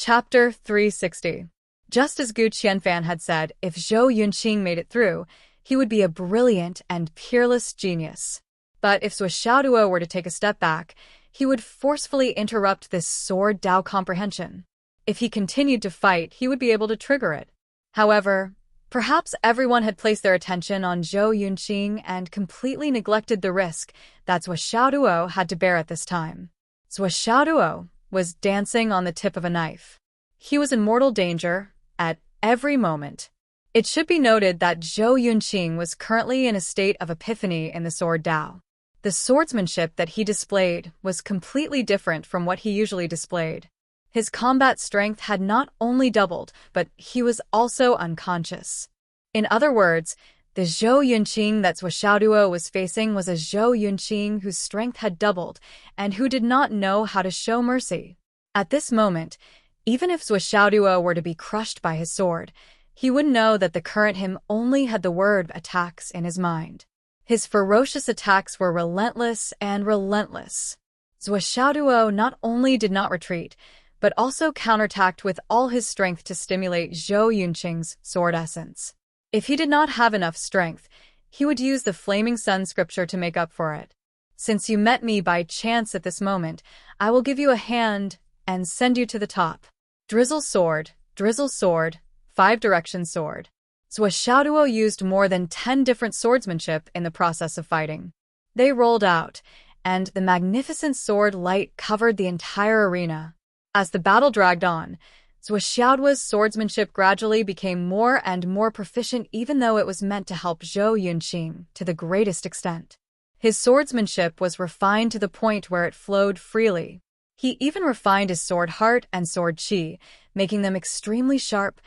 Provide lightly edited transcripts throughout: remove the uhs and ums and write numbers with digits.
Chapter 360. Just as Gu Qianfan had said, if Zhou Yunqing made it through, he would be a brilliant and peerless genius. But if Zhuo Xiaoduo were to take a step back, he would forcefully interrupt this sword Dao comprehension. If he continued to fight, he would be able to trigger it. However, perhaps everyone had placed their attention on Zhou Yunqing and completely neglected the risk that Zhuo Xiaoduo had to bear at this time. Zhuo Xiaoduo was dancing on the tip of a knife. He was in mortal danger at every moment. It should be noted that Zhou Yunqing was currently in a state of epiphany in the sword Dao. The swordsmanship that he displayed was completely different from what he usually displayed. His combat strength had not only doubled, but he was also unconscious. In other words, the Zhou Yunqing that Zhuo Xiaoduo was facing was a Zhou Yunqing whose strength had doubled and who did not know how to show mercy. At this moment, even if Zhuo Xiaoduo were to be crushed by his sword, he would know that the current him only had the word attacks in his mind. His ferocious attacks were relentless and relentless. Zhuo Xiaoduo not only did not retreat, but also counterattacked with all his strength to stimulate Zhou Yunqing's sword essence. If he did not have enough strength, he would use the Flaming Sun scripture to make up for it. Since you met me by chance at this moment, I will give you a hand and send you to the top. Drizzle sword, 5-direction sword. Zhuo Xiaoduo used more than 10 different swordsmanship in the process of fighting. They rolled out, and the magnificent sword light covered the entire arena. As the battle dragged on, Zhuo Xiaoduo's swordsmanship gradually became more and more proficient, even though it was meant to help Zhou Yunqing to the greatest extent. His swordsmanship was refined to the point where it flowed freely. He even refined his sword heart and sword qi, making them extremely sharp,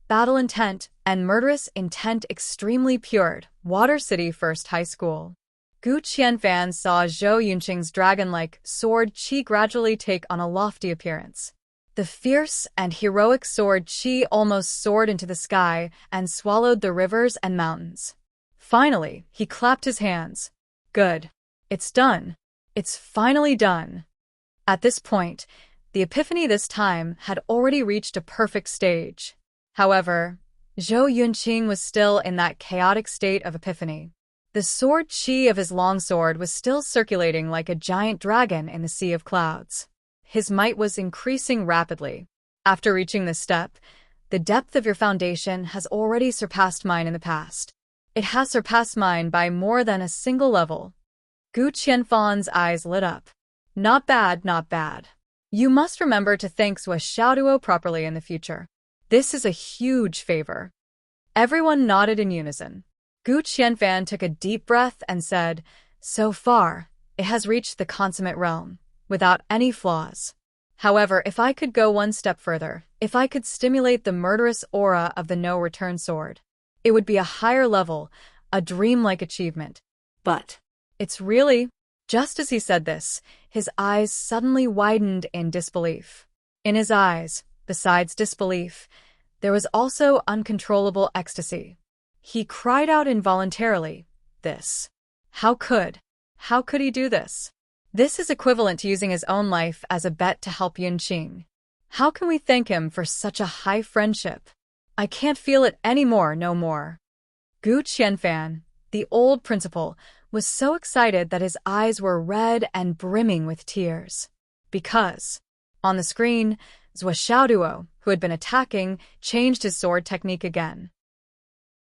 battle intent, and murderous intent extremely pure. Water City First High School. Gu Qianfan saw Zhou Yunqing's dragon-like sword qi gradually take on a lofty appearance. The fierce and heroic sword qi almost soared into the sky and swallowed the rivers and mountains. Finally, he clapped his hands. Good. It's done. It's finally done. At this point, the epiphany this time had already reached a perfect stage. However, Zhou Yunqing was still in that chaotic state of epiphany. The sword qi of his longsword was still circulating like a giant dragon in the sea of clouds. His might was increasing rapidly. After reaching this step, the depth of your foundation has already surpassed mine in the past. It has surpassed mine by more than a single level. Gu Qianfan's eyes lit up. Not bad, not bad. You must remember to thank Zhuo Xiaoduo properly in the future. This is a huge favor. Everyone nodded in unison. Gu Qianfan took a deep breath and said, so far, it has reached the consummate realm, without any flaws. However, if I could go one step further, if I could stimulate the murderous aura of the no-return sword, it would be a higher level, a dreamlike achievement. But it's really... Just as he said this, his eyes suddenly widened in disbelief. In his eyes, besides disbelief, there was also uncontrollable ecstasy. He cried out involuntarily, this. How could he do this? This is equivalent to using his own life as a bet to help Yunqing. How can we thank him for such a high friendship? I can't feel it anymore, no more. Gu Qianfan, the old principal, was so excited that his eyes were red and brimming with tears. Because, on the screen, Zhuo Xiaoduo, who had been attacking, changed his sword technique again.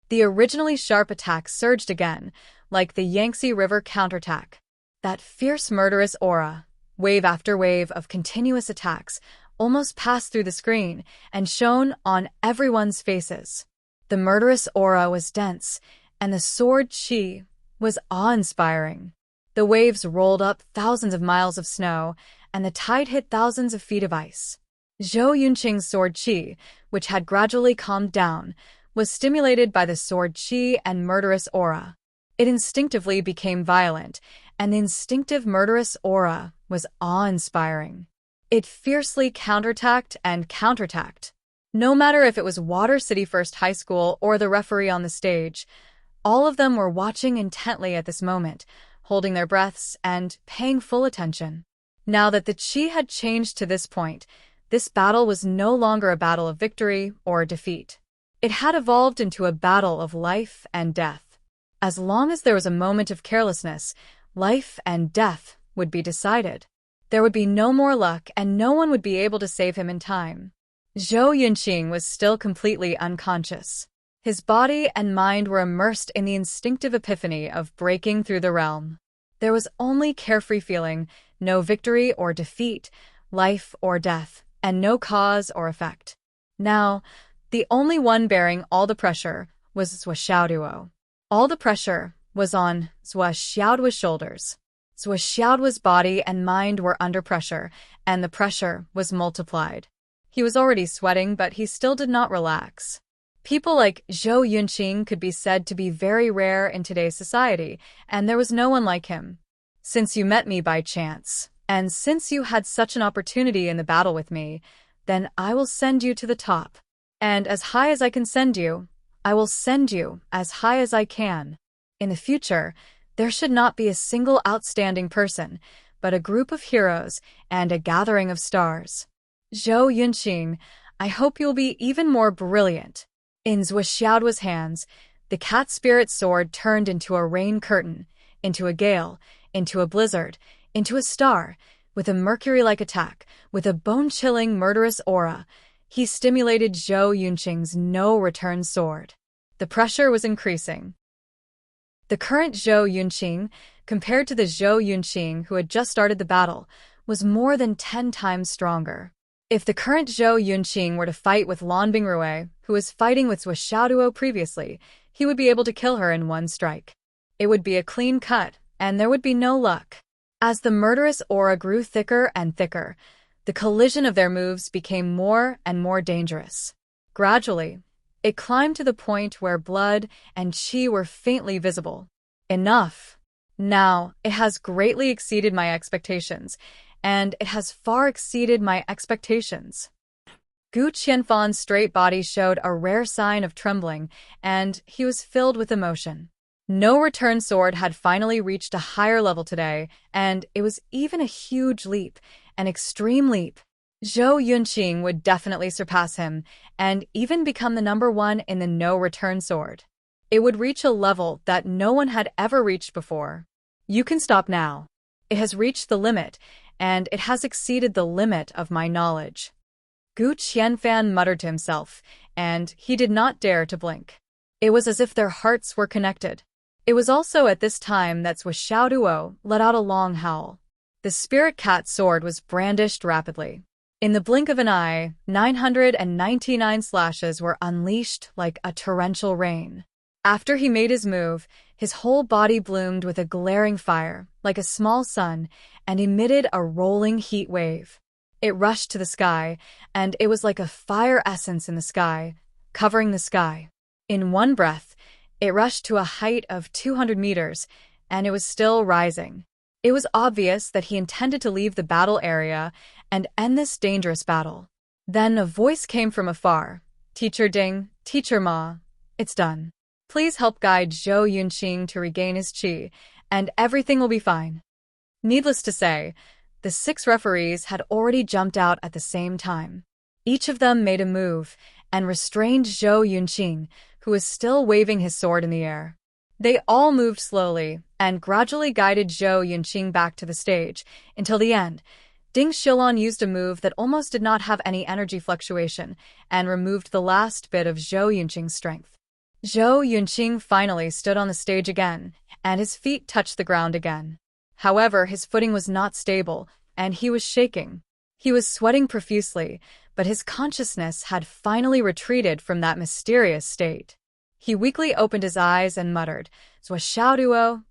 The originally sharp attack surged again, like the Yangtze River counterattack. That fierce murderous aura, wave after wave of continuous attacks, almost passed through the screen and shone on everyone's faces. The murderous aura was dense, and the sword qi was awe-inspiring. The waves rolled up thousands of miles of snow, and the tide hit thousands of feet of ice. Zhou Yunqing's sword qi, which had gradually calmed down, was stimulated by the sword qi and murderous aura. It instinctively became violent, and the instinctive murderous aura was awe-inspiring. It fiercely counterattacked and counterattacked. No matter if it was Water City First High School or the referee on the stage, all of them were watching intently at this moment, holding their breaths and paying full attention. Now that the qi had changed to this point, This battle was no longer a battle of victory or defeat. It had evolved into a battle of life and death. As long as there was a moment of carelessness, life and death would be decided. There would be no more luck, and no one would be able to save him in time. Zhou Yunqing was still completely unconscious. His body and mind were immersed in the instinctive epiphany of breaking through the realm. There was only carefree feeling, no victory or defeat, life or death, and no cause or effect. Now, the only one bearing all the pressure was Zhuo Xiaoduo. All the pressure was on Zhuo Xiaoduo's shoulders. Zhuo Xiaoduo's body and mind were under pressure, and the pressure was multiplied. He was already sweating, but he still did not relax. People like Zhou Yunqing could be said to be very rare in today's society, and there was no one like him. Since you met me by chance, and since you had such an opportunity in the battle with me, then I will send you to the top. And as high as I can send you, I will send you as high as I can. In the future, there should not be a single outstanding person, but a group of heroes and a gathering of stars. Zhou Yunqing, I hope you'll be even more brilliant. In Zhuo Xiaoduo's hands, the cat spirit sword turned into a rain curtain, into a gale, into a blizzard, into a star, with a mercury-like attack, with a bone-chilling murderous aura. He stimulated Zhou Yunqing's no-return sword. The pressure was increasing. The current Zhou Yunqing, compared to the Zhou Yunqing who had just started the battle, was more than 10 times stronger. If the current Zhou Yunqing were to fight with Lan Bingrui, who was fighting with Zhuo Xiaoduo previously, he would be able to kill her in one strike. It would be a clean cut, and there would be no luck. As the murderous aura grew thicker and thicker, the collision of their moves became more and more dangerous. Gradually, it climbed to the point where blood and qi were faintly visible. Enough! Now, it has greatly exceeded my expectations, and it has far exceeded my expectations. Gu Qianfan's straight body showed a rare sign of trembling, and he was filled with emotion. No return sword had finally reached a higher level today, and it was even a huge leap, an extreme leap. Zhou Yunqing would definitely surpass him, and even become the #1 in the no-return sword. It would reach a level that no one had ever reached before. You can stop now. It has reached the limit, and it has exceeded the limit of my knowledge. Gu Qianfan muttered to himself, and he did not dare to blink. It was as if their hearts were connected. It was also at this time that Zhuo Xiaoduo let out a long howl. The spirit cat sword was brandished rapidly. In the blink of an eye, 999 slashes were unleashed like a torrential rain. After he made his move, his whole body bloomed with a glaring fire, like a small sun, and emitted a rolling heat wave. It rushed to the sky, and it was like a fire essence in the sky, covering the sky. In one breath, it rushed to a height of 200 meters, and it was still rising. It was obvious that he intended to leave the battle area and end this dangerous battle. Then a voice came from afar. Teacher Ding, Teacher Ma, it's done. Please help guide Zhou Yunqing to regain his qi, and everything will be fine. Needless to say, the 6 referees had already jumped out at the same time. Each of them made a move and restrained Zhou Yunqing, who was still waving his sword in the air. They all moved slowly and gradually guided Zhou Yunqing back to the stage. Until the end, Ding Xilan used a move that almost did not have any energy fluctuation and removed the last bit of Zhou Yunqing's strength. Zhou Yunqing finally stood on the stage again, and his feet touched the ground again. However, his footing was not stable, and he was shaking. He was sweating profusely, but his consciousness had finally retreated from that mysterious state. He weakly opened his eyes and muttered, "Zhuo Xiaoduo,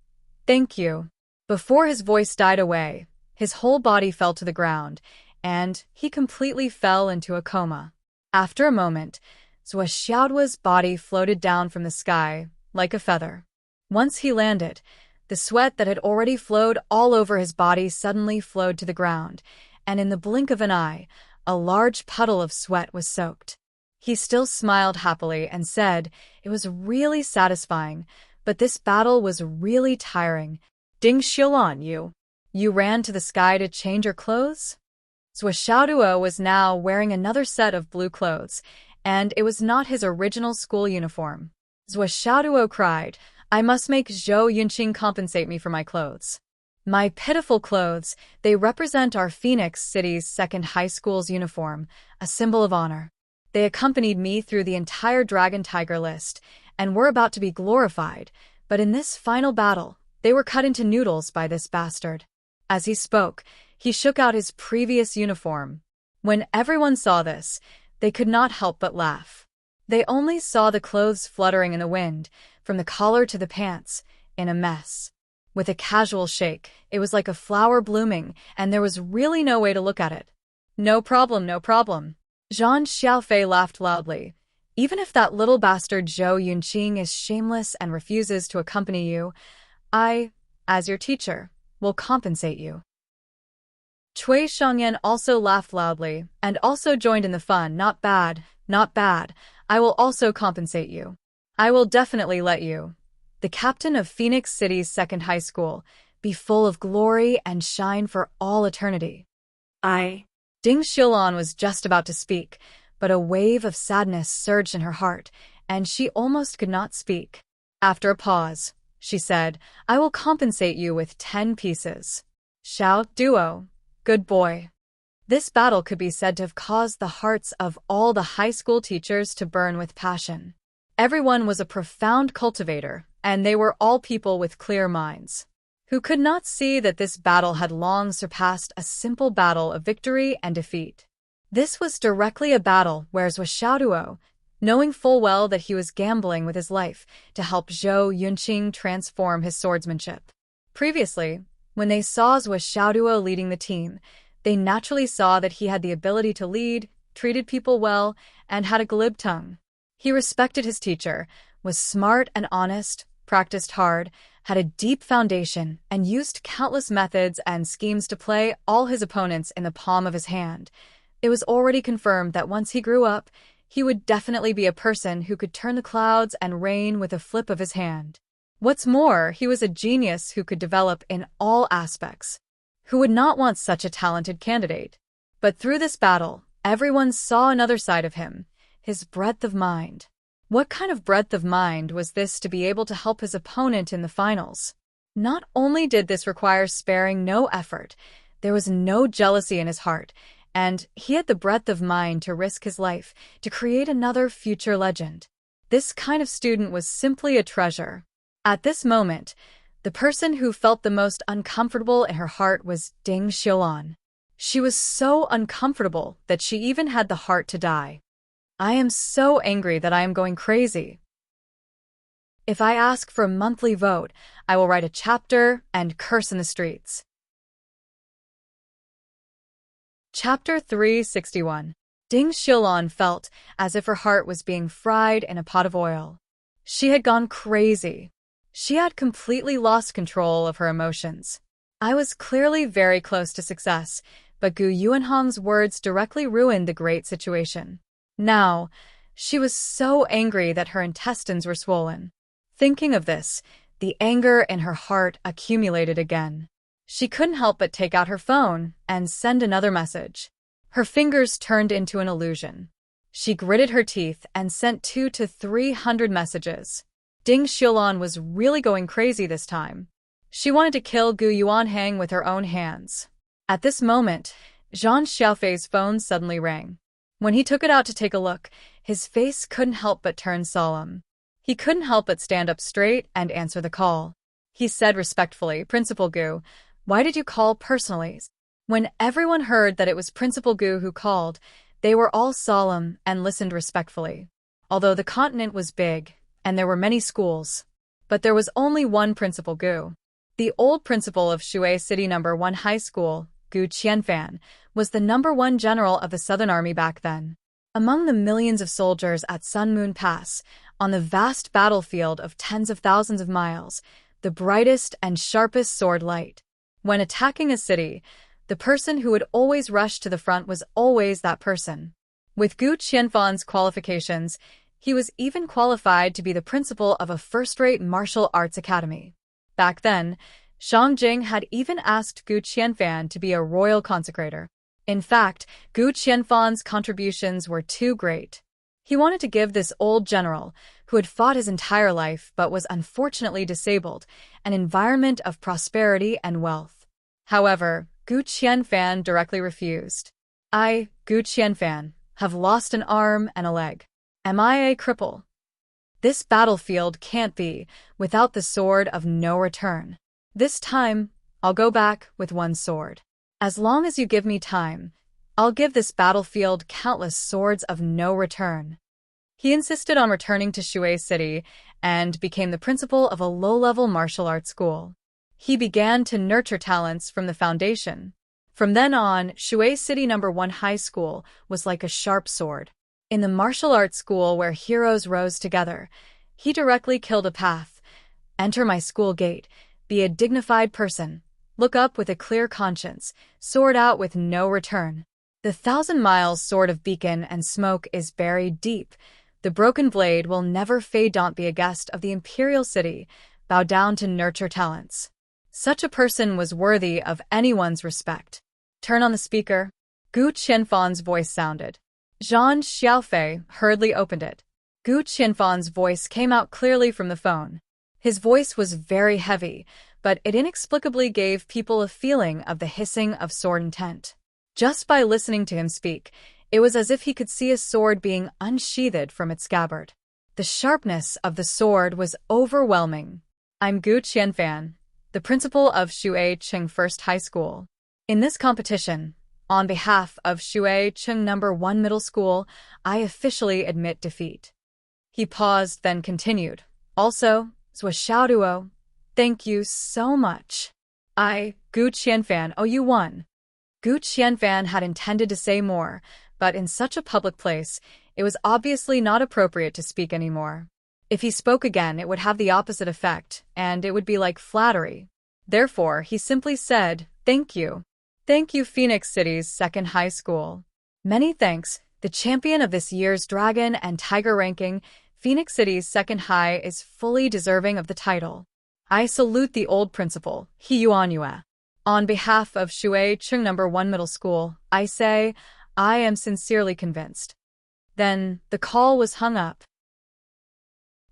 thank you." Before his voice died away, his whole body fell to the ground, and he completely fell into a coma. After a moment, Zhuo Xiaoduo's body floated down from the sky like a feather. Once he landed, the sweat that had already flowed all over his body suddenly flowed to the ground, and in the blink of an eye, a large puddle of sweat was soaked. He still smiled happily and said, "It was really satisfying, but this battle was really tiring. Ding Xilan, you ran to the sky to change your clothes?" Zhou Xiaoduo was now wearing another set of blue clothes, and it was not his original school uniform. Zhou Xiaoduo cried, "I must make Zhou Yunqing compensate me for my clothes. My pitiful clothes, they represent our Phoenix City's second high school's uniform, a symbol of honor. They accompanied me through the entire Dragon Tiger list, and were about to be glorified, but in this final battle, they were cut into noodles by this bastard." As he spoke, he shook out his previous uniform. When everyone saw this, they could not help but laugh. They only saw the clothes fluttering in the wind, from the collar to the pants, in a mess. With a casual shake, it was like a flower blooming, and there was really no way to look at it. "No problem, no problem." Zhang Xiaofei laughed loudly. "Even if that little bastard Zhou Yunqing is shameless and refuses to accompany you, I, as your teacher, will compensate you." Cui Shangyan also laughed loudly, and also joined in the fun. "Not bad, not bad. I will also compensate you. I will definitely let you, the captain of Phoenix City's second high school, be full of glory and shine for all eternity." Ding Xiulan was just about to speak, but a wave of sadness surged in her heart, and she almost could not speak. After a pause, she said, "I will compensate you with 10 pieces. Xiao Duo, good boy." This battle could be said to have caused the hearts of all the high school teachers to burn with passion. Everyone was a profound cultivator, and they were all people with clear minds, who could not see that this battle had long surpassed a simple battle of victory and defeat. This was directly a battle where Zhou Xiaoduo, knowing full well that he was gambling with his life to help Zhou Yunqing transform his swordsmanship. Previously, when they saw Zhou Xiaoduo leading the team, they naturally saw that he had the ability to lead, treated people well, and had a glib tongue. He respected his teacher, was smart and honest, practiced hard, had a deep foundation, and used countless methods and schemes to play all his opponents in the palm of his hand. It was already confirmed that once he grew up, he would definitely be a person who could turn the clouds and rain with a flip of his hand. What's more, he was a genius who could develop in all aspects. Who would not want such a talented candidate? But through this battle, everyone saw another side of him, his breadth of mind. What kind of breadth of mind was this to be able to help his opponent in the finals? Not only did this require sparing no effort, there was no jealousy in his heart, and he had the breadth of mind to risk his life to create another future legend. This kind of student was simply a treasure. At this moment, the person who felt the most uncomfortable in her heart was Ding Xiulan. She was so uncomfortable that she even had the heart to die. "I am so angry that I am going crazy. If I ask for a monthly vote, I will write a chapter and curse in the streets." Chapter 361. Ding Xiulan felt as if her heart was being fried in a pot of oil. She had gone crazy. She had completely lost control of her emotions. "I was clearly very close to success, but Gu Yuanhong's words directly ruined the great situation." Now, she was so angry that her intestines were swollen. Thinking of this, the anger in her heart accumulated again. She couldn't help but take out her phone and send another message. Her fingers turned into an illusion. She gritted her teeth and sent 200 to 300 messages. Ding Xiulan was really going crazy this time. She wanted to kill Gu Yuanhang with her own hands. At this moment, Zhang Xiaofei's phone suddenly rang. When he took it out to take a look, his face couldn't help but turn solemn. He couldn't help but stand up straight and answer the call. He said respectfully, "Principal Gu, why did you call personally?" When everyone heard that it was Principal Gu who called, they were all solemn and listened respectfully. Although the continent was big, and there were many schools, but there was only one Principal Gu. The old principal of Shui City No. 1 High School, Gu Qianfan, was the #1 general of the Southern Army back then. Among the millions of soldiers at Sun Moon Pass, on the vast battlefield of tens of thousands of miles, the brightest and sharpest sword light. When attacking a city, the person who would always rush to the front was always that person. With Gu Qianfan's qualifications, he was even qualified to be the principal of a first-rate martial arts academy. Back then, Shang Jing had even asked Gu Qianfan to be a royal consecrator. In fact, Gu Qianfan's contributions were too great. He wanted to give this old general, who had fought his entire life but was unfortunately disabled, an environment of prosperity and wealth. However, Gu Qianfan directly refused. I, Gu Qianfan, have lost an arm and a leg. Am I a cripple? This battlefield can't be without the sword of no return. This time, I'll go back with one sword. As long as you give me time, I'll give this battlefield countless swords of no return. He insisted on returning to Shui City and became the principal of a low-level martial arts school. He began to nurture talents from the foundation. From then on, Shui City No. 1 High School was like a sharp sword. In the martial arts school where heroes rose together, he directly killed a path. Enter my school gate, be a dignified person, look up with a clear conscience, sword out with no return. The 1,000-mile sword of beacon and smoke is buried deep. The broken blade will never fade. Don't be a guest of the imperial city, bow down to nurture talents. Such a person was worthy of anyone's respect. Turn on the speaker. Gu Qianfan's voice sounded. Zhang Xiaofei hurriedly opened it. Gu Qianfan's voice came out clearly from the phone. His voice was very heavy, but it inexplicably gave people a feeling of the hissing of sword intent. Just by listening to him speak, it was as if he could see a sword being unsheathed from its scabbard. The sharpness of the sword was overwhelming. I'm Gu Qianfan, the principal of Shui Cheng First High School. In this competition, on behalf of Shui Cheng No. 1 Middle School, I officially admit defeat. He paused, then continued. Also, Zhuo Xiaoduo, thank you so much. I, Gu Qianfan, owe you one. Gu Qianfan had intended to say more, but in such a public place, it was obviously not appropriate to speak anymore. If he spoke again, it would have the opposite effect, and it would be like flattery. Therefore, he simply said, thank you. Thank you, Phoenix City's second high school. Many thanks, the champion of this year's Dragon and Tiger ranking, Phoenix City's second high is fully deserving of the title. I salute the old principal, He Yuanyue. On behalf of Shui Cheng No. 1 Middle School, I say, I am sincerely convinced. Then, the call was hung up.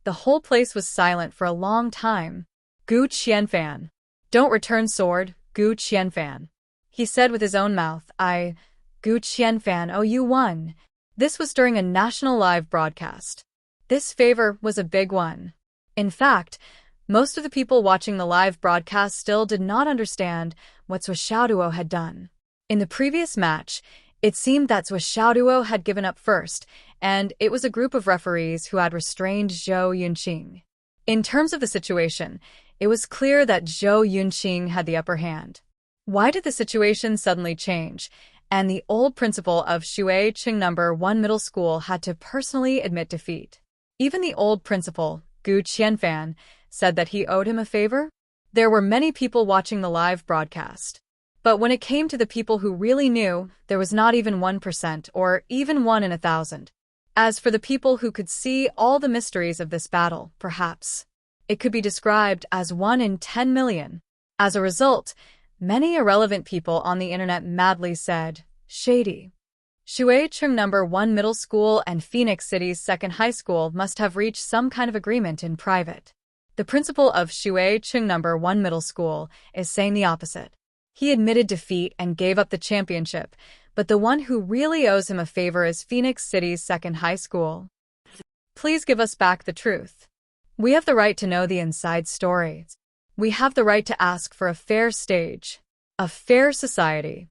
The whole place was silent for a long time. Gu Qianfan. Don't return sword, Gu Qianfan. He said with his own mouth, I, Gu Qianfan, owe you one. This was during a national live broadcast. This favor was a big one. In fact, most of the people watching the live broadcast still did not understand what Zhuo Xiaoduo had done. In the previous match, it seemed that Zhuo Xiaoduo had given up first, and it was a group of referees who had restrained Zhou Yunqing. In terms of the situation, it was clear that Zhou Yunqing had the upper hand. Why did the situation suddenly change, and the old principal of Shui Cheng No. 1 Middle School had to personally admit defeat? Even the old principal, Gu Qianfan, said that he owed him a favor? There were many people watching the live broadcast. But when it came to the people who really knew, there was not even 1% or even 1 in 1,000. As for the people who could see all the mysteries of this battle, perhaps it could be described as 1 in 10 million. As a result, many irrelevant people on the internet madly said, shady. Shui Cheng No. 1 Middle School and Phoenix City's second high school must have reached some kind of agreement in private. The principal of Shui Cheng No. 1 Middle School is saying the opposite. He admitted defeat and gave up the championship, but the one who really owes him a favor is Phoenix City's second high school. Please give us back the truth. We have the right to know the inside story. We have the right to ask for a fair stage, a fair society.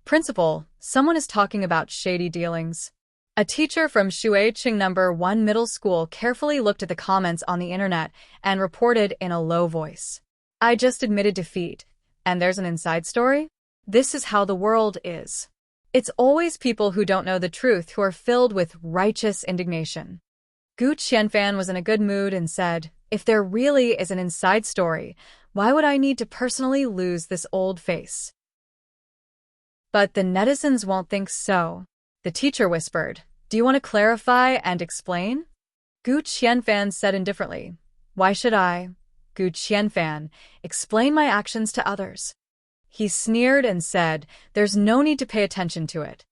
Principal, someone is talking about shady dealings. A teacher from Shui Cheng No. 1 Middle School carefully looked at the comments on the internet and reported in a low voice. I just admitted defeat, and there's an inside story? This is how the world is. It's always people who don't know the truth who are filled with righteous indignation. Gu Qianfan was in a good mood and said, if there really is an inside story, why would I need to personally lose this old face? But the netizens won't think so. The teacher whispered, do you want to clarify and explain? Gu Qianfan said indifferently, why should I, Gu Qianfan, explain my actions to others? He sneered and said, "There's no need to pay attention to it."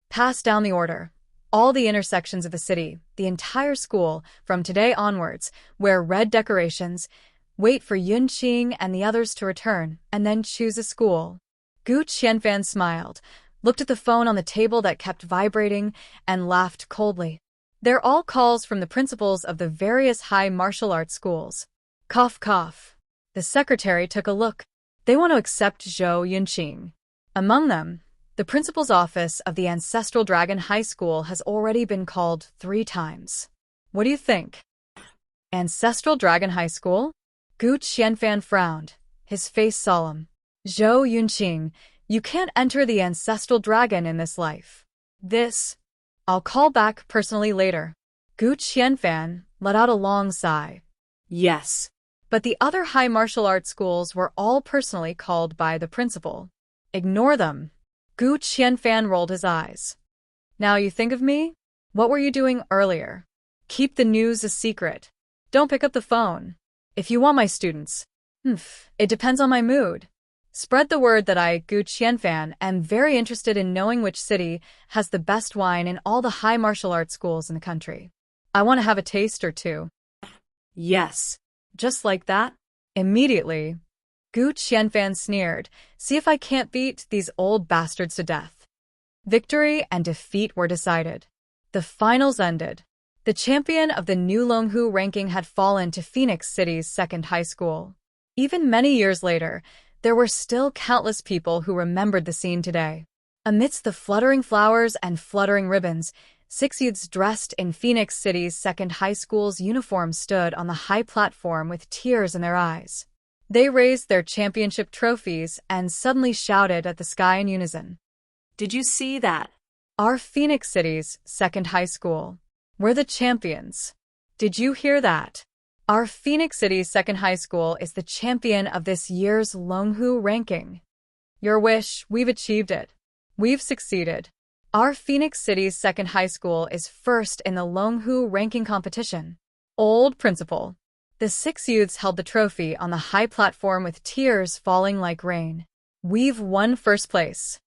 Pass down the order. All the intersections of the city, the entire school, from today onwards, wear red decorations, wait for Yunqing and the others to return, and then choose a school. Gu Qianfan smiled, looked at the phone on the table that kept vibrating, and laughed coldly. "They're all calls from the principals of the various high martial arts schools." Cough, cough. The secretary took a look. They want to accept Zhou Yunqing. Among them, the principal's office of the Ancestral Dragon High School has already been called 3 times. What do you think? Ancestral Dragon High School? Gu Qianfan frowned, his face solemn. "Zhou Yunqing, you can't enter the Ancestral Dragon in this life. I'll call back personally later." Gu Qianfan let out a long sigh. Yes. But the other high martial arts schools were all personally called by the principal. Ignore them. Gu Qianfan rolled his eyes. Now you think of me? What were you doing earlier? Keep the news a secret. Don't pick up the phone. If you want my students, it depends on my mood. Spread the word that I, Gu Qianfan, am very interested in knowing which city has the best wine in all the high martial arts schools in the country. I want to have a taste or two. Yes. Just like that? Immediately. Gu Qianfan sneered, "See if I can't beat these old bastards to death." Victory and defeat were decided. The finals ended. The champion of the new Longhu ranking had fallen to Phoenix City's second high school. Even many years later, there were still countless people who remembered the scene today. Amidst the fluttering flowers and fluttering ribbons, 6 youths dressed in Phoenix City's second high school's uniform stood on the high platform with tears in their eyes. They raised their championship trophies and suddenly shouted at the sky in unison. "Did you see that? Our Phoenix City's second high school. We're the champions. Did you hear that? Our Phoenix City's second high school is the champion of this year's Longhu ranking. Your wish, we've achieved it. We've succeeded. Our Phoenix City's second high school is first in the Longhu ranking competition." Old principal. The 6 youths held the trophy on the high platform with tears falling like rain. "We've won first place.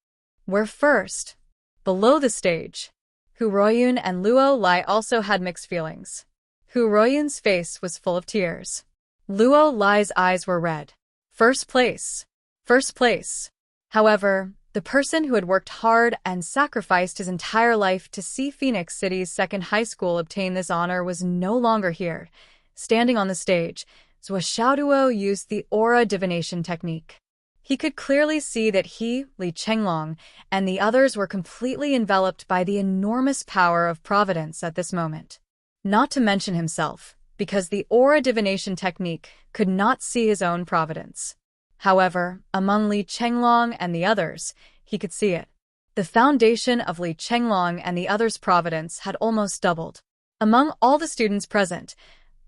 We're first." Below the stage, Hu Ruoyun and Luo Lai also had mixed feelings. Hu Ruoyun's face was full of tears. Luo Lai's eyes were red. First place. First place. However, the person who had worked hard and sacrificed his entire life to see Phoenix City's second high school obtain this honor was no longer here. Standing on the stage, Zhou Xiaoduo used the aura divination technique. He could clearly see that he, Li Chenglong, and the others were completely enveloped by the enormous power of providence at this moment. Not to mention himself, because the aura divination technique could not see his own providence. However, among Li Chenglong and the others, he could see it. The foundation of Li Chenglong and the others' providence had almost doubled. Among all the students present,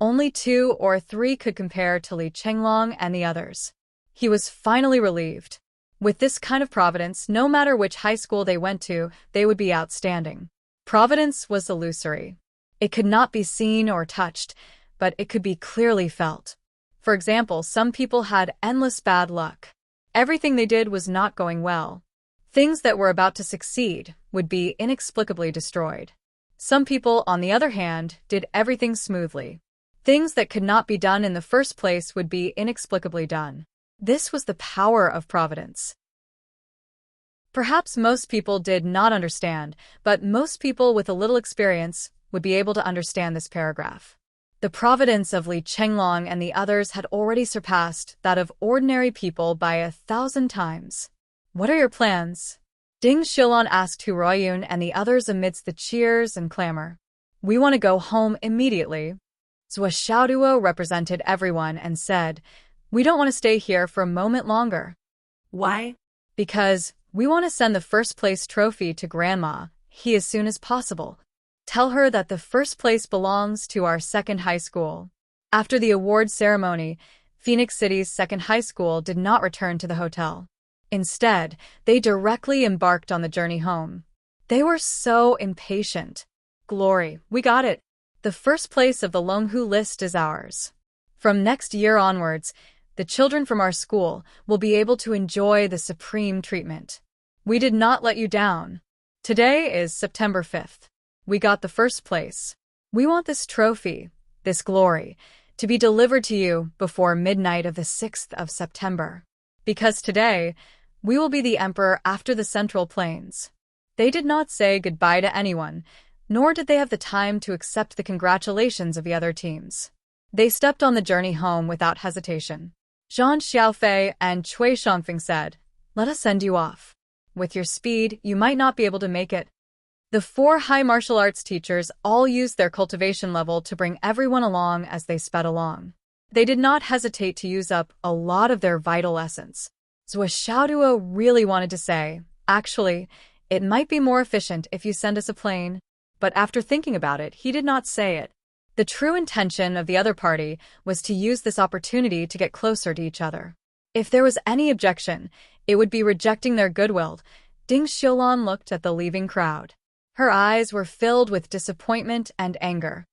only 2 or 3 could compare to Li Chenglong and the others. He was finally relieved. With this kind of providence, no matter which high school they went to, they would be outstanding. Providence was illusory. It could not be seen or touched, but it could be clearly felt. For example, some people had endless bad luck. Everything they did was not going well. Things that were about to succeed would be inexplicably destroyed. Some people, on the other hand, did everything smoothly. Things that could not be done in the first place would be inexplicably done. This was the power of providence. Perhaps most people did not understand, but most people with a little experience would be able to understand this paragraph. The providence of Li Chenglong and the others had already surpassed that of ordinary people by 1,000 times. "What are your plans?" Ding Shilon asked Hu Ruoyun and the others amidst the cheers and clamor. "We want to go home immediately." Zhou Xiaoduo represented everyone and said, "We don't want to stay here for a moment longer." "Why?" "Because we want to send the first place trophy to Grandma as soon as possible. Tell her that the first place belongs to our second high school." After the award ceremony, Phoenix City's second high school did not return to the hotel. Instead, they directly embarked on the journey home. They were so impatient. "Glory, we got it. The first place of the Longhu list is ours. From next year onwards, the children from our school will be able to enjoy the supreme treatment. We did not let you down. Today is September 5th. We got the first place. We want this trophy, this glory, to be delivered to you before midnight of the 6th of September. Because today, we will be the emperor after the Central Plains. They did not say goodbye to anyone, nor did they have the time to accept the congratulations of the other teams. They stepped on the journey home without hesitation. Zhang Xiaofei and Cui Shangfeng said, "Let us send you off. With your speed, you might not be able to make it." The 4 high martial arts teachers all used their cultivation level to bring everyone along as they sped along. They did not hesitate to use up a lot of their vital essence. Zhuo Xiaoduo really wanted to say, "Actually, it might be more efficient if you send us a plane," but after thinking about it, he did not say it. The true intention of the other party was to use this opportunity to get closer to each other. If there was any objection, it would be rejecting their goodwill. Ding Xiulan looked at the leaving crowd. Her eyes were filled with disappointment and anger.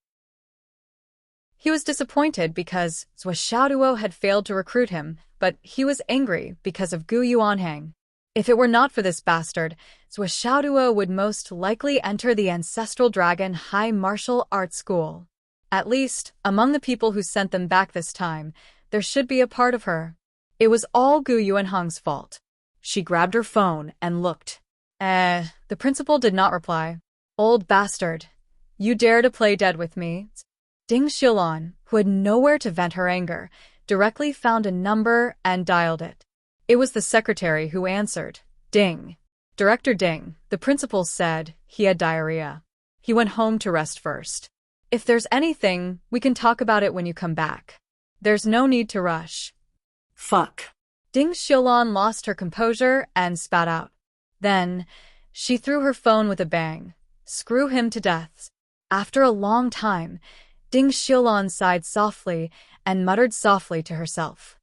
He was disappointed because Zhuo Xiaoduo had failed to recruit him, but he was angry because of Gu Yuanhang. If it were not for this bastard, Zhuo Xiaoduo would most likely enter the Ancestral Dragon High Martial Arts School. At least, among the people who sent them back this time, there should be a part of her. It was all Gu Yuanhang's fault. She grabbed her phone and looked. The principal did not reply. "Old bastard. You dare to play dead with me?" Ding Xiulan, who had nowhere to vent her anger, directly found a number and dialed it. It was the secretary who answered. "Ding. Director Ding," the principal said. He had diarrhea. He went home to rest first. "If there's anything, we can talk about it when you come back. There's no need to rush." Fuck. Ding Xiulan lost her composure and spat out. Then, she threw her phone with a bang. Screw him to death. After a long time, Ding Xiulan sighed softly and muttered softly to herself.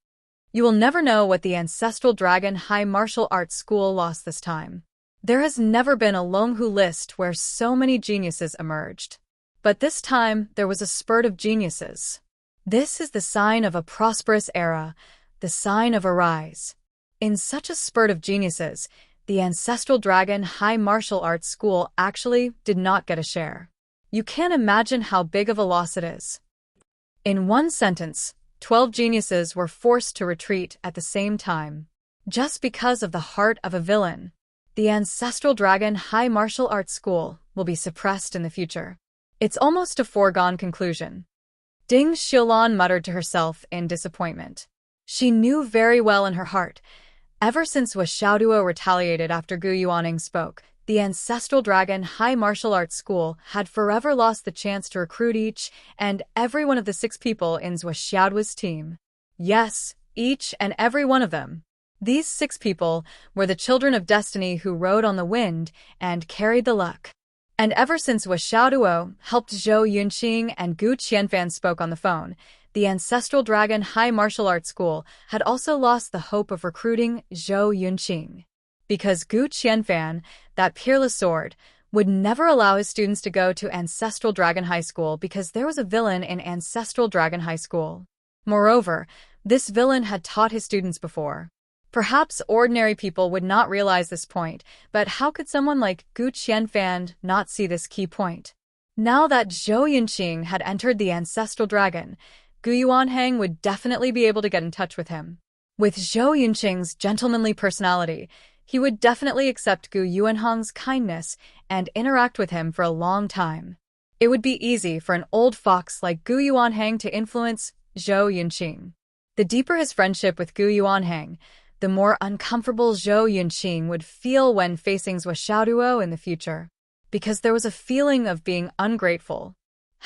You will never know what the Ancestral Dragon High Martial Arts School lost this time. There has never been a Longhu list where so many geniuses emerged. But this time, there was a spurt of geniuses. This is the sign of a prosperous era, the sign of a rise. In such a spurt of geniuses, the Ancestral Dragon High Martial Arts School actually did not get a share. You can't imagine how big of a loss it is. In one sentence, 12 geniuses were forced to retreat at the same time. Just because of the heart of a villain, the Ancestral Dragon High Martial Arts School will be suppressed in the future. It's almost a foregone conclusion. Ding Xiulan muttered to herself in disappointment. She knew very well in her heart, ever since Zhuo Xiaoduo retaliated after Gu Yuanning spoke, the Ancestral Dragon High Martial Arts School had forever lost the chance to recruit each and every one of the 6 people in Zhuo Xiaoduo's team. Yes, each and every one of them. These 6 people were the children of destiny who rode on the wind and carried the luck. And ever since Zhuo Xiaoduo helped Zhou Yunqing and Gu Qianfan spoke on the phone, the Ancestral Dragon High Martial Arts School had also lost the hope of recruiting Zhou Yunqing. Because Gu Qianfan, that peerless sword, would never allow his students to go to Ancestral Dragon High School because there was a villain in Ancestral Dragon High School. Moreover, this villain had taught his students before. Perhaps ordinary people would not realize this point, but how could someone like Gu Qianfan not see this key point? Now that Zhou Yunqing had entered the Ancestral Dragon, Gu Yuanhang would definitely be able to get in touch with him. With Zhou Yunqing's gentlemanly personality, he would definitely accept Gu Yuanhang's kindness and interact with him for a long time. It would be easy for an old fox like Gu Yuanhang to influence Zhou Yunqing. The deeper his friendship with Gu Yuanhang, the more uncomfortable Zhou Yunqing would feel when facing Zhuo Xiaoduo in the future. Because there was a feeling of being ungrateful.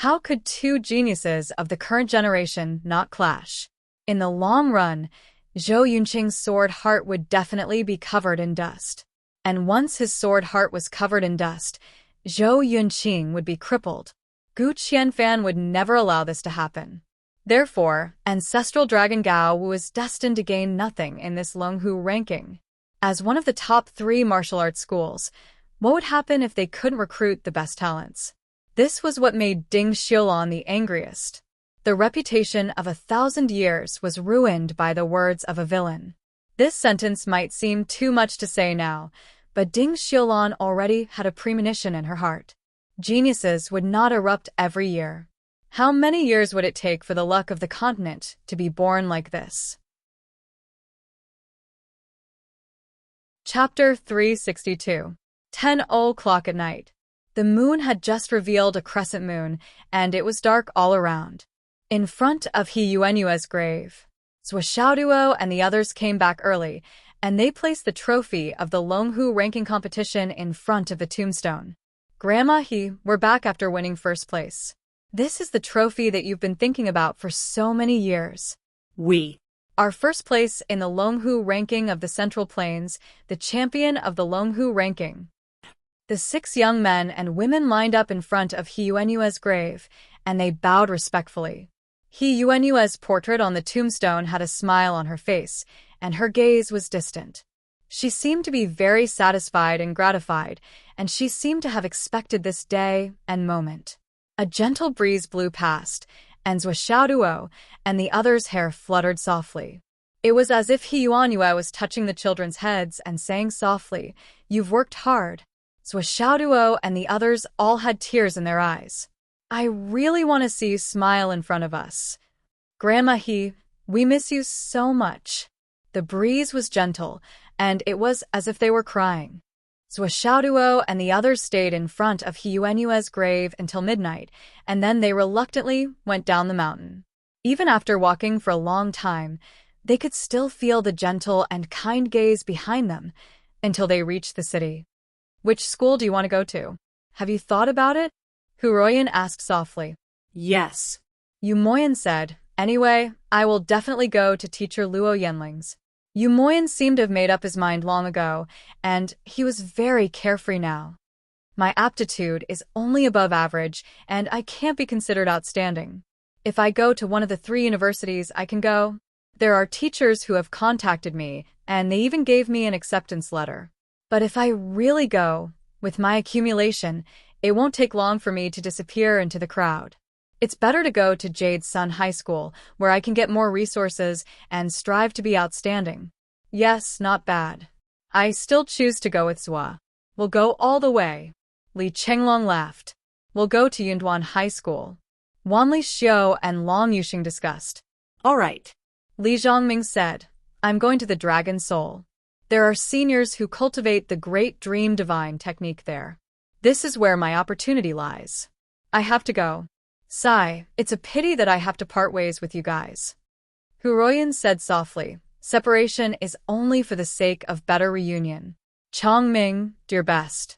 How could 2 geniuses of the current generation not clash? In the long run, Zhou Yunqing's sword heart would definitely be covered in dust. And once his sword heart was covered in dust, Zhou Yunqing would be crippled. Gu Qianfan would never allow this to happen. Therefore, Ancestral Dragon Gao was destined to gain nothing in this Longhu ranking. As one of the top 3 martial arts schools, what would happen if they couldn't recruit the best talents? This was what made Ding Xiulan the angriest. The reputation of 1,000 years was ruined by the words of a villain. This sentence might seem too much to say now, but Ding Xiaolan already had a premonition in her heart. Geniuses would not erupt every year. How many years would it take for the luck of the continent to be born like this? Chapter 362. 10:00 at night. The moon had just revealed a crescent moon, and it was dark all around. In front of He Yuanyue's grave, Zhou Xiaoduo and the others came back early, and they placed the trophy of the Longhu ranking competition in front of the tombstone. Grandma He, we're back after winning first place. This is the trophy that you've been thinking about for so many years. Our first place in the Longhu ranking of the Central Plains, the champion of the Longhu ranking. The 6 young men and women lined up in front of He Yuanyue's grave, and they bowed respectfully. He Yuanyue's portrait on the tombstone had a smile on her face, and her gaze was distant. She seemed to be very satisfied and gratified, and she seemed to have expected this day and moment. A gentle breeze blew past, and Zhou Xiaoduo and the others' hair fluttered softly. It was as if He Yuanyue was touching the children's heads and saying softly, "You've worked hard." Zhou Xiaoduo and the others all had tears in their eyes. I really want to see you smile in front of us. Grandma He, we miss you so much. The breeze was gentle, and it was as if they were crying. Zhou Xiaoduo and the others stayed in front of He Yuanyue's grave until midnight, and then they reluctantly went down the mountain. Even after walking for a long time, they could still feel the gentle and kind gaze behind them until they reached the city. Which school do you want to go to? Have you thought about it? Hu Ruoyan asked softly. Yes. Yu Moyan said, anyway, I will definitely go to teacher Luo Yanling's. Yu Moyan seemed to have made up his mind long ago, and he was very carefree now. My aptitude is only above average, and I can't be considered outstanding. If I go to one of the 3 universities I can go, there are teachers who have contacted me, and they even gave me an acceptance letter. But if I really go, with my accumulation, it won't take long for me to disappear into the crowd. It's better to go to Jade Sun High School, where I can get more resources and strive to be outstanding. Yes, not bad. I still choose to go with Zhua. We'll go all the way. Li Chenglong laughed. We'll go to Yunduan High School. Wanli Xiu and Long Yuxing discussed. All right. Li Zhongming said, I'm going to the Dragon Soul. There are seniors who cultivate the Great Dream Divine technique there. This is where my opportunity lies. I have to go. Sigh, it's a pity that I have to part ways with you guys. Hu Ruoyan said softly, separation is only for the sake of better reunion. Chongming, dear best.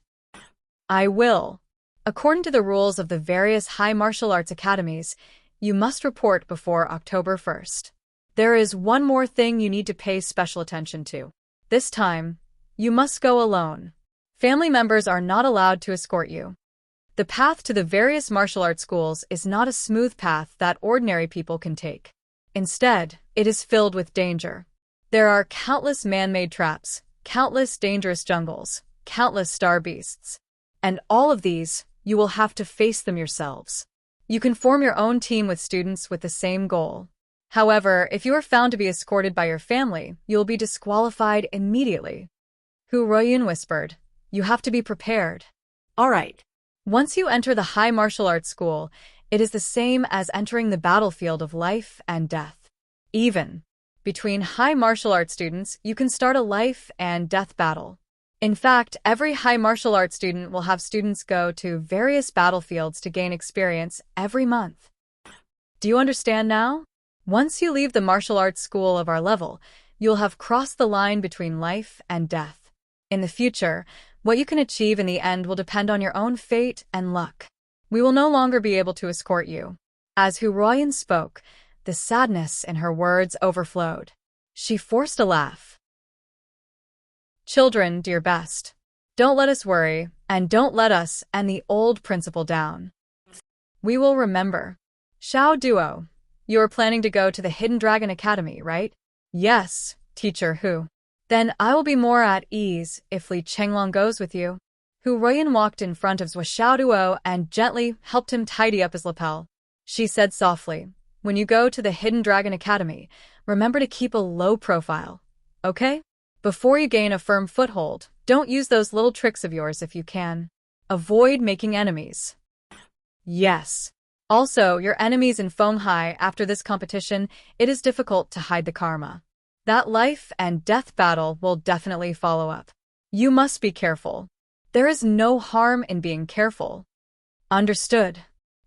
I will. According to the rules of the various high martial arts academies, you must report before October 1st. There is one more thing you need to pay special attention to. This time, you must go alone. Family members are not allowed to escort you. The path to the various martial arts schools is not a smooth path that ordinary people can take. Instead, it is filled with danger. There are countless man-made traps, countless dangerous jungles, countless star beasts. And all of these, you will have to face them yourselves. You can form your own team with students with the same goal. However, if you are found to be escorted by your family, you will be disqualified immediately. Hu Ruoyan whispered, you have to be prepared. All right. Once you enter the high martial arts school, it is the same as entering the battlefield of life and death. Even between high martial arts students, you can start a life and death battle. In fact, every high martial arts student will have students go to various battlefields to gain experience every month. Do you understand now? Once you leave the martial arts school of our level, you'll have crossed the line between life and death. In the future, what you can achieve in the end will depend on your own fate and luck. We will no longer be able to escort you. As Hu Ruoyan spoke, the sadness in her words overflowed. She forced a laugh. Children, dear best, don't let us worry, and don't let us and the old principal down. We will remember. Xiao Duo, you are planning to go to the Hidden Dragon Academy, right? Yes, Teacher Hu. Then I will be more at ease if Li Chenglong goes with you. Hu Ruoyan walked in front of Zhou Xiaoduo and gently helped him tidy up his lapel. She said softly, When you go to the Hidden Dragon Academy, remember to keep a low profile, okay? Before you gain a firm foothold, don't use those little tricks of yours if you can. Avoid making enemies. Yes. Also, your enemies in Fenghai after this competition, it is difficult to hide the karma. That life and death battle will definitely follow up. You must be careful. There is no harm in being careful. Understood.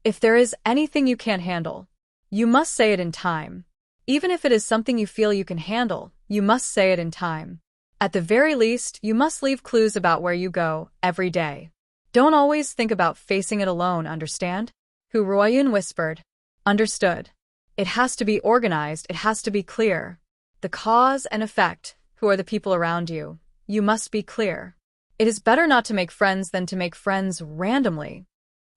If there is anything you can't handle, you must say it in time. Even if it is something you feel you can handle, you must say it in time. At the very least, you must leave clues about where you go every day. Don't always think about facing it alone, understand? Hu Ruoyun whispered. Understood. It has to be organized, it has to be clear. The cause and effect, who are the people around you, you must be clear. It is better not to make friends than to make friends randomly.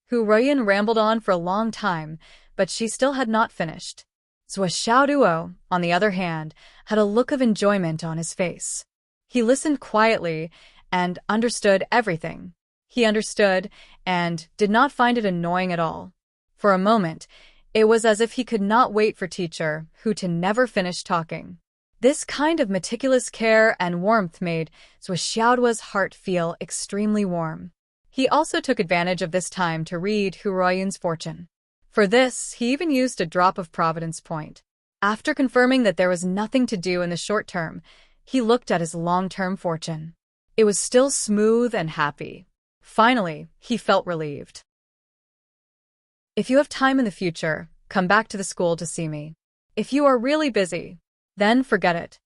Hu Ruoyun rambled on for a long time, but she still had not finished. Zhou Xiaoduo, on the other hand, had a look of enjoyment on his face. He listened quietly and understood everything. He understood and did not find it annoying at all. For a moment, it was as if he could not wait for teacher Hu to never finish talking. This kind of meticulous care and warmth made Zhou Xiaoduo's heart feel extremely warm. He also took advantage of this time to read Hu Ruoyun's fortune. For this, he even used a drop of Providence Point. After confirming that there was nothing to do in the short term, he looked at his long-term fortune. It was still smooth and happy. Finally, he felt relieved. If you have time in the future, come back to the school to see me. If you are really busy, then forget it.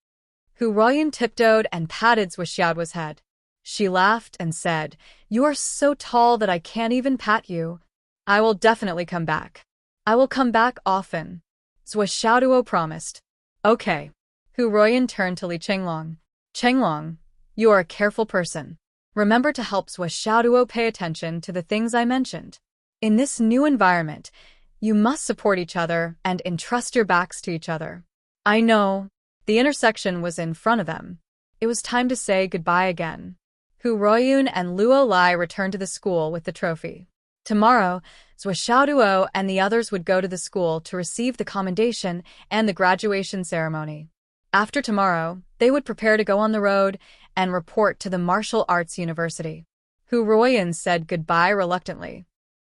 Hu Ruoyun tiptoed and patted Zhou Xiaoduo's head. She laughed and said, You are so tall that I can't even pat you. I will definitely come back. I will come back often. Zhou Xiaoduo promised. Okay. Hu Ruoyun turned to Li Chenglong. Chenglong, you are a careful person. Remember to help Zhou Xiaoduo pay attention to the things I mentioned. In this new environment, you must support each other and entrust your backs to each other. I know. The intersection was in front of them. It was time to say goodbye again. Hu Ruoyun and Luo Lai returned to the school with the trophy. Tomorrow, Zhou Xiaoduo and the others would go to the school to receive the commendation and the graduation ceremony. After tomorrow, they would prepare to go on the road and report to the Martial Arts University. Hu Ruoyun said goodbye reluctantly.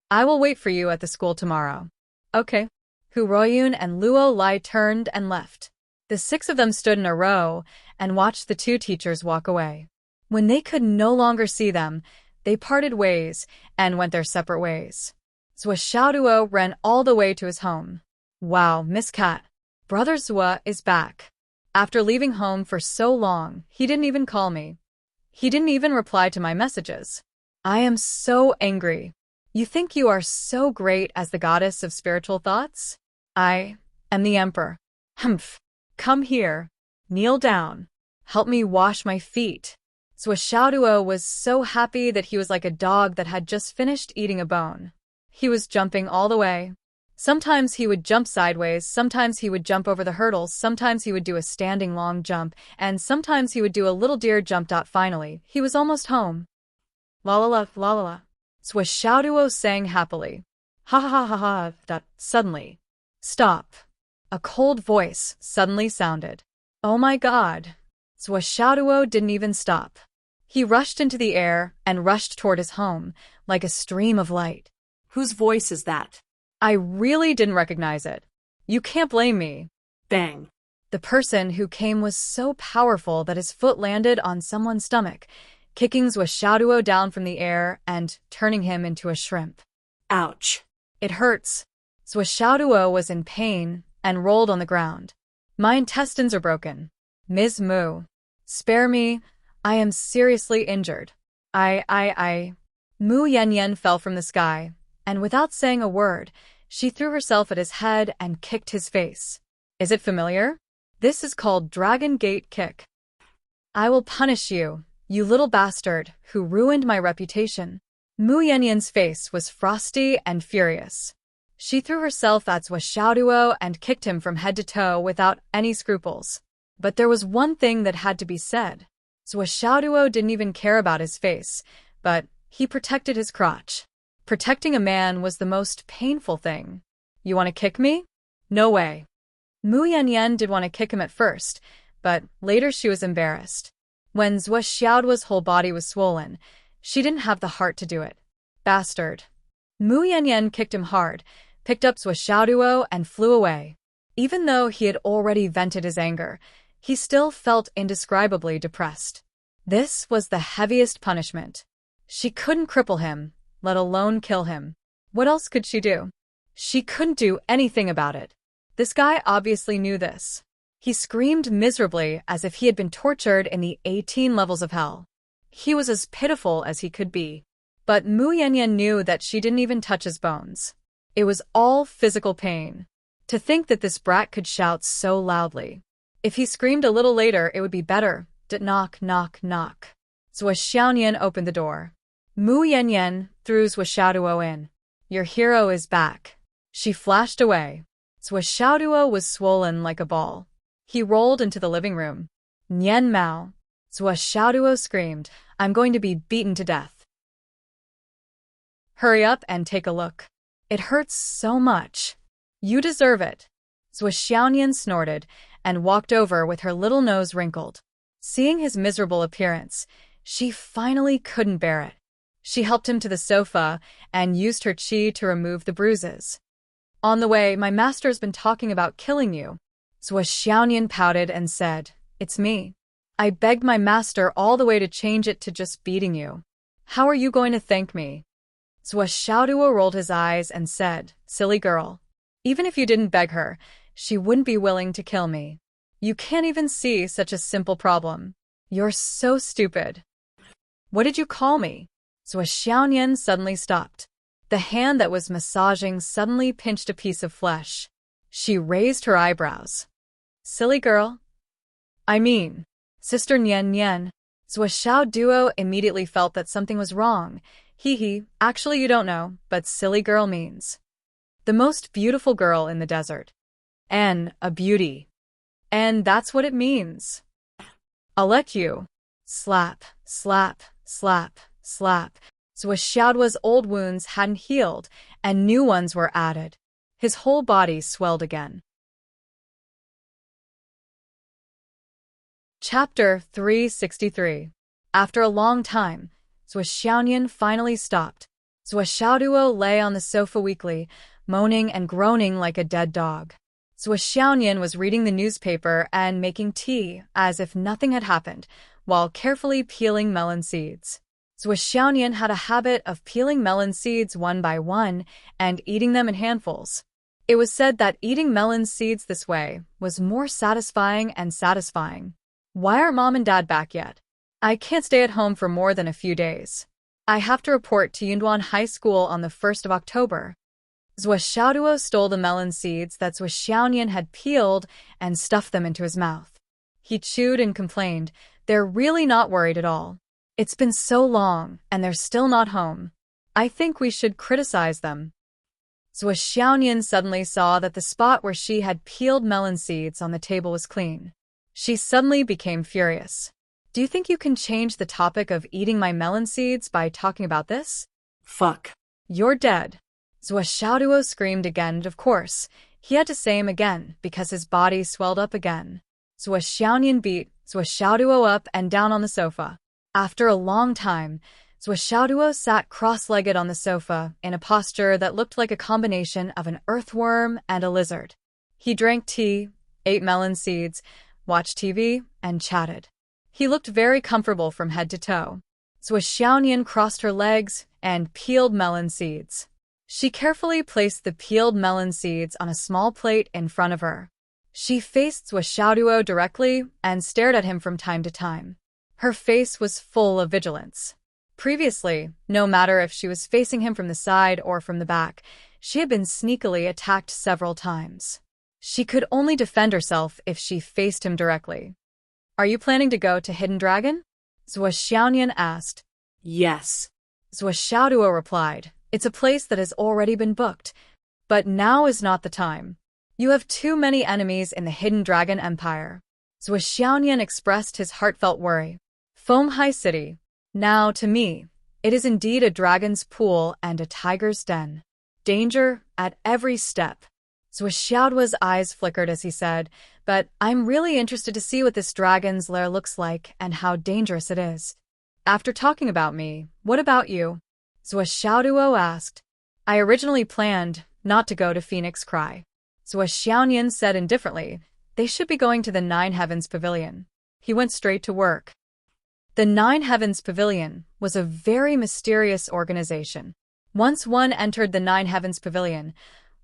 I will wait for you at the school tomorrow. Okay. Hu Ruoyun and Luo Lai turned and left. The 6 of them stood in a row and watched the 2 teachers walk away. When they could no longer see them, they parted ways and went their separate ways. Zhou Xiaoduo ran all the way to his home. Wow, Miss Cat. Brother Zhou is back. After leaving home for so long, he didn't even call me. He didn't even reply to my messages. I am so angry. You think you are so great as the goddess of spiritual thoughts? I am the emperor. Humph. Come here. Kneel down. Help me wash my feet. Zhou Xiaoduo was so happy that he was like a dog that had just finished eating a bone. He was jumping all the way. Sometimes he would jump sideways, sometimes he would jump over the hurdles, sometimes he would do a standing long jump, and sometimes he would do a little deer jump. Finally, he was almost home. La la la la la la. Zhou Xiaoduo sang happily. Ha ha ha ha ha. Suddenly. Stop. A cold voice suddenly sounded. Oh my god. Zhou Xiaoduo didn't even stop. He rushed into the air and rushed toward his home, like a stream of light. Whose voice is that? I really didn't recognize it. You can't blame me. Bang. The person who came was so powerful that his foot landed on someone's stomach, kicking Zhou Xiaoduo down from the air and turning him into a shrimp. Ouch. It hurts. Zhou Xiaoduo was in pain and rolled on the ground. My intestines are broken. Ms. Mu. Spare me. I am seriously injured. Mu Yanyan fell from the sky, and without saying a word, she threw herself at his head and kicked his face. Is it familiar? This is called Dragon Gate Kick. I will punish you, you little bastard who ruined my reputation. Mu Yanyan's face was frosty and furious. She threw herself at Zhou Xiaoduo and kicked him from head to toe without any scruples. But there was one thing that had to be said. Zhou Xiaoduo didn't even care about his face, but he protected his crotch. Protecting a man was the most painful thing. You want to kick me? No way. Mu Yanyan did want to kick him at first, but later she was embarrassed. When Zhou Xiaoduo's whole body was swollen, she didn't have the heart to do it. Bastard. Mu Yanyan kicked him hard, picked up Zhou Xiaoduo and flew away. Even though he had already vented his anger, he still felt indescribably depressed. This was the heaviest punishment. She couldn't cripple him, let alone kill him. What else could she do? She couldn't do anything about it. This guy obviously knew this. He screamed miserably as if he had been tortured in the 18 levels of hell. He was as pitiful as he could be. But Mu Yanyan knew that she didn't even touch his bones. It was all physical pain. To think that this brat could shout so loudly. If he screamed a little later, it would be better. Knock, knock, knock. Zhou Xiaoyan opened the door. Mu Yanyan threw Zhou Xiaoduo in. Your hero is back. She flashed away. Zhou Xiaoduo was swollen like a ball. He rolled into the living room. Nian Mao. Zhou Xiaoduo screamed, I'm going to be beaten to death. Hurry up and take a look. It hurts so much. You deserve it. Zhou Xiaoyan snorted and walked over with her little nose wrinkled. Seeing his miserable appearance, she finally couldn't bear it. She helped him to the sofa and used her qi to remove the bruises. On the way, my master's been talking about killing you. Zhou Xiaoyan pouted and said, It's me. I begged my master all the way to change it to just beating you. How are you going to thank me? Zhou Xiaoduo rolled his eyes and said, Silly girl. Even if you didn't beg her, she wouldn't be willing to kill me. You can't even see such a simple problem. You're so stupid. What did you call me? Zhou Xiaoyan suddenly stopped. The hand that was massaging suddenly pinched a piece of flesh. She raised her eyebrows. Silly girl? I mean, Sister Nian Nian. Zhou Xiaoduo immediately felt that something was wrong. Actually you don't know, but silly girl means the most beautiful girl in the desert. And a beauty. And that's what it means. I'll let you. Slap, slap, slap, slap. Zhou Xiaoduo's old wounds hadn't healed, and new ones were added. His whole body swelled again. Chapter 363. After a long time, Zhou Xiaoyan finally stopped. Zhou Xiaoduo lay on the sofa weakly, moaning and groaning like a dead dog. Zhou Xiaoyan was reading the newspaper and making tea as if nothing had happened, while carefully peeling melon seeds. Zhou Xiaoyan had a habit of peeling melon seeds one by one and eating them in handfuls. It was said that eating melon seeds this way was more satisfying and satisfying. Why aren't Mom and Dad back yet? I can't stay at home for more than a few days. I have to report to Yunduan High School on the 1st of October. Zhou Xiaoduo stole the melon seeds that Zhou Xiaoyan had peeled and stuffed them into his mouth. He chewed and complained, They're really not worried at all. It's been so long, and they're still not home. I think we should criticize them. Zhou Xiaoyan suddenly saw that the spot where she had peeled melon seeds on the table was clean. She suddenly became furious. Do you think you can change the topic of eating my melon seeds by talking about this? Fuck. You're dead. Zhou Xiaoduo screamed again, and of course, he had to say him again because his body swelled up again. Zhou Xiaoyan beat Zhou Xiaoduo up and down on the sofa. After a long time, Zhou Xiaoduo sat cross-legged on the sofa in a posture that looked like a combination of an earthworm and a lizard. He drank tea, ate melon seeds, watched TV, and chatted. He looked very comfortable from head to toe. Zhou Xiaoyan crossed her legs and peeled melon seeds. She carefully placed the peeled melon seeds on a small plate in front of her. She faced Zhou Xiaoduo directly and stared at him from time to time. Her face was full of vigilance. Previously, no matter if she was facing him from the side or from the back, she had been sneakily attacked several times. She could only defend herself if she faced him directly. Are you planning to go to Hidden Dragon? Zhou Xiaoyan asked. Yes. Zhou Xiaoduo replied, It's a place that has already been booked, but now is not the time. You have too many enemies in the Hidden Dragon Empire. Zhou Xiaoyan expressed his heartfelt worry. Foam High City. Now, to me, it is indeed a dragon's pool and a tiger's den. Danger at every step. Xiaoduo's eyes flickered as he said, "But I'm really interested to see what this dragon's lair looks like and how dangerous it is." "After talking about me, what about you?" Xiaoduo asked. "I originally planned not to go to Phoenix Cry." Xiaonian said indifferently, "They should be going to the Nine Heavens Pavilion." He went straight to work. The Nine Heavens Pavilion was a very mysterious organization. Once one entered the Nine Heavens Pavilion,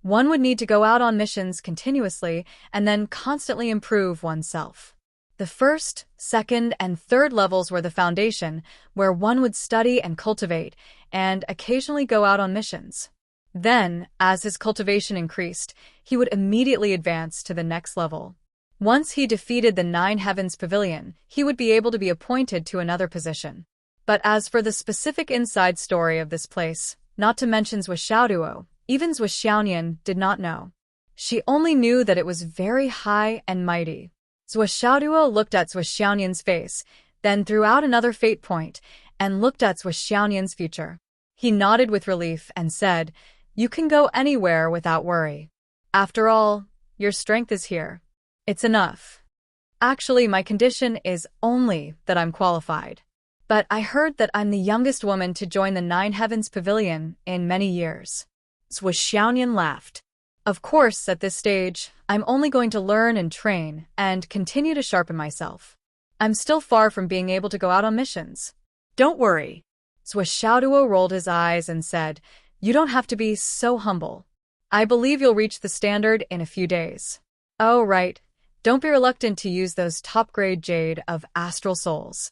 one would need to go out on missions continuously and then constantly improve oneself. The first, second, and third levels were the foundation, where one would study and cultivate, and occasionally go out on missions. Then, as his cultivation increased, he would immediately advance to the next level. Once he defeated the Nine Heavens Pavilion, he would be able to be appointed to another position. But as for the specific inside story of this place, not to mention Xiaoduo, even Xiaonian did not know. She only knew that it was very high and mighty. Xiaoduo looked at Xiaonian's face, then threw out another fate point, and looked at Xiaonian's future. He nodded with relief and said, "You can go anywhere without worry. After all, your strength is here. It's enough. Actually, my condition is only that I'm qualified. But I heard that I'm the youngest woman to join the Nine Heavens Pavilion in many years." Xiaonian laughed. "Of course, at this stage, I'm only going to learn and train and continue to sharpen myself. I'm still far from being able to go out on missions." Don't worry. Xiaoduo rolled his eyes and said, "You don't have to be so humble. I believe you'll reach the standard in a few days." "Oh, right. Don't be reluctant to use those top-grade jade of astral souls.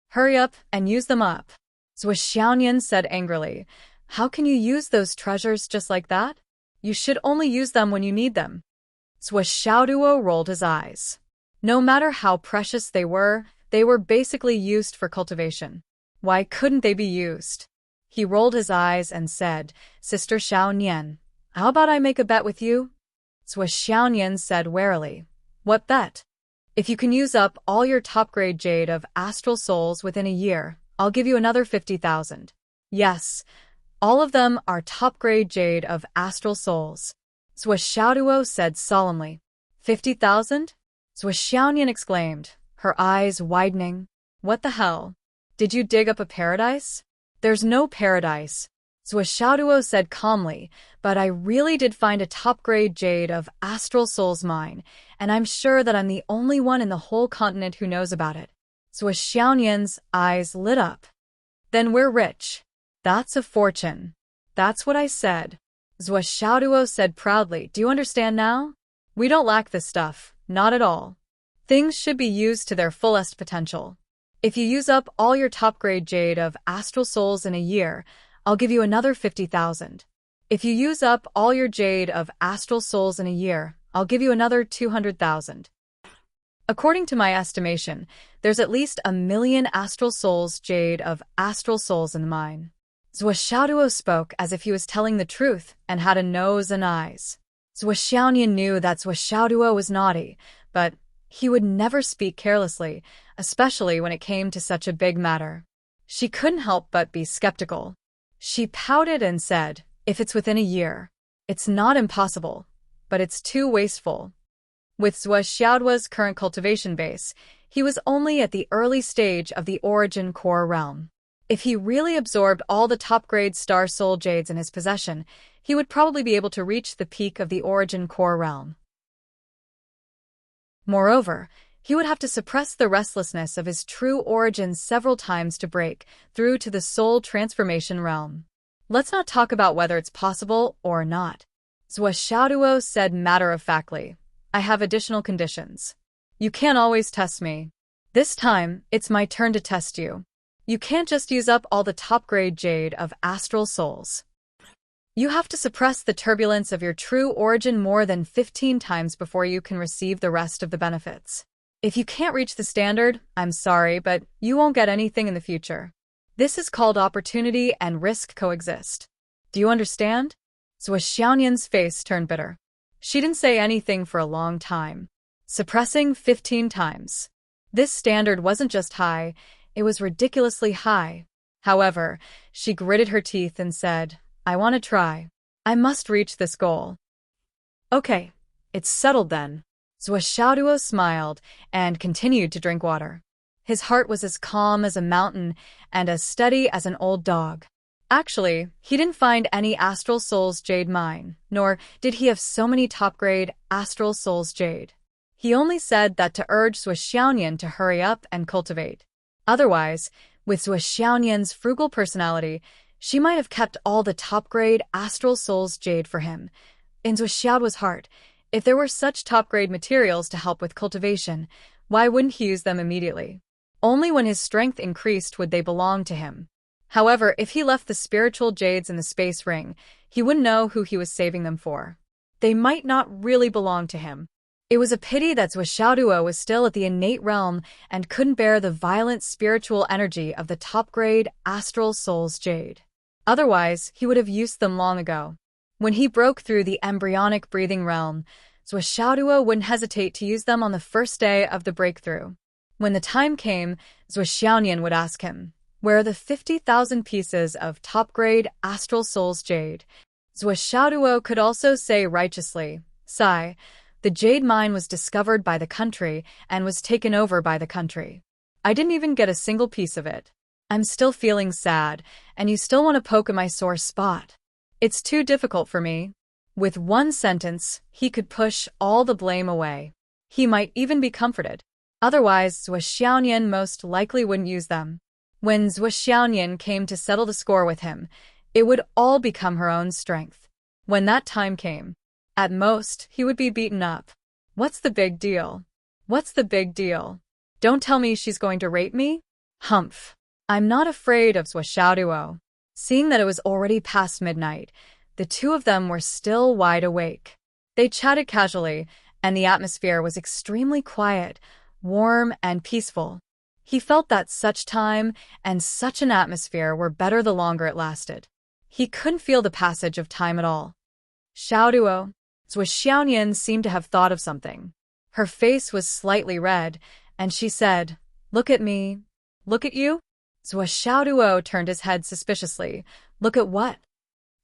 Hurry up and use them up." Xiaonian said angrily, "How can you use those treasures just like that? You should only use them when you need them." Xiaoduo rolled his eyes. No matter how precious they were basically used for cultivation. Why couldn't they be used? He rolled his eyes and said, "Sister Xiaonian, how about I make a bet with you?" Xiaonian said warily, "What bet?" "If you can use up all your top-grade jade of astral souls within a year, I'll give you another 50,000. Yes, all of them are top-grade jade of astral souls." Xiaoduo said solemnly. 50,000? Xiaonian exclaimed, her eyes widening. "What the hell? Did you dig up a paradise?" "There's no paradise," Xiaoduo said calmly, "but I really did find a top-grade jade of astral souls mine, and I'm sure that I'm the only one in the whole continent who knows about it." Xiaonian's eyes lit up. "Then we're rich. That's a fortune." "That's what I said," Xiaoduo said proudly. "Do you understand now? We don't lack this stuff, not at all. Things should be used to their fullest potential. If you use up all your top-grade jade of astral souls in a year, I'll give you another 50,000. If you use up all your jade of astral souls in a year, I'll give you another 200,000. According to my estimation, there's at least 1,000,000 astral souls jade of astral souls in the mine." Xiaoduo spoke as if he was telling the truth and had a nose and eyes. Xiaonian knew that Xiaoduo was naughty, but he would never speak carelessly, especially when it came to such a big matter. She couldn't help but be skeptical. She pouted and said, "If it's within a year, it's not impossible, but it's too wasteful." With Xiaoduo's current cultivation base, he was only at the early stage of the origin core realm. If he really absorbed all the top-grade star soul jades in his possession, he would probably be able to reach the peak of the origin core realm. Moreover, he would have to suppress the restlessness of his true origin several times to break through to the soul transformation realm. "Let's not talk about whether it's possible or not," Xiaoduo said matter-of-factly. "I have additional conditions. You can't always test me. This time, it's my turn to test you. You can't just use up all the top-grade jade of astral souls. You have to suppress the turbulence of your true origin more than 15 times before you can receive the rest of the benefits. If you can't reach the standard, I'm sorry, but you won't get anything in the future. This is called opportunity and risk coexist. Do you understand?" Xiaonian's face turned bitter. She didn't say anything for a long time. Suppressing 15 times. This standard wasn't just high, it was ridiculously high. However, she gritted her teeth and said, "I want to try. I must reach this goal. Okay, it's settled then. Xiaoduo smiled and continued to drink water. His heart was as calm as a mountain and as steady as an old dog. Actually, he didn't find any Astral Souls Jade mine, nor did he have so many top-grade Astral Souls Jade. He only said that to urge Zhuo Xiaonian to hurry up and cultivate. Otherwise, with Zhuo Xiaonian's frugal personality, she might have kept all the top-grade Astral Souls Jade for him. In Zhuo Xiaoduo's heart, if there were such top-grade materials to help with cultivation, why wouldn't he use them immediately? Only when his strength increased would they belong to him. However, if he left the spiritual jades in the space ring, he wouldn't know who he was saving them for. They might not really belong to him. It was a pity that Zhuo Xiaoduo was still at the innate realm and couldn't bear the violent spiritual energy of the top-grade Astral Souls Jade. Otherwise, he would have used them long ago. When he broke through the embryonic breathing realm, Zhuo Xiaoduo wouldn't hesitate to use them on the first day of the breakthrough. When the time came, Zhuo Xiaonian would ask him, "Where are the 50,000 pieces of top-grade Astral Souls Jade?" Zhuo Xiaoduo could also say righteously, "Sigh, the jade mine was discovered by the country and was taken over by the country. I didn't even get a single piece of it. I'm still feeling sad, and you still want to poke at my sore spot. It's too difficult for me." With one sentence, he could push all the blame away. He might even be comforted. Otherwise, Zhuo Xiaonian most likely wouldn't use them. When Zhuo Xiaonian came to settle the score with him, it would all become her own strength. When that time came, at most, he would be beaten up. What's the big deal? What's the big deal? Don't tell me she's going to rape me? Humph. I'm not afraid of Zhuo Xiaoduo. Seeing that it was already past midnight, the two of them were still wide awake. They chatted casually, and the atmosphere was extremely quiet, warm, and peaceful. He felt that such time and such an atmosphere were better the longer it lasted. He couldn't feel the passage of time at all. Xiaoduo. Zhuo Xiaonian seemed to have thought of something. Her face was slightly red, and she said, "Look at me." "Look at you?" Zhuo Xiaoduo turned his head suspiciously. "Look at what?"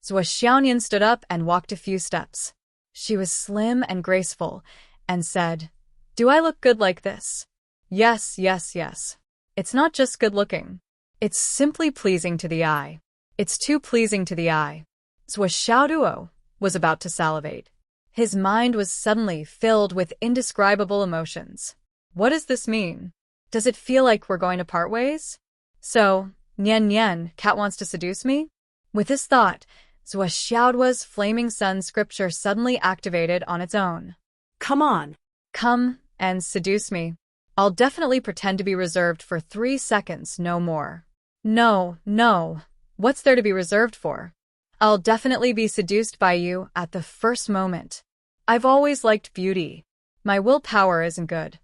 Zhuo Xiaonian stood up and walked a few steps. She was slim and graceful, and said, "Do I look good like this?" "Yes, yes, yes. It's not just good looking. It's simply pleasing to the eye. It's too pleasing to the eye." Zhuo Xiaoduo was about to salivate. His mind was suddenly filled with indescribable emotions. What does this mean? Does it feel like we're going to part ways? So, Nian Nian, Cat wants to seduce me? With this thought, Zhuo Xiaoduo's flaming sun scripture suddenly activated on its own. Come on. Come and seduce me. I'll definitely pretend to be reserved for 3 seconds, no more. No, no. What's there to be reserved for? I'll definitely be seduced by you at the first moment. I've always liked beauty. My willpower isn't good.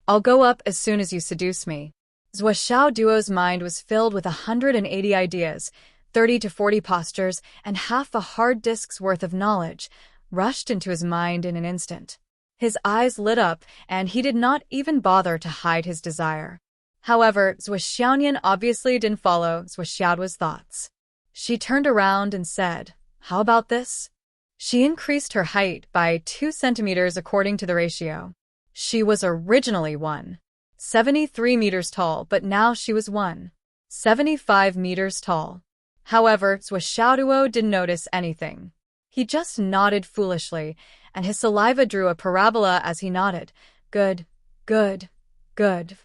I'll go up as soon as you seduce me. Zhuo Xiaoduo's mind was filled with 180 ideas, 30 to 40 postures, and half a hard disk's worth of knowledge rushed into his mind in an instant. His eyes lit up, and he did not even bother to hide his desire. However, Zhuo Xiaonian obviously didn't follow Zhuo Xiaoduo's thoughts. She turned around and said, "How about this?" She increased her height by 2 centimeters according to the ratio. She was originally 1.73 meters tall, but now she was 1.75 meters tall. However, Zhuo Xiaoduo didn't notice anything. He just nodded foolishly, and his saliva drew a parabola as he nodded. Good, good, good.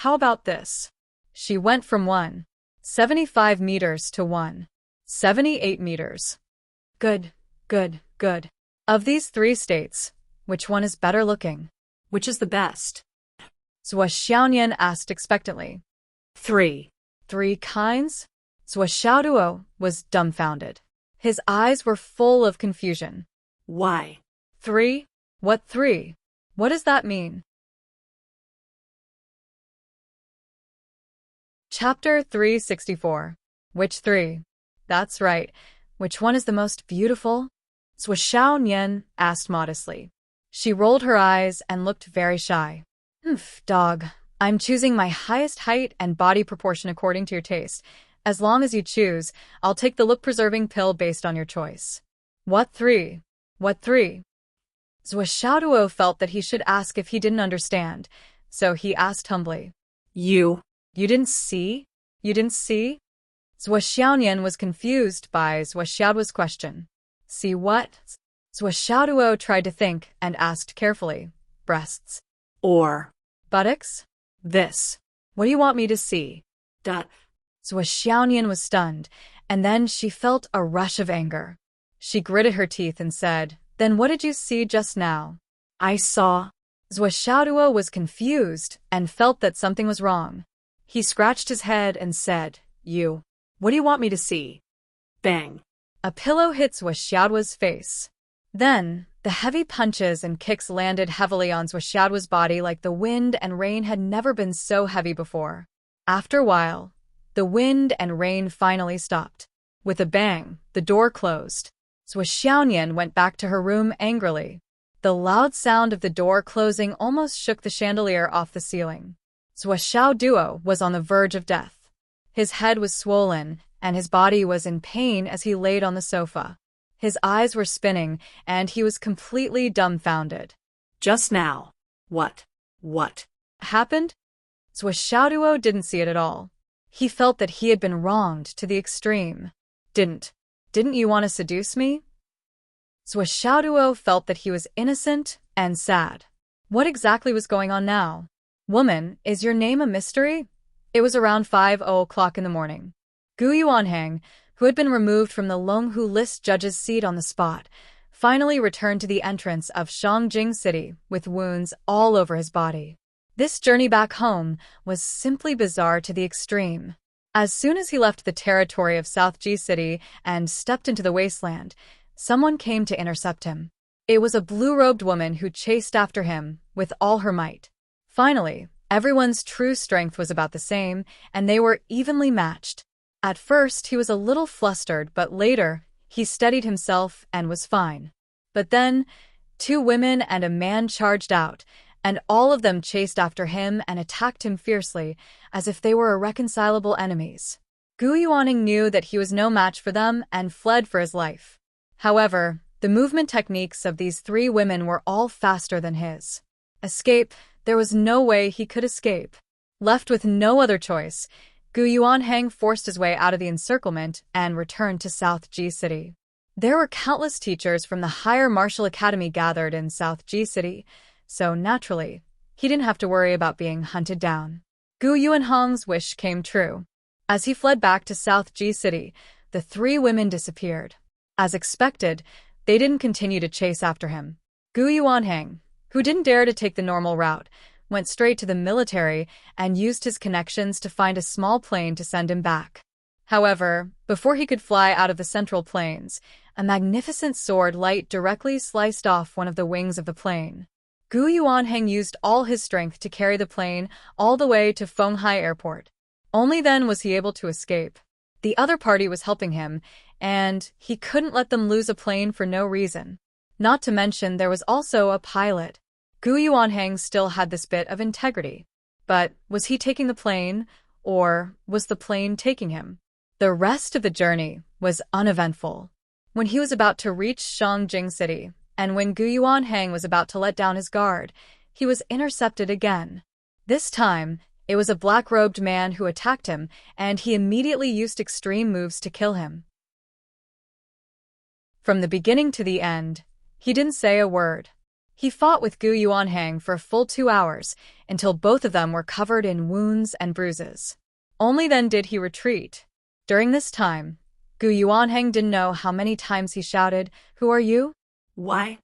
How about this? She went from 1.75 meters to 1.78 meters. Good, good, good. Of these 3 states, which one is better looking? Which is the best? Zhuo Xiaonian asked expectantly. 3. 3 kinds? Zhuo Xiaoduo was dumbfounded. His eyes were full of confusion. Why? 3? What 3? What does that mean? Chapter 364. Which 3? That's right. Which one is the most beautiful? Zhuo Xiaonian asked modestly. She rolled her eyes and looked very shy. Dog. I'm choosing my highest height and body proportion according to your taste. As long as you choose, I'll take the look-preserving pill based on your choice. What 3? What 3? Xiaoduo felt that he should ask if he didn't understand, so he asked humbly. You didn't see? You didn't see? Xiaonian was confused by Xiaoduo's question. See what? Xiaoduo tried to think and asked carefully. Breasts. or Buttocks? this. What do you want me to see? Dot. Xiaonian was stunned, and then she felt a rush of anger. She gritted her teeth and said, Then what did you see just now? I saw. Xiaoduo was confused and felt that something was wrong. He scratched his head and said, What do you want me to see? Bang. A pillow hit Xiaoduo's face. Then, the heavy punches and kicks landed heavily on Xiaoduo's body like the wind and rain had never been so heavy before. After a while, the wind and rain finally stopped. With a bang, the door closed. Xiaonian went back to her room angrily. The loud sound of the door closing almost shook the chandelier off the ceiling. Xiaoduo was on the verge of death. His head was swollen, and his body was in pain as he laid on the sofa. His eyes were spinning, and he was completely dumbfounded. Just now. What Happened? Xiaoduo didn't see it at all. He felt that he had been wronged to the extreme. Didn't you want to seduce me? Xiaoduo felt that he was innocent and sad. What exactly was going on now? Woman, is your name a mystery? It was around 5:00 in the morning. Gu Yuanhang, who had been removed from the Longhu list judge's seat on the spot, finally returned to the entrance of Shangjing City with wounds all over his body. This journey back home was simply bizarre to the extreme. As soon as he left the territory of South Ji City and stepped into the wasteland, someone came to intercept him. It was a blue-robed woman who chased after him with all her might. Finally, everyone's true strength was about the same, and they were evenly matched. At first, he was a little flustered, but later, he steadied himself and was fine. But then, 2 women and a man charged out, and all of them chased after him and attacked him fiercely, as if they were irreconcilable enemies. Gu Yuanheng knew that he was no match for them and fled for his life. However, the movement techniques of these 3 women were all faster than his. Escape? There was no way he could escape. Left with no other choice, Gu Yuanheng forced his way out of the encirclement and returned to South Ji City. There were countless teachers from the higher martial academy gathered in South Ji City, so naturally, he didn't have to worry about being hunted down. Gu Yuanheng's wish came true. As he fled back to South Ji City, the 3 women disappeared. As expected, they didn't continue to chase after him. Gu Yuanheng, who didn't dare to take the normal route, went straight to the military and used his connections to find a small plane to send him back. However, before he could fly out of the central plains, a magnificent sword light directly sliced off one of the wings of the plane. Gu Yuanheng used all his strength to carry the plane all the way to Fenghai Airport. Only then was he able to escape. The other party was helping him, and he couldn't let them lose a plane for no reason. Not to mention there was also a pilot. Gu Yuanheng still had this bit of integrity. But was he taking the plane, or was the plane taking him? The rest of the journey was uneventful. When he was about to reach Shangjing City, and when Gu Yuanheng was about to let down his guard, he was intercepted again. This time, it was a black-robed man who attacked him, and he immediately used extreme moves to kill him. From the beginning to the end, he didn't say a word. He fought with Gu Yuanheng for a full 2 hours, until both of them were covered in wounds and bruises. Only then did he retreat. During this time, Gu Yuanheng didn't know how many times he shouted, "Who are you?" Why?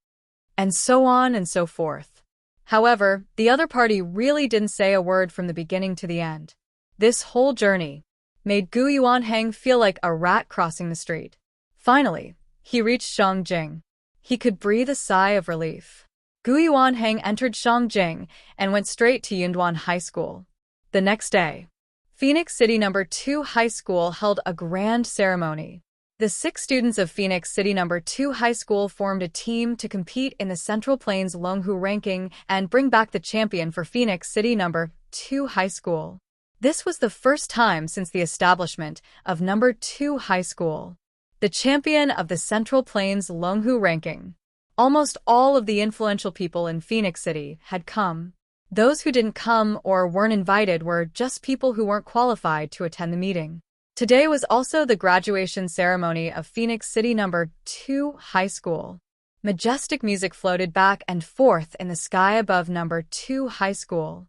And so on and so forth. However, the other party really didn't say a word from the beginning to the end. This whole journey made Gu Yuanheng feel like a rat crossing the street. Finally, he reached Shangjing. He could breathe a sigh of relief. Gu Yuanheng entered Shangjing and went straight to Yunduan High School. The next day, Phoenix City No. 2 High School held a grand ceremony. The 6 students of Phoenix City No. 2 High School formed a team to compete in the Central Plains Longhu ranking and bring back the champion for Phoenix City No. 2 High School. This was the first time since the establishment of number 2 high school, the champion of the Central Plains Longhu ranking. Almost all of the influential people in Phoenix City had come. Those who didn't come or weren't invited were just people who weren't qualified to attend the meeting. Today was also the graduation ceremony of Phoenix City number 2 high school. Majestic music floated back and forth in the sky above number 2 high school.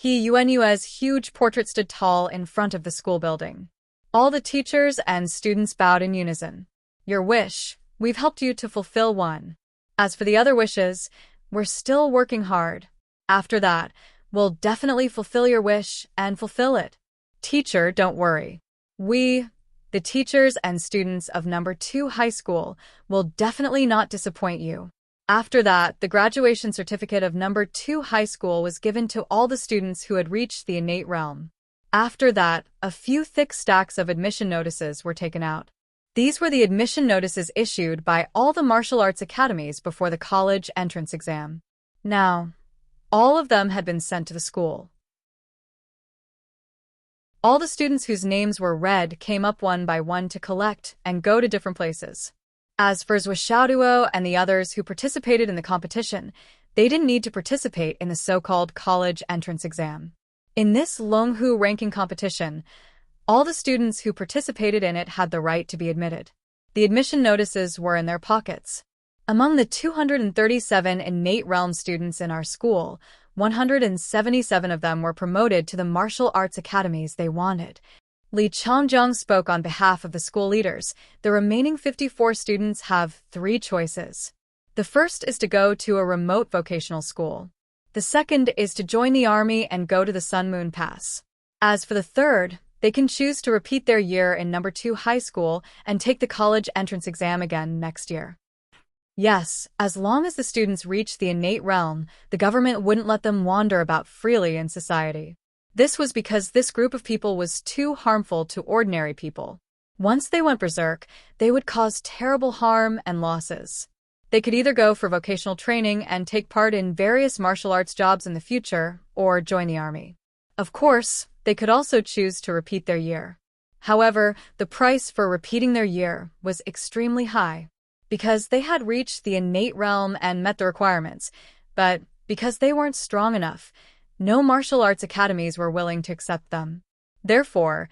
Yuenu's huge portrait stood tall in front of the school building. All the teachers and students bowed in unison. Your wish, we've helped you to fulfill one. As for the other wishes, we're still working hard. After that, we'll definitely fulfill your wish and fulfill it. Teacher, don't worry. We, the teachers and students of number 2 high school, will definitely not disappoint you. After that, the graduation certificate of number 2 high school was given to all the students who had reached the innate realm. After that, a few thick stacks of admission notices were taken out. These were the admission notices issued by all the martial arts academies before the college entrance exam. Now, all of them had been sent to the school. All the students whose names were read came up one by one to collect and go to different places. As for Zhuo and the others who participated in the competition, they didn't need to participate in the so-called college entrance exam. In this Longhu ranking competition, all the students who participated in it had the right to be admitted. The admission notices were in their pockets. Among the 237 innate realm students in our school, 177 of them were promoted to the martial arts academies they wanted. Li Changjiang spoke on behalf of the school leaders. The remaining 54 students have 3 choices. The first is to go to a remote vocational school. The second is to join the army and go to the Sun Moon Pass. As for the third, they can choose to repeat their year in number 2 high school and take the college entrance exam again next year. Yes, as long as the students reach the innate realm, the government wouldn't let them wander about freely in society. This was because this group of people was too harmful to ordinary people. Once they went berserk, they would cause terrible harm and losses. They could either go for vocational training and take part in various martial arts jobs in the future, or join the army. Of course, they could also choose to repeat their year. However, the price for repeating their year was extremely high. Because they had reached the innate realm and met the requirements, but because they weren't strong enough, no martial arts academies were willing to accept them. Therefore,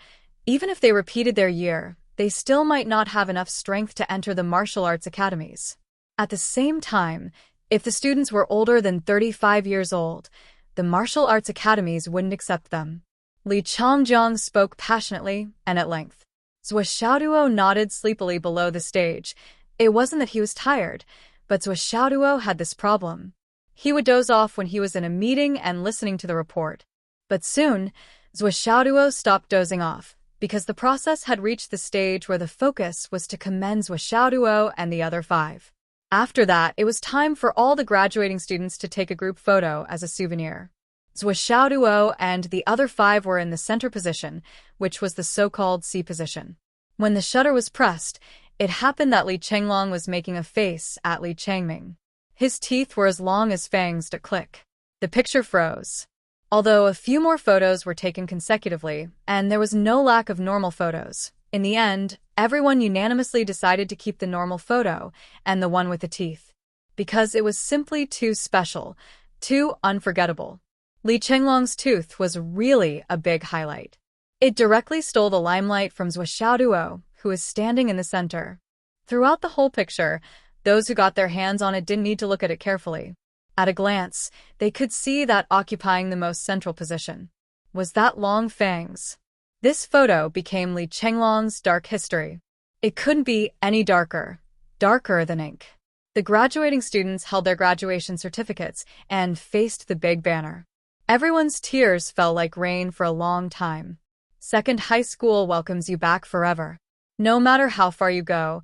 even if they repeated their year, they still might not have enough strength to enter the martial arts academies. At the same time, if the students were older than 35 years old, the martial arts academies wouldn't accept them. Li Changjiang spoke passionately and at length. Zhuo Xiaoduo nodded sleepily below the stage. It wasn't that he was tired, but Zhuo Xiaoduo had this problem. He would doze off when he was in a meeting and listening to the report. But soon, Zhuo Xiaoduo stopped dozing off, because the process had reached the stage where the focus was to commend Zhuo Xiaoduo and the other 5. After that, it was time for all the graduating students to take a group photo as a souvenir. Zhuo Xiaoduo and the other 5 were in the center position, which was the so-called C position. When the shutter was pressed, it happened that Li Chenglong was making a face at Li Changming. His teeth were as long as fangs to click. The picture froze. Although a few more photos were taken consecutively, and there was no lack of normal photos, in the end, everyone unanimously decided to keep the normal photo and the one with the teeth. Because it was simply too special, too unforgettable. Li Chenglong's tooth was really a big highlight. It directly stole the limelight from Zhuo Xiaoduo, who was standing in the center. Throughout the whole picture, those who got their hands on it didn't need to look at it carefully. At a glance, they could see that occupying the most central position was that long fangs. This photo became Li Chenglong's dark history. It couldn't be any darker than ink. The graduating students held their graduation certificates and faced the big banner. Everyone's tears fell like rain for a long time. Second high school welcomes you back forever. No matter how far you go,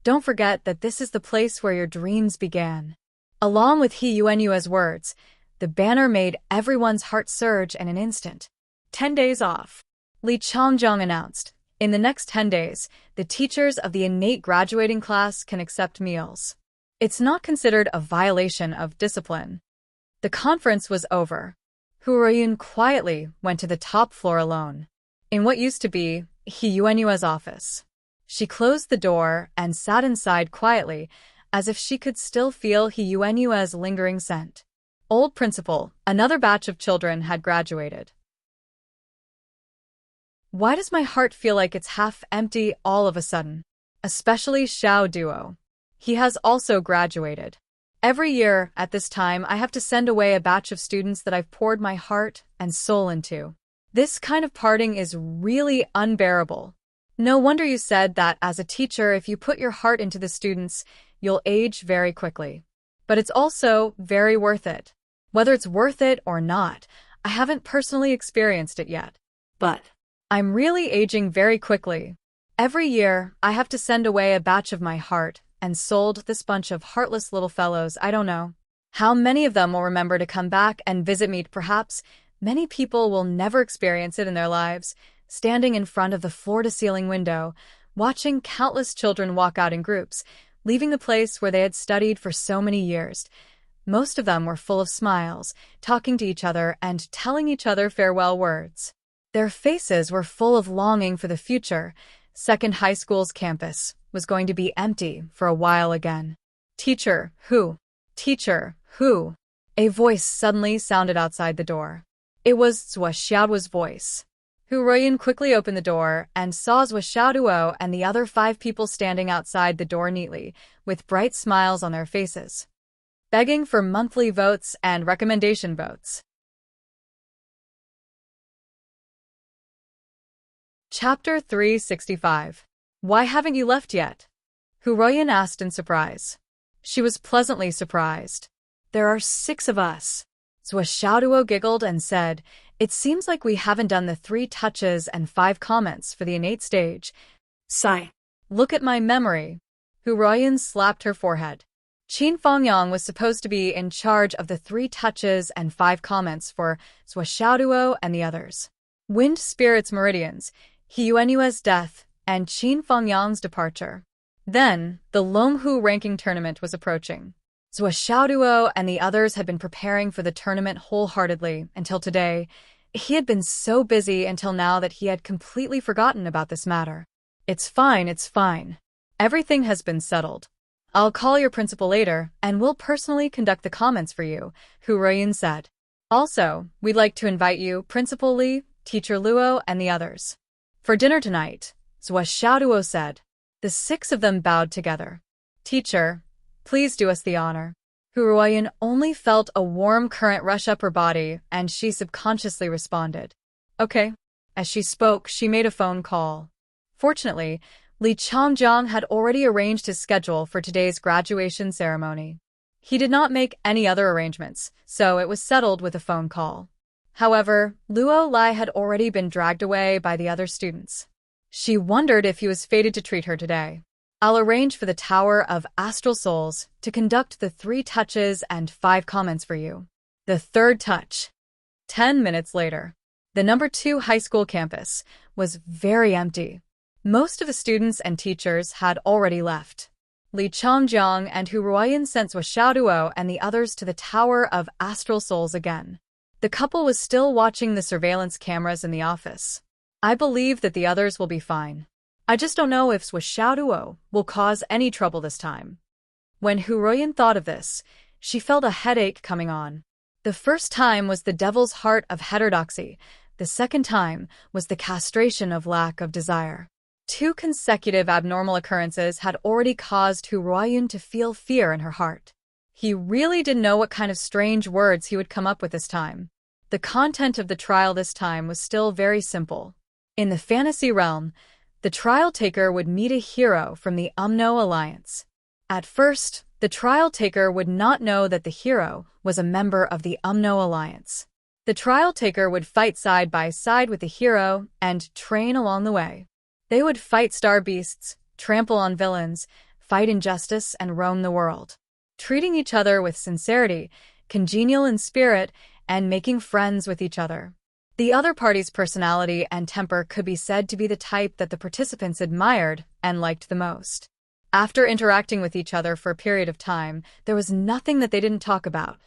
don't forget that this is the place where your dreams began. Along with He Yuenu's words, the banner made everyone's heart surge in an instant. 10 days off. Li Changjiang announced. In the next 10 days, the teachers of the innate graduating class can accept meals. It's not considered a violation of discipline. The conference was over. Huroyun quietly went to the top floor alone, in what used to be Hyuenua's office. She closed the door and sat inside quietly, as if she could still feel Hyuenua's lingering scent. Old principal, another batch of children had graduated. Why does my heart feel like it's half empty all of a sudden? Especially Xiao Duo. He has also graduated. Every year, at this time, I have to send away a batch of students that I've poured my heart and soul into. This kind of parting is really unbearable. No wonder you said that as a teacher, if you put your heart into the students, you'll age very quickly. But it's also very worth it. Whether it's worth it or not, I haven't personally experienced it yet. But I'm really aging very quickly. Every year, I have to send away a batch of my heart and sold this bunch of heartless little fellows. I don't know how many of them will remember to come back and visit me. Perhaps many people will never experience it in their lives, standing in front of the floor-to-ceiling window, watching countless children walk out in groups, leaving the place where they had studied for so many years. Most of them were full of smiles, talking to each other and telling each other farewell words. Their faces were full of longing for the future. Second high school's campus was going to be empty for a while again. Teacher, who? Teacher, who? A voice suddenly sounded outside the door. It was Zhua Xiaoduo's voice. Huroyun quickly opened the door and saw Zhua Xiaoduo and the other 5 people standing outside the door neatly, with bright smiles on their faces, begging for monthly votes and recommendation votes. Chapter 365. Why haven't you left yet? Huroyun asked in surprise. She was pleasantly surprised. There are 6 of us. Zhua Xiaoduo giggled and said, it seems like we haven't done the 3 touches and 5 comments for the innate stage. Sigh. Look at my memory. Huroyun slapped her forehead. Qin Fengyang was supposed to be in charge of the 3 touches and 5 comments for Zhua Xiaoduo and the others. Wind Spirit's meridians, Hyuenua's death, and Qin Fengyang's departure. Then, the Longhu ranking tournament was approaching. Zhua Xiaoduo and the others had been preparing for the tournament wholeheartedly until today. He had been so busy until now that he had completely forgotten about this matter. It's fine, it's fine. Everything has been settled. I'll call your principal later, and we'll personally conduct the comments for you, Huroyun said. Also, we'd like to invite you, Principal Li, Teacher Luo, and the others, for dinner tonight, Zhua Xiaoduo said. The 6 of them bowed together. Teacher, please do us the honor. Huroyun only felt a warm current rush up her body, and she subconsciously responded. Okay. As she spoke, she made a phone call. Fortunately, Li Changjiang had already arranged his schedule for today's graduation ceremony. He did not make any other arrangements, so it was settled with a phone call. However, Luo Lai had already been dragged away by the other students. She wondered if he was fated to treat her today. I'll arrange for the Tower of Astral Souls to conduct the 3 touches and 5 comments for you. The 3rd touch. 10 minutes later. The number 2 high school campus was very empty. Most of the students and teachers had already left. Li Changjiang and Huroyun sent Zhua Xiaoduo and the others to the Tower of Astral Souls again. The couple was still watching the surveillance cameras in the office. I believe that the others will be fine. I just don't know if Zhua Xiaoduo will cause any trouble this time. When Huroyun thought of this, she felt a headache coming on. The first time was the devil's heart of heterodoxy. The second time was the castration of lack of desire. 2 consecutive abnormal occurrences had already caused Huroyun to feel fear in her heart. He really didn't know what kind of strange words he would come up with this time. The content of the trial this time was still very simple. In the fantasy realm, the trial taker would meet a hero from the Umno Alliance. At first, the trial taker would not know that the hero was a member of the Umno Alliance. The trial taker would fight side by side with the hero and train along the way. They would fight star beasts, trample on villains, fight injustice, and roam the world, treating each other with sincerity, congenial in spirit, and making friends with each other. The other party's personality and temper could be said to be the type that the participants admired and liked the most. After interacting with each other for a period of time, there was nothing that they didn't talk about.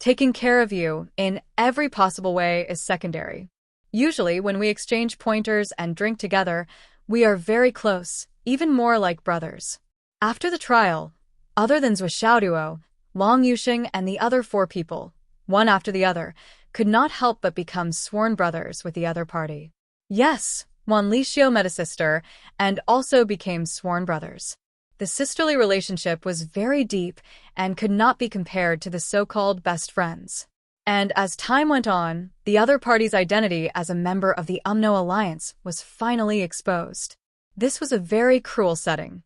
Taking care of you in every possible way is secondary. Usually, when we exchange pointers and drink together, we are very close, even more like brothers. After the trial, other than Zhuo, Long Yusheng and the other 4 people, one after the other, could not help but become sworn brothers with the other party. Yes, Wan Lixio met a sister and also became sworn brothers. The sisterly relationship was very deep and could not be compared to the so-called best friends. And as time went on, the other party's identity as a member of the UMNO alliance was finally exposed. This was a very cruel setting.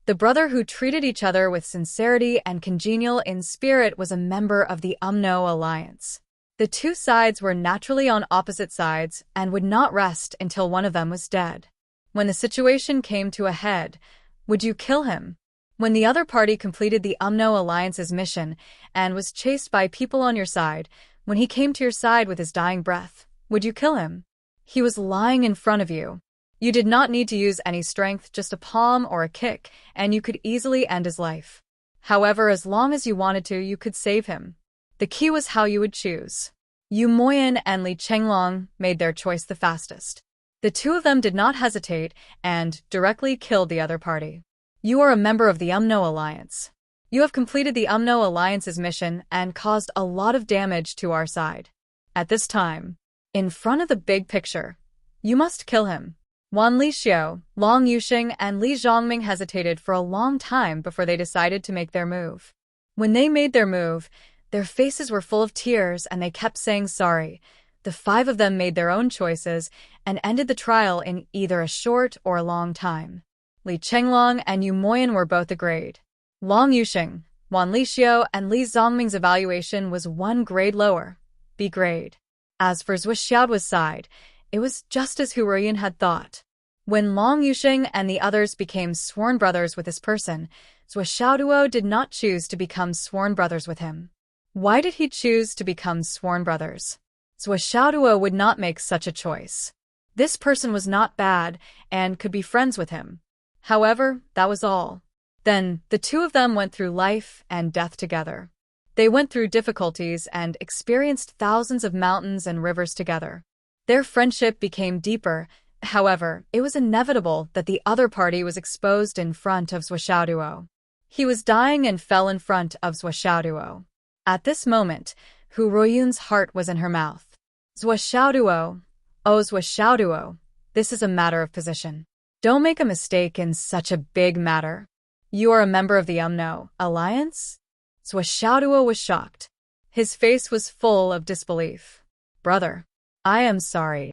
The brother who treated each other with sincerity and congenial in spirit was a member of the UMNO alliance. The 2 sides were naturally on opposite sides and would not rest until one of them was dead. When the situation came to a head, would you kill him? When the other party completed the UMNO alliance's mission and was chased by people on your side, when he came to your side with his dying breath, would you kill him? He was lying in front of you. You did not need to use any strength, just a palm or a kick, and you could easily end his life. However, as long as you wanted to, you could save him. The key was how you would choose. Yu Moyan and Li Chenglong made their choice the fastest. The 2 of them did not hesitate and directly killed the other party. You are a member of the UMNO alliance. You have completed the UMNO alliance's mission and caused a lot of damage to our side. At this time, in front of the big picture, you must kill him. Wan Lixio, Long Yusheng, and Li Zhongming hesitated for a long time before they decided to make their move. When they made their move, their faces were full of tears and they kept saying sorry. The 5 of them made their own choices and ended the trial in either a short or a long time. Li Chenglong and Yu Moyan were both a grade. Long Yusheng, Wan Lixio, and Li Zhongming's evaluation was 1 grade lower, B grade. As for Zhuo Xiaoduo's side, it was just as Hu Ruyin had thought. When Long Yusheng and the others became sworn brothers with this person, Zhuo Xiaoduo did not choose to become sworn brothers with him. Why did he choose to become sworn brothers? Zhuo Xiaoduo would not make such a choice. This person was not bad and could be friends with him. However, that was all. Then, the 2 of them went through life and death together. They went through difficulties and experienced thousands of mountains and rivers together. Their friendship became deeper. However, it was inevitable that the other party was exposed in front of Zhuo Xiaoduo. He was dying and fell in front of Zhuo Xiaoduo. At this moment, Hu Ruiyun's heart was in her mouth. Zhuo Xiaoduo, oh Zhuo Xiaoduo, this is a matter of position. Don't make a mistake in such a big matter. You are a member of the UMNO alliance? Zhuo Xiaoduo was shocked. His face was full of disbelief. Brother, I am sorry.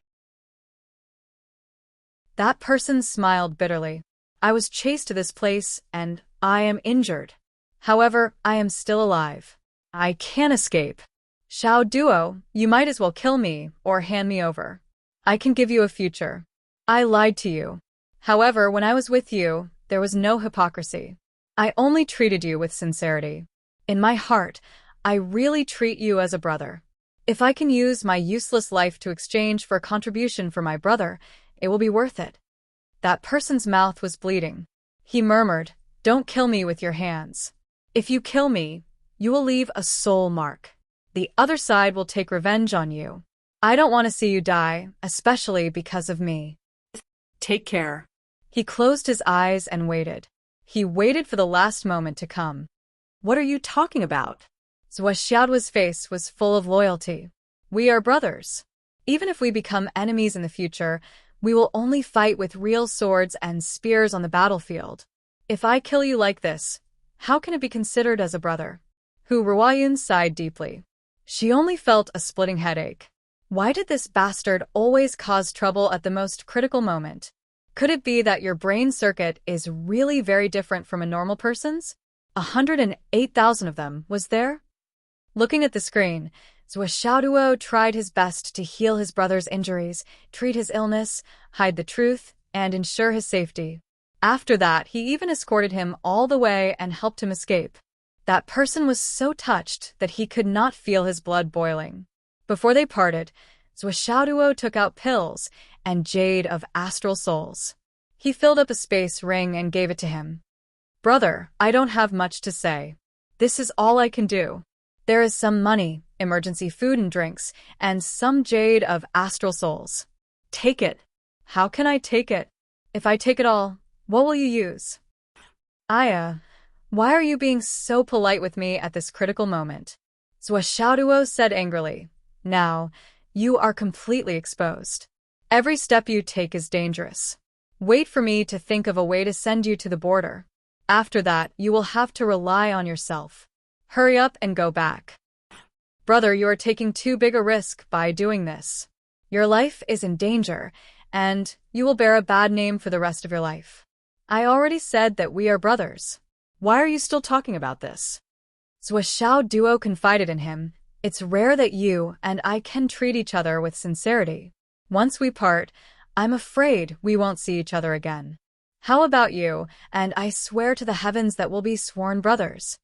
That person smiled bitterly. I was chased to this place and I am injured. However, I am still alive. I can't escape. Xiao Duo, you might as well kill me or hand me over. I can give you a future. I lied to you. However, when I was with you, there was no hypocrisy. I only treated you with sincerity. In my heart, I really treat you as a brother. If I can use my useless life to exchange for a contribution for my brother, it will be worth it. That person's mouth was bleeding. He murmured, "Don't kill me with your hands. If you kill me, you will leave a soul mark. The other side will take revenge on you. I don't want to see you die, especially because of me. Take care." He closed his eyes and waited. He waited for the last moment to come. What are you talking about? Zhuo Xiaoduo's face was full of loyalty. We are brothers. Even if we become enemies in the future, we will only fight with real swords and spears on the battlefield. If I kill you like this, how can it be considered as a brother? Hu Ruiyun sighed deeply. She only felt a splitting headache. Why did this bastard always cause trouble at the most critical moment? Could it be that your brain circuit is really very different from a normal person's? 108,000 of them, was there? Looking at the screen, Zhuo Xiaoduo tried his best to heal his brother's injuries, treat his illness, hide the truth, and ensure his safety. After that, he even escorted him all the way and helped him escape. That person was so touched that he could not feel his blood boiling. Before they parted, Zhuo Xiaoduo took out pills and jade of astral souls. He filled up a space ring and gave it to him. Brother, I don't have much to say. This is all I can do. There is some money, emergency food and drinks, and some jade of astral souls. Take it. How can I take it? If I take it all, what will you use? Aya, why are you being so polite with me at this critical moment? Zuashauduo said angrily. Now, you are completely exposed. Every step you take is dangerous. Wait for me to think of a way to send you to the border. After that, you will have to rely on yourself. Hurry up and go back. Brother, you are taking too big a risk by doing this. Your life is in danger, and you will bear a bad name for the rest of your life. I already said that we are brothers. Why are you still talking about this? Zuashauduo confided in him. It's rare that you and I can treat each other with sincerity. Once we part, I'm afraid we won't see each other again. How about you, and I swear to the heavens that we'll be sworn brothers.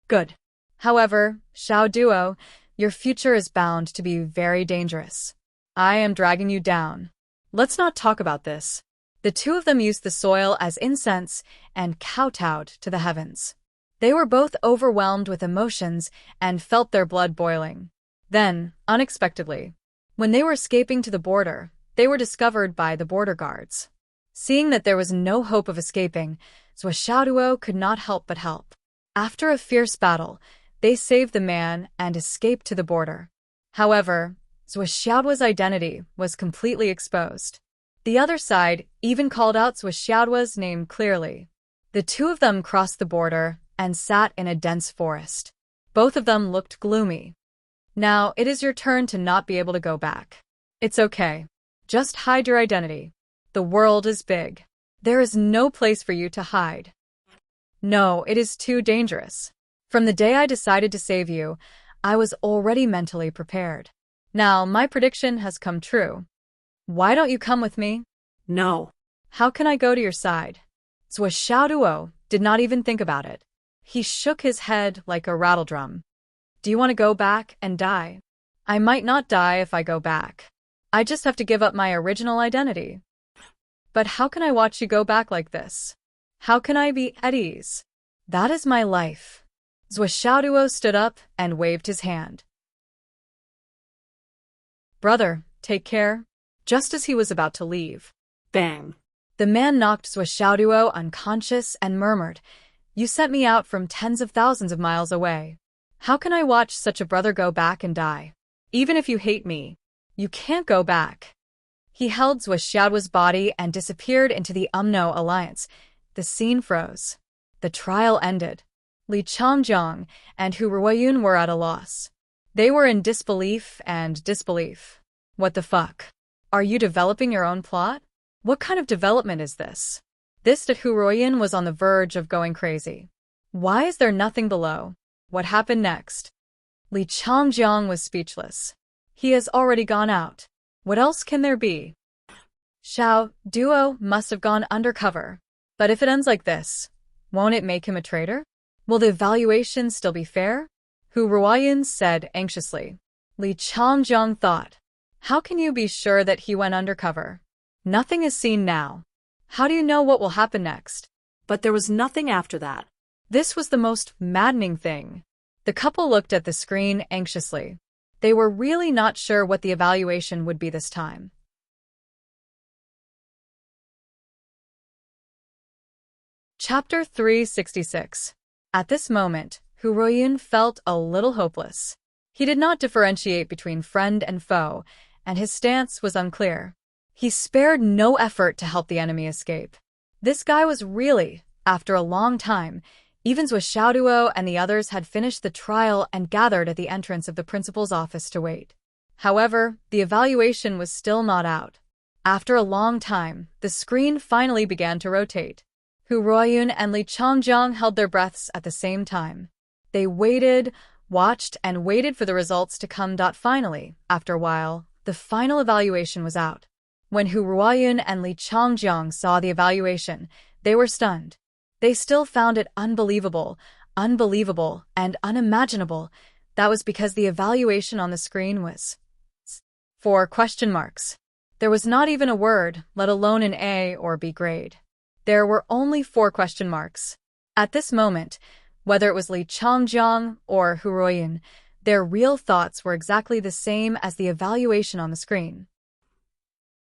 Good. However, Shauduo, your future is bound to be very dangerous. I am dragging you down. Let's not talk about this. The two of them used the soil as incense and kowtowed to the heavens. They were both overwhelmed with emotions and felt their blood boiling. Then, unexpectedly, when they were escaping to the border, they were discovered by the border guards. Seeing that there was no hope of escaping, Zuashauduo could not help but help. After a fierce battle, they saved the man and escaped to the border. However, Zuashauduo's identity was completely exposed. The other side even called out Zuashauduo's name clearly. The two of them crossed the border and sat in a dense forest. Both of them looked gloomy. Now, it is your turn to not be able to go back. It's okay. Just hide your identity. The world is big. There is no place for you to hide. No, it is too dangerous. From the day I decided to save you, I was already mentally prepared. Now, my prediction has come true. Why don't you come with me? No. How can I go to your side? Zuashauduo did not even think about it. He shook his head like a rattledrum. Do you want to go back and die? I might not die if I go back. I just have to give up my original identity. But how can I watch you go back like this? How can I be at ease? That is my life. Zuashauduo stood up and waved his hand. Brother, take care. Just as he was about to leave. Bang. The man knocked Zuashauduo unconscious and murmured, You sent me out from tens of thousands of miles away. How can I watch such a brother go back and die? Even if you hate me, you can't go back. He held Zuashauduo's body and disappeared into the Umno alliance. The scene froze. The trial ended. Li Changjiang and Hu Ruoyun were at a loss. They were in disbelief and disbelief. What the fuck? Are you developing your own plot? What kind of development is this? This that Hu Ruoyun was on the verge of going crazy. Why is there nothing below? What happened next? Li Changjiang was speechless. He has already gone out. What else can there be? Shauduo must have gone undercover. But if it ends like this, won't it make him a traitor? Will the evaluation still be fair? Hu Ruoyun said anxiously. Li Changjiang thought. How can you be sure that he went undercover? Nothing is seen now. How do you know what will happen next? But there was nothing after that. This was the most maddening thing. The couple looked at the screen anxiously. They were really not sure what the evaluation would be this time. Chapter 366. At this moment, Hu Ruoyun felt a little hopeless. He did not differentiate between friend and foe, and his stance was unclear. He spared no effort to help the enemy escape. This guy was really, after a long time, even Zuashauduo and the others had finished the trial and gathered at the entrance of the principal's office to wait. However, the evaluation was still not out. After a long time, the screen finally began to rotate. Hu Ruoyun and Li Changjiang held their breaths at the same time. They waited, watched, and waited for the results to come. Finally, after a while, the final evaluation was out. When Hu Ruoyun and Li Changjiang saw the evaluation, they were stunned. They still found it unbelievable, and unimaginable. That was because the evaluation on the screen was 4 question marks. There was not even a word, let alone an A or B grade. There were only 4 question marks. At this moment, Whether it was Li Changjiang or Hu Ruoyun, their real thoughts were exactly the same as the evaluation on the screen.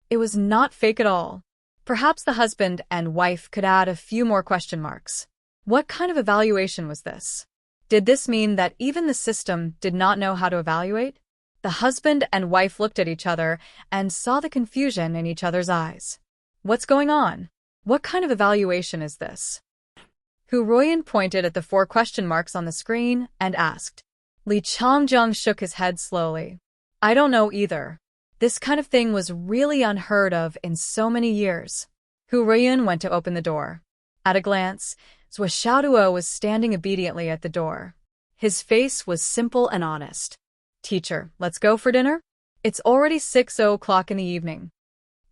It was not fake at all. Perhaps the husband and wife could add a few more question marks. What kind of evaluation was this? Did this mean that even the system did not know how to evaluate? The husband and wife looked at each other and saw the confusion in each other's eyes. What's going on? What kind of evaluation is this? Hu Ruoyun pointed at the 4 question marks on the screen and asked. Li Changjiang shook his head slowly. I don't know either. This kind of thing was really unheard of in so many years. Hu Ruoyun went to open the door. At a glance, Zhou Xiaoduo was standing obediently at the door. His face was simple and honest. Teacher, let's go for dinner? It's already 6:00 in the evening.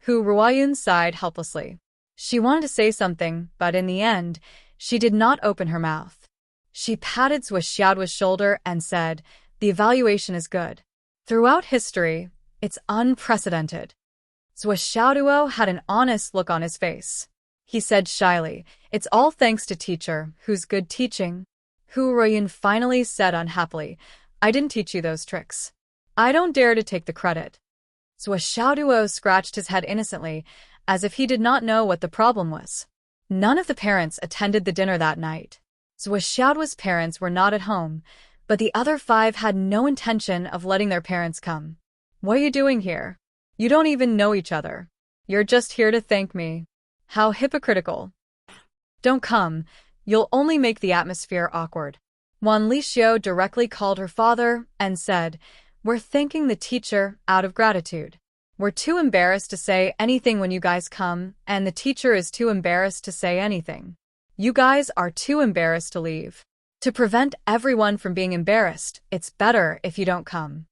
Hu Ruoyun sighed helplessly. She wanted to say something, but in the end, she did not open her mouth. She patted Zhou Xiaoduo's shoulder and said, the evaluation is good. Throughout history, it's unprecedented. Zhou Xiaoduo had an honest look on his face. He said shyly, it's all thanks to teacher, who's good teaching. Hu Ruoyun finally said unhappily, I didn't teach you those tricks. I don't dare to take the credit. Zhou Xiaoduo scratched his head innocently, as if he did not know what the problem was. None of the parents attended the dinner that night. Zhou Xiaoduo's parents were not at home, but the other 5 had no intention of letting their parents come. What are you doing here? You don't even know each other. You're just here to thank me. How hypocritical. Don't come. You'll only make the atmosphere awkward. Wan Lixiu directly called her father and said, we're thanking the teacher out of gratitude. We're too embarrassed to say anything when you guys come, and the teacher is too embarrassed to say anything. You guys are too embarrassed to leave. To prevent everyone from being embarrassed, it's better if you don't come.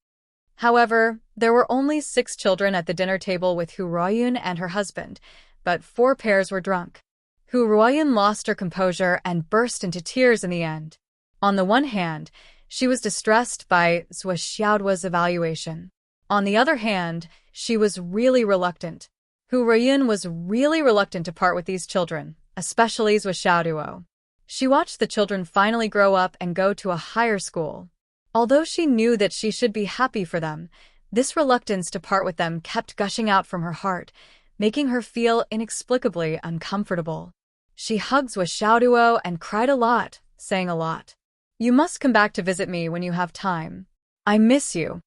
However, there were only 6 children at the dinner table with Hu Ruoyun and her husband, but 4 pairs were drunk. Hu Ruoyun lost her composure and burst into tears in the end. On the one hand, she was distressed by Zhou Xiaoduo's evaluation. On the other hand, she was really reluctant. Hu Ruoyun was really reluctant to part with these children, especially Zhou Xiaoduo. She watched the children finally grow up and go to a higher school. Although she knew that she should be happy for them, this reluctance to part with them kept gushing out from her heart, making her feel inexplicably uncomfortable. She hugged Zhou Xiaoduo and cried a lot, saying a lot. You must come back to visit me when you have time. I miss you.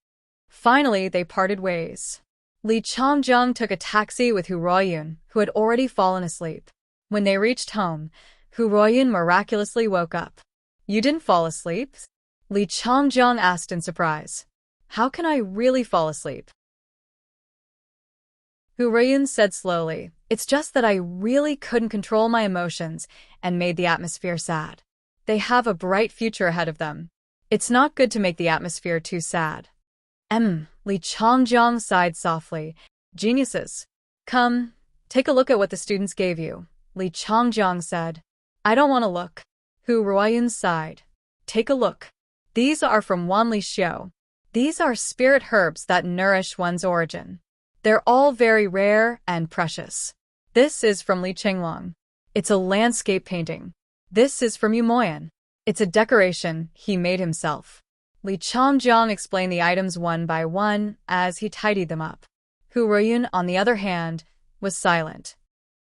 Finally, they parted ways. Li Changjiang took a taxi with Hu Ruoyun, who had already fallen asleep. When they reached home, Hu Ruoyun miraculously woke up. You didn't fall asleep? Li Changjiang asked in surprise. How can I really fall asleep? Hu Ruoyun said slowly, it's just that I really couldn't control my emotions and made the atmosphere sad. They have a bright future ahead of them. It's not good to make the atmosphere too sad. Li Changjiang sighed softly. Geniuses. Come, take a look at what the students gave you, Li Changjiang said. I don't want to look. Hu Ruoyun sighed. Take a look. These are from Wan Lixiu. These are spirit herbs that nourish one's origin. They're all very rare and precious. This is from Li Qinglong. It's a landscape painting. This is from Yu Moyan. It's a decoration he made himself. Li Changjiang explained the items one by one as he tidied them up. Hu Ruoyun, on the other hand, was silent.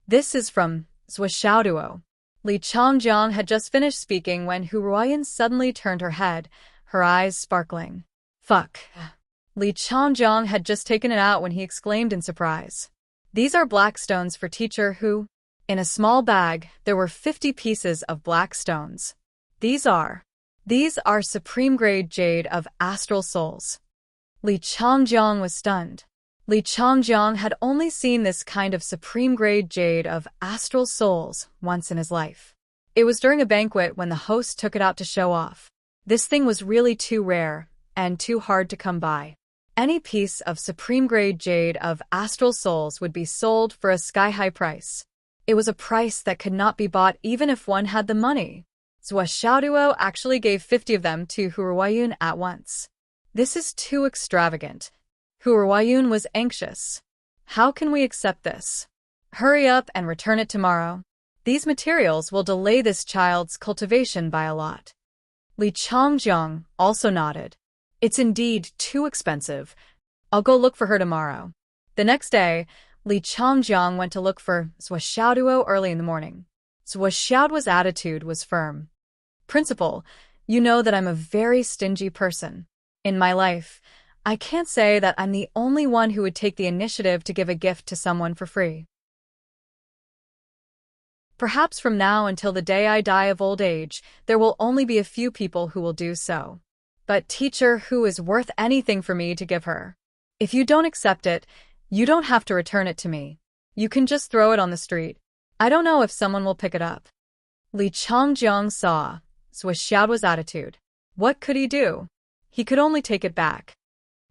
This is from Zhou Xiaoduo. Li Changjiang had just finished speaking when Hu Ruoyun suddenly turned her head, her eyes sparkling. Fuck. Li Changjiang had just taken it out when he exclaimed in surprise. These are black stones for teacher Hu. In a small bag, there were 50 pieces of black stones. These are supreme-grade jade of astral souls. Li Changjiang was stunned. Li Changjiang had only seen this kind of supreme-grade jade of astral souls once in his life. It was during a banquet when the host took it out to show off. This thing was really too rare and too hard to come by. Any piece of supreme-grade jade of astral souls would be sold for a sky-high price. It was a price that could not be bought even if one had the money. Zhou Xiaoduo actually gave 50 of them to Hu Ruoyun at once. This is too extravagant. Hu Ruoyun was anxious. How can we accept this? Hurry up and return it tomorrow. These materials will delay this child's cultivation by a lot. Li Changjiang also nodded. It's indeed too expensive. I'll go look for her tomorrow. The next day, Li Changjiang went to look for Zhou Xiaoduo early in the morning. Zhou Xiaoduo's attitude was firm. Principal, you know that I'm a very stingy person. In my life, I can't say that I'm the only one who would take the initiative to give a gift to someone for free. Perhaps from now until the day I die of old age, there will only be a few people who will do so. But teacher, who is worth anything for me to give her? If you don't accept it, you don't have to return it to me. You can just throw it on the street. I don't know if someone will pick it up. Li Changjiang saw Zhou Xiaoduo's attitude. What could he do? He could only take it back.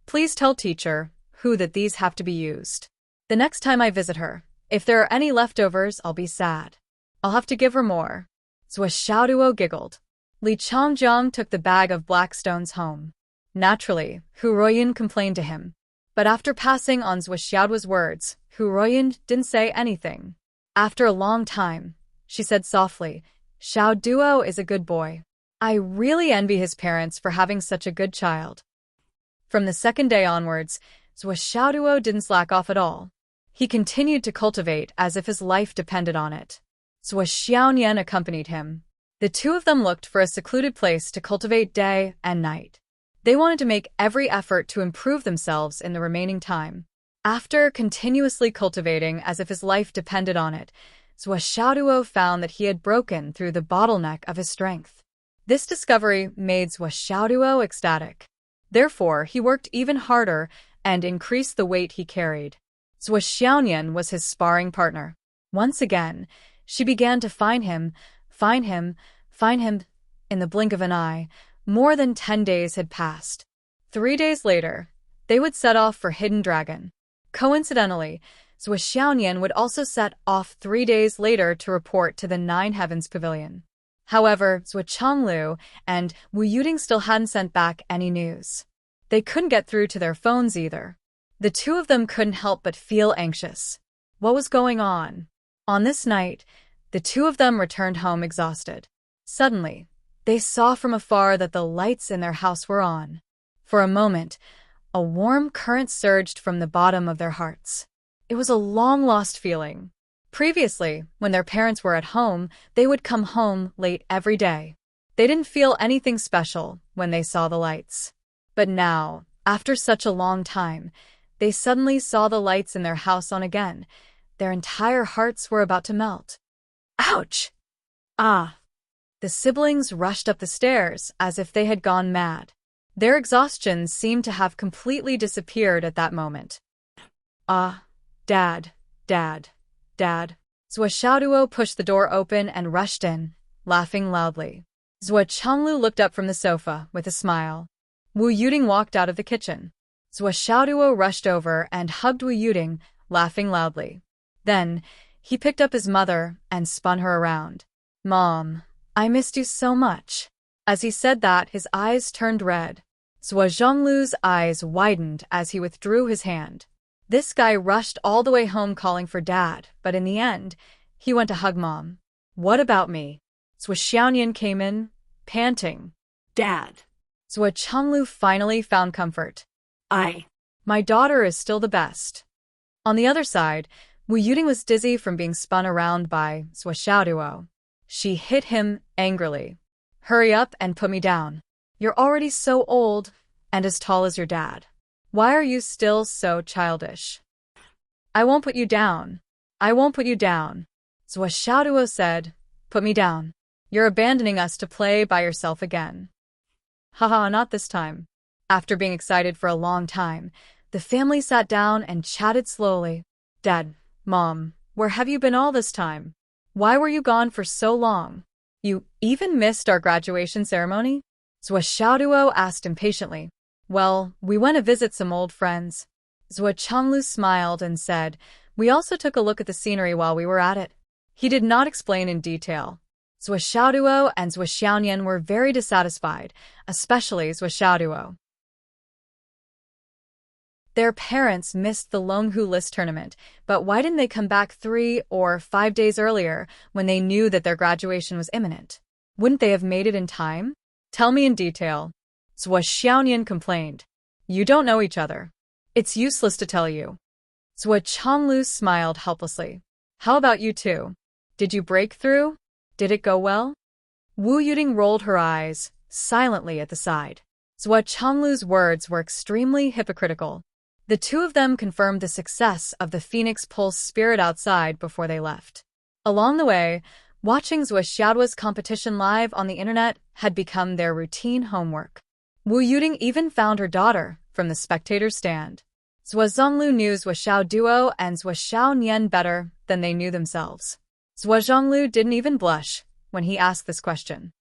Please tell teacher who that these have to be used. The next time I visit her, if there are any leftovers, I'll be sad. I'll have to give her more. Zhou Xiaoduo giggled. Li Changjiang took the bag of black stones home. Naturally, Hu Ruoyan complained to him. But after passing on Zhou Xiaoduo's words, Hu Ruoyan didn't say anything. After a long time, she said softly, Xiaoduo is a good boy. I really envy his parents for having such a good child. From the second day onwards, Zhou Xiaoduo didn't slack off at all. He continued to cultivate as if his life depended on it. Zhou Xiaoyan accompanied him. The two of them looked for a secluded place to cultivate day and night. They wanted to make every effort to improve themselves in the remaining time. After continuously cultivating as if his life depended on it, Zhou Xiaoduo found that he had broken through the bottleneck of his strength. This discovery made Zhou Xiaoduo ecstatic. Therefore, he worked even harder and increased the weight he carried. Zhou Xiaoyan was his sparring partner. Once again, she began to find him. In the blink of an eye, more than 10 days had passed. 3 days later, they would set off for Hidden Dragon. Coincidentally, Zhou Xiaoyan would also set off 3 days later to report to the Nine Heavens Pavilion. However, Zhou Changlu and Wu Yuding still hadn't sent back any news. They couldn't get through to their phones either. The two of them couldn't help but feel anxious. What was going on? On this night, the two of them returned home exhausted. Suddenly, they saw from afar that the lights in their house were on. For a moment, a warm current surged from the bottom of their hearts. It was a long-lost feeling. Previously, when their parents were at home, they would come home late every day. They didn't feel anything special when they saw the lights. But now, after such a long time, they suddenly saw the lights in their house on again. Their entire hearts were about to melt. Ouch! Ah! The siblings rushed up the stairs as if they had gone mad. Their exhaustion seemed to have completely disappeared at that moment. Ah! Dad! Dad! Dad! Zhou Xiaoduo pushed the door open and rushed in, laughing loudly. Zhou Changlu looked up from the sofa with a smile. Wu Yuding walked out of the kitchen. Zhou Xiaoduo rushed over and hugged Wu Yuding, laughing loudly. Then, he picked up his mother and spun her around. Mom, I missed you so much. As he said that, his eyes turned red. Zhou Zhonglu's eyes widened as he withdrew his hand. This guy rushed all the way home calling for Dad, but in the end, he went to hug Mom. What about me? Zhou Xiaoyan came in, panting. Dad. Zhou Changlu finally found comfort. My daughter is still the best. On the other side, Wu Yuding was dizzy from being spun around by Zhou Xiaoduo. She hit him angrily. Hurry up and put me down. You're already so old and as tall as your dad. Why are you still so childish? I won't put you down. I won't put you down. Zhou Xiaoduo said, Put me down. You're abandoning us to play by yourself again. Haha, not this time. After being excited for a long time, the family sat down and chatted slowly. Dad, Mom, where have you been all this time? Why were you gone for so long? You even missed our graduation ceremony? Zhou Xiaoduo asked impatiently. Well, we went to visit some old friends. Zhou Changlu smiled and said, We also took a look at the scenery while we were at it. He did not explain in detail. Zhou Xiaoduo and Zhou Xiaoyan were very dissatisfied, especially Zhou Xiaoduo. Their parents missed the Longhu List tournament, but why didn't they come back 3 or 5 days earlier when they knew that their graduation was imminent? Wouldn't they have made it in time? Tell me in detail. Zhuo Xiaonian complained. You don't know each other. It's useless to tell you. Zhuo Chonglu smiled helplessly. How about you two? Did you break through? Did it go well? Wu Yuding rolled her eyes, silently at the side. Zhuo Chonglu's words were extremely hypocritical. The two of them confirmed the success of the Phoenix Pulse spirit outside before they left. Along the way, watching Zhuo Xiaoduo's competition live on the internet had become their routine homework. Wu Yuding even found her daughter from the spectator stand. Zhuo Zhonglu knew Zhuo Xiaoduo and Zhuo Xiaonian better than they knew themselves. Zhuo Zhonglu didn't even blush when he asked this question.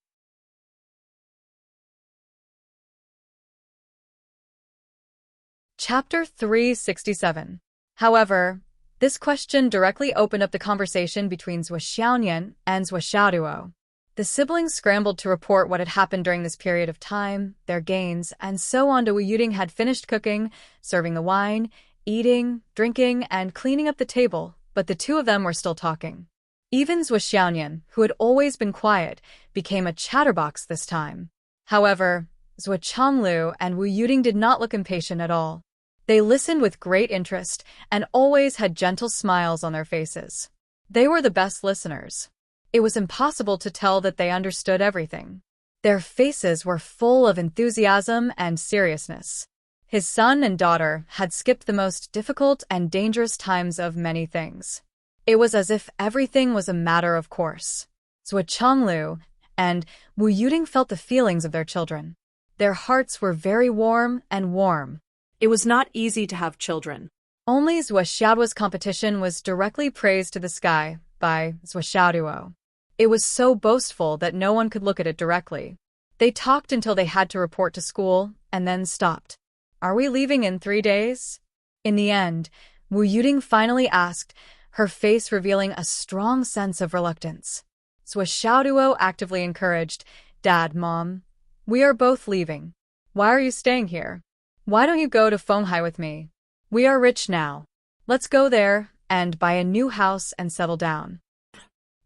Chapter 367. However, this question directly opened up the conversation between Zhuo Xiaonian and Zhuo Xiaoduo. The siblings scrambled to report what had happened during this period of time, their gains, and so on. Wu Yuding had finished cooking, serving the wine, eating, drinking, and cleaning up the table, but the two of them were still talking. Even Zhuo Xiaonian, who had always been quiet, became a chatterbox this time. However, Zhuo Chonglu and Wu Yuding did not look impatient at all. They listened with great interest and always had gentle smiles on their faces. They were the best listeners. It was impossible to tell that they understood everything. Their faces were full of enthusiasm and seriousness. His son and daughter had skipped the most difficult and dangerous times of many things. It was as if everything was a matter of course. Zhuo Chonglu and Wu Yuding felt the feelings of their children. Their hearts were very warm and warm. It was not easy to have children. Only Zhuo Xiaoduo's competition was directly praised to the sky by Zhuo Xiaoduo. It was so boastful that no one could look at it directly. They talked until they had to report to school, and then stopped. Are we leaving in 3 days? In the end, Wu Yuding finally asked, her face revealing a strong sense of reluctance. Zhuo Xiaoduo actively encouraged, Dad, Mom, we are both leaving. Why are you staying here? Why don't you go to Fenghai with me? We are rich now. Let's go there and buy a new house and settle down.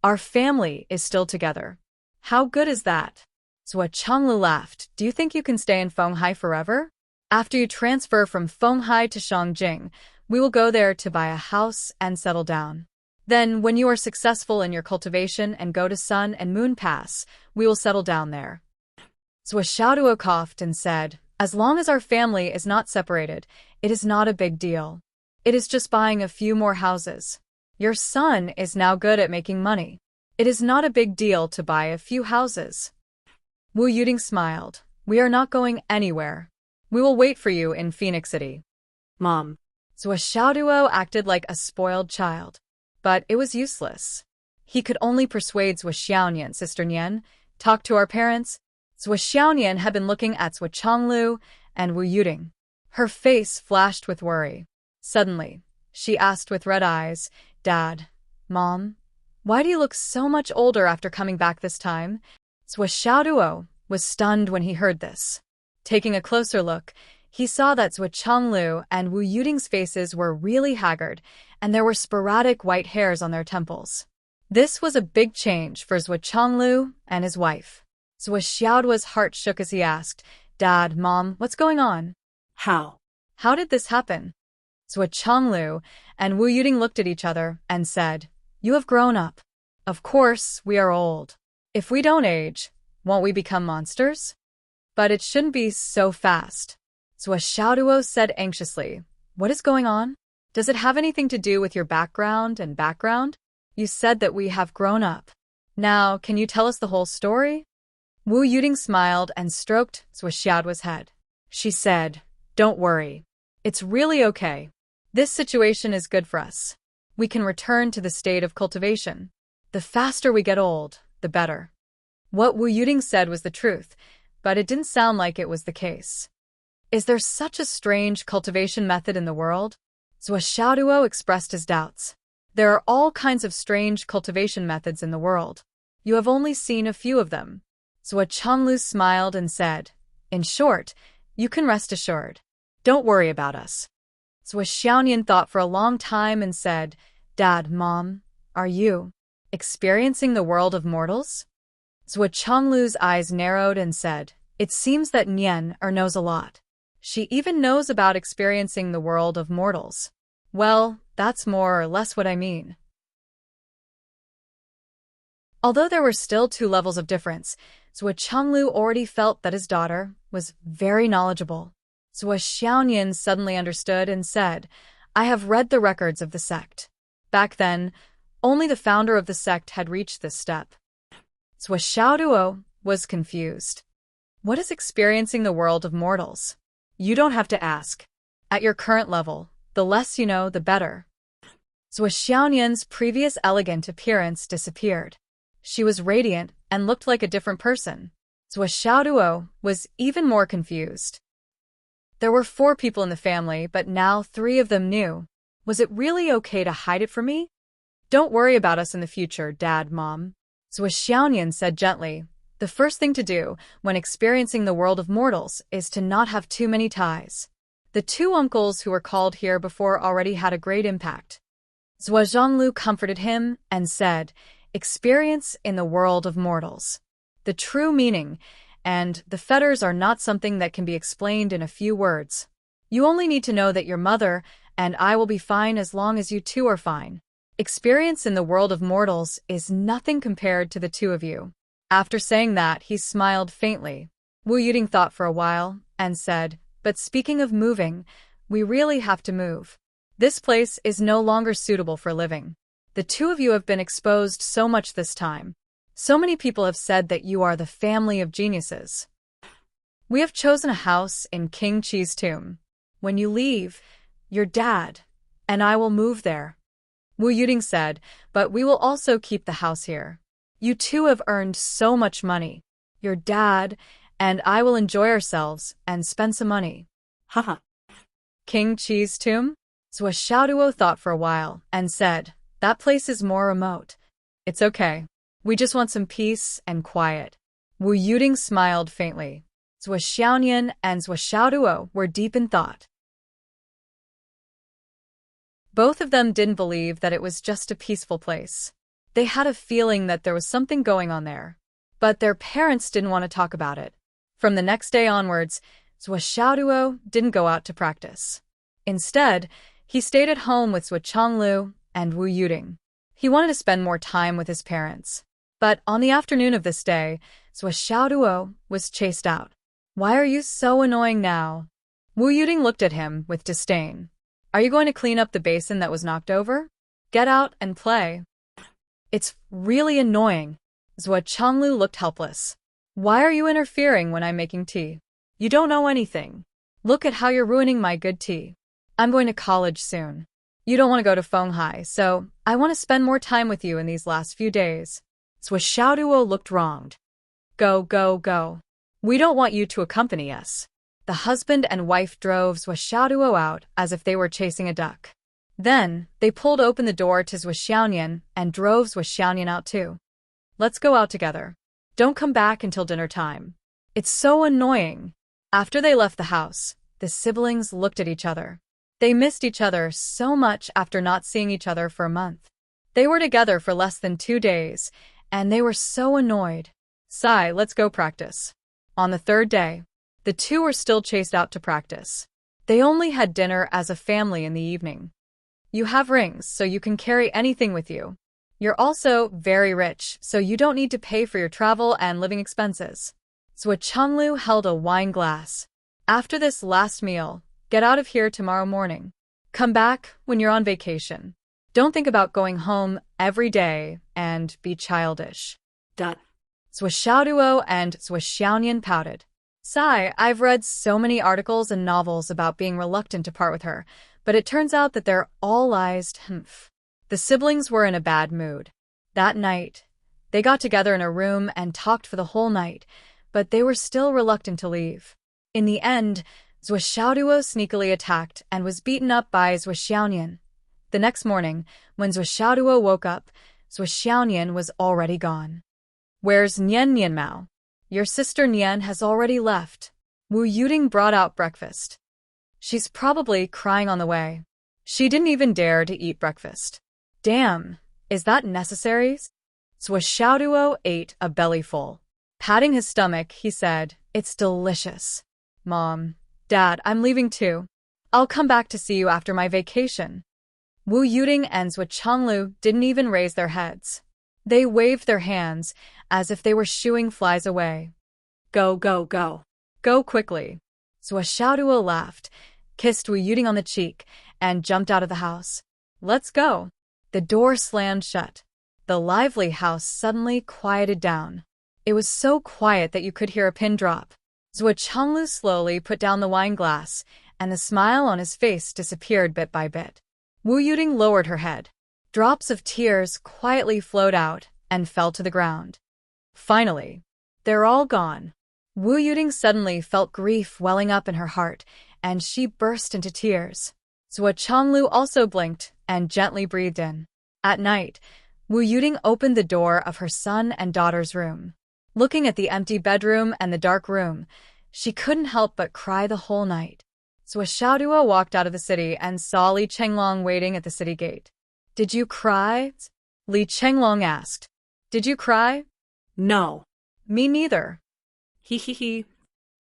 Our family is still together. How good is that? Zhuo Chonglu laughed. Do you think you can stay in Fenghai forever? After you transfer from Fenghai to Shangjing, we will go there to buy a house and settle down. Then, when you are successful in your cultivation and go to Sun and Moon Pass, we will settle down there. Zhuo Xiaoduo coughed and said, as long as our family is not separated, it is not a big deal. It is just buying a few more houses. Your son is now good at making money. It is not a big deal to buy a few houses. Wu Yuding smiled. We are not going anywhere. We will wait for you in Phoenix City. Mom. Zhuo Xiaoduo acted like a spoiled child. But it was useless. He could only persuade Zhuo Xiaonian, Sister Nian, talk to our parents. Zhuo Xiaonian had been looking at Zhuo Chonglu and Wu Yuding. Her face flashed with worry. Suddenly, she asked with red eyes, Dad, Mom, why do you look so much older after coming back this time? Zhuo Xiaoduo was stunned when he heard this. Taking a closer look, he saw that Zhuo Chonglu and Wu Yuding's faces were really haggard, and there were sporadic white hairs on their temples. This was a big change for Zhuo Chonglu and his wife. Zhuo Xiaoduo's heart shook as he asked, Dad, Mom, what's going on? How? How did this happen? Zhuo Chonglu and Wu Yuding looked at each other and said, You have grown up. Of course, we are old. If we don't age, won't we become monsters? But it shouldn't be so fast. Zhuo Xiaoduo said anxiously, What is going on? Does it have anything to do with your background and background? You said that we have grown up. Now, can you tell us the whole story? Wu Yuding smiled and stroked Zhuo Xiaoduo's head. She said, Don't worry. It's really okay. This situation is good for us. We can return to the state of cultivation. The faster we get old, the better. What Wu Yuding said was the truth, but it didn't sound like it was the case. Is there such a strange cultivation method in the world? Zhuo Xiaoduo expressed his doubts. There are all kinds of strange cultivation methods in the world. You have only seen a few of them. Zhuo Chonglu smiled and said, In short, you can rest assured. Don't worry about us. Zhuo Xiaonian thought for a long time and said, Dad, Mom, are you experiencing the world of mortals? Zhuo Chonglu's eyes narrowed and said, It seems that Nian knows a lot. She even knows about experiencing the world of mortals. Well, that's more or less what I mean. Although there were still 2 levels of difference, Zhuo Chonglu already felt that his daughter was very knowledgeable. Zhuo Xiaonian suddenly understood and said, I have read the records of the sect. Back then, only the founder of the sect had reached this step. Zhuo Xiaoduo was confused. What is experiencing the world of mortals? You don't have to ask. At your current level, the less you know, the better. Zhuo Xiaonian's previous elegant appearance disappeared. She was radiant and looked like a different person. Zhuo Xiaoduo was even more confused. There were 4 people in the family, but now 3 of them knew. Was it really okay to hide it from me? Don't worry about us in the future, Dad, Mom. Zhuo Xiaonian said gently, the first thing to do when experiencing the world of mortals is to not have too many ties. The 2 uncles who were called here before already had a great impact. Zhuo Zhonglu comforted him and said, Experience in the world of mortals. The true meaning, and the fetters are not something that can be explained in a few words. You only need to know that your mother and I will be fine as long as you 2 are fine. Experience in the world of mortals is nothing compared to the 2 of you. After saying that, he smiled faintly. Wu Yuding thought for a while and said, But speaking of moving, we really have to move. This place is no longer suitable for living. The 2 of you have been exposed so much this time. So many people have said that you are the family of geniuses. We have chosen a house in King Qi's tomb. When you leave, your dad and I will move there. Wu Yuding said, But we will also keep the house here. You 2 have earned so much money. Your dad and I will enjoy ourselves and spend some money. Haha. King Qi's tomb? Zhuo Xiaoduo thought for a while and said, That place is more remote. It's okay. We just want some peace and quiet. Wu Yuding smiled faintly. Zhuo Xiaonian and Zhuo Xiaoduo were deep in thought. Both of them didn't believe that it was just a peaceful place. They had a feeling that there was something going on there. But their parents didn't want to talk about it. From the next day onwards, Zhuo Xiaoduo didn't go out to practice. Instead, he stayed at home with Zhuo Chonglu and Wu Yuding. He wanted to spend more time with his parents. But on the afternoon of this day, Zhuo Xiaoduo was chased out. Why are you so annoying now? Wu Yuding looked at him with disdain. Are you going to clean up the basin that was knocked over? Get out and play. It's really annoying. Zhuo Chonglu looked helpless. Why are you interfering when I'm making tea? You don't know anything. Look at how you're ruining my good tea. I'm going to college soon. You don't want to go to Fenghai, so I want to spend more time with you in these last few days. Zhuo Xiaoduo looked wronged. Go, go, go. We don't want you to accompany us. The husband and wife drove Zhuo Xiaoduo out as if they were chasing a duck. Then, they pulled open the door to Zhuo Xiaonian and drove Zhuo Xiaonian out too. Let's go out together. Don't come back until dinner time. It's so annoying. After they left the house, the siblings looked at each other. They missed each other so much after not seeing each other for a month. They were together for less than 2 days, and they were so annoyed. Sai, let's go practice. On the 3rd day, the 2 were still chased out to practice. They only had dinner as a family in the evening. You have rings, so you can carry anything with you. You're also very rich, so you don't need to pay for your travel and living expenses. Zhuo Chonglu held a wine glass. After this last meal, get out of here tomorrow morning. Come back when you're on vacation. Don't think about going home every day and be childish. Zhuo Xiaoduo and Zhuo Xiaonian pouted. Sai, I've read so many articles and novels about being reluctant to part with her, but it turns out that they're all lies. The siblings were in a bad mood. That night, they got together in a room and talked for the whole night, but they were still reluctant to leave. In the end, Zhuo Xiaoduo sneakily attacked and was beaten up by Zhuo Xiaonian. The next morning, when Zhuo Xiaoduo woke up, Zhuo Xiaonian was already gone. Where's Nian Mao? Your sister Nian has already left. Wu Yuding brought out breakfast. She's probably crying on the way. She didn't even dare to eat breakfast. Damn, is that necessary? Swashauduo ate a bellyful. Patting his stomach, he said, "It's delicious. Mom, Dad, I'm leaving too. I'll come back to see you after my vacation." Wu Yuding and Zhou Changlu didn't even raise their heads. They waved their hands as if they were shooing flies away. Go, go, go. Go quickly. Zhou Xiaoduo laughed, kissed Wu Yuding on the cheek, and jumped out of the house. Let's go. The door slammed shut. The lively house suddenly quieted down. It was so quiet that you could hear a pin drop. Zhou Changlu slowly put down the wine glass, and the smile on his face disappeared bit by bit. Wu Yuding lowered her head. Drops of tears quietly flowed out and fell to the ground. Finally, they're all gone. Wu Yuding suddenly felt grief welling up in her heart, and she burst into tears. Zhou Changlu also blinked and gently breathed in. At night, Wu Yuding opened the door of her son and daughter's room. Looking at the empty bedroom and the dark room, she couldn't help but cry the whole night. Zhou Xiaoduo walked out of the city and saw Li Chenglong waiting at the city gate. "Did you cry?" Li Chenglong asked. "Did you cry?" No. "Me neither." He.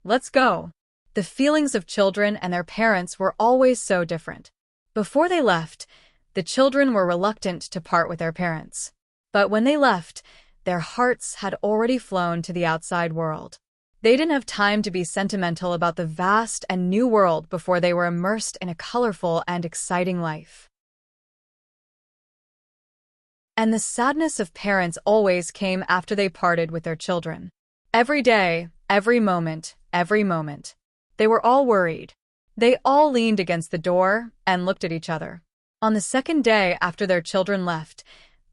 Let's go. The feelings of children and their parents were always so different. Before they left, the children were reluctant to part with their parents. But when they left, their hearts had already flown to the outside world. They didn't have time to be sentimental about the vast and new world before they were immersed in a colorful and exciting life. And the sadness of parents always came after they parted with their children. Every day, every moment, every moment. They were all worried. They all leaned against the door and looked at each other. On the second day after their children left,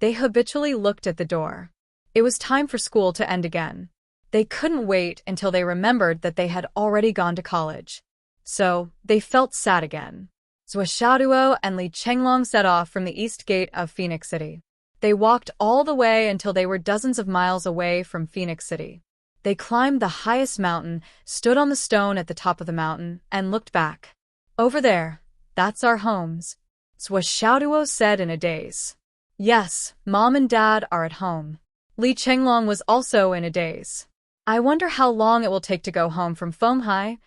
they habitually looked at the door. It was time for school to end again. They couldn't wait until they remembered that they had already gone to college. So, they felt sad again. Zhou Xiaoduo and Li Chenglong set off from the east gate of Phoenix City. They walked all the way until they were dozens of miles away from Phoenix City. They climbed the highest mountain, stood on the stone at the top of the mountain, and looked back. "Over there, that's our homes," Zhou Xiaoduo said in a daze. "Yes, Mom and Dad are at home." Li Chenglong was also in a daze. "I wonder how long it will take to go home from Fenghai.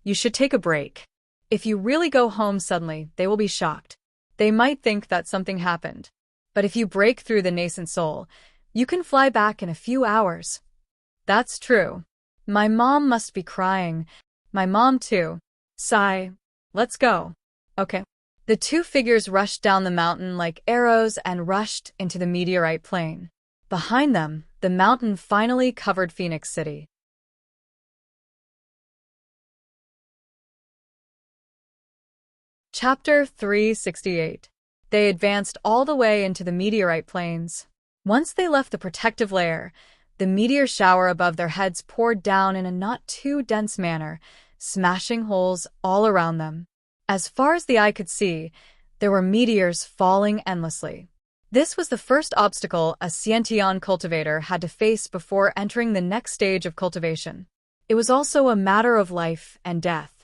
You should take a break. If you really go home suddenly, they will be shocked. They might think that something happened. But if you break through the nascent soul, you can fly back in a few hours." "That's true. My mom must be crying. My mom too." Sigh. "Let's go." Okay. The two figures rushed down the mountain like arrows and rushed into the meteorite plain. Behind them, the mountain finally covered Phoenix City. Chapter 368. They advanced all the way into the meteorite plains. Once they left the protective layer, the meteor shower above their heads poured down in a not-too-dense manner, smashing holes all around them. As far as the eye could see, there were meteors falling endlessly. This was the first obstacle a Xiantian cultivator had to face before entering the next stage of cultivation. It was also a matter of life and death.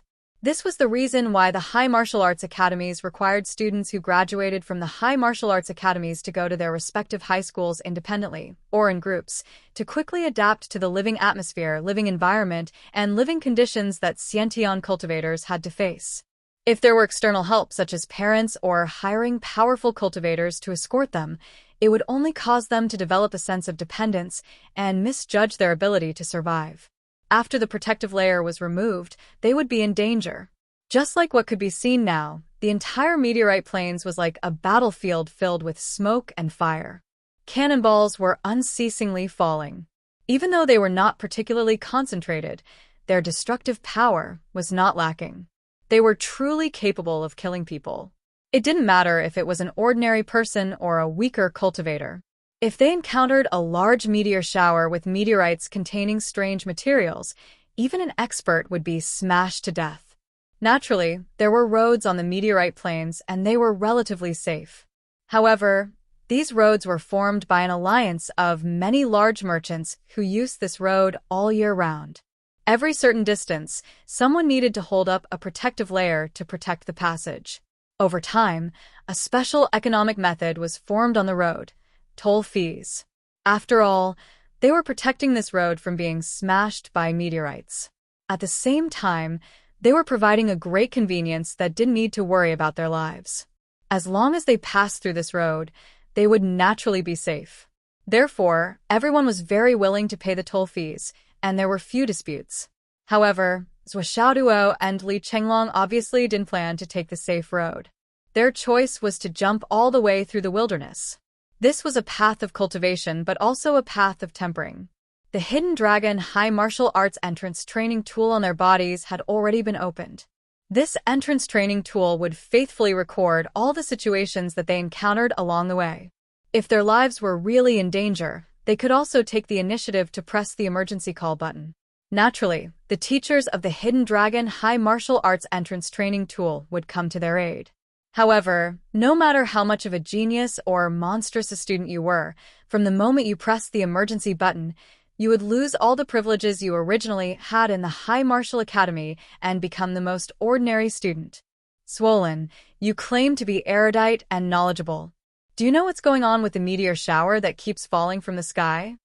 This was the reason why the high martial arts academies required students who graduated from the high martial arts academies to go to their respective high schools independently, or in groups, to quickly adapt to the living atmosphere, living environment, and living conditions that Xiantian cultivators had to face. If there were external help such as parents or hiring powerful cultivators to escort them, it would only cause them to develop a sense of dependence and misjudge their ability to survive. After the protective layer was removed, they would be in danger. Just like what could be seen now, the entire meteorite plains was like a battlefield filled with smoke and fire. Cannonballs were unceasingly falling. Even though they were not particularly concentrated, their destructive power was not lacking. They were truly capable of killing people. It didn't matter if it was an ordinary person or a weaker cultivator. If they encountered a large meteor shower with meteorites containing strange materials, even an expert would be smashed to death. Naturally, there were roads on the meteorite plains and they were relatively safe. However, these roads were formed by an alliance of many large merchants who used this road all year round. Every certain distance, someone needed to hold up a protective layer to protect the passage. Over time, a special economic method was formed on the road: toll fees. After all, they were protecting this road from being smashed by meteorites. At the same time, they were providing a great convenience that didn't need to worry about their lives. As long as they passed through this road, they would naturally be safe. Therefore, everyone was very willing to pay the toll fees, and there were few disputes. However, Zhuo Xiaoduo and Li Chenglong obviously didn't plan to take the safe road. Their choice was to jump all the way through the wilderness. This was a path of cultivation, but also a path of tempering. The Hidden Dragon High Martial Arts entrance training tool on their bodies had already been opened. This entrance training tool would faithfully record all the situations that they encountered along the way. If their lives were really in danger, they could also take the initiative to press the emergency call button. Naturally, the teachers of the Hidden Dragon High Martial Arts entrance training tool would come to their aid. However, no matter how much of a genius or monstrous a student you were, from the moment you pressed the emergency button, you would lose all the privileges you originally had in the High Martial Academy and become the most ordinary student. Swollen, you claim to be erudite and knowledgeable. Do you know what's going on with the meteor shower that keeps falling from the sky?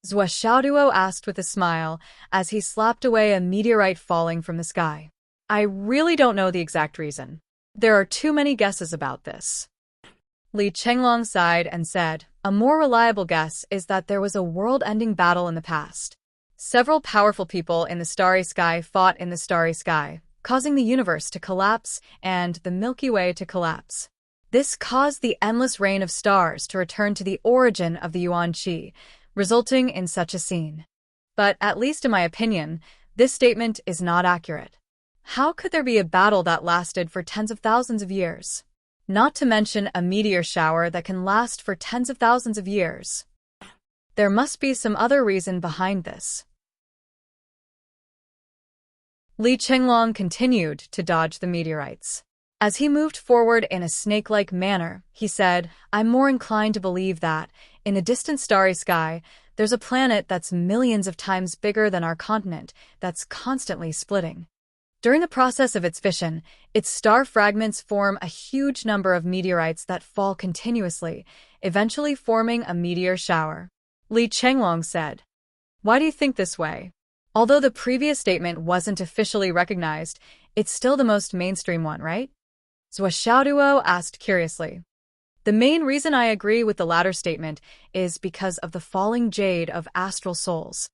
Zhuo Xiaoduo asked with a smile as he slapped away a meteorite falling from the sky. I really don't know the exact reason. There are too many guesses about this. Li Chenglong sighed and said, a more reliable guess is that there was a world-ending battle in the past. Several powerful people in the starry sky fought in the starry sky, causing the universe to collapse and the Milky Way to collapse. This caused the endless rain of stars to return to the origin of the Yuan Qi, resulting in such a scene. But, at least in my opinion, this statement is not accurate. How could there be a battle that lasted for tens of thousands of years? Not to mention a meteor shower that can last for tens of thousands of years. There must be some other reason behind this. Li Chenglong continued to dodge the meteorites. As he moved forward in a snake-like manner, he said, I'm more inclined to believe that, in the distant starry sky, there's a planet that's millions of times bigger than our continent that's constantly splitting. During the process of its fission, its star fragments form a huge number of meteorites that fall continuously, eventually forming a meteor shower. Li Chenglong said, Why do you think this way? Although the previous statement wasn't officially recognized, it's still the most mainstream one, right? Zhuo Xiaoduo asked curiously. The main reason I agree with the latter statement is because of the falling jade of astral souls.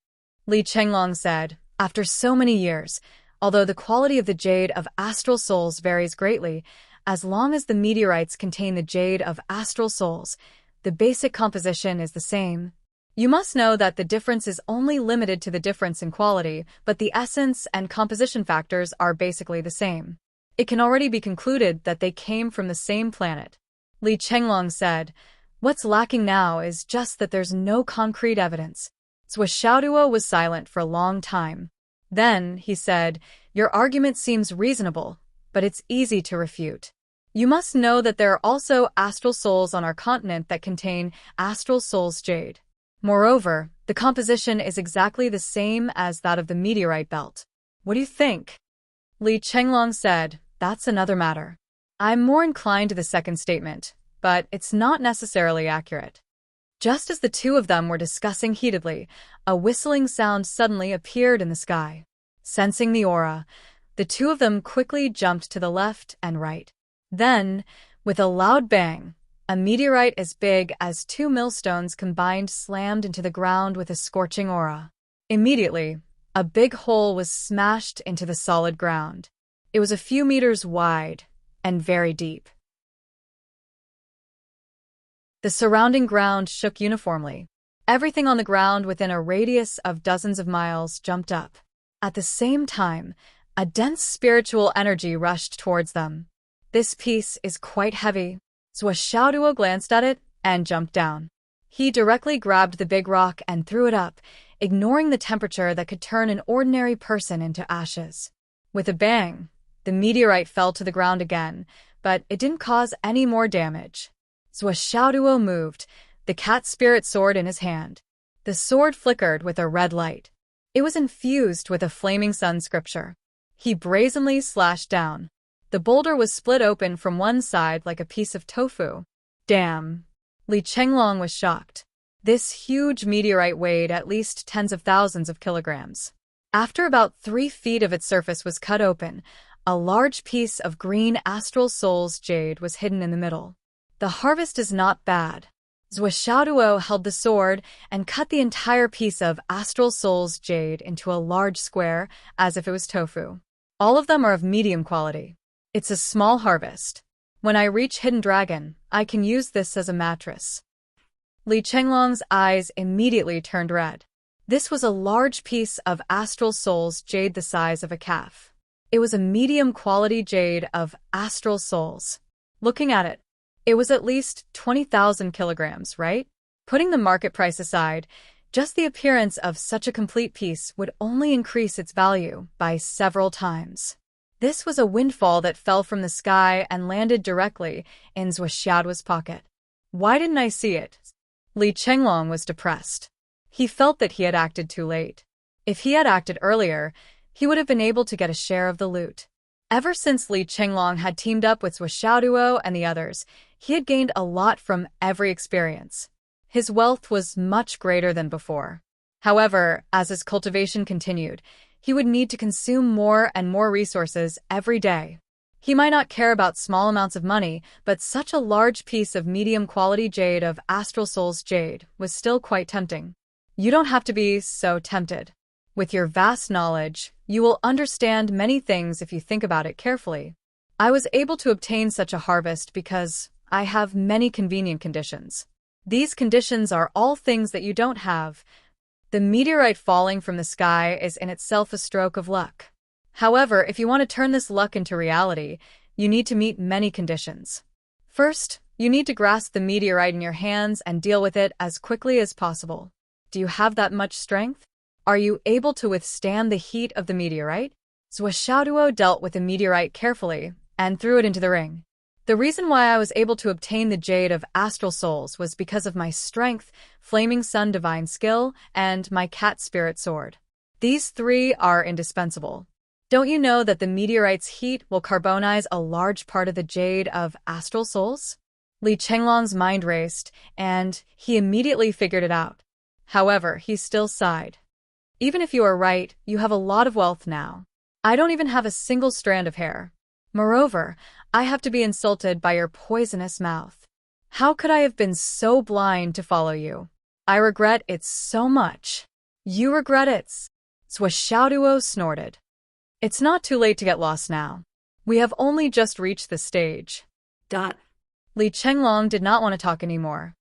Li Chenglong said, after so many years, although the quality of the jade of astral souls varies greatly, as long as the meteorites contain the jade of astral souls, the basic composition is the same. You must know that the difference is only limited to the difference in quality, but the essence and composition factors are basically the same. It can already be concluded that they came from the same planet. Li Chenglong said, What's lacking now is just that there's no concrete evidence. Zhuo Xiaoduo was silent for a long time. Then, he said, Your argument seems reasonable, but it's easy to refute. You must know that there are also astral souls on our continent that contain astral souls jade. Moreover, the composition is exactly the same as that of the meteorite belt. What do you think? Li Chenglong said, That's another matter. I'm more inclined to the second statement, but it's not necessarily accurate. Just as the two of them were discussing heatedly, a whistling sound suddenly appeared in the sky. Sensing the aura, the two of them quickly jumped to the left and right. Then, with a loud bang, a meteorite as big as 2 millstones combined slammed into the ground with a scorching aura. Immediately, a big hole was smashed into the solid ground. It was a few meters wide and very deep. The surrounding ground shook uniformly. Everything on the ground within a radius of dozens of miles jumped up. At the same time, a dense spiritual energy rushed towards them. This piece is quite heavy. Zhuo Xiaoduo glanced at it and jumped down. He directly grabbed the big rock and threw it up, ignoring the temperature that could turn an ordinary person into ashes. With a bang, the meteorite fell to the ground again, but it didn't cause any more damage. Zhuo Xiaoduo moved, the cat spirit sword in his hand. The sword flickered with a red light. It was infused with a flaming sun scripture. He brazenly slashed down. The boulder was split open from one side like a piece of tofu. Damn. Li Chenglong was shocked. This huge meteorite weighed at least tens of thousands of kilograms. After about 3 feet of its surface was cut open, a large piece of green astral soul's jade was hidden in the middle. The harvest is not bad. Zhuo Xiaoduo held the sword and cut the entire piece of astral soul's jade into a large square as if it was tofu. All of them are of medium quality. It's a small harvest. When I reach Hidden Dragon, I can use this as a mattress. Li Chenglong's eyes immediately turned red. This was a large piece of astral soul's jade the size of a calf. It was a medium-quality jade of astral souls. Looking at it, it was at least 20,000 kilograms, right? Putting the market price aside, just the appearance of such a complete piece would only increase its value by several times. This was a windfall that fell from the sky and landed directly in Zhuo Xiaoduo's pocket. Why didn't I see it? Li Chenglong was depressed. He felt that he had acted too late. If he had acted earlier, he would have been able to get a share of the loot. Ever since Li Chenglong had teamed up with Zhuo Xiaoduo and the others, he had gained a lot from every experience. His wealth was much greater than before. However, as his cultivation continued, he would need to consume more and more resources every day. He might not care about small amounts of money, but such a large piece of medium-quality jade of Astral Soul's jade was still quite tempting. You don't have to be so tempted. With your vast knowledge, you will understand many things if you think about it carefully. I was able to obtain such a harvest because I have many convenient conditions. These conditions are all things that you don't have. The meteorite falling from the sky is in itself a stroke of luck. However, if you want to turn this luck into reality, you need to meet many conditions. First, you need to grasp the meteorite in your hands and deal with it as quickly as possible. Do you have that much strength? Are you able to withstand the heat of the meteorite? Zhuo Xiaoduo dealt with the meteorite carefully and threw it into the ring. The reason why I was able to obtain the Jade of Astral Souls was because of my strength, Flaming Sun Divine Skill, and my Cat Spirit Sword. These 3 are indispensable. Don't you know that the meteorite's heat will carbonize a large part of the Jade of Astral Souls? Li Chenglong's mind raced, and he immediately figured it out. However, he still sighed. Even if you are right, you have a lot of wealth now. I don't even have a single strand of hair. Moreover, I have to be insulted by your poisonous mouth. How could I have been so blind to follow you? I regret it so much. You regret it? Zhuo Xiaoduo snorted. It's not too late to get lost now. We have only just reached the stage. Li Chenglong did not want to talk anymore.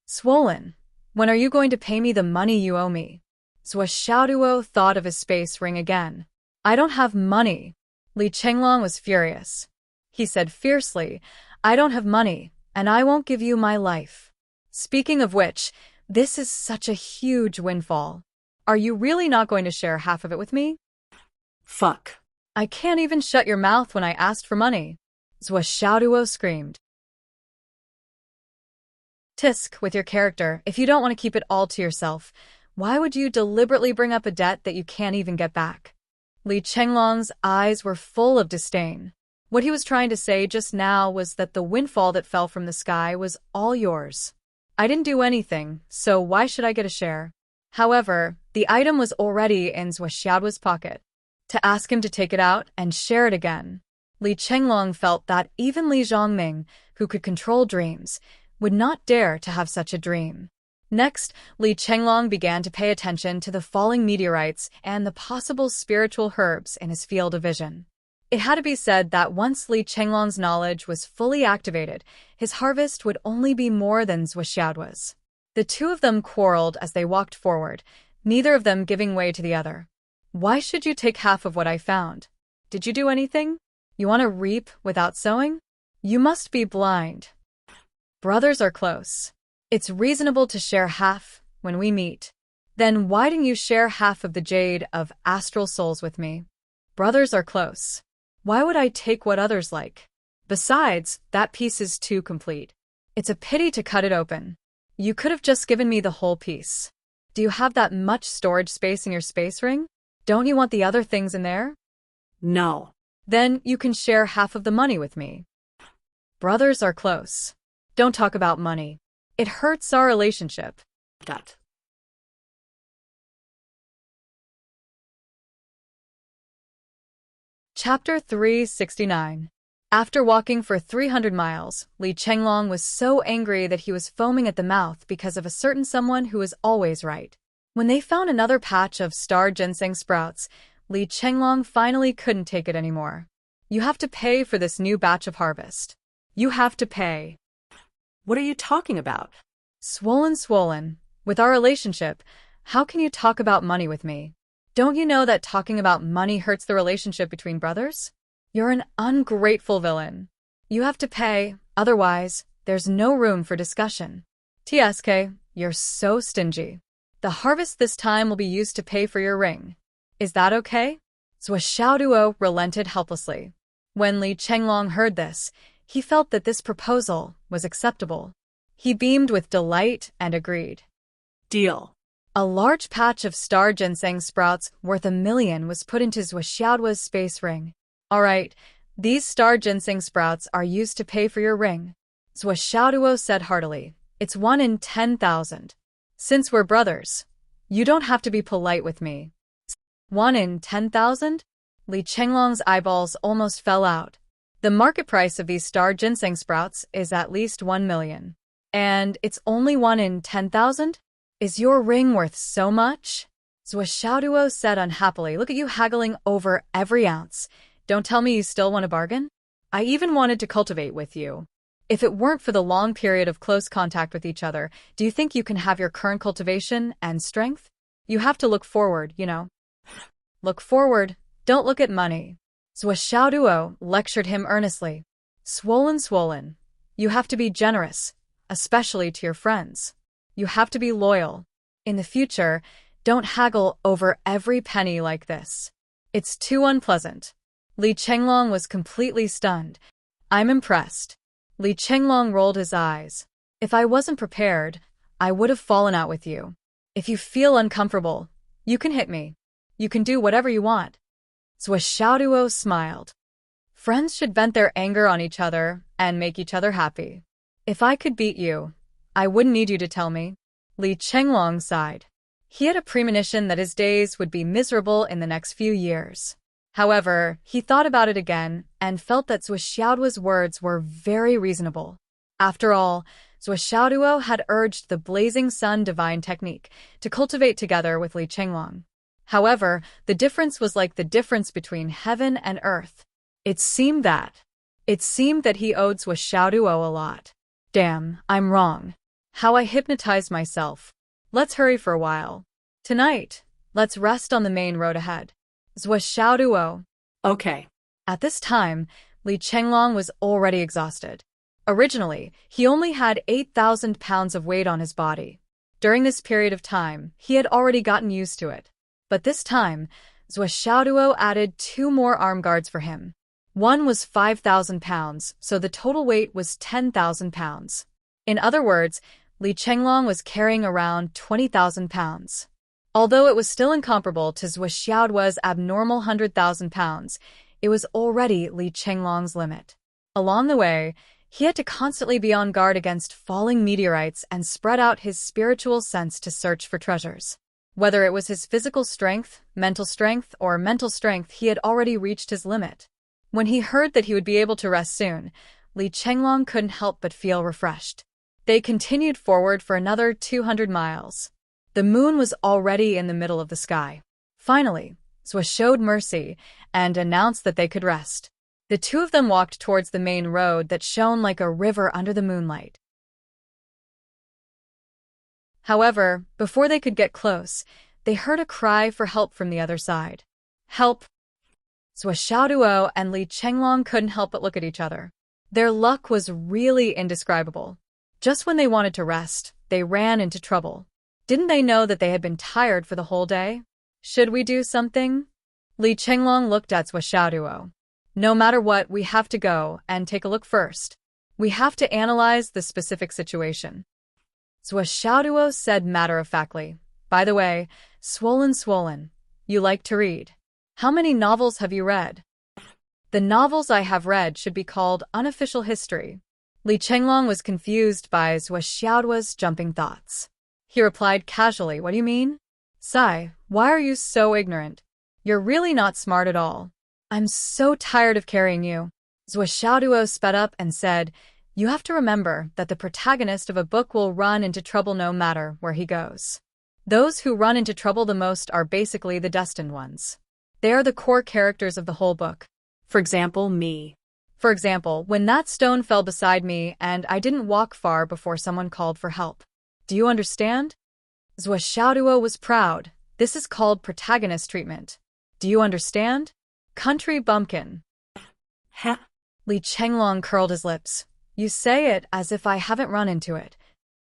Swollen, when are you going to pay me the money you owe me? Zhuo Xiaoduo thought of his space ring again. I don't have money. Li Chenglong was furious. He said fiercely, I don't have money, and I won't give you my life. Speaking of which, this is such a huge windfall. Are you really not going to share half of it with me? Fuck. I can't even shut your mouth when I asked for money. Zhuo Xiaoduo screamed. Tisk, with your character, if you don't want to keep it all to yourself, why would you deliberately bring up a debt that you can't even get back? Li Chenglong's eyes were full of disdain. What he was trying to say just now was that the windfall that fell from the sky was all yours. I didn't do anything, so why should I get a share? However, the item was already in Zhuo Xiaoduo's pocket. To ask him to take it out and share it again. Li Chenglong felt that even Li Zhongming, who could control dreams, would not dare to have such a dream. Next, Li Chenglong began to pay attention to the falling meteorites and the possible spiritual herbs in his field of vision. It had to be said that once Li Chenglong's knowledge was fully activated, his harvest would only be more than Zhuo Xiaoduo's. The 2 of them quarreled as they walked forward, neither of them giving way to the other. Why should you take half of what I found? Did you do anything? You want to reap without sowing? You must be blind. Brothers are close. It's reasonable to share half when we meet. Then why didn't you share half of the Jade of Astral Souls with me? Brothers are close. Why would I take what others like? Besides, that piece is too complete. It's a pity to cut it open. You could have just given me the whole piece. Do you have that much storage space in your space ring? Don't you want the other things in there? No. Then you can share half of the money with me. Brothers are close. Don't talk about money. It hurts our relationship. That. Chapter 369. After walking for 300 miles, Li Chenglong was so angry that he was foaming at the mouth because of a certain someone who was always right. When they found another patch of star ginseng sprouts, Li Chenglong finally couldn't take it anymore. You have to pay for this new batch of harvest. You have to pay. What are you talking about? Swollen. With our relationship, how can you talk about money with me? Don't you know that talking about money hurts the relationship between brothers? You're an ungrateful villain. You have to pay, otherwise, there's no room for discussion. TSK, you're so stingy. The harvest this time will be used to pay for your ring. Is that okay? Zhou Xiaoduo relented helplessly. When Li Chenglong heard this, he felt that this proposal was acceptable. He beamed with delight and agreed. Deal. A large patch of star ginseng sprouts worth 1 million was put into Zhou Xiaoduo's space ring. All right, these star ginseng sprouts are used to pay for your ring. Zhou Xiaoduo said heartily. It's 1 in 10,000. Since we're brothers, you don't have to be polite with me. 1 in 10,000? Li Chenglong's eyeballs almost fell out. The market price of these star ginseng sprouts is at least 1 million. And it's only 1 in 10,000? Is your ring worth so much? Zhou Xiaoduo said unhappily. Look at you haggling over every ounce. Don't tell me you still want a bargain? I even wanted to cultivate with you. If it weren't for the long period of close contact with each other, do you think you can have your current cultivation and strength? You have to look forward, you know. Look forward, don't look at money. Zhou Xiaoduo lectured him earnestly. Swollen. You have to be generous, especially to your friends. You have to be loyal. In the future, don't haggle over every penny like this. It's too unpleasant. Li Chenglong was completely stunned. I'm impressed. Li Chenglong rolled his eyes. If I wasn't prepared, I would have fallen out with you. If you feel uncomfortable, you can hit me. You can do whatever you want. Zhou Xiaoduo smiled. Friends should vent their anger on each other and make each other happy. If I could beat you, I wouldn't need you to tell me. Li Chenglong sighed. He had a premonition that his days would be miserable in the next few years. However, he thought about it again and felt that Zhou Xiaoduo's words were very reasonable. After all, Zhou Xiaoduo had urged the Blazing Sun divine technique to cultivate together with Li Chenglong. However, the difference was like the difference between heaven and earth. It seemed that he owed Zhou Xiaoduo a lot. Damn, I'm wrong. How I hypnotized myself. Let's hurry for a while. Tonight, let's rest on the main road ahead. Zhou Xiaoduo. Okay. At this time, Li Chenglong was already exhausted. Originally, he only had 8,000 pounds of weight on his body. During this period of time, he had already gotten used to it. But this time, Zhou Xiaoduo added 2 more arm guards for him. One was 5,000 pounds, so the total weight was 10,000 pounds. In other words, Li Chenglong was carrying around 20,000 pounds. Although it was still incomparable to Zhou Xiaoduo's abnormal 100,000 pounds, it was already Li Chenglong's limit. Along the way, he had to constantly be on guard against falling meteorites and spread out his spiritual sense to search for treasures. Whether it was his physical strength, or mental strength, he had already reached his limit. When he heard that he would be able to rest soon, Li Chenglong couldn't help but feel refreshed. They continued forward for another 200 miles. The moon was already in the middle of the sky. Finally, Zhou showed mercy and announced that they could rest. The two of them walked towards the main road that shone like a river under the moonlight. However, before they could get close, they heard a cry for help from the other side. Help! Zhou Xiaoduo and Li Chenglong couldn't help but look at each other. Their luck was really indescribable. Just when they wanted to rest, they ran into trouble. Didn't they know that they had been tired for the whole day? Should we do something? Li Chenglong looked at Zhou Xiaoduo. No matter what, we have to go and take a look first. We have to analyze the specific situation. Zhou Xiaoduo said matter-of-factly. By the way, swollen, you like to read. How many novels have you read? The novels I have read should be called unofficial history. Li Chenglong was confused by Zhuo Xiaoduo's jumping thoughts. He replied casually, "What do you mean? Sai, why are you so ignorant? You're really not smart at all. I'm so tired of carrying you." Zhuo Xiaoduo sped up and said, "You have to remember that the protagonist of a book will run into trouble no matter where he goes. Those who run into trouble the most are basically the destined ones. They are the core characters of the whole book. For example, me. For example, when that stone fell beside me and I didn't walk far before someone called for help. Do you understand?" Zhuo Xiaoduo was proud. This is called protagonist treatment. Do you understand? Country bumpkin. Ha! Li Chenglong curled his lips. You say it as if I haven't run into it.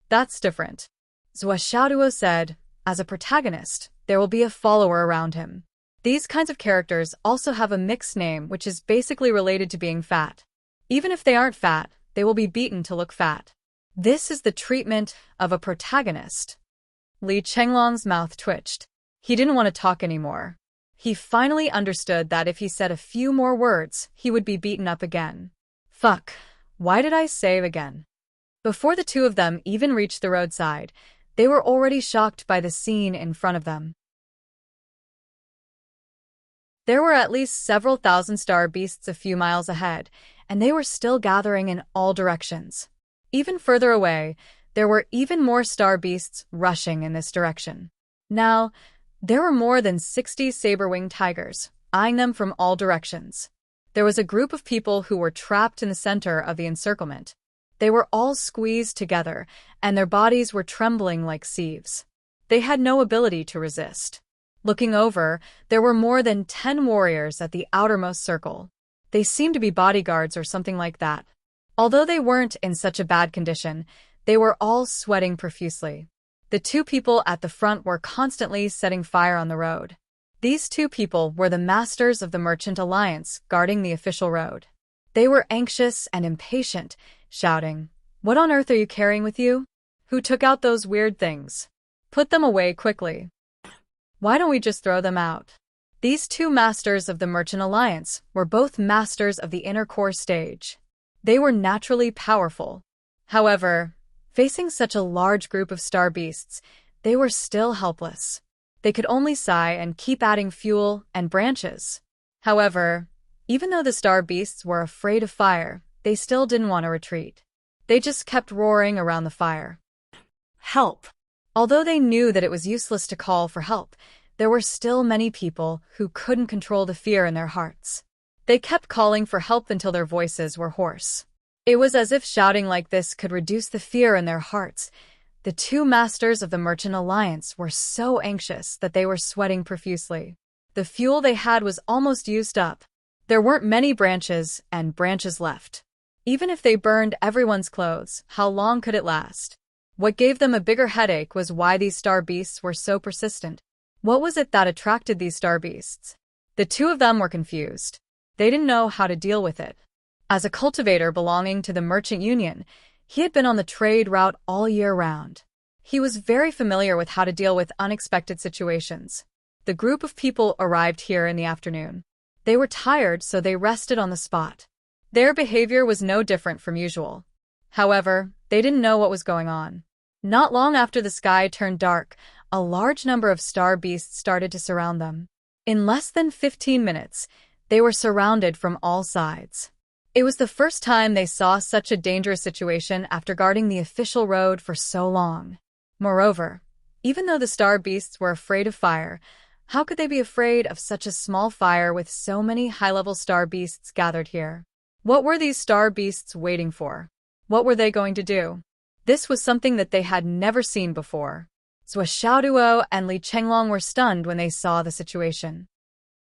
That's different. Zhuo Xiaoduo said, as a protagonist, there will be a follower around him. These kinds of characters also have a mixed name which is basically related to being fat. Even if they aren't fat, they will be beaten to look fat. This is the treatment of a protagonist. Li Chenglong's mouth twitched. He didn't want to talk anymore. He finally understood that if he said a few more words, he would be beaten up again. Fuck, why did I say again? Before the two of them even reached the roadside, they were already shocked by the scene in front of them. There were at least several thousand star beasts a few miles ahead, and they were still gathering in all directions. Even further away, there were even more star beasts rushing in this direction. Now, there were more than 60 saber-winged tigers, eyeing them from all directions. There was a group of people who were trapped in the center of the encirclement. They were all squeezed together, and their bodies were trembling like sieves. They had no ability to resist. Looking over, there were more than 10 warriors at the outermost circle. They seemed to be bodyguards or something like that. Although they weren't in such a bad condition, they were all sweating profusely. The two people at the front were constantly setting fire on the road. These two people were the masters of the Merchant Alliance guarding the official road. They were anxious and impatient, shouting, "What on earth are you carrying with you? Who took out those weird things? Put them away quickly. Why don't we just throw them out?" These two masters of the Merchant Alliance were both masters of the inner core stage. They were naturally powerful. However, facing such a large group of star beasts, they were still helpless. They could only sigh and keep adding fuel and branches. However, even though the star beasts were afraid of fire, they still didn't want to retreat. They just kept roaring around the fire. Help! Although they knew that it was useless to call for help, there were still many people who couldn't control the fear in their hearts. They kept calling for help until their voices were hoarse. It was as if shouting like this could reduce the fear in their hearts. The two masters of the Merchant Alliance were so anxious that they were sweating profusely. The fuel they had was almost used up. There weren't many branches left. Even if they burned everyone's clothes, how long could it last? What gave them a bigger headache was why these star beasts were so persistent. What was it that attracted these star beasts? The two of them were confused. They didn't know how to deal with it. As a cultivator belonging to the Merchant Union, he had been on the trade route all year round. He was very familiar with how to deal with unexpected situations. The group of people arrived here in the afternoon. They were tired, so they rested on the spot. Their behavior was no different from usual. However, they didn't know what was going on. Not long after the sky turned dark, a large number of star beasts started to surround them. In less than 15 minutes, they were surrounded from all sides. It was the first time they saw such a dangerous situation after guarding the official road for so long. Moreover, even though the star beasts were afraid of fire, how could they be afraid of such a small fire with so many high-level star beasts gathered here? What were these star beasts waiting for? What were they going to do? This was something that they had never seen before. Zhuo Xiaoduo and Li Chenglong were stunned when they saw the situation.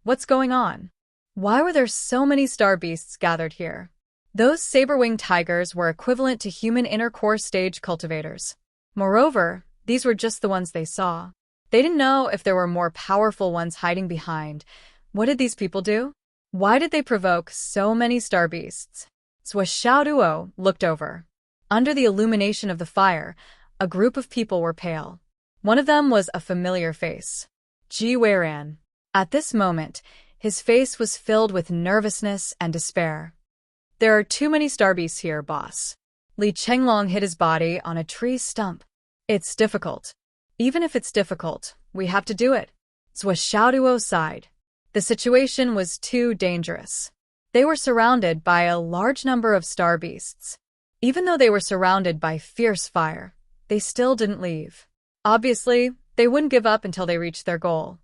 What's going on? Why were there so many star beasts gathered here? Those saber-winged tigers were equivalent to human inner core stage cultivators. Moreover, these were just the ones they saw. They didn't know if there were more powerful ones hiding behind. What did these people do? Why did they provoke so many star beasts? Zhuo Xiaoduo looked over. Under the illumination of the fire, a group of people were pale. One of them was a familiar face. Ji Weiran. At this moment, his face was filled with nervousness and despair. There are too many star beasts here, boss. Li Chenglong hit his body on a tree stump. It's difficult. Even if it's difficult, we have to do it. Zhou Xiaoduo sighed. The situation was too dangerous. They were surrounded by a large number of star beasts. Even though they were surrounded by fierce fire, they still didn't leave. Obviously, they wouldn't give up until they reached their goal.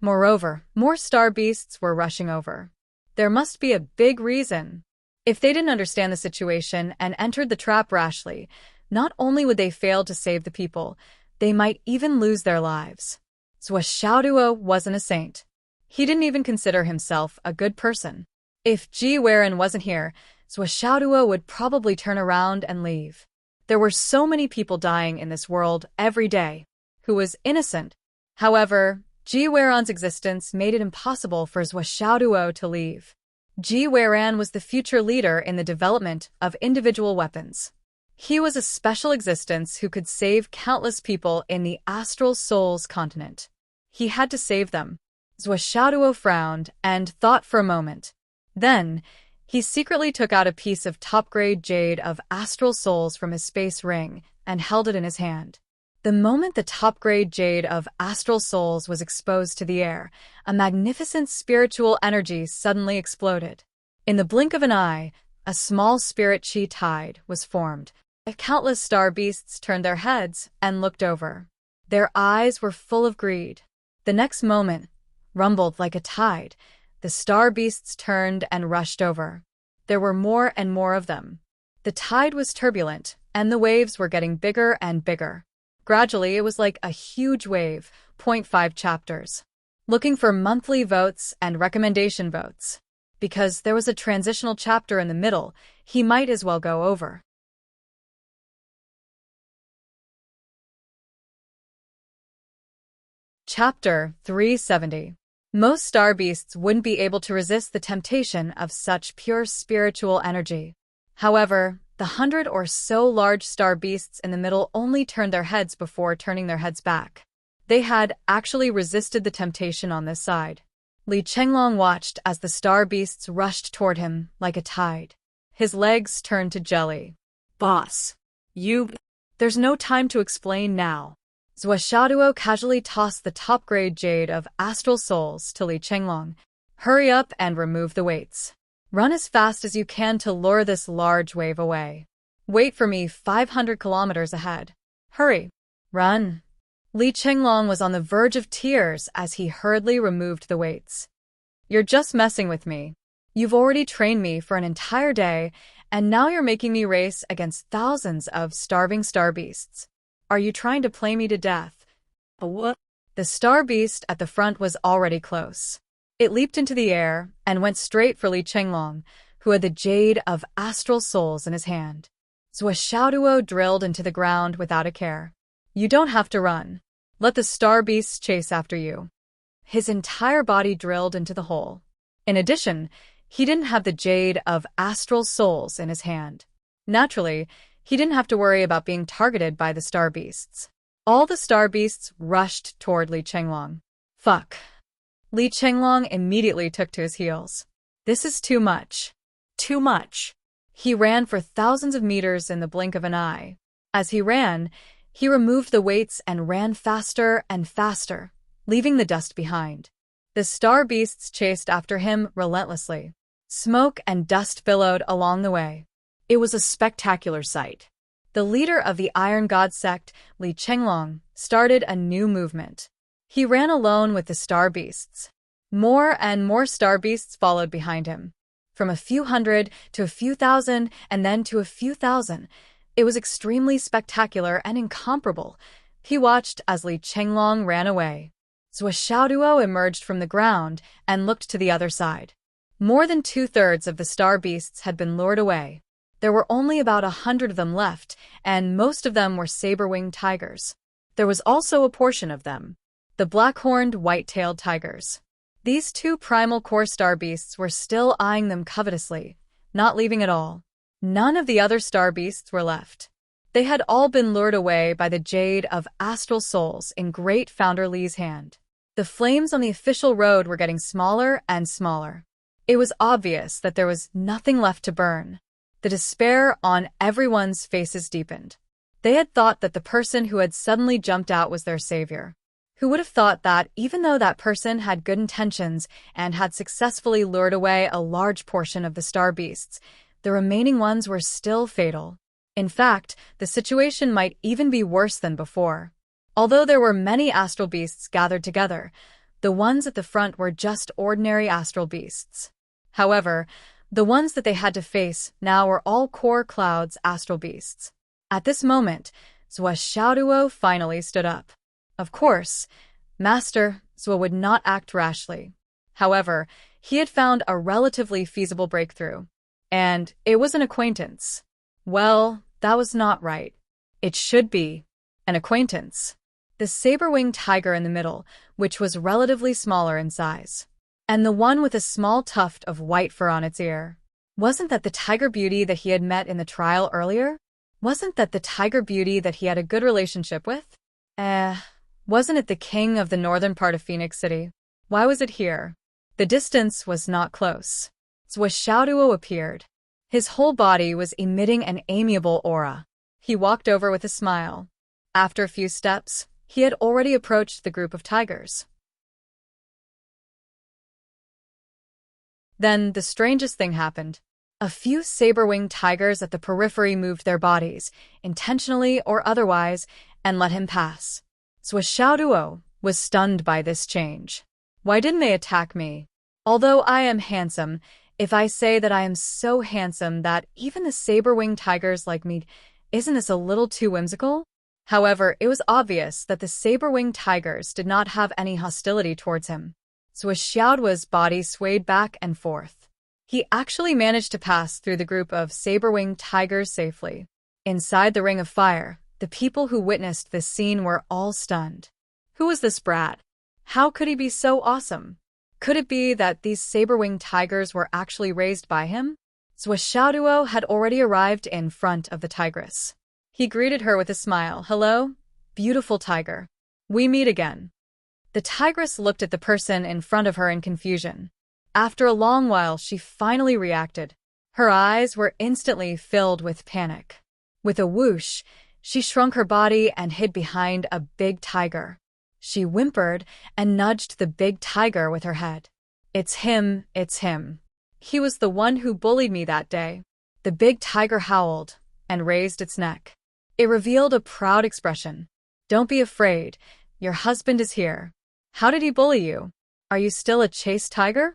Moreover, more star beasts were rushing over. There must be a big reason. If they didn't understand the situation and entered the trap rashly, not only would they fail to save the people, they might even lose their lives. Zhou Xiaoduo wasn't a saint. He didn't even consider himself a good person. If Ji Weiran wasn't here, Zhou Xiaoduo would probably turn around and leave. There were so many people dying in this world every day. Who was innocent? However, Ji Weiran's existence made it impossible for Zhou Xiaoduo to leave. Ji Weiran was the future leader in the development of individual weapons. He was a special existence who could save countless people in the Astral Souls continent. He had to save them. Zhou Xiaoduo frowned and thought for a moment. Then, he secretly took out a piece of top-grade jade of Astral Souls from his space ring and held it in his hand. The moment the top-grade jade of Astral Souls was exposed to the air, a magnificent spiritual energy suddenly exploded. In the blink of an eye, a small spirit chi tide was formed. Countless star beasts turned their heads and looked over. Their eyes were full of greed. The next moment, rumbled like a tide, the star beasts turned and rushed over. There were more and more of them. The tide was turbulent, and the waves were getting bigger and bigger. Gradually, it was like a huge wave, 0.5 chapters. Looking for monthly votes and recommendation votes. Because there was a transitional chapter in the middle, he might as well go over. Chapter 370. Most star beasts wouldn't be able to resist the temptation of such pure spiritual energy. However, the 100 or so large star beasts in the middle only turned their heads before turning their heads back. They had actually resisted the temptation on this side. Li Chenglong watched as the star beasts rushed toward him like a tide. His legs turned to jelly. Boss. There's no time to explain now. Zhou Xiaoduo casually tossed the top-grade jade of Astral Souls to Li Chenglong. Hurry up and remove the weights. Run as fast as you can to lure this large wave away. Wait for me 500 kilometers ahead. Hurry. Run. Li Chenglong was on the verge of tears as he hurriedly removed the weights. You're just messing with me. You've already trained me for an entire day, and now you're making me race against thousands of starving star beasts. Are you trying to play me to death? What? The star beast at the front was already close. It leaped into the air and went straight for Li Chenglong, who had the jade of Astral Souls in his hand. Zhou Xiaoduo drilled into the ground without a care. You don't have to run. Let the star beasts chase after you. His entire body drilled into the hole. In addition, he didn't have the jade of Astral Souls in his hand. Naturally, he didn't have to worry about being targeted by the star beasts. All the star beasts rushed toward Li Chenglong. Fuck. Li Chenglong immediately took to his heels. This is too much. Too much. He ran for thousands of meters in the blink of an eye. As he ran, he removed the weights and ran faster and faster, leaving the dust behind. The star beasts chased after him relentlessly. Smoke and dust billowed along the way. It was a spectacular sight. The leader of the Iron God sect, Li Chenglong, started a new movement. He ran alone with the star beasts. More and more star beasts followed behind him. From a few hundred to a few thousand and then to a few thousand. It was extremely spectacular and incomparable. He watched as Li Chenglong ran away. Zhou Xiaoduo emerged from the ground and looked to the other side. More than 2/3 of the star beasts had been lured away. There were only about 100 of them left, and most of them were saber-winged tigers. There was also a portion of them, the black-horned, white-tailed tigers. These two primal core star beasts were still eyeing them covetously, not leaving at all. None of the other star beasts were left. They had all been lured away by the jade of astral souls in Great Founder Li's hand. The flames on the official road were getting smaller and smaller. It was obvious that there was nothing left to burn. The despair on everyone's faces deepened. They had thought that the person who had suddenly jumped out was their savior. Who would have thought that, even though that person had good intentions and had successfully lured away a large portion of the star beasts, the remaining ones were still fatal. In fact, the situation might even be worse than before. Although there were many astral beasts gathered together, the ones at the front were just ordinary astral beasts. However, the ones that they had to face now were all Core Cloud's astral beasts. At this moment, Zhou Xiaoduo finally stood up. Of course, Master Zhou would not act rashly. However, he had found a relatively feasible breakthrough. And it was an acquaintance. Well, that was not right. It should be an acquaintance. The saber-winged tiger in the middle, which was relatively smaller in size. And the one with a small tuft of white fur on its ear. Wasn't that the tiger beauty that he had met in the trial earlier? Wasn't that the tiger beauty that he had a good relationship with? Wasn't it the king of the northern part of Phoenix City? Why was it here? The distance was not close. Zhou Xiaoduo appeared. His whole body was emitting an amiable aura. He walked over with a smile. After a few steps, he had already approached the group of tigers. Then the strangest thing happened. A few saber-winged tigers at the periphery moved their bodies, intentionally or otherwise, and let him pass. Zhou Xiaoduo was stunned by this change. Why didn't they attack me? Although I am handsome, if I say that I am so handsome that even the saber-winged tigers like me, isn't this a little too whimsical? However, it was obvious that the saber-winged tigers did not have any hostility towards him. Zhou Xiaoduo's body swayed back and forth. He actually managed to pass through the group of saber-winged tigers safely. Inside the ring of fire, the people who witnessed this scene were all stunned. Who was this brat? How could he be so awesome? Could it be that these saber-winged tigers were actually raised by him? Zhou Xiaoduo had already arrived in front of the tigress. He greeted her with a smile. Hello, beautiful tiger. We meet again. The tigress looked at the person in front of her in confusion. After a long while, she finally reacted. Her eyes were instantly filled with panic. With a whoosh, she shrunk her body and hid behind a big tiger. She whimpered and nudged the big tiger with her head. It's him, it's him. He was the one who bullied me that day. The big tiger howled and raised its neck. It revealed a proud expression. Don't be afraid. Your husband is here. How did he bully you? Are you still a chase tiger?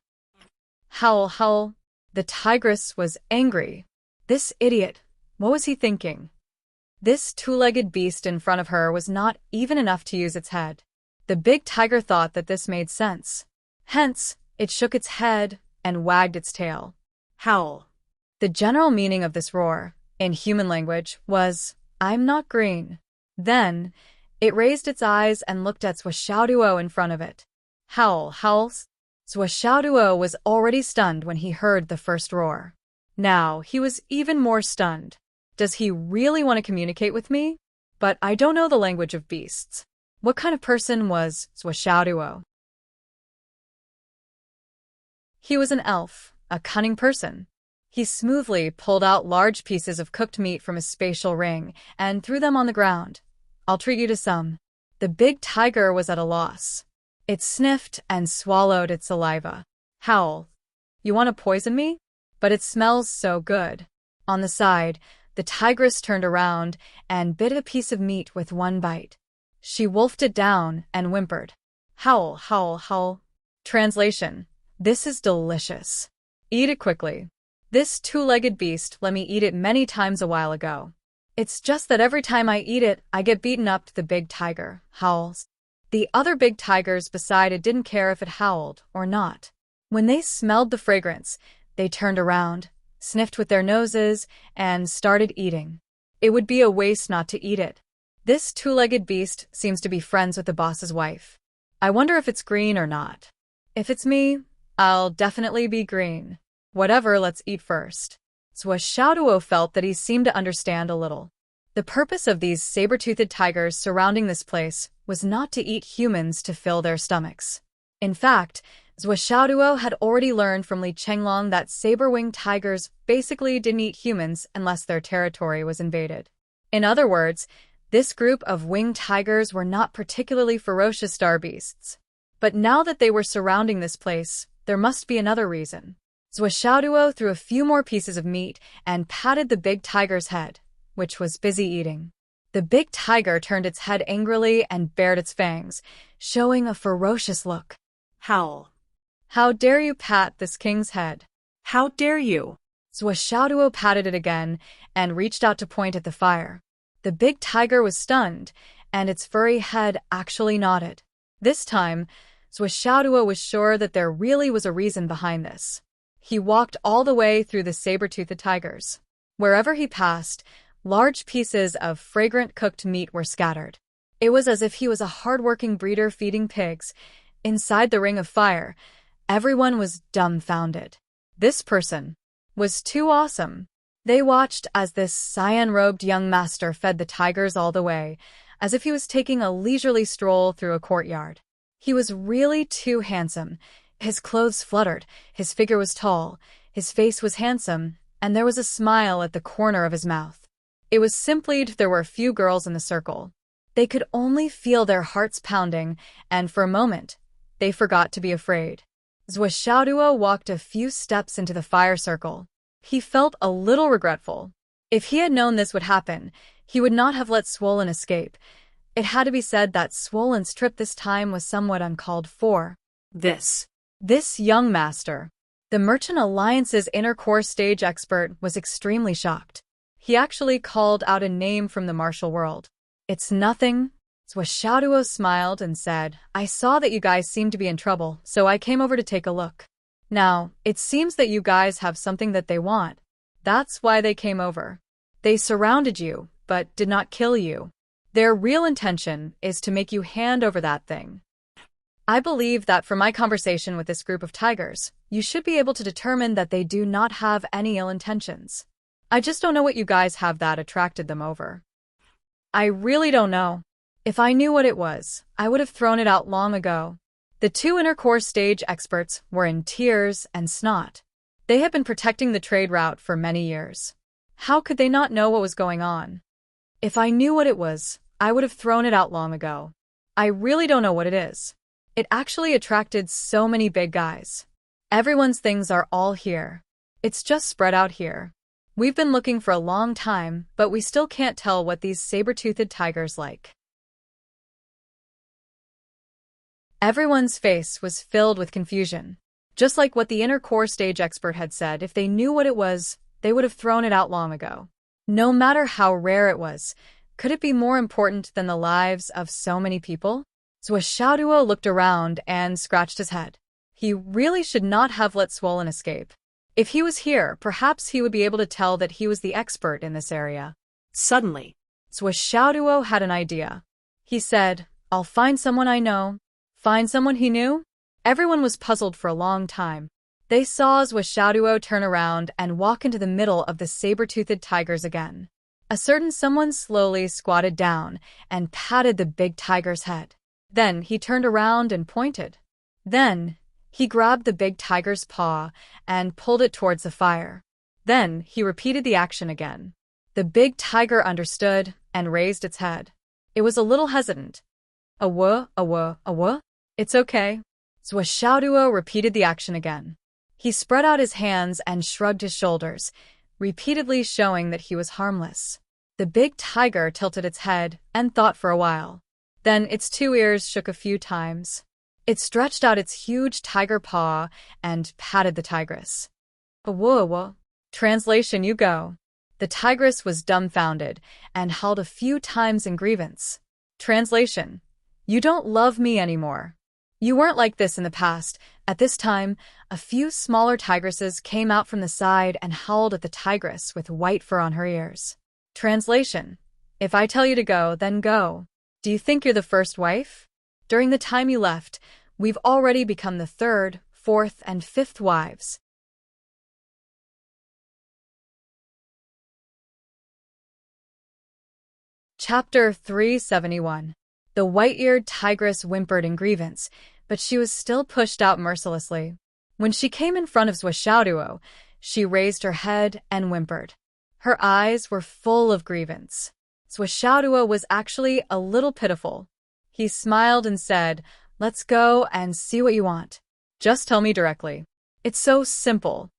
Howl, howl. The tigress was angry. This idiot. What was he thinking? This two-legged beast in front of her was not even enough to use its head. The big tiger thought that this made sense. Hence, it shook its head and wagged its tail. Howl. The general meaning of this roar, in human language, was, I'm not green. Then, it raised its eyes and looked at Zhou Xiaoduo in front of it. Howl, howls. Zhou Xiaoduo was already stunned when he heard the first roar. Now, he was even more stunned. Does he really want to communicate with me? But I don't know the language of beasts. What kind of person was Zhou Xiaoduo? He was an elf, a cunning person. He smoothly pulled out large pieces of cooked meat from his spatial ring and threw them on the ground. I'll treat you to some. The big tiger was at a loss. It sniffed and swallowed its saliva. Howl. You want to poison me? But it smells so good. On the side, the tigress turned around and bit a piece of meat with one bite. She wolfed it down and whimpered. Howl, howl, howl. Translation. This is delicious. Eat it quickly. This two-legged beast let me eat it many times a while ago. It's just that every time I eat it, I get beaten up. The big tiger howls. The other big tigers beside it didn't care if it howled or not. When they smelled the fragrance, they turned around, sniffed with their noses, and started eating. It would be a waste not to eat it. This two-legged beast seems to be friends with the boss's wife. I wonder if it's green or not. If it's me, I'll definitely be green. Whatever, let's eat first. Zhou Xiaoduo felt that he seemed to understand a little. The purpose of these saber-toothed tigers surrounding this place was not to eat humans to fill their stomachs. In fact, Zhou Xiaoduo had already learned from Li Chenglong that saber-winged tigers basically didn't eat humans unless their territory was invaded. In other words, this group of winged tigers were not particularly ferocious star beasts. But now that they were surrounding this place, there must be another reason. Zhou Xiaoduo threw a few more pieces of meat and patted the big tiger's head, which was busy eating. The big tiger turned its head angrily and bared its fangs, showing a ferocious look. Howl. How dare you pat this king's head? How dare you? Zhou Xiaoduo patted it again and reached out to point at the fire. The big tiger was stunned, and its furry head actually nodded. This time, Zhou Xiaoduo was sure that there really was a reason behind this. He walked all the way through the saber-toothed tigers. Wherever he passed, large pieces of fragrant cooked meat were scattered. It was as if he was a hard-working breeder feeding pigs. Inside the ring of fire, everyone was dumbfounded. This person was too awesome. They watched as this cyan-robed young master fed the tigers all the way, as if he was taking a leisurely stroll through a courtyard. He was really too handsome. His clothes fluttered, his figure was tall, his face was handsome, and there was a smile at the corner of his mouth. It was simply there were a few girls in the circle. They could only feel their hearts pounding, and for a moment, they forgot to be afraid. Zhou Xiaoduo walked a few steps into the fire circle. He felt a little regretful. If he had known this would happen, he would not have let Swollen escape. It had to be said that Swollen's trip this time was somewhat uncalled for. This young master, the Merchant Alliance's inner core stage expert, was extremely shocked. He actually called out a name from the martial world. It's nothing. Zhou Xiaoduo smiled and said, I saw that you guys seemed to be in trouble, so I came over to take a look. Now, it seems that you guys have something that they want. That's why they came over. They surrounded you, but did not kill you. Their real intention is to make you hand over that thing. I believe that from my conversation with this group of tigers, you should be able to determine that they do not have any ill intentions. I just don't know what you guys have that attracted them over. I really don't know. If I knew what it was, I would have thrown it out long ago. The two inner core stage experts were in tears and snot. They had been protecting the trade route for many years. How could they not know what was going on? If I knew what it was, I would have thrown it out long ago. I really don't know what it is. It actually attracted so many big guys. Everyone's things are all here. It's just spread out here. We've been looking for a long time, but we still can't tell what these saber-toothed tigers like. Everyone's face was filled with confusion. Just like what the inner core stage expert had said, if they knew what it was, they would have thrown it out long ago. No matter how rare it was, could it be more important than the lives of so many people? Zhou Xiaoduo looked around and scratched his head. He really should not have let Swollen escape. If he was here, perhaps he would be able to tell that he was the expert in this area. Suddenly, Zhou Xiaoduo had an idea. He said, I'll find someone I know. Find someone he knew? Everyone was puzzled for a long time. They saw Zhou Xiaoduo turn around and walk into the middle of the saber-toothed tigers again. A certain someone slowly squatted down and patted the big tiger's head. Then he turned around and pointed. Then he grabbed the big tiger's paw and pulled it towards the fire. Then he repeated the action again. The big tiger understood and raised its head. It was a little hesitant. Awa. It's okay. Zhou Xiaoduo repeated the action again. He spread out his hands and shrugged his shoulders, repeatedly showing that he was harmless. The big tiger tilted its head and thought for a while. Then its two ears shook a few times. It stretched out its huge tiger paw and patted the tigress. Awa. Translation, you go. The tigress was dumbfounded and howled a few times in grievance. Translation, you don't love me anymore. You weren't like this in the past. At this time, a few smaller tigresses came out from the side and howled at the tigress with white fur on her ears. Translation, if I tell you to go, then go. Do you think you're the first wife? During the time you left, we've already become the third, fourth, and fifth wives. Chapter 371. The white-eared tigress whimpered in grievance, but she was still pushed out mercilessly. When she came in front of Zwishauduo, she raised her head and whimpered. Her eyes were full of grievance. Zwishauduo was actually a little pitiful. He smiled and said, "Let's go and see what you want. Just tell me directly. It's so simple."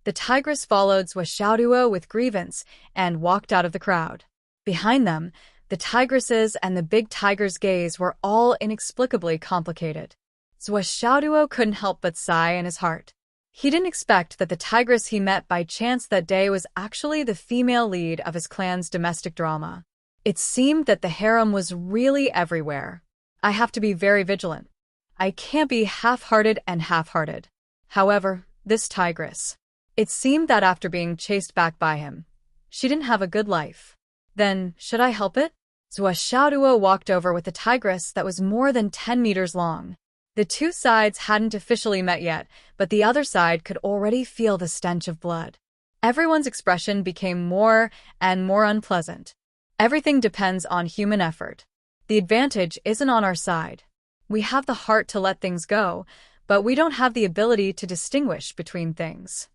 The tigress followed Zwishauduo with grievance and walked out of the crowd. Behind them, the tigresses and the big tiger's gaze were all inexplicably complicated. Zwishauduo couldn't help but sigh in his heart. He didn't expect that the tigress he met by chance that day was actually the female lead of his clan's domestic drama. It seemed that the harem was really everywhere. I have to be very vigilant. I can't be half-hearted and half-hearted. However, this tigress. It seemed that after being chased back by him, she didn't have a good life. Then, should I help it? Zwishauduo walked over with a tigress that was more than 10 meters long. The two sides hadn't officially met yet, but the other side could already feel the stench of blood. Everyone's expression became more and more unpleasant. Everything depends on human effort. The advantage isn't on our side. We have the heart to let things go, but we don't have the ability to distinguish between things.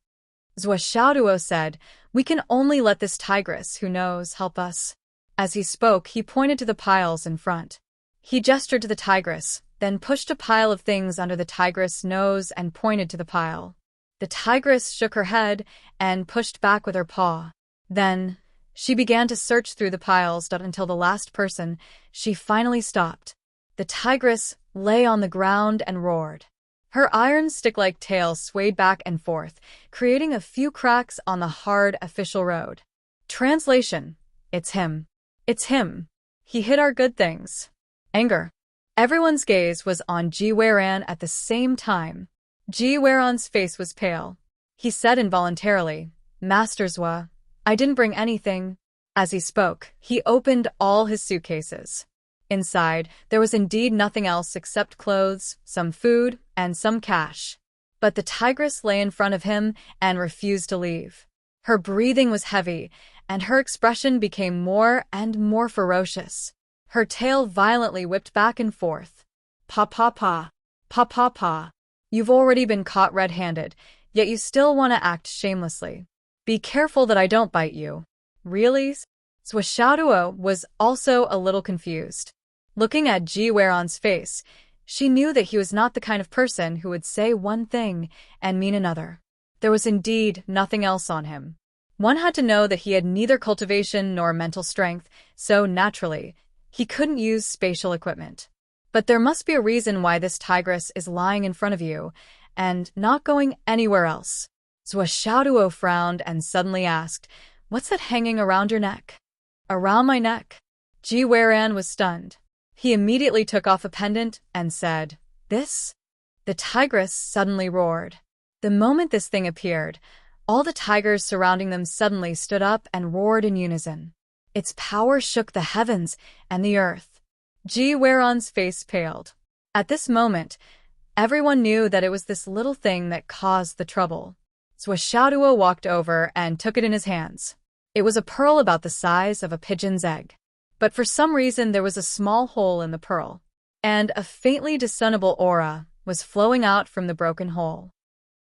Zwishauduo said, "We can only let this tigress who knows help us." As he spoke, he pointed to the piles in front. He gestured to the tigress, then pushed a pile of things under the tigress' nose and pointed to the pile. The tigress shook her head and pushed back with her paw. Then, she began to search through the piles until the last person. She finally stopped. The tigress lay on the ground and roared. Her iron stick-like tail swayed back and forth, creating a few cracks on the hard official road. Translation: It's him. It's him. He hid our good things. Anger. Everyone's gaze was on Ji Weiran at the same time. Ji Weiran's face was pale. He said involuntarily, "Master Zwa, I didn't bring anything." As he spoke, he opened all his suitcases. Inside, there was indeed nothing else except clothes, some food, and some cash. But the tigress lay in front of him and refused to leave. Her breathing was heavy, and her expression became more and more ferocious. Her tail violently whipped back and forth. "Pa pa pa. Pa pa pa. You've already been caught red-handed, yet you still want to act shamelessly. Be careful that I don't bite you." "Really?" Zwishauduo was also a little confused. Looking at Ji Weiran's face, she knew that he was not the kind of person who would say one thing and mean another. There was indeed nothing else on him. One had to know that he had neither cultivation nor mental strength, so naturally, he couldn't use spatial equipment. But there must be a reason why this tigress is lying in front of you and not going anywhere else. Zwishauduo frowned and suddenly asked, "What's that hanging around your neck?" "Around my neck?" Ji Weiran was stunned. He immediately took off a pendant and said, "This?" The tigress suddenly roared. The moment this thing appeared, all the tigers surrounding them suddenly stood up and roared in unison. Its power shook the heavens and the earth. Ji Weiran's face paled. At this moment, everyone knew that it was this little thing that caused the trouble. Zwishauduo walked over and took it in his hands. It was a pearl about the size of a pigeon's egg. But for some reason there was a small hole in the pearl, and a faintly discernible aura was flowing out from the broken hole.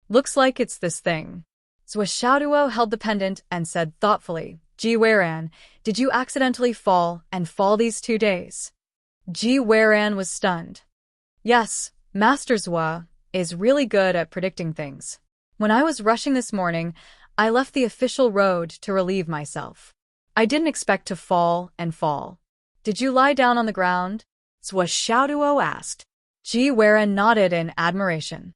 "Looks like it's this thing." Zwishauduo held the pendant and said thoughtfully, "Ji Weiran, did you accidentally fall these 2 days?" Ji Weiran was stunned. "Yes, Master Zwa is really good at predicting things. When I was rushing this morning, I left the official road to relieve myself. I didn't expect to fall. Did you lie down on the ground?" Zwishauduo asked. Ji Weiran nodded in admiration.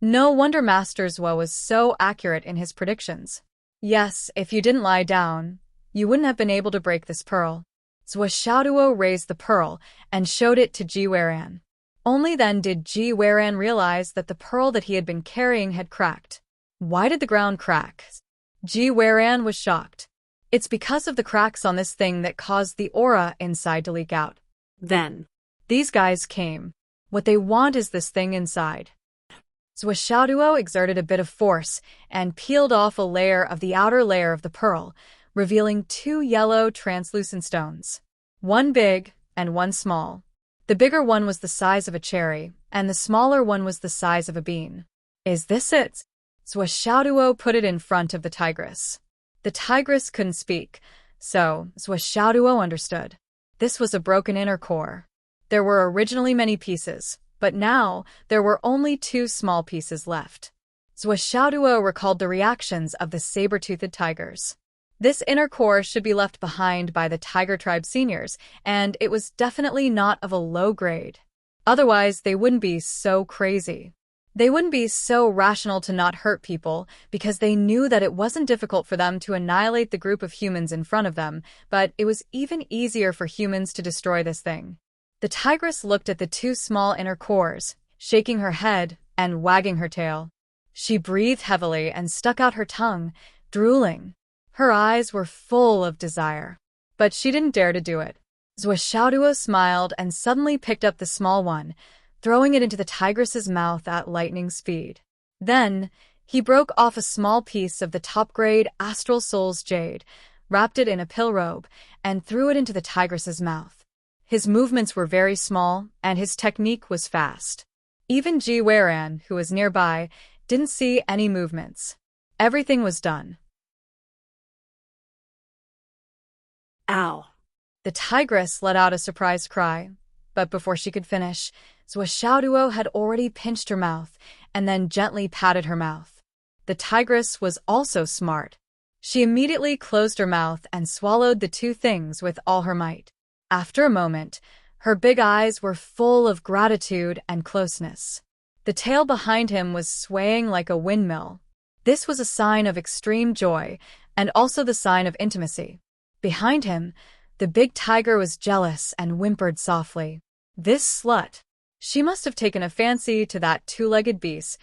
No wonder Master Zwa was so accurate in his predictions. "Yes, if you didn't lie down, you wouldn't have been able to break this pearl." Zwishauduo raised the pearl and showed it to Ji Weiran. Only then did Ji Weiran realize that the pearl that he had been carrying had cracked. Why did the ground crack? Ji Weiran was shocked. It's because of the cracks on this thing that caused the aura inside to leak out. Then, These guys came. What they want is this thing inside. Zwishauduo exerted a bit of force and peeled off a layer of the outer layer of the pearl, revealing two yellow, translucent stones. One big and one small. The bigger one was the size of a cherry, and the smaller one was the size of a bean. Is this it? Swaxiaoduo put it in front of the tigress. The tigress couldn't speak, so Swaxiaoduo understood. This was a broken inner core. There were originally many pieces, but now there were only two small pieces left. Swaxiaoduo recalled the reactions of the saber-toothed tigers. This inner core should be left behind by the tiger tribe seniors, and it was definitely not of a low grade. Otherwise, they wouldn't be so crazy. They wouldn't be so rational to not hurt people because they knew that it wasn't difficult for them to annihilate the group of humans in front of them, but it was even easier for humans to destroy this thing. The tigress looked at the two small inner cores, shaking her head and wagging her tail. She breathed heavily and stuck out her tongue, drooling. Her eyes were full of desire. But she didn't dare to do it. Swaxiaoduo smiled and suddenly picked up the small one, throwing it into the tigress's mouth at lightning speed. Then, he broke off a small piece of the top-grade Astral Soul's jade, wrapped it in a pill robe, and threw it into the tigress's mouth. His movements were very small, and his technique was fast. Even Ji Weiran, who was nearby, didn't see any movements. Everything was done. Ow. The tigress let out a surprised cry, but before she could finish, Swaxiaoduo had already pinched her mouth and then gently patted her mouth. The tigress was also smart. She immediately closed her mouth and swallowed the two things with all her might. After a moment, her big eyes were full of gratitude and closeness. The tail behind him was swaying like a windmill. This was a sign of extreme joy and also the sign of intimacy. Behind him, the big tiger was jealous and whimpered softly. This slut. She must have taken a fancy to that two-legged beast.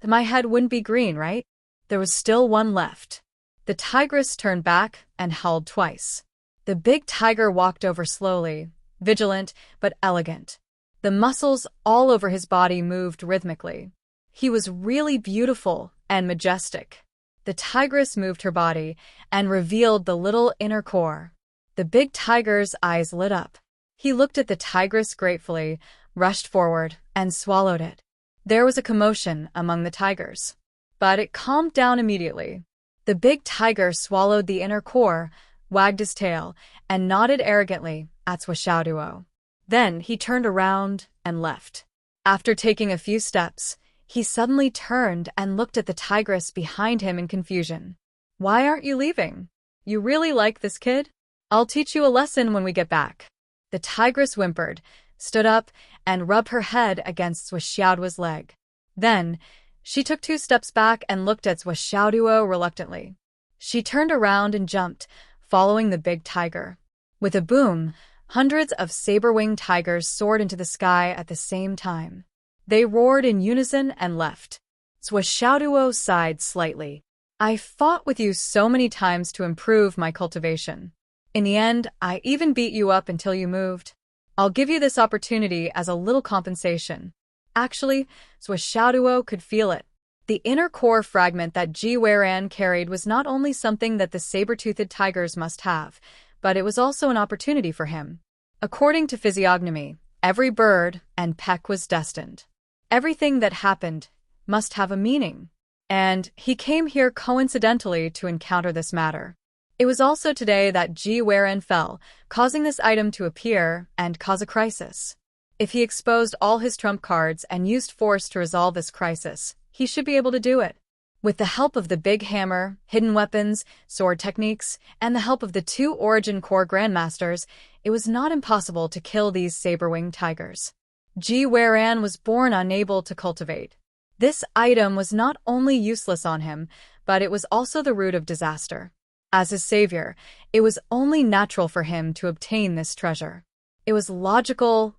My head wouldn't be green, right? There was still one left. The tigress turned back and howled twice. The big tiger walked over slowly, vigilant but elegant. The muscles all over his body moved rhythmically. He was really beautiful and majestic. The tigress moved her body and revealed the little inner core. The big tiger's eyes lit up. He looked at the tigress gratefully, rushed forward, and swallowed it. There was a commotion among the tigers, but it calmed down immediately. The big tiger swallowed the inner core, wagged his tail, and nodded arrogantly at Swaxiaoduo. Then he turned around and left. After taking a few steps, he suddenly turned and looked at the tigress behind him in confusion. Why aren't you leaving? You really like this kid? I'll teach you a lesson when we get back. The tigress whimpered, stood up, and rubbed her head against Swaxiaoduo's leg. Then, she took 2 steps back and looked at Swaxiaoduo reluctantly. She turned around and jumped, following the big tiger. With a boom, hundreds of saber-winged tigers soared into the sky at the same time. They roared in unison and left. Swaxiaoduo sighed slightly. I fought with you so many times to improve my cultivation. In the end, I even beat you up until you moved. I'll give you this opportunity as a little compensation. Actually, Swaxiaoduo could feel it. The inner core fragment that Ji Weiran carried was not only something that the saber-toothed tigers must have, but it was also an opportunity for him. According to physiognomy, every bird and peck was destined. Everything that happened must have a meaning. And he came here coincidentally to encounter this matter. It was also today that Ji Weiran fell, causing this item to appear and cause a crisis. If he exposed all his trump cards and used force to resolve this crisis, he should be able to do it. With the help of the big hammer, hidden weapons, sword techniques, and the help of the 2 Origin Core Grandmasters, it was not impossible to kill these saber-winged tigers. Ji Weiran was born unable to cultivate. This item was not only useless on him, but it was also the root of disaster. As his savior, it was only natural for him to obtain this treasure. It was logical,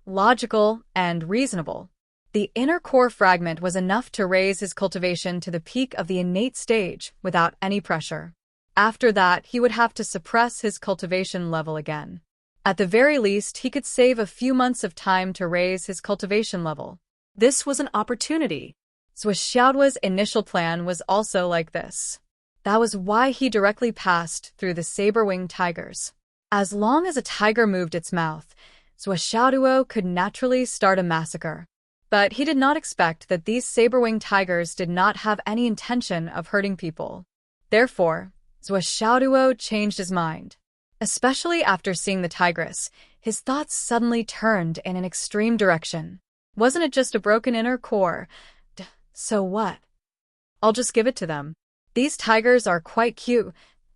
and reasonable. The inner core fragment was enough to raise his cultivation to the peak of the innate stage without any pressure. After that, he would have to suppress his cultivation level again. At the very least, he could save a few months of time to raise his cultivation level. This was an opportunity. Swaxiaoduo's initial plan was also like this. That was why he directly passed through the saber-winged tigers. As long as a tiger moved its mouth, Zhuo could naturally start a massacre. But he did not expect that these saber-winged tigers did not have any intention of hurting people. Therefore, Zhuo changed his mind. Especially after seeing the tigress, his thoughts suddenly turned in an extreme direction. Wasn't it just a broken inner core? So what? I'll just give it to them. These tigers are quite cute.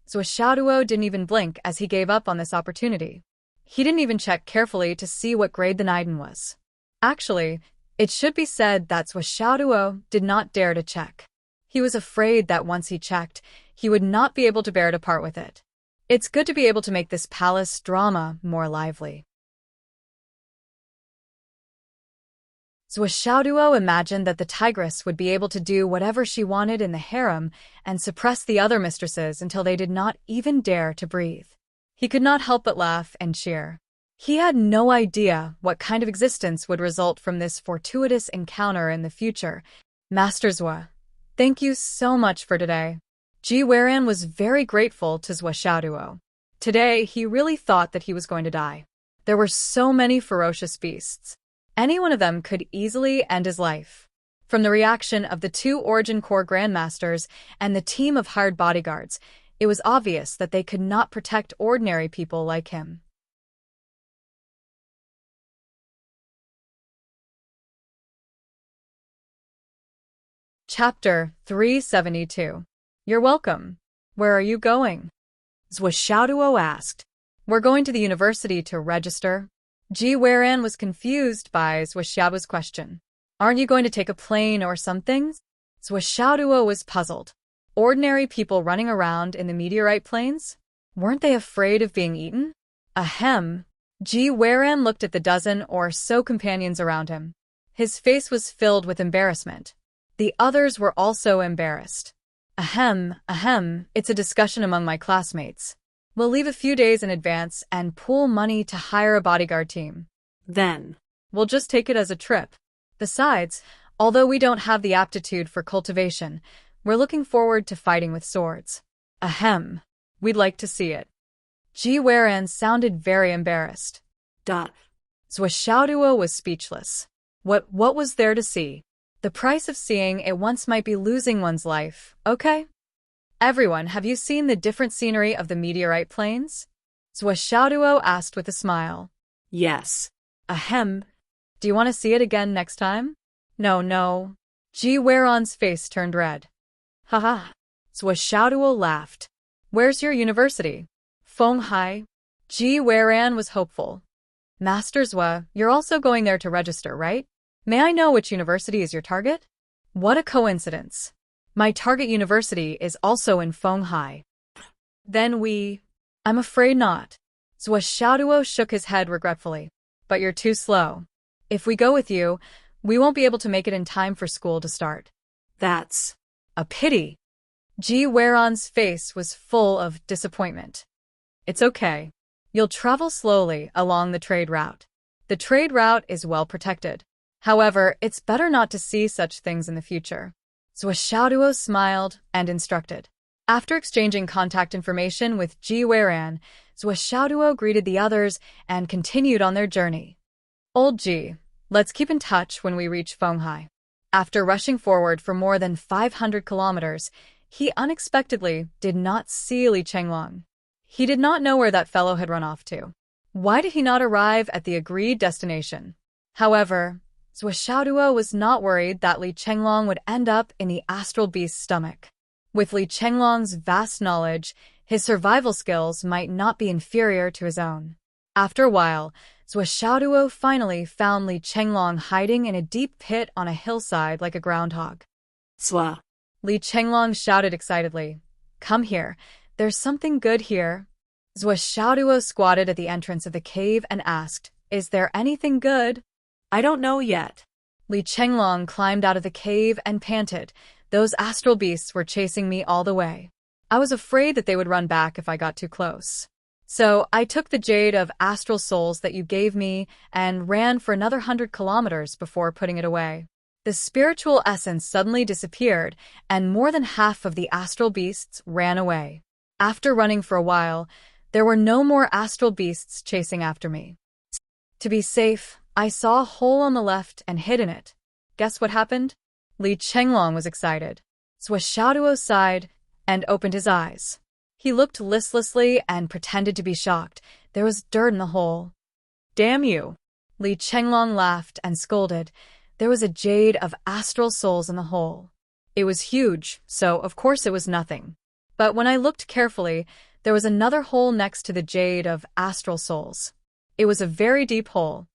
Zhuo didn't even blink as he gave up on this opportunity. He didn't even check carefully to see what grade the Niden was. Actually, it should be said that Zhuo did not dare to check. He was afraid that once he checked, he would not be able to bear to part with it. It's good to be able to make this palace drama more lively. Zhuo imagined that the tigress would be able to do whatever she wanted in the harem and suppress the other mistresses until they did not even dare to breathe. He could not help but laugh and cheer. He had no idea what kind of existence would result from this fortuitous encounter in the future. Master Zhuo, thank you so much for today. Ji Weiran was very grateful to Zhuo. Today, he really thought that he was going to die. There were so many ferocious beasts. Any one of them could easily end his life. From the reaction of the 2 Origin Corps Grandmasters and the team of hired bodyguards, it was obvious that they could not protect ordinary people like him. Chapter 372. You're welcome. Where are you going? Zhuo asked. We're going to the university to register. Ji Weiran was confused by Zhuo's question. Aren't you going to take a plane or something? Zhuo was puzzled. Ordinary people running around in the meteorite plains? Weren't they afraid of being eaten? Ahem. Ji Weiran looked at the dozen or so companions around him. His face was filled with embarrassment. The others were also embarrassed. Ahem, it's a discussion among my classmates. We'll leave a few days in advance and pool money to hire a bodyguard team. Then, we'll just take it as a trip. Besides, although we don't have the aptitude for cultivation, we're looking forward to fighting with swords. Ahem, we'd like to see it. Ji Weiran sounded very embarrassed. Zhuo was speechless. What was there to see? The price of seeing it once might be losing one's life, okay? Everyone, have you seen the different scenery of the meteorite plains? Zhuo asked with a smile. Yes. Ahem. Do you want to see it again next time? No. Ji Weiran's face turned red. Haha. Zhuo laughed. Where's your university? Fenghai. Ji Weiran was hopeful. Master Zhuo, you're also going there to register, right? May I know which university is your target? What a coincidence. My target university is also in Fenghai. Then I'm afraid not. Zhuo shook his head regretfully. But you're too slow. If we go with you, we won't be able to make it in time for school to start. That's a pity. Ji Weiran's face was full of disappointment. It's okay. You'll travel slowly along the trade route. The trade route is well protected. However, it's better not to see such things in the future. Zhuo smiled and instructed. After exchanging contact information with Ji Weiran, Zhuo greeted the others and continued on their journey. Old Ji, let's keep in touch when we reach Fenghai. After rushing forward for more than 500 kilometers, he unexpectedly did not see Li Chenglong. He did not know where that fellow had run off to. Why did he not arrive at the agreed destination? However, Zhuo was not worried that Li Chenglong would end up in the astral beast's stomach. With Li Chenglong's vast knowledge, his survival skills might not be inferior to his own. After a while, Zhuo finally found Li Chenglong hiding in a deep pit on a hillside like a groundhog. Zhuo. Li Chenglong shouted excitedly. Come here, there's something good here. Zhuo squatted at the entrance of the cave and asked, Is there anything good? I don't know yet. Li Chenglong climbed out of the cave and panted. Those astral beasts were chasing me all the way. I was afraid that they would run back if I got too close. So I took the jade of astral souls that you gave me and ran for another 100 kilometers before putting it away. The spiritual essence suddenly disappeared, and more than half of the astral beasts ran away. After running for a while, there were no more astral beasts chasing after me. To be safe, I saw a hole on the left and hid in it. Guess what happened? Li Chenglong was excited. Zhuo Xiaoduo sighed and opened his eyes. He looked listlessly and pretended to be shocked. There was dirt in the hole. Damn you! Li Chenglong laughed and scolded. There was a jade of astral souls in the hole. It was huge, so of course it was nothing. But when I looked carefully, there was another hole next to the jade of astral souls. It was a very deep hole.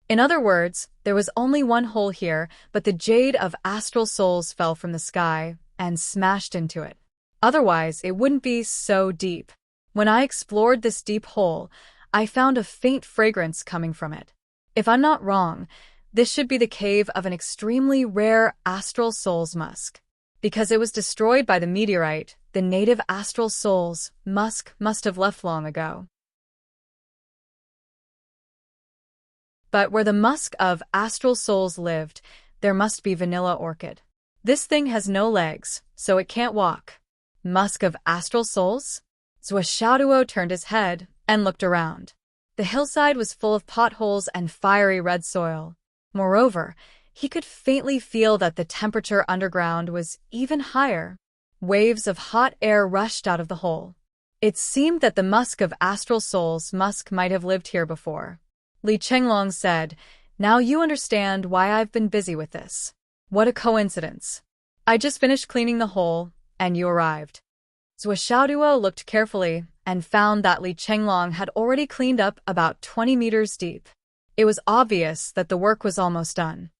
In other words, there was only one hole here, but the jade of astral souls fell from the sky and smashed into it. Otherwise, it wouldn't be so deep. When I explored this deep hole, I found a faint fragrance coming from it. If I'm not wrong, this should be the cave of an extremely rare astral souls musk. Because it was destroyed by the meteorite, the native astral souls musk must have left long ago. But where the musk of astral souls lived, there must be vanilla orchid. This thing has no legs, so it can't walk. Musk of astral souls? Zhuo Xiaoduo turned his head and looked around. The hillside was full of potholes and fiery red soil. Moreover, he could faintly feel that the temperature underground was even higher. Waves of hot air rushed out of the hole. It seemed that the musk of astral souls musk might have lived here before. Li Chenglong said, "Now you understand why I've been busy with this. What a coincidence. I just finished cleaning the hole, and you arrived." Zhuo Xiaoduo looked carefully and found that Li Chenglong had already cleaned up about 20 meters deep. It was obvious that the work was almost done.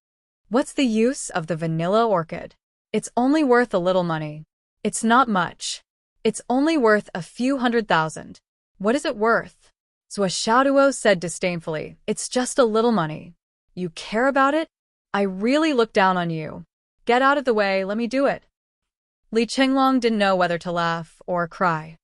What's the use of the vanilla orchid? It's only worth a little money. It's not much. It's only worth a few 100,000. What is it worth? Zhuo Xiaoduo said disdainfully, "It's just a little money. You care about it? I really look down on you. Get out of the way, let me do it." Li Chenglong didn't know whether to laugh or cry.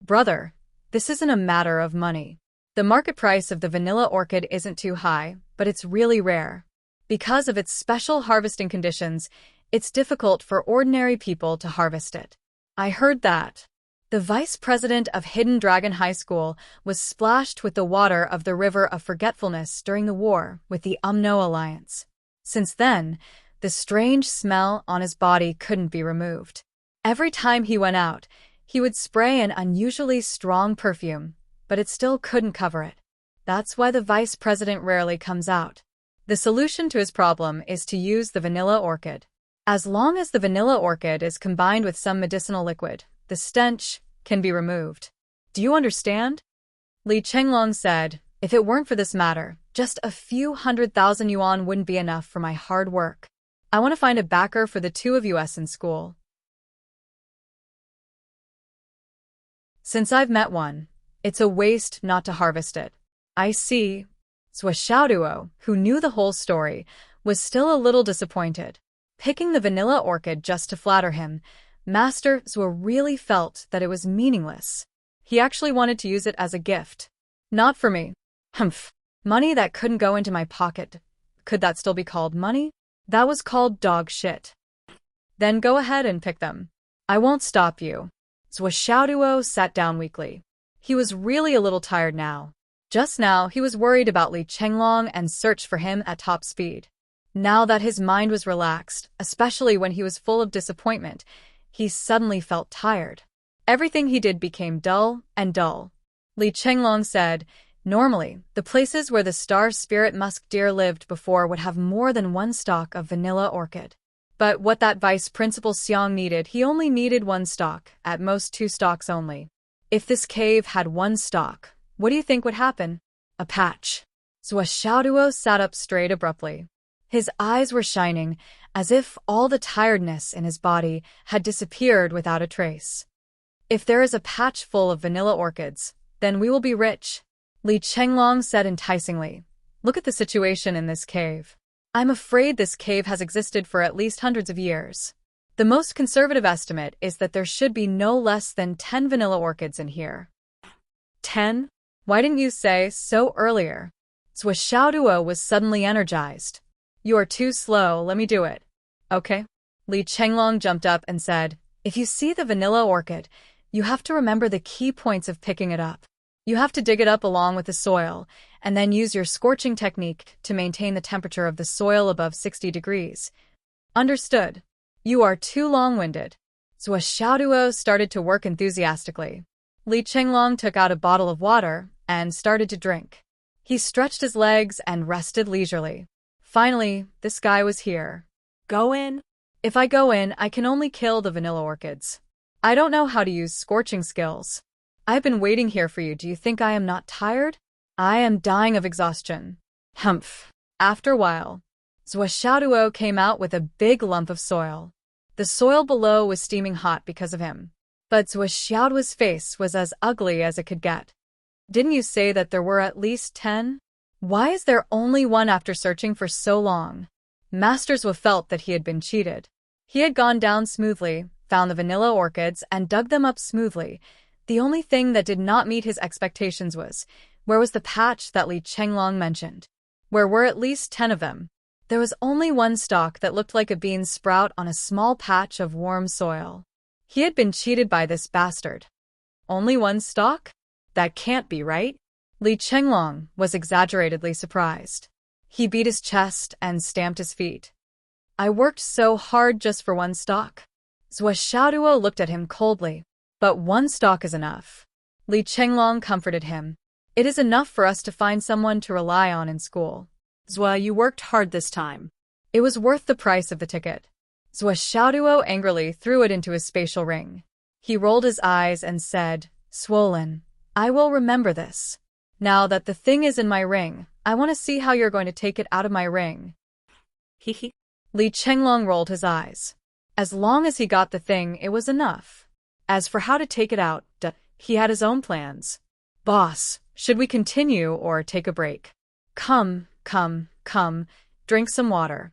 "Brother, this isn't a matter of money. The market price of the vanilla orchid isn't too high, but it's really rare. Because of its special harvesting conditions, it's difficult for ordinary people to harvest it." I heard that. The vice president of Hidden Dragon High School was splashed with the water of the River of Forgetfulness during the war with the UMNO Alliance. Since then, the strange smell on his body couldn't be removed. Every time he went out, he would spray an unusually strong perfume, but it still couldn't cover it. That's why the vice president rarely comes out. The solution to his problem is to use the vanilla orchid. As long as the vanilla orchid is combined with some medicinal liquid, the stench can be removed. Do you understand? Li Chenglong said, "If it weren't for this matter, just a few 100,000 yuan wouldn't be enough for my hard work. I want to find a backer for the two of us in school. Since I've met one, it's a waste not to harvest it." "I see." Zhuo Xiaoduo, who knew the whole story, was still a little disappointed. Picking the vanilla orchid just to flatter him, Master Zhuo really felt that it was meaningless. He actually wanted to use it as a gift. "Not for me." "Humph. Money that couldn't go into my pocket. Could that still be called money? That was called dog shit." "Then go ahead and pick them. I won't stop you." Zhuo Xiaoduo sat down weakly. He was really a little tired now. Just now, he was worried about Li Chenglong and searched for him at top speed. Now that his mind was relaxed, especially when he was full of disappointment, he suddenly felt tired. Everything he did became dull and dull. Li Chenglong said, "Normally, the places where the star spirit musk deer lived before would have more than one stalk of vanilla orchid. But what that vice principal Xiang needed, he only needed one stalk, at most 2 stalks only. If this cave had 1 stalk, what do you think would happen? A patch." Zhuo Xiaoduo sat up straight abruptly. His eyes were shining, as if all the tiredness in his body had disappeared without a trace. "If there is a patch full of vanilla orchids, then we will be rich," Li Chenglong said enticingly. "Look at the situation in this cave. I'm afraid this cave has existed for at least hundreds of years. The most conservative estimate is that there should be no less than 10 vanilla orchids in here." 10? Why didn't you say so earlier? Zhuo Xiaoduo was suddenly energized. You are too slow, let me do it. Okay. Li Chenglong jumped up and said, if you see the vanilla orchid, you have to remember the key points of picking it up. You have to dig it up along with the soil, and then use your scorching technique to maintain the temperature of the soil above 60 degrees. Understood. You are too long-winded. Zhou Xiaoduo started to work enthusiastically. Li Chenglong took out a bottle of water and started to drink. He stretched his legs and rested leisurely. Finally, this guy was here. Go in. If I go in, I can only kill the vanilla orchids. I don't know how to use scorching skills. I've been waiting here for you. Do you think I am not tired? I am dying of exhaustion. Humph. After a while, Zhou Xiaoduo came out with a big lump of soil. The soil below was steaming hot because of him. But Zhou Xiaoduo's face was as ugly as it could get. Didn't you say that there were at least 10? Why is there only one after searching for so long? Master Zhou felt that he had been cheated. He had gone down smoothly, found the vanilla orchids, and dug them up smoothly. The only thing that did not meet his expectations was, where was the patch that Li Chenglong mentioned? Where were at least 10 of them? There was only one stalk that looked like a bean sprout on a small patch of warm soil. He had been cheated by this bastard. Only one stalk? That can't be right. Li Chenglong was exaggeratedly surprised. He beat his chest and stamped his feet. I worked so hard just for one stalk. Zhou Xiaoduo looked at him coldly. But one stalk is enough. Li Chenglong comforted him. It is enough for us to find someone to rely on in school. Zhou, you worked hard this time. It was worth the price of the ticket. Zhou Xiaoduo angrily threw it into his spatial ring. He rolled his eyes and said, Swollen, I will remember this. Now that the thing is in my ring, I want to see how you're going to take it out of my ring. Hehe. Li Chenglong rolled his eyes. As long as he got the thing, it was enough. As for how to take it out, he had his own plans. Boss, should we continue or take a break? Come, drink some water.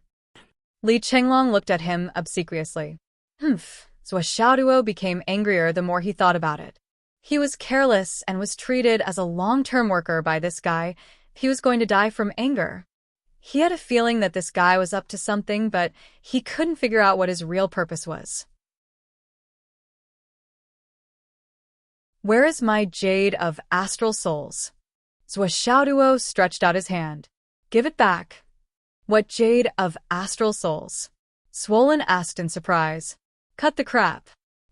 Li Chenglong looked at him obsequiously. Zhou Xiaoduo became angrier the more he thought about it. He was careless and was treated as a long-term worker by this guy. He was going to die from anger. He had a feeling that this guy was up to something, but he couldn't figure out what his real purpose was. Where is my jade of astral souls? Zhou Xiaoduo stretched out his hand. Give it back. What jade of astral souls? Swollen asked in surprise. Cut the crap.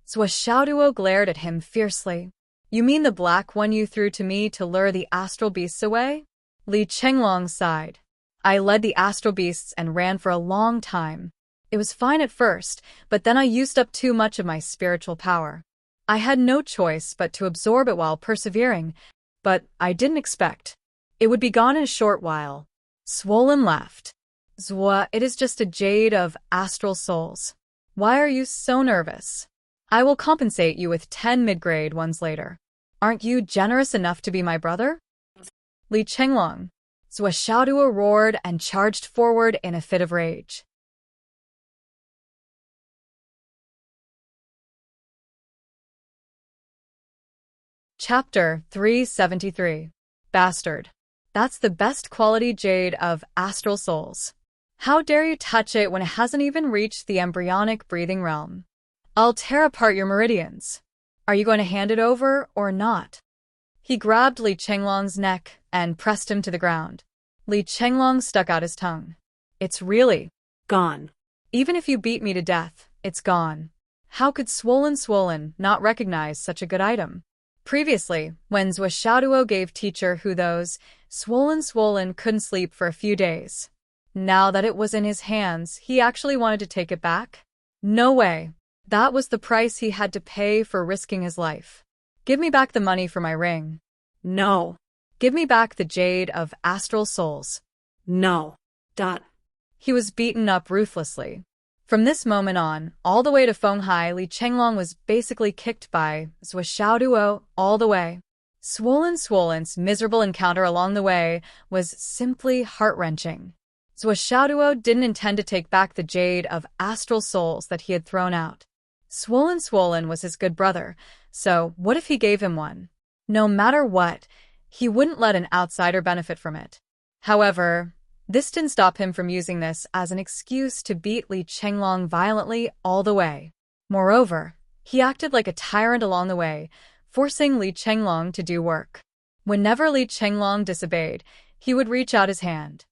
Zhou Xiaoduo glared at him fiercely. You mean the black one you threw to me to lure the astral beasts away? Li Chenglong sighed. I led the astral beasts and ran for a long time. It was fine at first, but then I used up too much of my spiritual power. I had no choice but to absorb it while persevering, but I didn't expect. It would be gone in a short while. Swollen laughed. Zhou, it is just a jade of astral souls. Why are you so nervous? I will compensate you with 10 mid-grade ones later. Aren't you generous enough to be my brother? Li Chenglong. Zhou Xiaoduo roared and charged forward in a fit of rage. Chapter 373. Bastard. That's the best quality jade of astral souls. How dare you touch it when it hasn't even reached the embryonic breathing realm? I'll tear apart your meridians. Are you going to hand it over or not? He grabbed Li Chenglong's neck and pressed him to the ground. Li Chenglong stuck out his tongue. It's really gone. Even if you beat me to death, it's gone. How could Swollen not recognize such a good item? Previously, when Zhou Xiaoduo gave teacher Hu those, Swollen couldn't sleep for a few days. Now that it was in his hands, he actually wanted to take it back? No way. That was the price he had to pay for risking his life. Give me back the money for my ring. No. Give me back the jade of astral souls. No. He was beaten up ruthlessly. From this moment on, all the way to Fenghai, Li Chenglong was basically kicked by Zhou Xiaoduo all the way. Swollen's miserable encounter along the way was simply heart-wrenching. Zhou Xiaoduo didn't intend to take back the jade of astral souls that he had thrown out. Swollen was his good brother, so what if he gave him one? No matter what, he wouldn't let an outsider benefit from it. However, This didn't stop him from using this as an excuse to beat Li Chenglong violently all the way. Moreover, he acted like a tyrant along the way, forcing Li Chenglong to do work. Whenever Li Chenglong disobeyed, he would reach out his hand.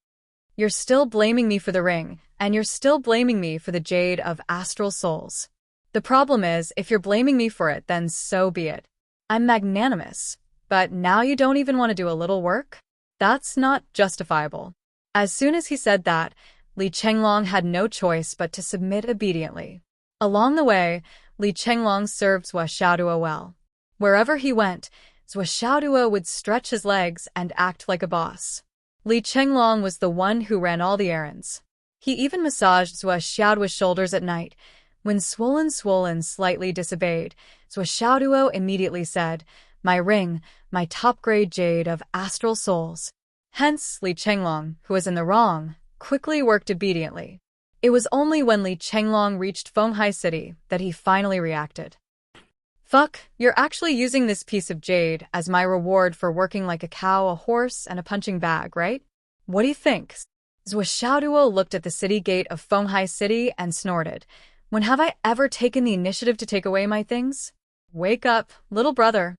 You're still blaming me for the ring, and you're still blaming me for the jade of astral souls. The problem is, if you're blaming me for it, then so be it. I'm magnanimous, but now you don't even want to do a little work? That's not justifiable. As soon as he said that, Li Chenglong had no choice but to submit obediently. Along the way, Li Chenglong served Zhou Xiaoduo well. Wherever he went, Zhou Xiaoduo would stretch his legs and act like a boss. Li Chenglong was the one who ran all the errands. He even massaged Zhou Xiaoduo's shoulders at night. When Swollen slightly disobeyed, Zhou Xiaoduo immediately said, "My ring, my top-grade jade of astral souls." Hence, Li Chenglong, who was in the wrong, quickly worked obediently. It was only when Li Chenglong reached Fenghai City that he finally reacted. Fuck, you're actually using this piece of jade as my reward for working like a cow, a horse, and a punching bag, right? What do you think? Zhou Xiaoduo looked at the city gate of Fenghai City and snorted. When have I ever taken the initiative to take away my things? Wake up, little brother.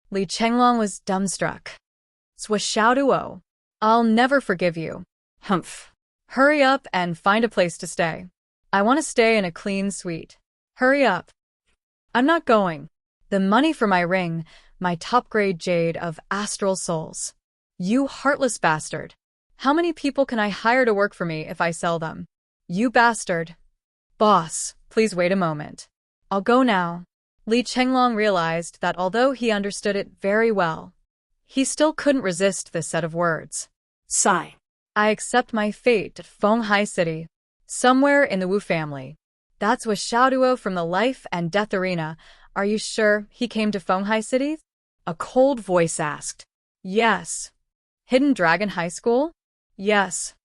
Li Chenglong was dumbstruck. Zhou Xiaoduo, I'll never forgive you. Humph. Hurry up and find a place to stay. I want to stay in a clean suite. Hurry up. I'm not going. The money for my ring, my top-grade jade of astral souls. You heartless bastard. How many people can I hire to work for me if I sell them? You bastard. Boss, please wait a moment. I'll go now. Li Chenglong realized that although he understood it very well, he still couldn't resist this set of words. Sigh. I accept my fate at Fenghai City, somewhere in the Wu family. That's Zhou Xiaoduo from the life and death arena. Are you sure he came to Fenghai City? A cold voice asked. Yes. Hidden Dragon High School? Yes.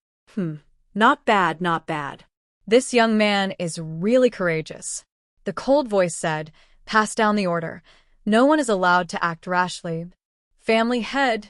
Not bad, not bad. This young man is really courageous. The cold voice said, pass down the order. No one is allowed to act rashly. Family head,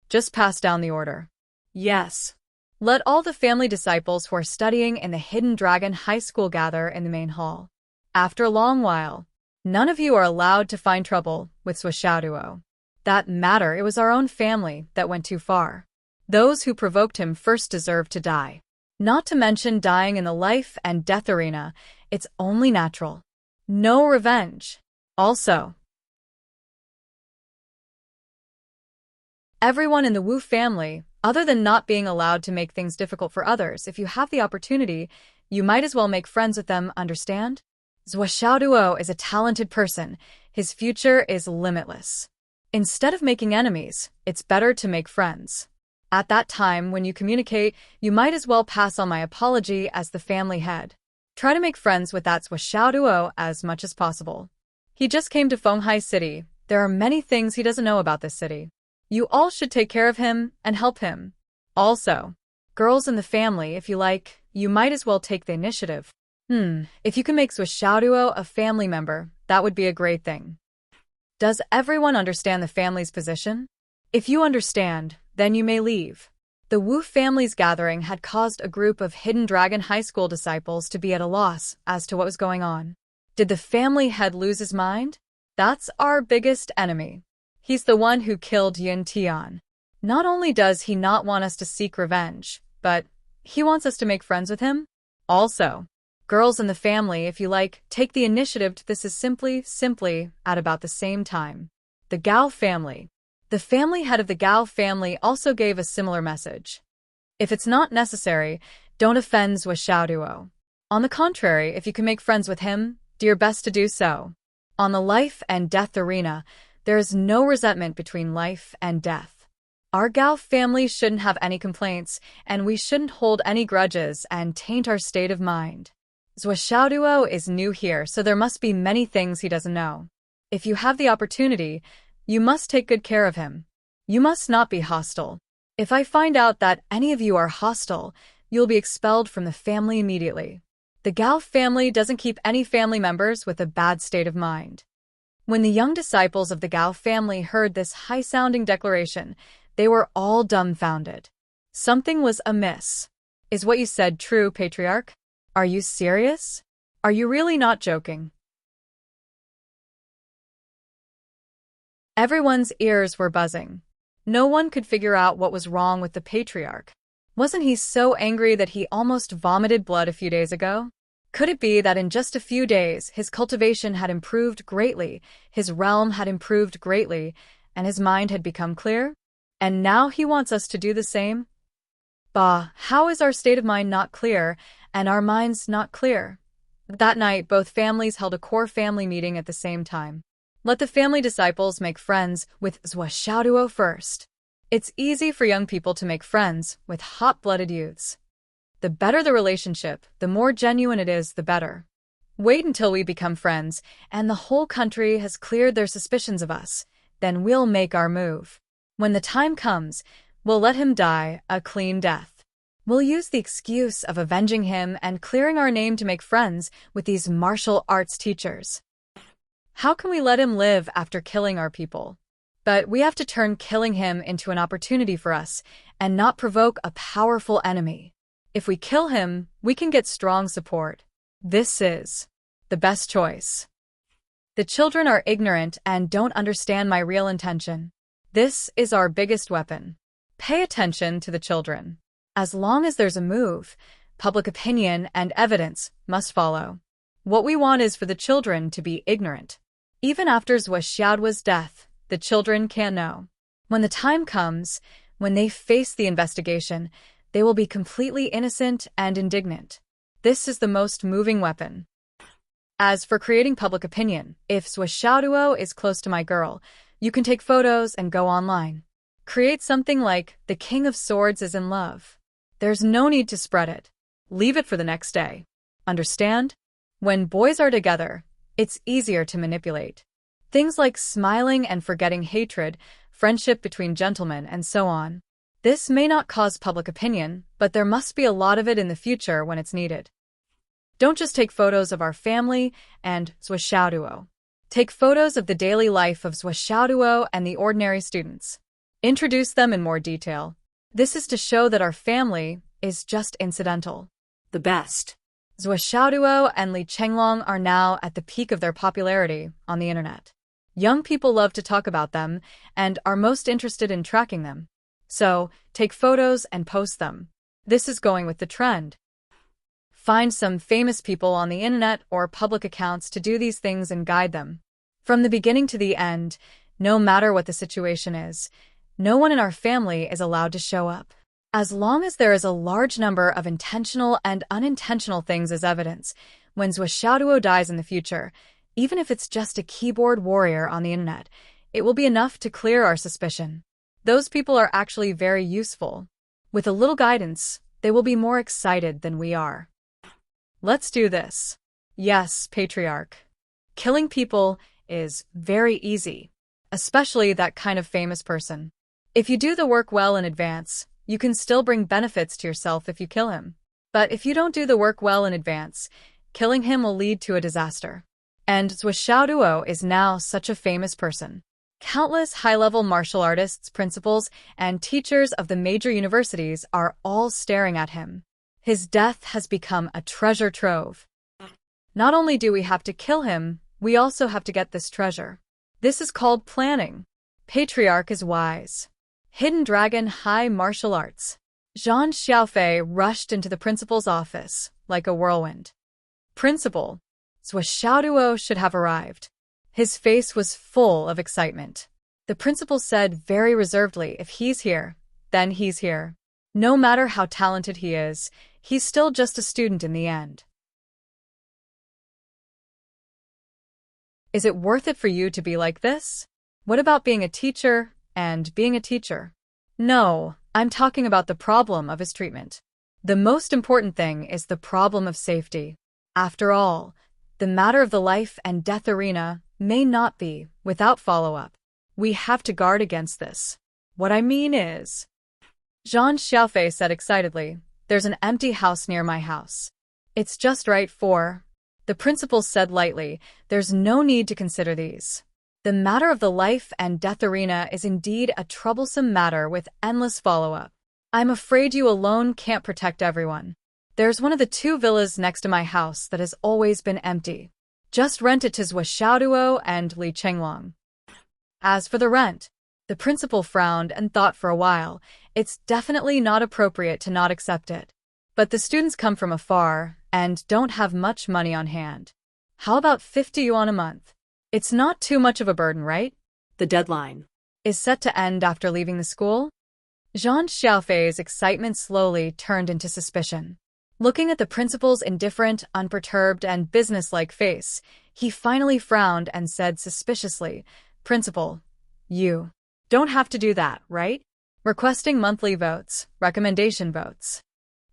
just pass down the order. Yes. Let all the family disciples who are studying in the Hidden Dragon High School gather in the main hall. After a long while, none of you are allowed to find trouble with Zhou Xiaoduo. That matter, it was our own family that went too far. Those who provoked him first deserve to die. Not to mention dying in the life and death arena, it's only natural. No revenge. Also, everyone in the Wu family, other than not being allowed to make things difficult for others, if you have the opportunity, you might as well make friends with them, understand? Zhou Xiaoduo is a talented person. His future is limitless. Instead of making enemies, it's better to make friends. At that time, when you communicate, you might as well pass on my apology as the family head. Try to make friends with that Zhou Xiaoduo as much as possible. He just came to Fenghai City. There are many things he doesn't know about this city. You all should take care of him and help him. Also, girls in the family, if you like, you might as well take the initiative. If you can make Zhou Xiaoduo a family member, that would be a great thing. Does everyone understand the family's position? If you understand, then you may leave. The Wu family's gathering had caused a group of Hidden Dragon High School disciples to be at a loss as to what was going on. Did the family head lose his mind? That's our biggest enemy. He's the one who killed Yin Tian. Not only does he not want us to seek revenge, but he wants us to make friends with him. Also, girls in the family, if you like, take the initiative. This is simply at about the same time. The Gao family. The family head of the Gao family also gave a similar message. If it's not necessary, don't offend Zhou Xiaoduo. On the contrary, if you can make friends with him, do your best to do so. On the life and death arena, there is no resentment between life and death. Our Gao family shouldn't have any complaints, and we shouldn't hold any grudges and taint our state of mind. Zhou Xiaoduo is new here, so there must be many things he doesn't know. If you have the opportunity, you must take good care of him. You must not be hostile. If I find out that any of you are hostile, you'll be expelled from the family immediately. The Gao family doesn't keep any family members with a bad state of mind. When the young disciples of the Gao family heard this high-sounding declaration, they were all dumbfounded. Something was amiss. Is what you said true, Patriarch? Are you serious? Are you really not joking? Everyone's ears were buzzing. No one could figure out what was wrong with the Patriarch. Wasn't he so angry that he almost vomited blood a few days ago? Could it be that in just a few days his cultivation had improved greatly, his realm had improved greatly, and his mind had become clear? And now he wants us to do the same? Bah, how is our state of mind not clear, and our minds not clear? That night, both families held a core family meeting at the same time. Let the family disciples make friends with Xiaoduo first. It's easy for young people to make friends with hot-blooded youths. The better the relationship, the more genuine it is, the better. Wait until we become friends, and the whole country has cleared their suspicions of us. Then we'll make our move. When the time comes, we'll let him die a clean death. We'll use the excuse of avenging him and clearing our name to make friends with these martial arts teachers. How can we let him live after killing our people? But we have to turn killing him into an opportunity for us and not provoke a powerful enemy. If we kill him, we can get strong support. This is the best choice. The children are ignorant and don't understand my real intention. This is our biggest weapon. Pay attention to the children. As long as there's a move, public opinion and evidence must follow. What we want is for the children to be ignorant. Even after Xiaoduo's death, the children can know. When the time comes, when they face the investigation, they will be completely innocent and indignant. This is the most moving weapon. As for creating public opinion, if Xiaoduo is close to my girl, you can take photos and go online. Create something like, "The King of Swords is in love." There's no need to spread it. Leave it for the next day. Understand? When boys are together, it's easier to manipulate. Things like smiling and forgetting hatred, friendship between gentlemen, and so on. This may not cause public opinion, but there must be a lot of it in the future when it's needed. Don't just take photos of our family and Xiaoduo. Take photos of the daily life of Xiaoduo and the ordinary students. Introduce them in more detail. This is to show that our family is just incidental. The best. Xiaoduo and Li Chenglong are now at the peak of their popularity on the internet. Young people love to talk about them and are most interested in tracking them. So, take photos and post them. This is going with the trend. Find some famous people on the internet or public accounts to do these things and guide them. From the beginning to the end, no matter what the situation is, no one in our family is allowed to show up. As long as there is a large number of intentional and unintentional things as evidence, when Xiaoduo dies in the future, even if it's just a keyboard warrior on the internet, it will be enough to clear our suspicion. Those people are actually very useful. With a little guidance, they will be more excited than we are. Let's do this. Yes, Patriarch. Killing people is very easy, especially that kind of famous person. If you do the work well in advance, you can still bring benefits to yourself if you kill him. But if you don't do the work well in advance, killing him will lead to a disaster. And Xiaoduo is now such a famous person. Countless high-level martial artists, principals, and teachers of the major universities are all staring at him. His death has become a treasure trove. Not only do we have to kill him, we also have to get this treasure. This is called planning. Patriarch is wise. Hidden Dragon High Martial Arts. Zhang Xiaofei rushed into the principal's office like a whirlwind. Principal, Xiaoduo should have arrived. His face was full of excitement. The principal said very reservedly, if he's here, then he's here. No matter how talented he is, he's still just a student in the end. Is it worth it for you to be like this? What about being a teacher and being a teacher? No, I'm talking about the problem of his treatment. The most important thing is the problem of safety. After all, the matter of the life and death arena may not be without follow-up. We have to guard against this. What I mean is, Zhang Xiaofei said excitedly, there's an empty house near my house. It's just right for... The principal said lightly, there's no need to consider these. The matter of the life and death arena is indeed a troublesome matter with endless follow-up. I'm afraid you alone can't protect everyone. There's one of the 2 villas next to my house that has always been empty. Just rent it to Zhou Xiaoduo and Li Chenglong. As for the rent, the principal frowned and thought for a while. It's definitely not appropriate to not accept it. But the students come from afar and don't have much money on hand. How about 50 yuan a month? It's not too much of a burden, right? The deadline Is set to end after leaving the school? Zhang Xiaofei's excitement slowly turned into suspicion. Looking at the principal's indifferent, unperturbed, and businesslike face, he finally frowned and said suspiciously, "Principal, you don't have to do that, right? Requesting monthly votes, recommendation votes.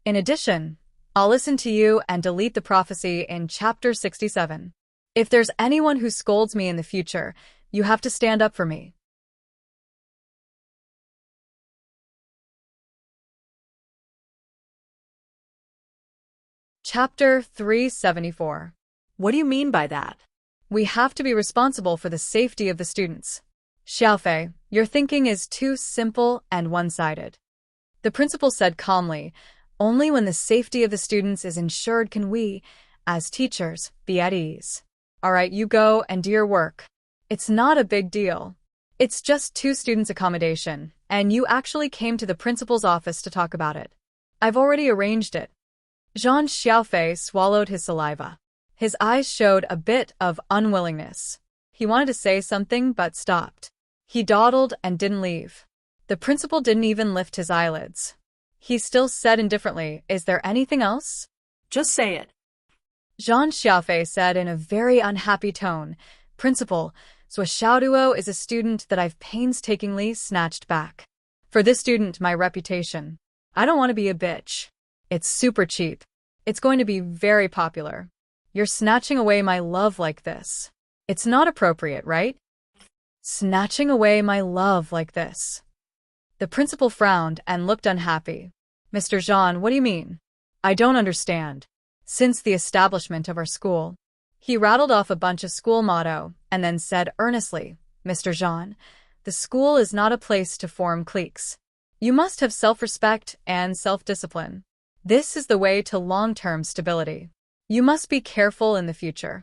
In addition, I'll listen to you and delete the prophecy in Chapter 67. If there's anyone who scolds me in the future, you have to stand up for me." Chapter 374. What do you mean by that? We have to be responsible for the safety of the students. Xiaofei, your thinking is too simple and one-sided. The principal said calmly, "Only when the safety of the students is ensured can we, as teachers, be at ease. All right, you go and do your work. It's not a big deal. It's just 2 students' accommodation, and you actually came to the principal's office to talk about it. I've already arranged it." Zhang Xiaofei swallowed his saliva. His eyes showed a bit of unwillingness. He wanted to say something but stopped. He dawdled and didn't leave. The principal didn't even lift his eyelids. He still said indifferently, "Is there anything else?" Just say it. Zhang Xiaofei said in a very unhappy tone, "Principal, Zhou Xiaoduo is a student that I've painstakingly snatched back. For this student, my reputation. I don't want to be a bitch. It's super cheap. It's going to be very popular. You're snatching away my love like this. It's not appropriate, right? Snatching away my love like this." The principal frowned and looked unhappy. "Mr. Zhang, what do you mean? I don't understand. Since the establishment of our school." He rattled off a bunch of school motto and then said earnestly, "Mr. Zhang, the school is not a place to form cliques. You must have self-respect and self-discipline. This is the way to long-term stability. You must be careful in the future."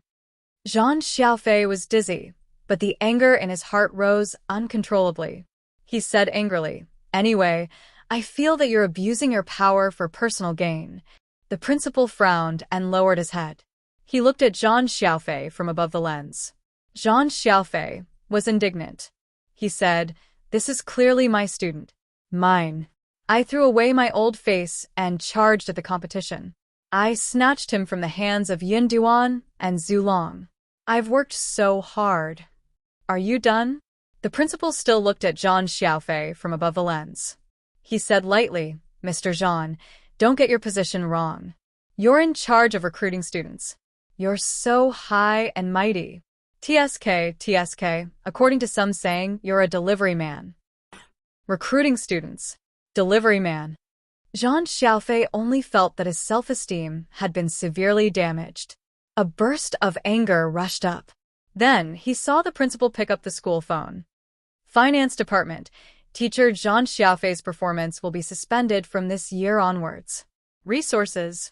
Zhang Xiaofei was dizzy, but the anger in his heart rose uncontrollably. He said angrily, "Anyway, I feel that you're abusing your power for personal gain." The principal frowned and lowered his head. He looked at Zhang Xiaofei from above the lens. Zhang Xiaofei was indignant. He said, "This is clearly my student. Mine. I threw away my old face and charged at the competition. I snatched him from the hands of Yin Duan and Zhu Long. I've worked so hard. Are you done?" The principal still looked at Zhang Xiaofei from above the lens. He said lightly, "Mr. Zhang, don't get your position wrong. You're in charge of recruiting students. You're so high and mighty. TSK, according to some saying, you're a delivery man. Recruiting students. Delivery man." Zhang Xiaofei only felt that his self-esteem had been severely damaged. A burst of anger rushed up. Then he saw the principal pick up the school phone. "Finance department. Teacher Zhang Xiaofei's performance will be suspended from this year onwards. Resources."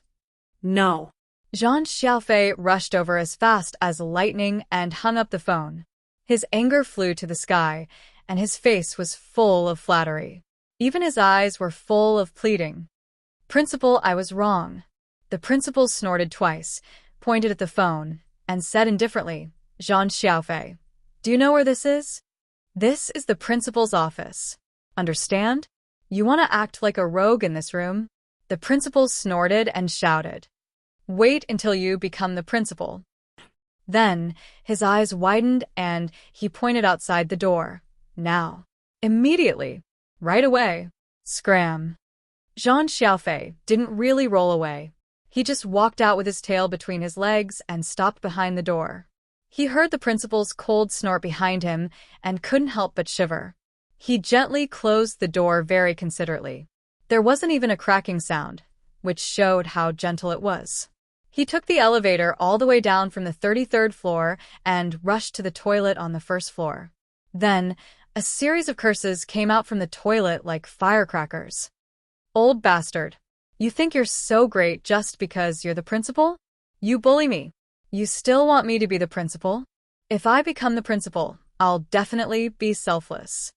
No. Zhang Xiaofei rushed over as fast as lightning and hung up the phone. His anger flew to the sky, and his face was full of flattery. Even his eyes were full of pleading. "Principal, I was wrong." The principal snorted twice, pointed at the phone, and said indifferently, "Zhang Xiaofei, do you know where this is? This is the principal's office. Understand? You want to act like a rogue in this room?" The principal snorted and shouted, "Wait until you become the principal." Then his eyes widened and he pointed outside the door. "Now. Immediately. Right away. Scram." Zhang Xiaofei didn't really roll away. He just walked out with his tail between his legs and stopped behind the door. He heard the principal's cold snort behind him and couldn't help but shiver. He gently closed the door very considerately. There wasn't even a cracking sound, which showed how gentle it was. He took the elevator all the way down from the 33rd floor and rushed to the toilet on the first floor. Then, a series of curses came out from the toilet like firecrackers. Old bastard. You think you're so great just because you're the principal? You bully me. You still want me to be the principal? If I become the principal, I'll definitely be selfless.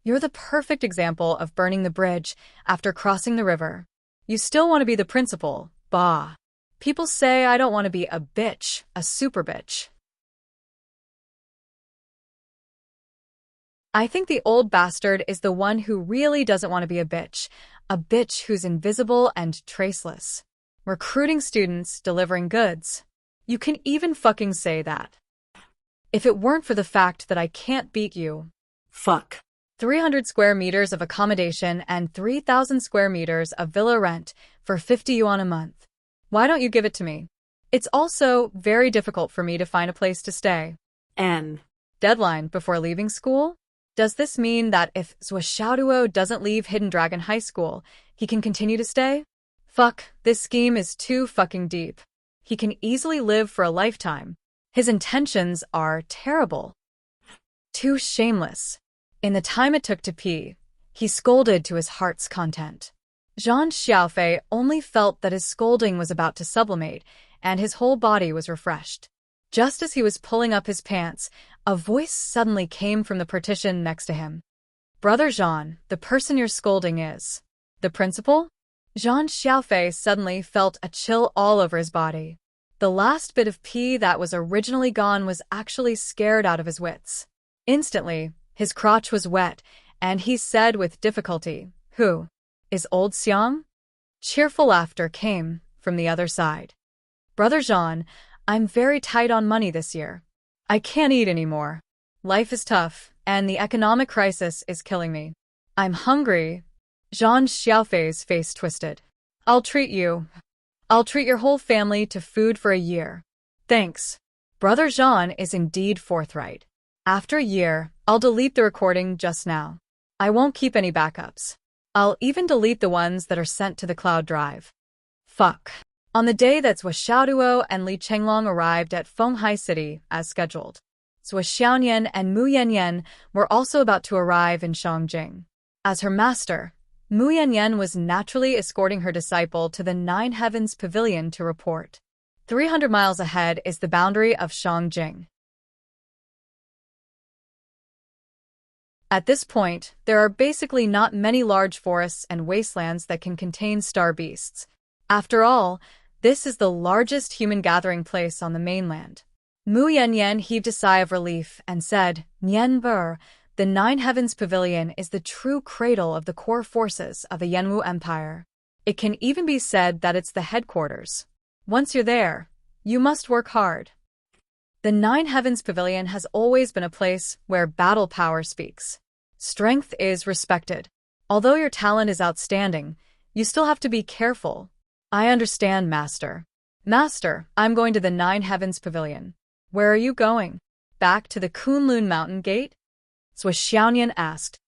You're the perfect example of burning the bridge after crossing the river. You still want to be the principal, bah. People say I don't want to be a bitch, a super bitch. I think the old bastard is the one who really doesn't want to be a bitch who's invisible and traceless. Recruiting students, delivering goods. You can even fucking say that. If it weren't for the fact that I can't beat you. Fuck. 300 square meters of accommodation and 3,000 square meters of villa rent for 50 yuan a month. Why don't you give it to me? It's also very difficult for me to find a place to stay. Deadline before leaving school? Does this mean that if Xiaoduo doesn't leave Hidden Dragon High School, he can continue to stay? Fuck, this scheme is too fucking deep. He can easily live for a lifetime. His intentions are terrible. Too shameless. In the time it took to pee, he scolded to his heart's content. Zhang Xiaofei only felt that his scolding was about to sublimate, and his whole body was refreshed. Just as he was pulling up his pants, a voice suddenly came from the partition next to him. Brother Zhang, the person you're scolding is the principal? Zhang Xiaofei suddenly felt a chill all over his body. The last bit of pee that was originally gone was actually scared out of his wits. Instantly, his crotch was wet, and he said with difficulty, "Who? Is old Xiang?" Cheerful laughter came from the other side. Brother Zhang, I'm very tight on money this year. I can't eat anymore. Life is tough, and the economic crisis is killing me. I'm hungry. Zhang Xiaofei's face twisted. I'll treat you. I'll treat your whole family to food for a year. Thanks. Brother Zhang is indeed forthright. After a year, I'll delete the recording just now. I won't keep any backups. I'll even delete the ones that are sent to the cloud drive. Fuck. On the day that Zhou Xiaoduo and Li Chenglong arrived at Fenghai City, as scheduled, Zhou Xiaonian and Mu Yanyan were also about to arrive in Shangjing. As her master, Mu Yanyan was naturally escorting her disciple to the Nine Heavens Pavilion to report. 300 miles ahead is the boundary of Shangjing. At this point, there are basically not many large forests and wastelands that can contain star beasts. After all, this is the largest human gathering place on the mainland. Mu Yanyan heaved a sigh of relief and said, Nian Ber, the Nine Heavens Pavilion is the true cradle of the core forces of the Yanwu Empire. It can even be said that it's the headquarters. Once you're there, you must work hard. The Nine Heavens Pavilion has always been a place where battle power speaks. Strength is respected. Although your talent is outstanding, you still have to be careful. I understand, Master. Master, I'm going to the Nine Heavens Pavilion. Where are you going? Back to the Kunlun Mountain Gate? Zhou Xiaonian asked.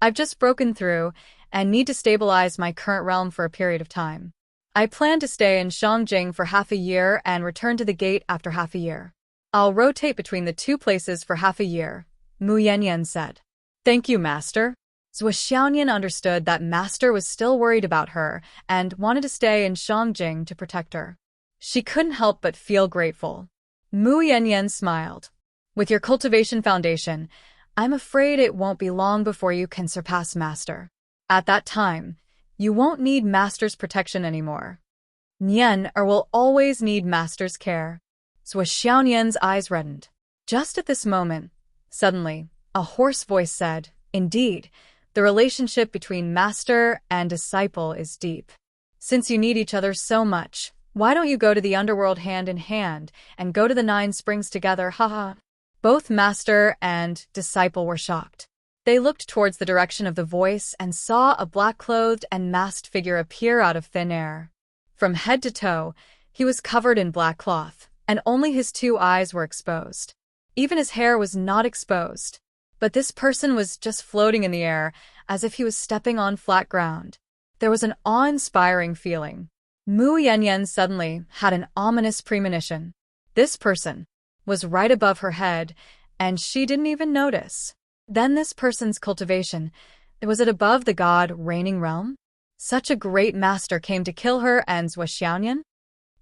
I've just broken through and need to stabilize my current realm for a period of time. I plan to stay in Shangjing for half a year and return to the gate after half a year. I'll rotate between the two places for half a year, Mu Yanyan said. Thank you, Master. Zhou Xiaonian understood that Master was still worried about her and wanted to stay in Shangjing to protect her. She couldn't help but feel grateful. Mu Yanyan smiled. With your cultivation foundation, I'm afraid it won't be long before you can surpass Master. At that time, you won't need Master's protection anymore. Nian will always need Master's care. Zhou Xiaonian's eyes reddened. Just at this moment, suddenly, a hoarse voice said, Indeed, the relationship between master and disciple is deep. Since you need each other so much, why don't you go to the underworld hand in hand and go to the Nine Springs together, haha. Both master and disciple were shocked. They looked towards the direction of the voice and saw a black-clothed and masked figure appear out of thin air. From head to toe, he was covered in black cloth, and only his two eyes were exposed. Even his hair was not exposed. But this person was just floating in the air, as if he was stepping on flat ground. There was an awe-inspiring feeling. Mu Yanyan suddenly had an ominous premonition. This person was right above her head, and she didn't even notice. Then this person's cultivation, was it above the god reigning realm? Such a great master came to kill her and Zhuo Xiaoyan?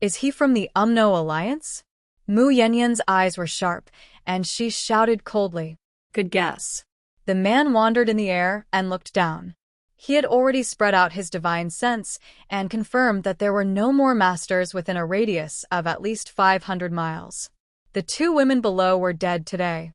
Is he from the Alliance? Mu Yanyan's eyes were sharp, and she shouted coldly. Good guess. The man wandered in the air and looked down. He had already spread out his divine sense and confirmed that there were no more masters within a radius of at least 500 miles. The two women below were dead today.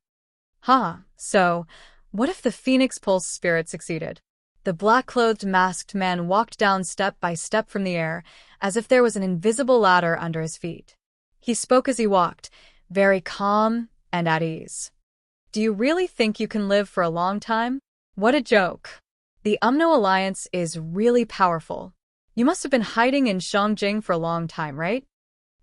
So, what if the Phoenix Pulse spirit succeeded? The black-clothed masked man walked down step by step from the air, as if there was an invisible ladder under his feet. He spoke as he walked, very calm and at ease. Do you really think you can live for a long time? What a joke. The Alliance is really powerful. You must have been hiding in Shangjing for a long time, right?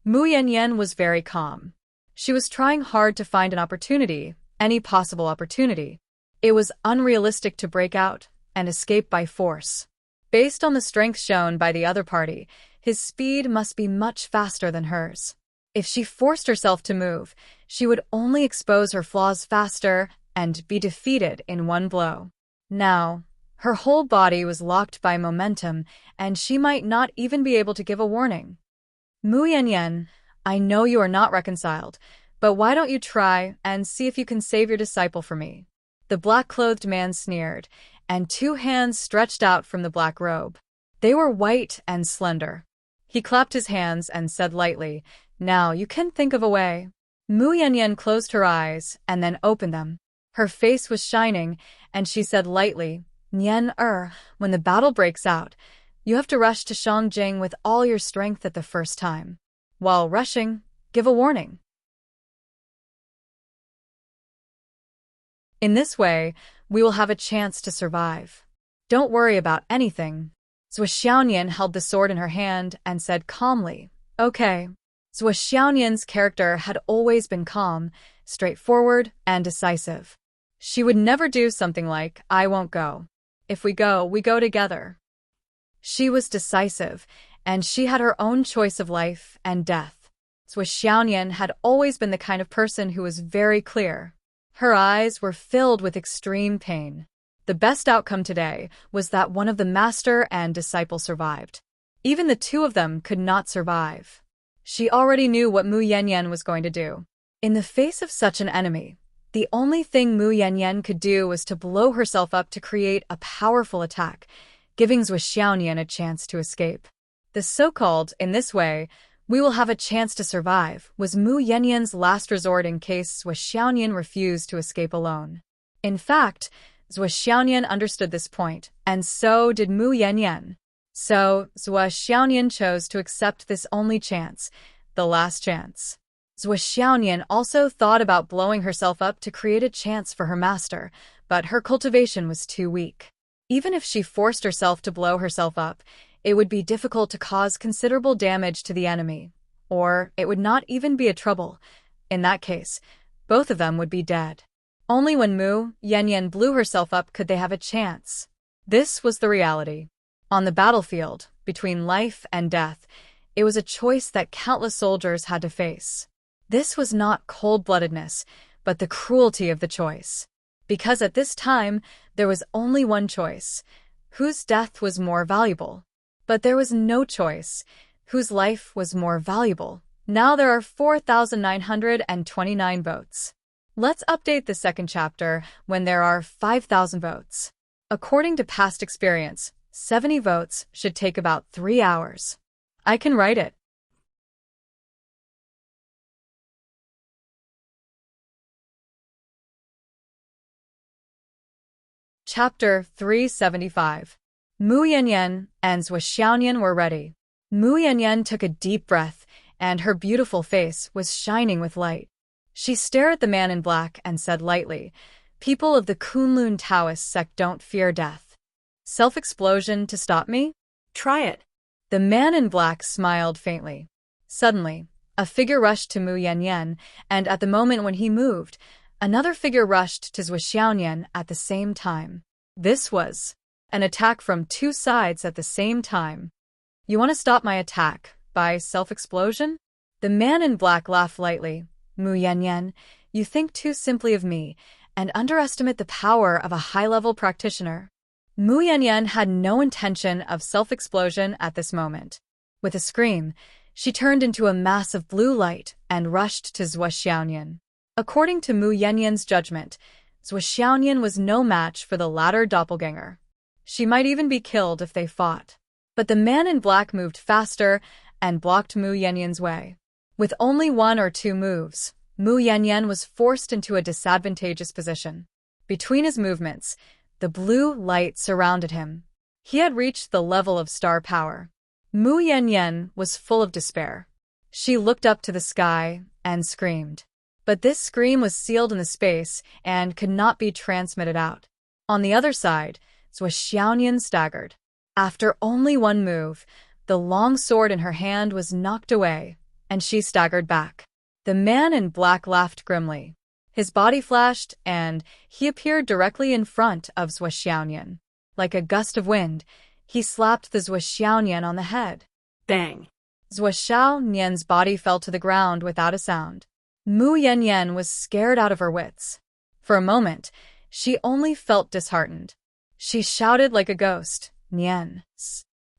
Mu Yanyan was very calm. She was trying hard to find an opportunity, any possible opportunity. It was unrealistic to break out and escape by force. Based on the strength shown by the other party, his speed must be much faster than hers. If she forced herself to move, she would only expose her flaws faster and be defeated in one blow. Now, her whole body was locked by momentum, and she might not even be able to give a warning. Mu Yanyan, I know you are not reconciled, but why don't you try and see if you can save your disciple for me? The black-clothed man sneered, and two hands stretched out from the black robe. They were white and slender. He clapped his hands and said lightly, Now you can think of a way. Mu Yanyan closed her eyes and then opened them. Her face was shining, and she said lightly, Nian when the battle breaks out, you have to rush to Shangjing with all your strength at the first time. While rushing, give a warning. In this way, we will have a chance to survive. Don't worry about anything. Zhuo Xiaoyan held the sword in her hand and said calmly, Okay. Zhuo Xiaoyan's character had always been calm, straightforward, and decisive. She would never do something like, I won't go. If we go together. She was decisive, and she had her own choice of life and death. Zhuo Xiaoyan had always been the kind of person who was very clear. Her eyes were filled with extreme pain. The best outcome today was that one of the master and disciple survived. Even the two of them could not survive. She already knew what Mu Yanyan was going to do. In the face of such an enemy, the only thing Mu Yanyan could do was to blow herself up to create a powerful attack, giving Zhuo Xiaoyan a chance to escape. The so-called, in this way, we will have a chance to survive, was Mu Yanyan's last resort in case Zhuo Xiaoyan refused to escape alone. In fact, Zhuo Xiaoyan understood this point, and so did Mu Yanyan. So, Zhuo Xiaoyan chose to accept this only chance, the last chance. Zhuo Xiaoyan also thought about blowing herself up to create a chance for her master, but her cultivation was too weak. Even if she forced herself to blow herself up, it would be difficult to cause considerable damage to the enemy, or it would not even be a trouble. In that case, both of them would be dead. Only when Mu Yanyan blew herself up could they have a chance. This was the reality. On the battlefield, between life and death, it was a choice that countless soldiers had to face. This was not cold-bloodedness, but the cruelty of the choice. Because at this time, there was only one choice, whose death was more valuable. But there was no choice, whose life was more valuable. Now there are 4,929 votes. Let's update the second chapter when there are 5,000 votes. According to past experience, 70 votes should take about 3 hours. I can write it. Chapter 375. Mu Yanyan and Zhuo Xiaoyan were ready. Mu Yanyan took a deep breath, and her beautiful face was shining with light. She stared at the man in black and said lightly, People of the Kunlun Taoist sect don't fear death. Self-explosion to stop me? Try it. The man in black smiled faintly. Suddenly, a figure rushed to Mu Yanyan, and at the moment when he moved, another figure rushed to Zhuo Xiaoyan at the same time. This was an attack from two sides at the same time. You want to stop my attack by self-explosion? The man in black laughed lightly. Mu Yanyan, you think too simply of me and underestimate the power of a high-level practitioner. Mu Yanyan had no intention of self-explosion at this moment. With a scream, she turned into a mass of blue light and rushed to Zhuo Xiaonian. According to Mu Yanyan's judgment, Zhuo Xiaonian was no match for the latter doppelganger. She might even be killed if they fought. But the man in black moved faster and blocked Mu Yanyan's way. With only 1 or 2 moves, Mu Yanyan was forced into a disadvantageous position. Between his movements, the blue light surrounded him. He had reached the level of star power. Mu Yanyan was full of despair. She looked up to the sky and screamed. But this scream was sealed in the space and could not be transmitted out. On the other side, Zhuo Xiaonian staggered. After only 1 move, the long sword in her hand was knocked away, and she staggered back. The man in black laughed grimly. His body flashed, and he appeared directly in front of Zhuo Xiaonian. Like a gust of wind, he slapped the Zhuo Xiaonian on the head. Bang! Zhuo Xiaonian's body fell to the ground without a sound. Mu Yanyan was scared out of her wits. For a moment, she only felt disheartened. She shouted like a ghost, "Nian!"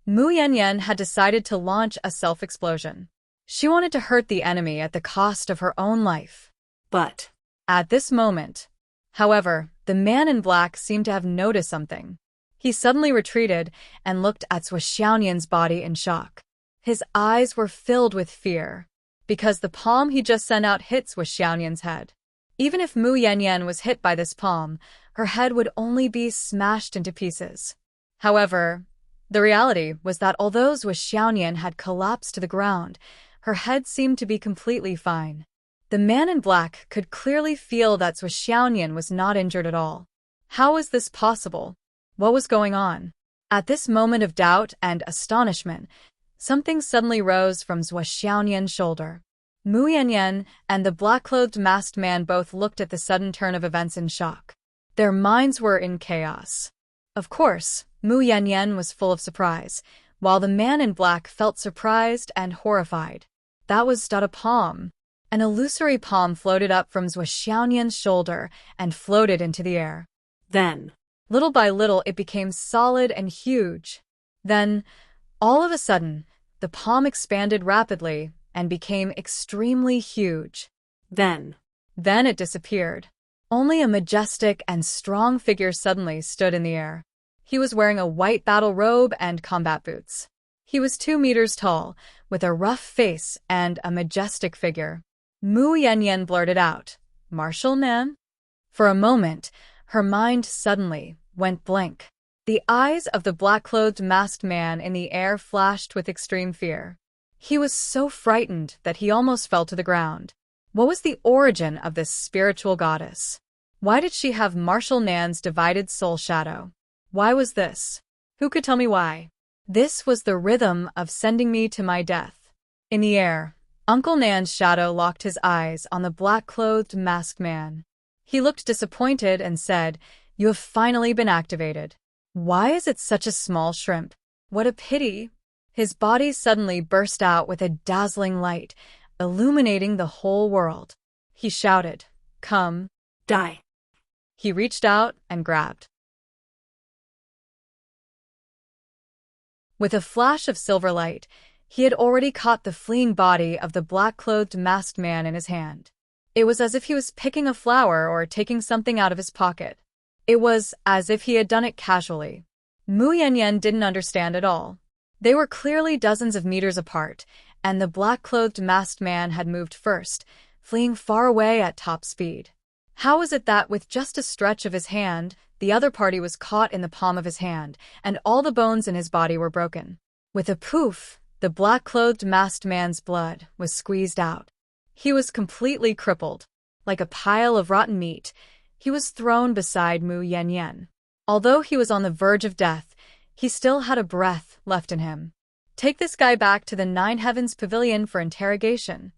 Mu Yanyan had decided to launch a self-explosion. She wanted to hurt the enemy at the cost of her own life. But At this moment, however, the man in black seemed to have noticed something. He suddenly retreated and looked at Zhuo Xiaonian's body in shock. His eyes were filled with fear, because the palm he just sent out hit Zhuo Xiaonian's head. Even if Mu Yanyan was hit by this palm, her head would only be smashed into pieces. However, the reality was that although Zhuo Xiaonian had collapsed to the ground, her head seemed to be completely fine. The man in black could clearly feel that Zhuo Xiaonian was not injured at all. How was this possible? What was going on? At this moment of doubt and astonishment, something suddenly rose from Zhuo Xiaonian's shoulder. Mu Yanyan and the black-clothed masked man both looked at the sudden turn of events in shock. Their minds were in chaos. Of course, Mu Yanyan was full of surprise, while the man in black felt surprised and horrified. That was not a palm. An illusory palm floated up from Zhuo Xiaonian's shoulder and floated into the air. then, Little by little, it became solid and huge. Then, all of a sudden, the palm expanded rapidly and became extremely huge. then, Then it disappeared. Only a majestic and strong figure suddenly stood in the air. He was wearing a white battle robe and combat boots. He was 2 meters tall, with a rough face and a majestic figure. Mu Yanyan blurted out, "Martial man?" For a moment, her mind suddenly went blank. The eyes of the black-clothed masked man in the air flashed with extreme fear. He was so frightened that he almost fell to the ground. What was the origin of this spiritual goddess? Why did she have Martial Nan's divided soul shadow? Why was this? Who could tell me why? This was the rhythm of sending me to my death. In the air, Uncle Nan's shadow locked his eyes on the black-clothed masked man. He looked disappointed and said, "You have finally been activated. Why is it such a small shrimp? What a pity." His body suddenly burst out with a dazzling light, illuminating the whole world. He shouted, "Come." die. He reached out and grabbed. With a flash of silver light, he had already caught the fleeing body of the black-clothed masked man in his hand. It was as if he was picking a flower or taking something out of his pocket. It was as if he had done it casually. Mu Yanyan didn't understand at all. They were clearly dozens of meters apart, and the black-clothed masked man had moved first, fleeing far away at top speed. How was it that with just a stretch of his hand, the other party was caught in the palm of his hand, and all the bones in his body were broken? With a poof, the black-clothed masked man's blood was squeezed out. He was completely crippled. Like a pile of rotten meat, he was thrown beside Mu Yanyan. Although he was on the verge of death, he still had a breath left in him. "Take this guy back to the Nine Heavens Pavilion for interrogation."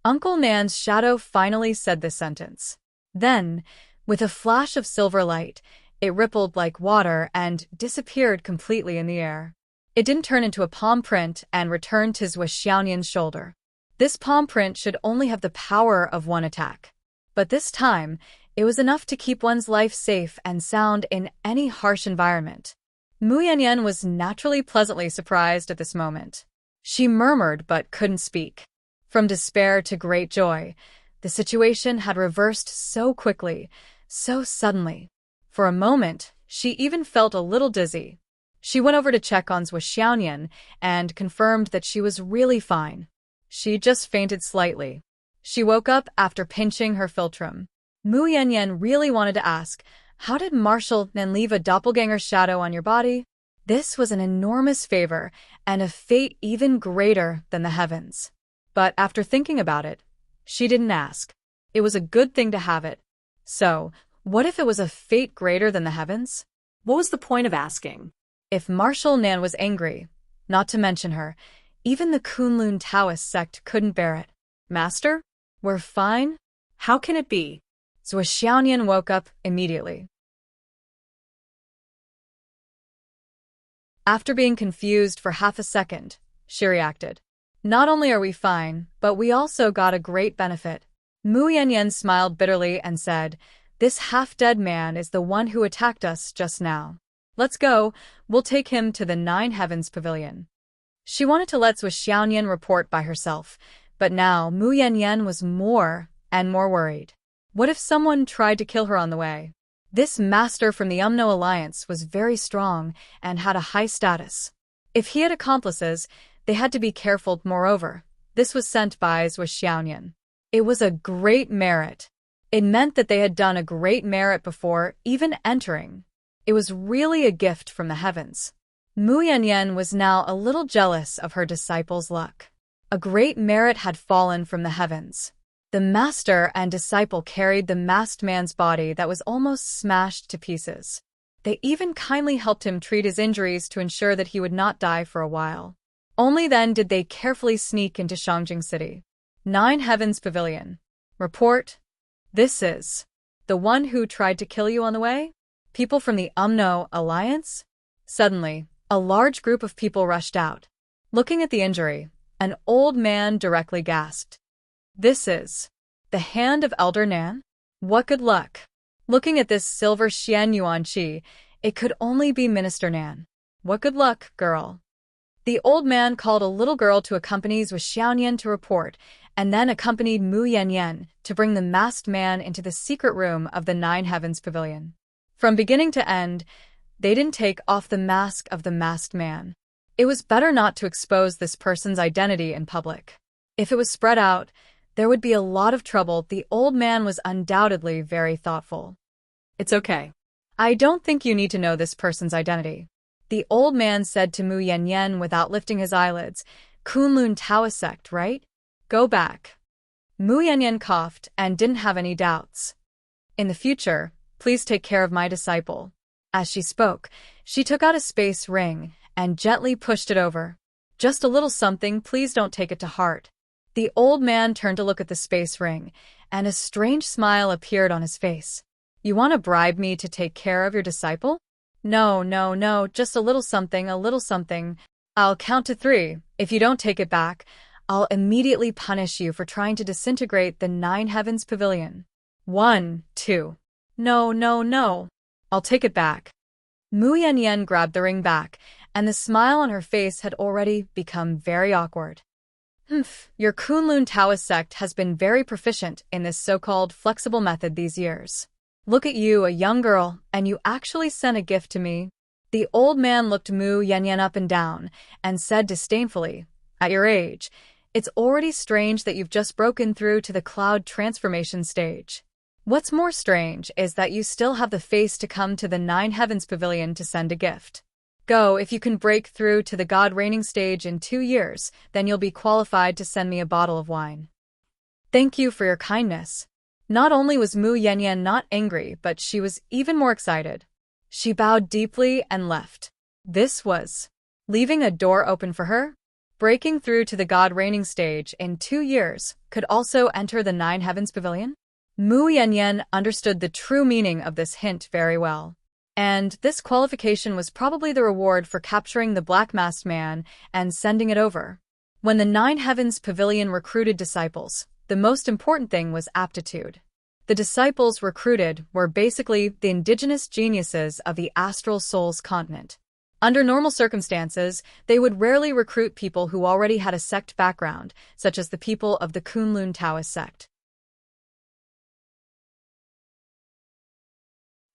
Uncle Nan's shadow finally said this sentence. Then, with a flash of silver light, it rippled like water and disappeared completely in the air. It didn't turn into a palm print and returned to Zhuo Xiaonian's shoulder. This palm print should only have the power of one attack. But this time, it was enough to keep one's life safe and sound in any harsh environment. Mu Yanyan was naturally pleasantly surprised at this moment. She murmured but couldn't speak. From despair to great joy, the situation had reversed so quickly, so suddenly. For a moment, she even felt a little dizzy. She went over to check on Zhou Xiaoyan and confirmed that she was really fine. She just fainted slightly. She woke up after pinching her philtrum. Mu Yanyan really wanted to ask, how did Marshal Nan leave a doppelganger shadow on your body? This was an enormous favor and a fate even greater than the heavens. But after thinking about it, she didn't ask. It was a good thing to have it. So, what if it was a fate greater than the heavens? What was the point of asking? If Marshal Nan was angry, not to mention her, even the Kunlun Taoist sect couldn't bear it. Master? We're fine? How can it be? Zhou Xiaoyan woke up immediately. After being confused for half a second, she reacted. Not only are we fine, but we also got a great benefit. Mu Yanyan smiled bitterly and said, this half-dead man is the one who attacked us just now. Let's go, we'll take him to the Nine Heavens Pavilion. She wanted to let Zhou Xiaoyan report by herself, but now Mu Yanyan was more and more worried. What if someone tried to kill her on the way? This master from the Umno Alliance was very strong and had a high status. If he had accomplices, they had to be careful. Moreover, this was sent by Zhou Xiaoyan. It was a great merit. It meant that they had done a great merit before even entering. It was really a gift from the heavens. Mu Yanyan was now a little jealous of her disciples' luck. A great merit had fallen from the heavens. The master and disciple carried the masked man's body that was almost smashed to pieces. They even kindly helped him treat his injuries to ensure that he would not die for a while. Only then did they carefully sneak into Shangjing City. Nine Heavens Pavilion. Report. This is the one who tried to kill you on the way? People from the Umno Alliance? Suddenly, a large group of people rushed out. Looking at the injury, an old man directly gasped. This is the hand of Elder Nan? What good luck! Looking at this silver Xian Yuan Qi, it could only be Minister Nan. What good luck, girl! The old man called a little girl to accompany Zhou Xiaoyan to report, and then accompanied Mu Yanyan to bring the masked man into the secret room of the Nine Heavens Pavilion. From beginning to end, they didn't take off the mask of the masked man. It was better not to expose this person's identity in public. If it was spread out, there would be a lot of trouble. The old man was undoubtedly very thoughtful. It's okay. I don't think you need to know this person's identity. The old man said to Mu Yanyan without lifting his eyelids. Kunlun Taoist sect, right? Go back. Mu Yanyan coughed and didn't have any doubts. In the future, please take care of my disciple. As she spoke, she took out a space ring and gently pushed it over. Just a little something, please don't take it to heart. The old man turned to look at the space ring, and a strange smile appeared on his face. You want to bribe me to take care of your disciple? No, just a little something, a little something. I'll count to 3. If you don't take it back, I'll immediately punish you for trying to disintegrate the Nine Heavens Pavilion. 1, 2. No. I'll take it back. Mu Yanyan grabbed the ring back, and the smile on her face had already become very awkward. Your Kunlun Taoist sect has been very proficient in this so-called flexible method these years. Look at you, a young girl, and you actually sent a gift to me. The old man looked Mu Yanyan up and down and said disdainfully, at your age, it's already strange that you've just broken through to the cloud transformation stage. What's more strange is that you still have the face to come to the Nine Heavens Pavilion to send a gift. Go, if you can break through to the God reigning stage in 2 years, then you'll be qualified to send me a bottle of wine. Thank you for your kindness. Not only was Mu Yanyan not angry, but she was even more excited. She bowed deeply and left. This was leaving a door open for her. Breaking through to the God reigning stage in 2 years could also enter the Nine Heavens Pavilion. Mu Yanyan understood the true meaning of this hint very well. And this qualification was probably the reward for capturing the Black Masked Man and sending it over. When the Nine Heavens Pavilion recruited disciples, the most important thing was aptitude. The disciples recruited were basically the indigenous geniuses of the Astral Souls continent. Under normal circumstances, they would rarely recruit people who already had a sect background, such as the people of the Kunlun Taoist sect.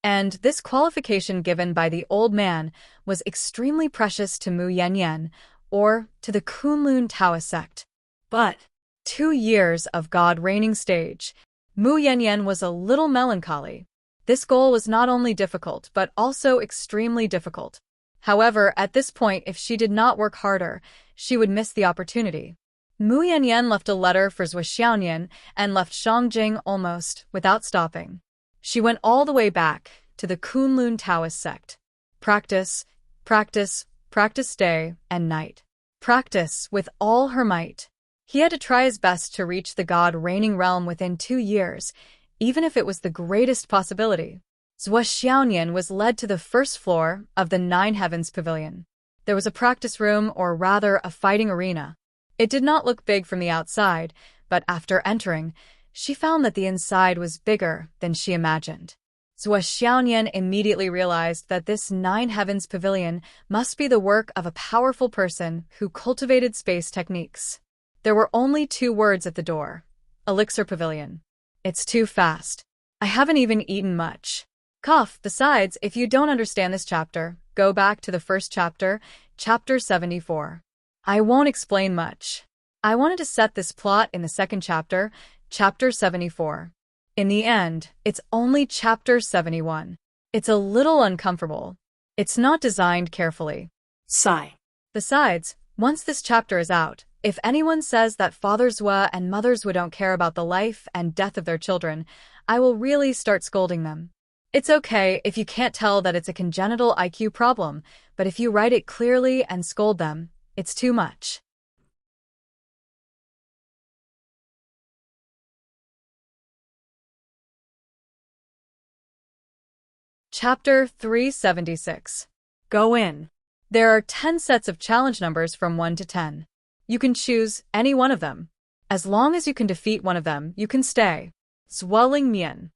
And this qualification given by the old man was extremely precious to Mu Yanyan, or to the Kunlun Taoist sect. But 2 years of God reigning stage, Mu Yanyan was a little melancholy. This goal was not only difficult, but also extremely difficult. However, at this point, if she did not work harder, she would miss the opportunity. Mu Yanyan left a letter for Zhou Xiaoyan and left Shangjing almost without stopping. She went all the way back to the Kunlun Taoist sect. Practice, practice, practice day and night. Practice with all her might. He had to try his best to reach the God-reigning realm within 2 years, even if it was the greatest possibility. Zhou Xiaoyan was led to the first floor of the Nine Heavens Pavilion. There was a practice room, or rather a fighting arena. It did not look big from the outside, but after entering, she found that the inside was bigger than she imagined. Zhou Xiaoyan immediately realized that this Nine Heavens Pavilion must be the work of a powerful person who cultivated space techniques. There were only 2 words at the door. Elixir Pavilion. It's too fast. I haven't even eaten much. Cough. Besides, if you don't understand this chapter, go back to the first chapter, chapter 74. I won't explain much. I wanted to set this plot in the second chapter, chapter 74. In the end, it's only chapter 71. It's a little uncomfortable. It's not designed carefully. Sigh. Besides, once this chapter is out, if anyone says that Father Zhou and Mother Zhou don't care about the life and death of their children, I will really start scolding them. It's okay if you can't tell that it's a congenital IQ problem, but if you write it clearly and scold them, it's too much. Chapter 376. Go in. There are 10 sets of challenge numbers from 1 to 10. You can choose any one of them. As long as you can defeat one of them, you can stay. Zhuoling Mian.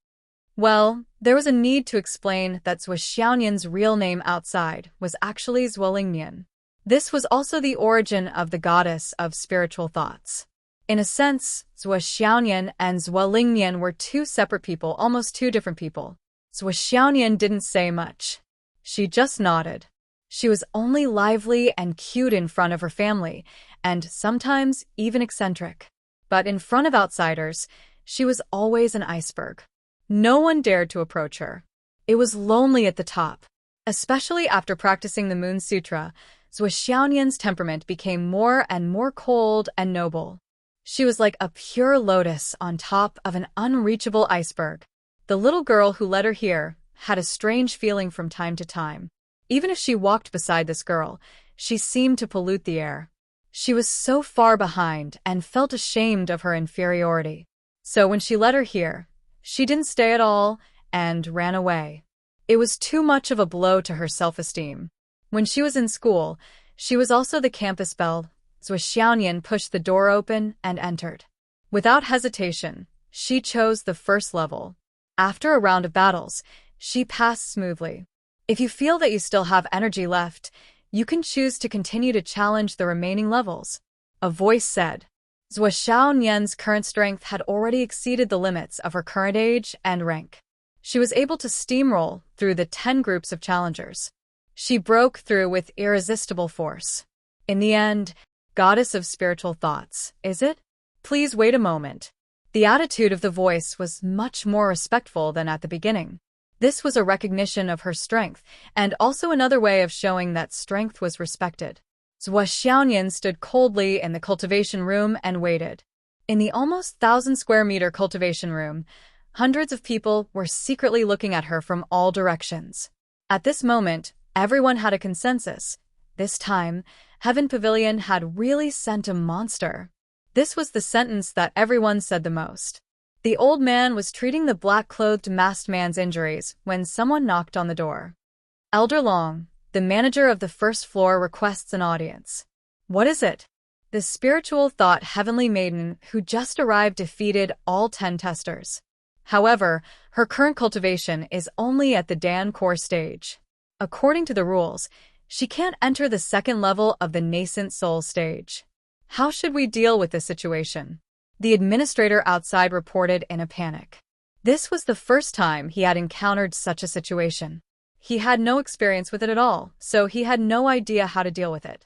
Well, there was a need to explain that Zhou Xiaoyan's real name outside was actually Zhuoling Mian. This was also the origin of the goddess of spiritual thoughts. In a sense, Zhou Xiaoyan and Zhuoling Mian were 2 separate people, almost 2 different people. Zhou Xiaoyan didn't say much. She just nodded. She was only lively and cute in front of her family, and sometimes even eccentric. But in front of outsiders, she was always an iceberg. No one dared to approach her. It was lonely at the top. Especially after practicing the Moon Sutra, Zhou Xiaoyan's temperament became more and more cold and noble. She was like a pure lotus on top of an unreachable iceberg. The little girl who led her here had a strange feeling from time to time. Even if she walked beside this girl, she seemed to pollute the air. She was so far behind and felt ashamed of her inferiority. So when she led her here, she didn't stay at all and ran away. It was too much of a blow to her self-esteem. When she was in school, she was also the campus belle. Zhou Xiaoyan pushed the door open and entered. Without hesitation, she chose the first level. After a round of battles, she passed smoothly. If you feel that you still have energy left, you can choose to continue to challenge the remaining levels. A voice said. Zhou Xiaoyan's current strength had already exceeded the limits of her current age and rank. She was able to steamroll through the 10 groups of challengers. She broke through with irresistible force. In the end, goddess of spiritual thoughts, is it? Please wait a moment. The attitude of the voice was much more respectful than at the beginning. This was a recognition of her strength, and also another way of showing that strength was respected. Zhou Xiaoyan stood coldly in the cultivation room and waited. In the almost 1,000-square-meter cultivation room, hundreds of people were secretly looking at her from all directions. At this moment, everyone had a consensus. This time, Heaven Pavilion had really sent a monster. This was the sentence that everyone said the most. The old man was treating the black-clothed masked man's injuries when someone knocked on the door. Elder Long, the manager of the first floor, requests an audience. What is it? The spiritual thought heavenly maiden who just arrived defeated all 10 testers. However, her current cultivation is only at the Dan core stage. According to the rules, She can't enter the second level of the nascent soul stage. How should we deal with this situation? The administrator outside reported in a panic. This was the first time he had encountered such a situation. He had no experience with it at all, so he had no idea how to deal with it.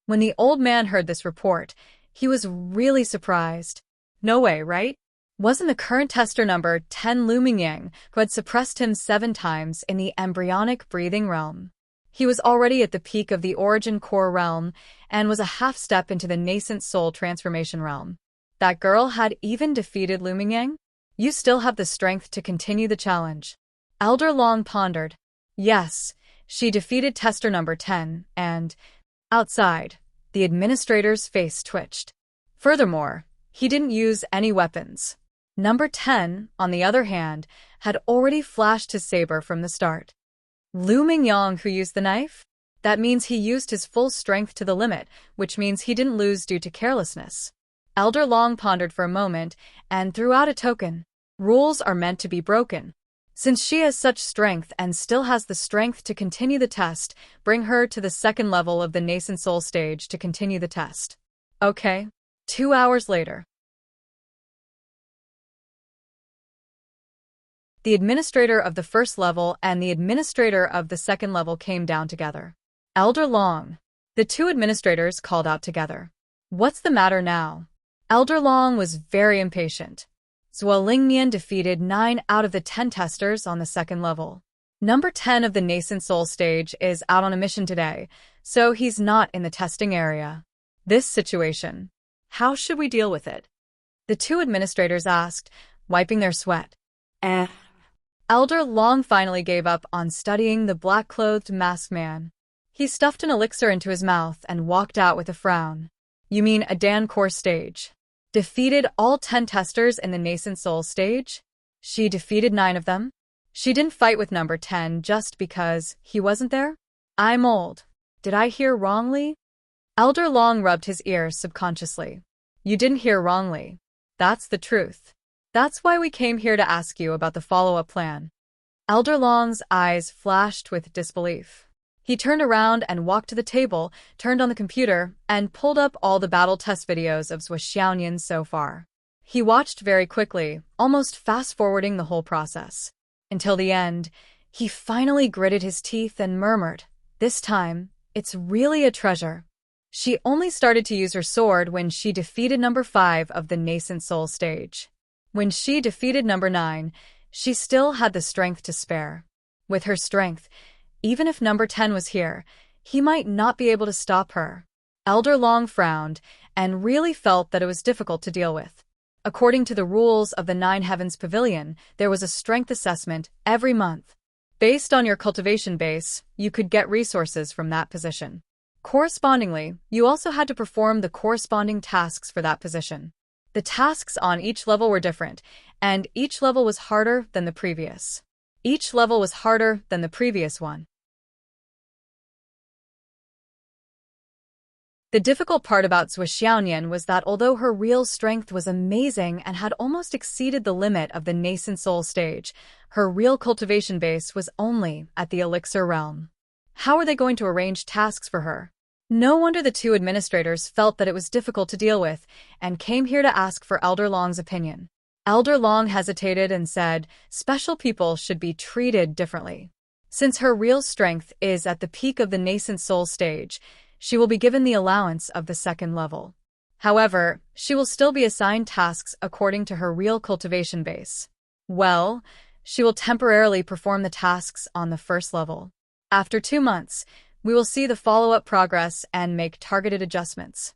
When the old man heard this report, he was really surprised. No way, right? Wasn't the current tester number 10 Luming Yang, who had suppressed him 7 times in the embryonic breathing realm? He was already at the peak of the origin core realm and was a half step into the nascent soul transformation realm. That girl had even defeated Luming Yang? You still have the strength to continue the challenge. Elder Long pondered. Yes, she defeated tester number 10, and outside, the administrator's face twitched. Furthermore, he didn't use any weapons. Number 10, on the other hand, had already flashed his saber from the start. Luming Yang who used the knife? That means he used his full strength to the limit, which means he didn't lose due to carelessness. Elder Long pondered for a moment and threw out a token. Rules are meant to be broken. Since she has such strength and still has the strength to continue the test, bring her to the second level of the nascent soul stage to continue the test. Okay. 2 hours later. The administrator of the first level and the administrator of the second level came down together. Elder Long. The 2 administrators called out together. What's the matter now? Elder Long was very impatient. Zuolingnian defeated 9 out of the 10 testers on the second level. Number 10 of the nascent soul stage is out on a mission today, so he's not in the testing area. This situation. How should we deal with it? The 2 administrators asked, wiping their sweat. Elder Long finally gave up on studying the black-clothed masked man. He stuffed an elixir into his mouth and walked out with a frown. You mean a Dan core stage? Defeated all 10 testers in the nascent soul stage? She defeated 9 of them? She didn't fight with number 10 just because he wasn't there? I'm old. Did I hear wrongly? Elder Long rubbed his ears subconsciously. You didn't hear wrongly. That's the truth. That's why we came here to ask you about the follow-up plan. Elder Long's eyes flashed with disbelief. He turned around and walked to the table, turned on the computer, and pulled up all the battle test videos of Zhuo Xiaoyan so far. He watched very quickly, almost fast-forwarding the whole process. Until the end, he finally gritted his teeth and murmured, this time, it's really a treasure. She only started to use her sword when she defeated number 5 of the nascent soul stage. When she defeated number 9, she still had the strength to spare. With her strength, even if number 10 was here, he might not be able to stop her. Elder Long frowned and really felt that it was difficult to deal with. According to the rules of the Nine Heavens Pavilion, there was a strength assessment every month. Based on your cultivation base, you could get resources from that position. Correspondingly, you also had to perform the corresponding tasks for that position. The tasks on each level were different, and each level was harder than the previous. Each level was harder than the previous one. The difficult part about Zhuo Xiaoyan was that although her real strength was amazing and had almost exceeded the limit of the nascent soul stage, her real cultivation base was only at the elixir realm. How were they going to arrange tasks for her? No wonder the 2 administrators felt that it was difficult to deal with and came here to ask for Elder Long's opinion. Elder Long hesitated and said, special people should be treated differently. Since her real strength is at the peak of the nascent soul stage, she will be given the allowance of the second level. However, she will still be assigned tasks according to her real cultivation base. Well, she will temporarily perform the tasks on the first level. After 2 months, we will see the follow-up progress and make targeted adjustments.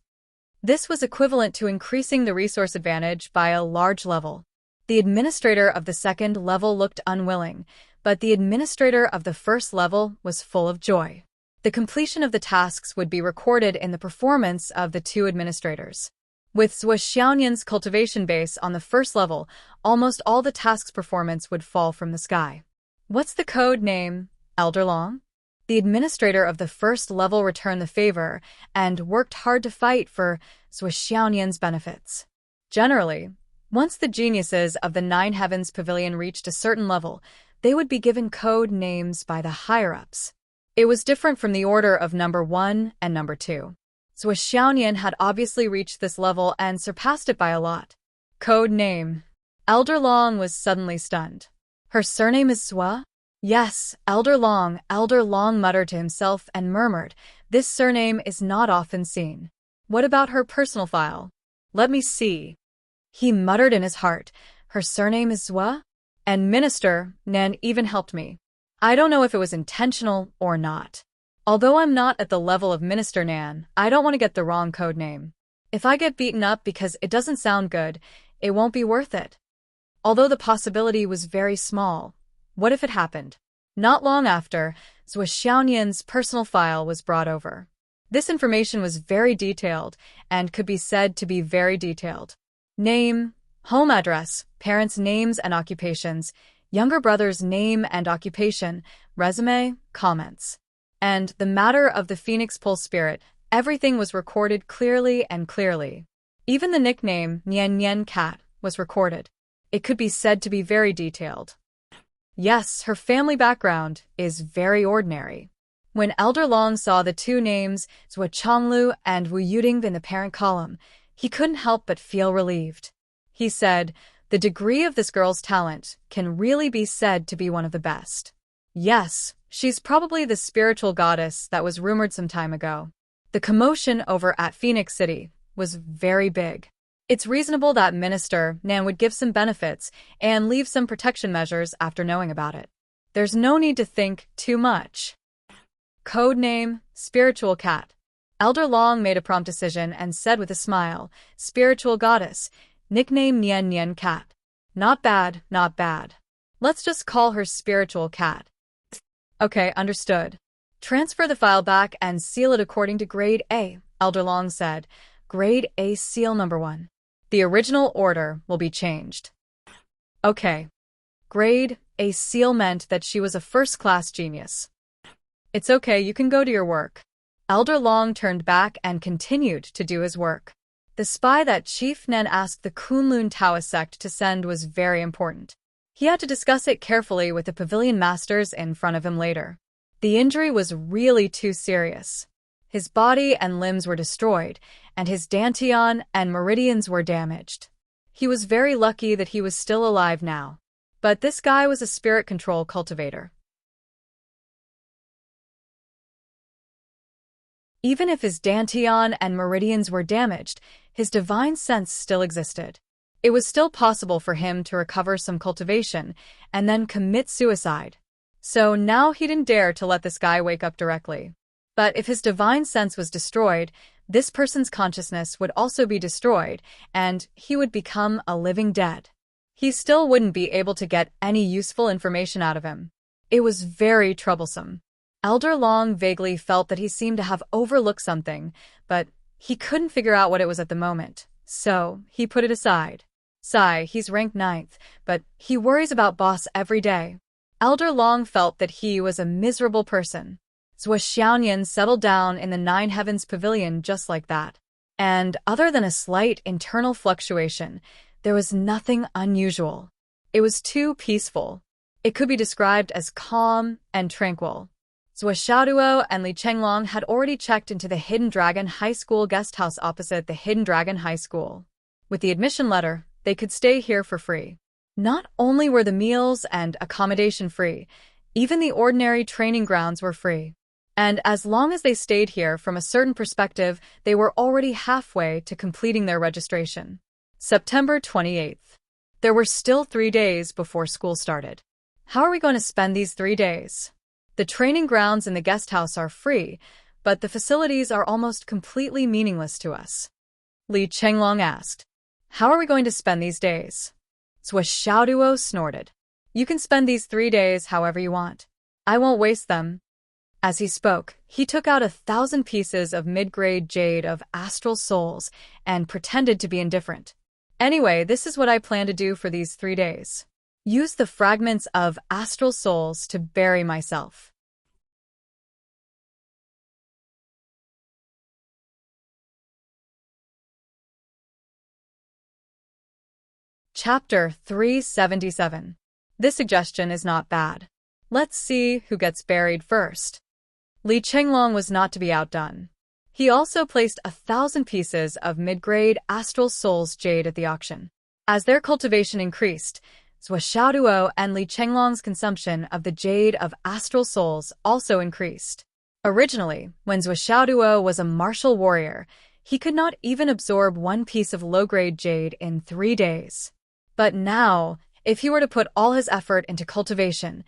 This was equivalent to increasing the resource advantage by a large level. The administrator of the second level looked unwilling, but the administrator of the first level was full of joy. The completion of the tasks would be recorded in the performance of the 2 administrators. With Zhuo Xiaoyan's cultivation base on the first level, almost all the tasks' performance would fall from the sky. What's the code name, Elder Long? The administrator of the first level returned the favor and worked hard to fight for Zhuo Xiaoyan's benefits. Generally, once the geniuses of the Nine Heavens Pavilion reached a certain level, they would be given code names by the higher-ups. It was different from the order of number 1 and number 2. Zhuo Xiaonian had obviously reached this level and surpassed it by a lot. Code name. Elder Long was suddenly stunned. Her surname is Zhuo? Yes, Elder Long muttered to himself and murmured, this surname is not often seen. What about her personal file? Let me see. He muttered in his heart, her surname is Zhuo? And Minister Nan even helped me. I don't know if it was intentional or not. Although I'm not at the level of Minister Nan, I don't want to get the wrong code name. If I get beaten up because it doesn't sound good, it won't be worth it. Although the possibility was very small, what if it happened? Not long after, Zhuo Xiaonian's personal file was brought over. This information was very detailed and could be said to be very detailed. Name, home address, parents' names and occupations, younger brother's name and occupation, resume, comments. And the matter of the Phoenix Pulse Spirit, everything was recorded clearly and clearly. Even the nickname Nian Nian Cat was recorded. It could be said to be very detailed. Yes, her family background is very ordinary. When Elder Long saw the two names, Zhuo Chonglu and Wu Yuding in the parent column, he couldn't help but feel relieved. He said, the degree of this girl's talent can really be said to be one of the best. Yes, she's probably the spiritual goddess that was rumored some time ago. The commotion over at Phoenix City was very big. It's reasonable that Minister Nan would give some benefits and leave some protection measures after knowing about it. There's no need to think too much. Code name, Spiritual Cat. Elder Long made a prompt decision and said with a smile, Spiritual Goddess, nickname Nian Nian Cat. Not bad, not bad. Let's just call her Spiritual Cat. Okay, understood. Transfer the file back and seal it according to Grade A, Elder Long said. Grade A seal number 1. The original order will be changed. Okay. Grade A seal meant that she was a first-class genius. It's okay, you can go to your work. Elder Long turned back and continued to do his work. The spy that Chief Nen asked the Kunlun Taoist sect to send was very important. He had to discuss it carefully with the pavilion masters in front of him later. The injury was really too serious. His body and limbs were destroyed, and his dantian and meridians were damaged. He was very lucky that he was still alive now. But this guy was a spirit control cultivator. Even if his dantian and meridians were damaged, his divine sense still existed. It was still possible for him to recover some cultivation and then commit suicide. So now he didn't dare to let this guy wake up directly. But if his divine sense was destroyed, this person's consciousness would also be destroyed, and he would become a living dead. He still wouldn't be able to get any useful information out of him. It was very troublesome. Elder Long vaguely felt that he seemed to have overlooked something, but he couldn't figure out what it was at the moment, so he put it aside. He's ranked 9th, but he worries about boss every day. Elder Long felt that he was a miserable person. Zhuo Xiaonian settled down in the Nine Heavens Pavilion just like that. And other than a slight internal fluctuation, there was nothing unusual. It was too peaceful. It could be described as calm and tranquil. Zhuo Xiaoduo and Li Chenglong had already checked into the Hidden Dragon High School guest house opposite the Hidden Dragon High School. With the admission letter, they could stay here for free. Not only were the meals and accommodation free, even the ordinary training grounds were free. And as long as they stayed here from a certain perspective, they were already halfway to completing their registration. September 28th. There were still 3 days before school started. How are we going to spend these 3 days? The training grounds in the guest house are free, but the facilities are almost completely meaningless to us. Li Chenglong asked. How are we going to spend these days? Zhuo Xiaoduo snorted. You can spend these 3 days however you want. I won't waste them. As he spoke, he took out 1,000 pieces of mid-grade jade of astral souls and pretended to be indifferent. Anyway, this is what I plan to do for these 3 days. Use the fragments of astral souls to bury myself. Chapter 377. This suggestion is not bad. Let's see who gets buried first. Li Chenglong was not to be outdone. He also placed 1,000 pieces of mid-grade Astral Souls jade at the auction. As their cultivation increased, Zhou Xiaoduo and Li Chenglong's consumption of the jade of Astral Souls also increased. Originally, when Zhou Xiaoduo was a martial warrior, he could not even absorb one piece of low-grade jade in 3 days. But now, if he were to put all his effort into cultivation,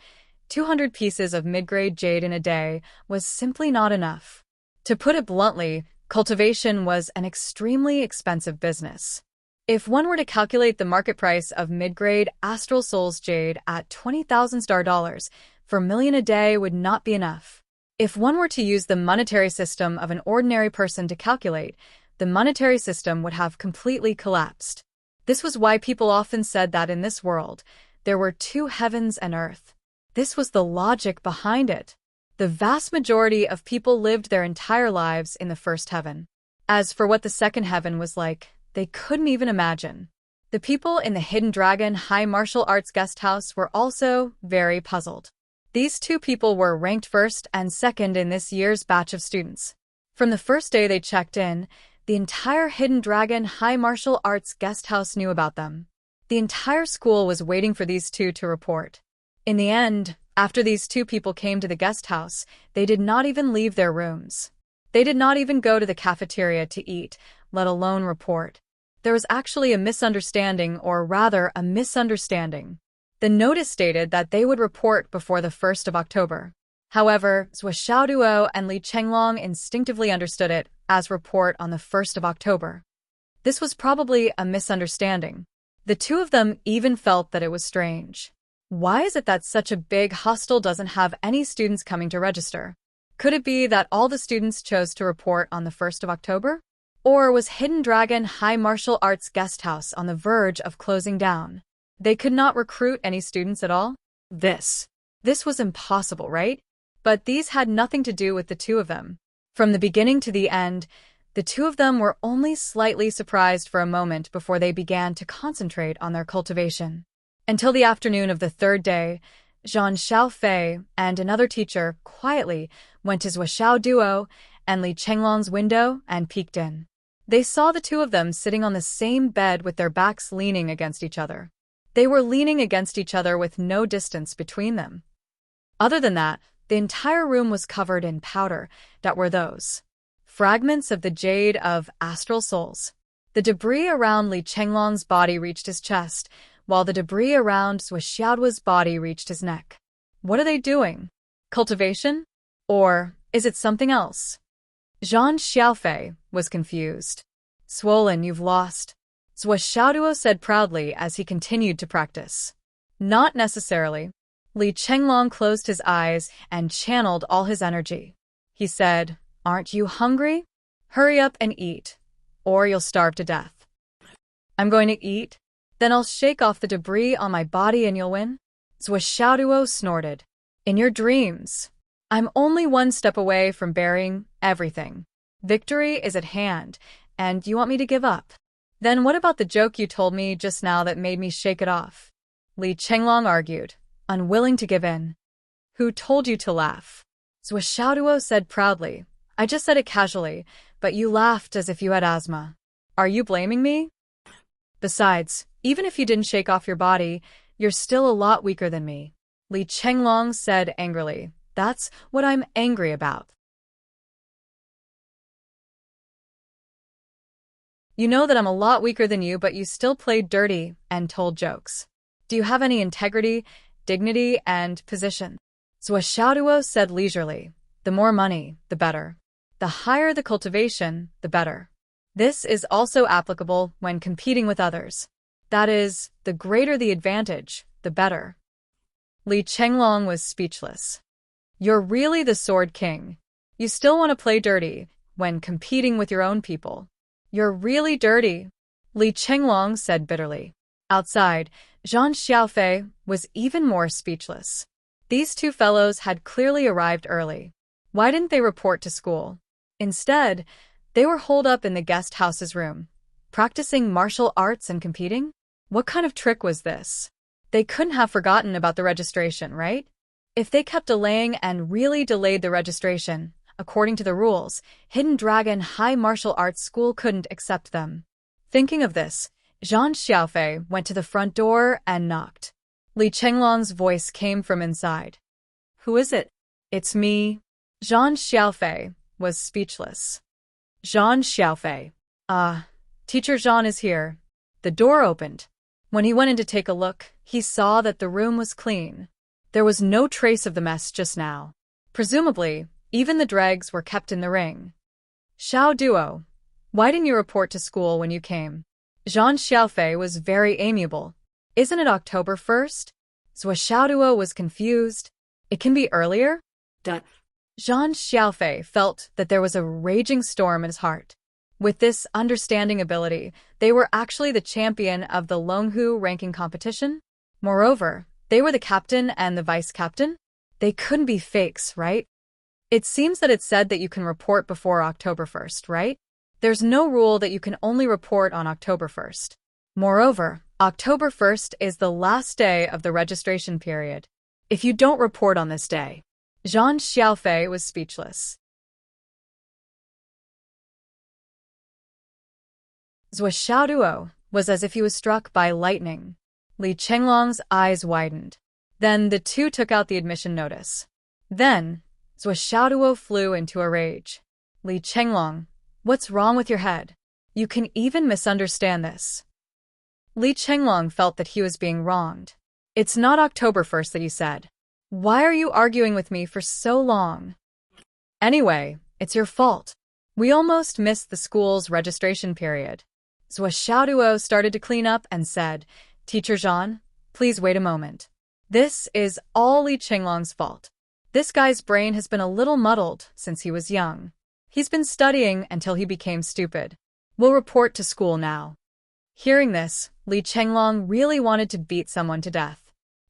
200 pieces of mid-grade jade in a day was simply not enough. To put it bluntly, cultivation was an extremely expensive business. If one were to calculate the market price of mid-grade Astral Souls jade at 20,000 star dollars, for a million a day would not be enough. If one were to use the monetary system of an ordinary person to calculate, the monetary system would have completely collapsed. This was why people often said that in this world, there were 2 heavens and earth. This was the logic behind it. The vast majority of people lived their entire lives in the first heaven. As for what the second heaven was like, they couldn't even imagine. The people in the Hidden Dragon High Martial Arts Guest House were also very puzzled. These 2 people were ranked first and second in this year's batch of students. From the first day they checked in, the entire Hidden Dragon High Martial Arts Guest House knew about them. The entire school was waiting for these 2 to report. In the end, after these 2 people came to the guest house, they did not even leave their rooms. They did not even go to the cafeteria to eat, let alone report. There was actually a misunderstanding, or rather a misunderstanding. The notice stated that they would report before the 1st of October. However, Zhou Xiaoduo and Li Chenglong instinctively understood it as report on the 1st of October. This was probably a misunderstanding. The 2 of them even felt that it was strange. Why is it that such a big hostel doesn't have any students coming to register? Could it be that all the students chose to report on the 1st of October? Or was Hidden Dragon High Martial Arts Guest House on the verge of closing down? They could not recruit any students at all? This was impossible, right? But these had nothing to do with the 2 of them. From the beginning to the end, the 2 of them were only slightly surprised for a moment before they began to concentrate on their cultivation. Until the afternoon of the 3rd day, Zhang Xiaofei and another teacher quietly went to Zhou Xiaoduo and Li Chenglong's window and peeked in. They saw the 2 of them sitting on the same bed with their backs leaning against each other. They were leaning against each other with no distance between them. Other than that, the entire room was covered in powder that were those fragments of the jade of Astral Souls. The debris around Li Chenglong's body reached his chest, while the debris around Zhou Xiaoduo's body reached his neck. What are they doing? Cultivation? Or is it something else? Zhang Xiaofei was confused. Swollen, you've lost, Zhou Xiaoduo said proudly as he continued to practice. Not necessarily. Li Chenglong closed his eyes and channeled all his energy. He said, "Aren't you hungry? Hurry up and eat, or you'll starve to death." "I'm going to eat? Then I'll shake off the debris on my body and you'll win?" Zhou Xiaoduo snorted. "In your dreams. I'm only 1 step away from burying everything. Victory is at hand, and you want me to give up? Then what about the joke you told me just now that made me shake it off?" Li Chenglong argued, unwilling to give in. "Who told you to laugh?" Zhou Xiaoduo said proudly. "I just said it casually, but you laughed as if you had asthma. Are you blaming me? Besides, even if you didn't shake off your body, you're still a lot weaker than me." Li Chenglong said angrily. "That's what I'm angry about. You know that I'm a lot weaker than you, but you still played dirty and told jokes. Do you have any integrity, dignity, and position?" Zhou Xiaoduo said leisurely. "The more money, the better. The higher the cultivation, the better. This is also applicable when competing with others. That is, the greater the advantage, the better." Li Chenglong was speechless. "You're really the Sword King. You still want to play dirty when competing with your own people. You're really dirty," Li Chenglong said bitterly. Outside, Zhang Xiaofei was even more speechless. These 2 fellows had clearly arrived early. Why didn't they report to school? Instead, they were holed up in the guest house's room, practicing martial arts and competing? What kind of trick was this? They couldn't have forgotten about the registration, right? If they kept delaying and really delayed the registration, according to the rules, Hidden Dragon High Martial Arts School couldn't accept them. Thinking of this, Zhang Xiaofei went to the front door and knocked. Li Chenglong's voice came from inside. Who is it? It's me. Zhang Xiaofei was speechless. Zhang Xiaofei. Teacher Zhang is here. The door opened. When he went in to take a look, he saw that the room was clean. There was no trace of the mess just now. Presumably, even the dregs were kept in the ring. Xiao Duo, why didn't you report to school when you came? Zhang Xiaofei was very amiable. Isn't it October 1st? Zhou Xiaoduo was confused. It can be earlier? Zhang Xiaofei felt that there was a raging storm in his heart. With this understanding ability, they were actually the champion of the Longhu ranking competition. Moreover, they were the captain and the vice-captain. They couldn't be fakes, right? It seems that it said that you can report before October 1st, right? There's no rule that you can only report on October 1st. Moreover, October 1st is the last day of the registration period. If you don't report on this day, Zhang Xiaofei was speechless. Zhou Xiaoduo was as if he was struck by lightning. Li Chenglong's eyes widened. Then the two took out the admission notice. Then, Zhou Xiaoduo flew into a rage. Li Chenglong, what's wrong with your head? You can even misunderstand this. Li Chenglong felt that he was being wronged. It's not October 1st that you said. Why are you arguing with me for so long? Anyway, it's your fault. We almost missed the school's registration period. Zhou Xiaoduo started to clean up and said, Teacher Zhan, please wait a moment. This is all Li Chenglong's fault. This guy's brain has been a little muddled since he was young. He's been studying until he became stupid. We'll report to school now. Hearing this, Li Chenglong really wanted to beat someone to death.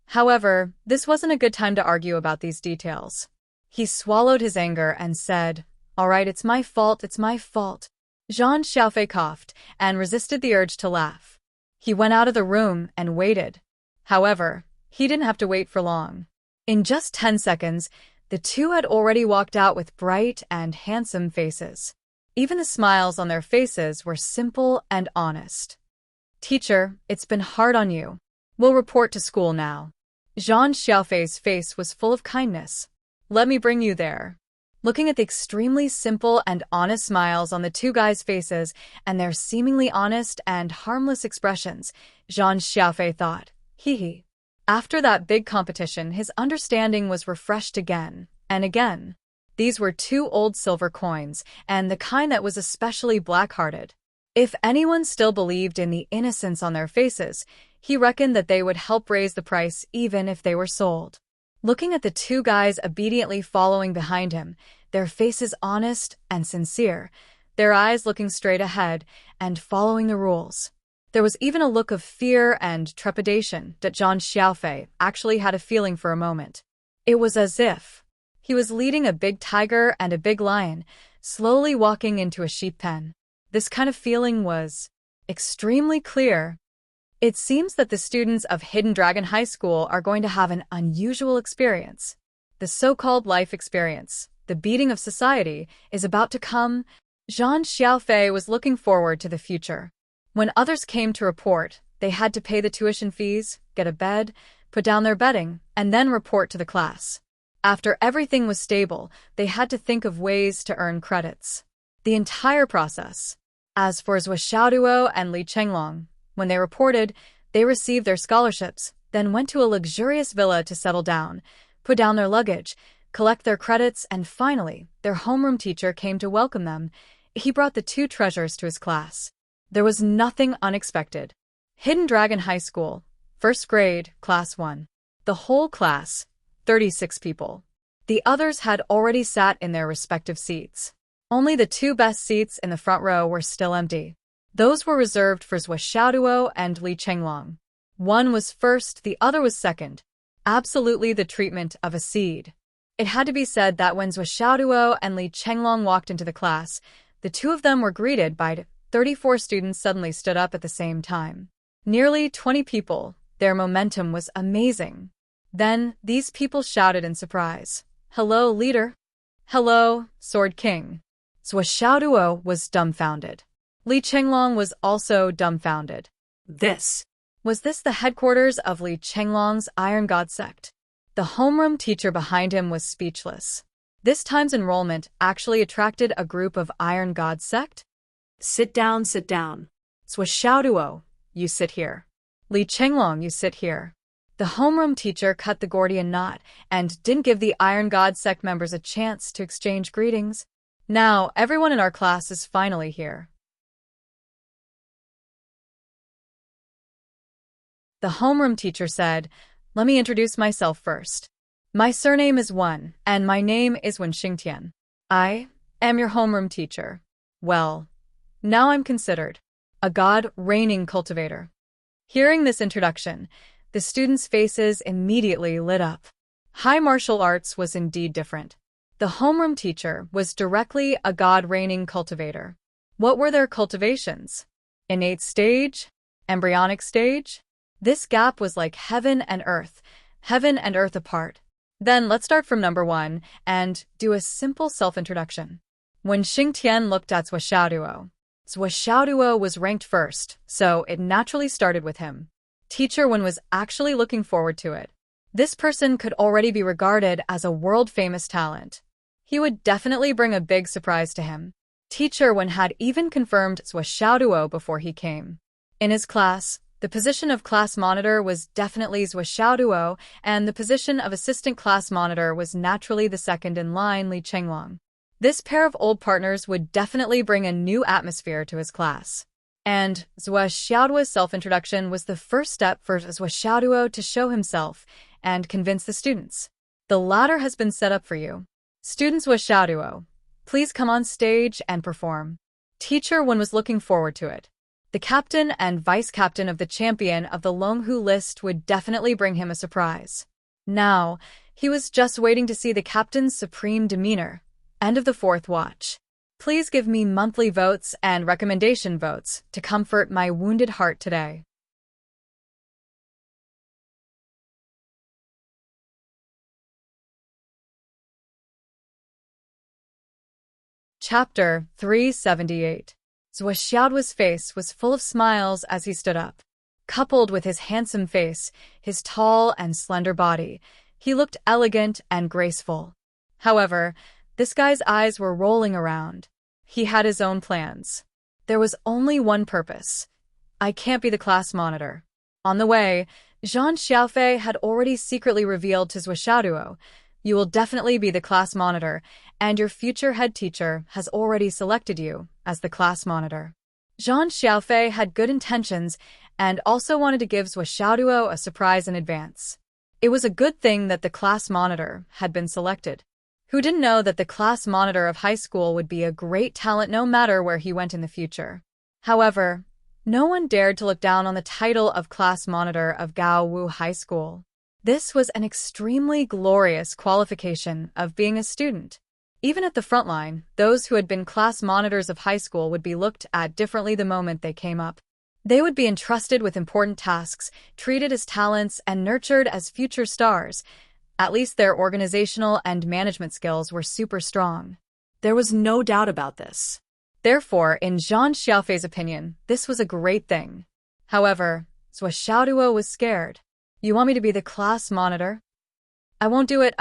However, this wasn't a good time to argue about these details. He swallowed his anger and said, All right, it's my fault, it's my fault. Zhang Xiaofei coughed and resisted the urge to laugh. He went out of the room and waited. However, he didn't have to wait for long. In just 10 seconds, the two had already walked out with bright and handsome faces. Even the smiles on their faces were simple and honest. Teacher, it's been hard on you. We'll report to school now. Zhang Xiaofei's face was full of kindness. Let me bring you there. Looking at the extremely simple and honest smiles on the two guys' faces and their seemingly honest and harmless expressions, Zhang Xiaofei thought, hee. After that big competition, his understanding was refreshed again and again. These were 2 old silver coins, and the kind that was especially black-hearted. If anyone still believed in the innocence on their faces, he reckoned that they would help raise the price even if they were sold. Looking at the 2 guys obediently following behind him, their faces honest and sincere, their eyes looking straight ahead and following the rules. There was even a look of fear and trepidation that Zhang Xiaofei actually had a feeling for a moment. It was as if he was leading a big tiger and a big lion, slowly walking into a sheep pen. This kind of feeling was extremely clear. It seems that the students of Hidden Dragon High School are going to have an unusual experience. The so-called life experience, the beating of society, is about to come. Zhang Xiaofei was looking forward to the future. When others came to report, they had to pay the tuition fees, get a bed, put down their bedding, and then report to the class. After everything was stable, they had to think of ways to earn credits. The entire process. As for Zhou Xiaoduo and Li Chenglong, when they reported, they received their scholarships, then went to a luxurious villa to settle down, put down their luggage, collect their credits, and finally, their homeroom teacher came to welcome them. He brought the 2 treasures to his class. There was nothing unexpected. Hidden Dragon High School, 1st grade, Class 1. The whole class, 36 people. The others had already sat in their respective seats. Only the 2 best seats in the front row were still empty. Those were reserved for Zhou Xiaoduo and Li Chenglong. One was first, the other was second. Absolutely the treatment of a seed. It had to be said that when Zhou Xiaoduo and Li Chenglong walked into the class, the 2 of them were greeted by 34 students suddenly stood up at the same time. Nearly 20 people. Their momentum was amazing. Then, these people shouted in surprise. "Hello, leader." "Hello, Sword King." Zhuo Xiaoduo was dumbfounded. Li Chenglong was also dumbfounded. Was this the headquarters of Li Chenglong's Iron God sect? The homeroom teacher behind him was speechless. This time's enrollment actually attracted a group of Iron God sect? Sit down, sit down. Zhuo Xiaoduo, you sit here. Li Chenglong, you sit here. The homeroom teacher cut the Gordian knot and didn't give the Iron God sect members a chance to exchange greetings. Now, everyone in our class is finally here. The homeroom teacher said, "Let me introduce myself first. My surname is Wen, and my name is Wen Xingtian. I am your homeroom teacher. Well, now I'm considered a god-reigning cultivator." Hearing this introduction, the students' faces immediately lit up. High martial arts was indeed different. The homeroom teacher was directly a god-reigning cultivator. What were their cultivations? Innate stage? Embryonic stage? This gap was like heaven and earth apart. Then let's start from number 1 and do a simple self-introduction. When Xingtian looked at Zhuo Xiaoduo, Zhuo Xiaoduo was ranked first, so it naturally started with him. Teacher Wen was actually looking forward to it. This person could already be regarded as a world-famous talent. He would definitely bring a big surprise to him. Teacher Wen had even confirmed Zhuo Xiaoduo before he came. In his class, the position of class monitor was definitely Zhuo Xiaoduo, and the position of assistant class monitor was naturally the second in line, Li Chenglong. This pair of old partners would definitely bring a new atmosphere to his class. And Zhuo Xiaoduo's self-introduction was the first step for Zhuo Xiaoduo to show himself and convince the students. The ladder has been set up for you. Students Zhuo Xiaoduo, please come on stage and perform. Teacher Wen was looking forward to it. The captain and vice-captain of the champion of the Longhu list would definitely bring him a surprise. Now, he was just waiting to see the captain's supreme demeanor. End of the 4th watch. Please give me monthly votes and recommendation votes to comfort my wounded heart today. Chapter 378. Zhuo Xiaoduo's face was full of smiles as he stood up. Coupled with his handsome face, his tall and slender body, he looked elegant and graceful. However, this guy's eyes were rolling around. He had his own plans. There was only one purpose. I can't be the class monitor. On the way, Zhang Xiaofei had already secretly revealed to Zhuo Xiaoduo, "You will definitely be the class monitor, and your future head teacher has already selected you as the class monitor." Zhang Xiaofei had good intentions and also wanted to give Zhuo Xiaoduo a surprise in advance. It was a good thing that the class monitor had been selected. Who didn't know that the class monitor of high school would be a great talent no matter where he went in the future? However, no one dared to look down on the title of class monitor of Gaowu High School. This was an extremely glorious qualification of being a student. Even at the front line, those who had been class monitors of high school would be looked at differently the moment they came up. They would be entrusted with important tasks, treated as talents, and nurtured as future stars. At least their organizational and management skills were super strong. There was no doubt about this. Therefore, in Zhang Xiaofei's opinion, this was a great thing. However, Zhuo Xiaoduo was scared. "You want me to be the class monitor?" I won't do it.